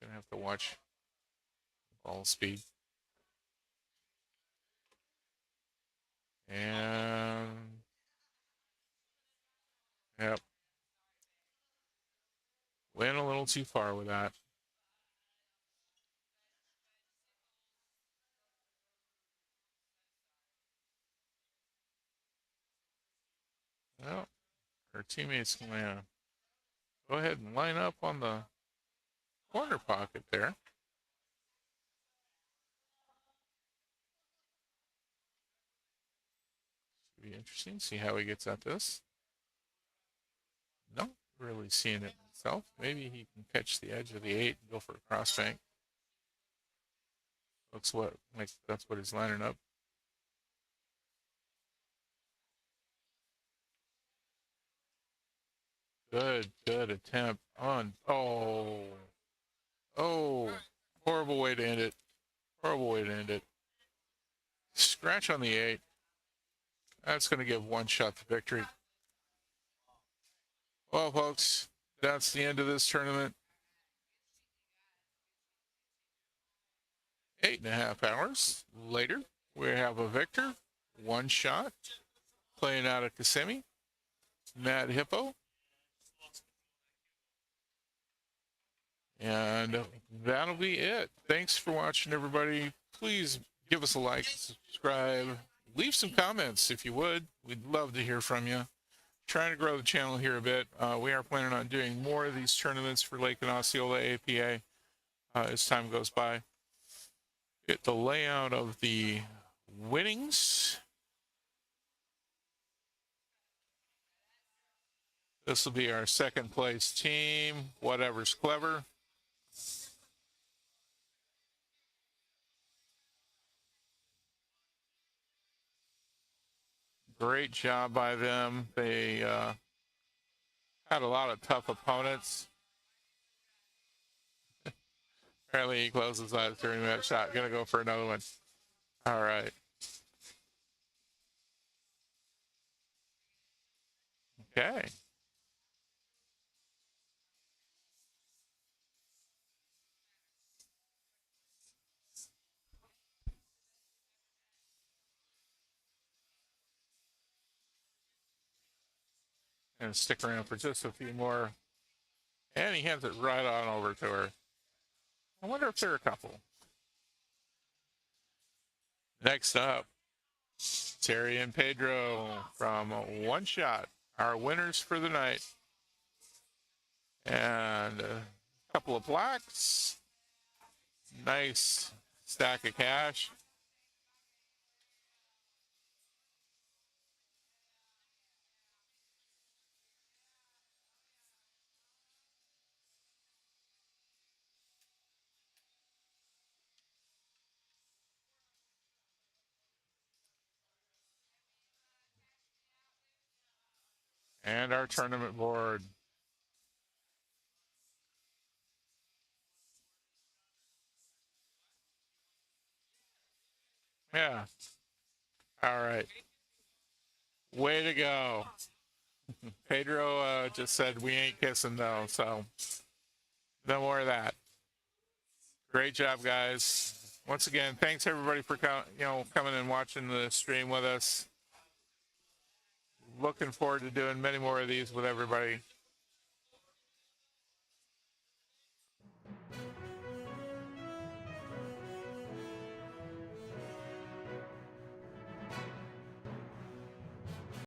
Gonna have to watch ball speed. And yep, went a little too far with that. Well, her teammates can go ahead and line up on the corner pocket there. Should be interesting. See how he gets at this. No, really seeing it himself. Maybe he can catch the edge of the 8 and go for a crossbank. Looks like that's what he's lining up. Good attempt on. Oh, horrible way to end it. Horrible way to end it. Scratch on the 8. That's going to give 1 shot to victory. Well, folks, that's the end of this tournament. 8.5 hours later, we have a victor. 1 shot. Playing out of Kissimmee. Mad Hippo. And that'll be it. Thanks for watching, everybody. Please give us a like, subscribe, leave some comments if you would. We'd love to hear from you. Trying to grow the channel here a bit. We are planning on doing more of these tournaments for Lake and Osceola APA as time goes by. Get the layout of the winnings. This will be our 2nd place team. Whatever's clever. Great job by them. They had a lot of tough opponents. Apparently he closes that 30-minute shot. Gonna go for another one. All right. Okay. And stick around for just a few more. And he hands it right on over to her. I wonder if they're a couple. Next up, Terry and Pedro from 1 shot, our winners for the night. And a couple of plaques. Nice stack of cash. And our tournament board. Yeah. All right. Way to go. Pedro just said we ain't kissing though, so no more of that. Great job, guys. Once again, thanks everybody for coming and watching the stream with us. Looking forward to doing many more of these with everybody.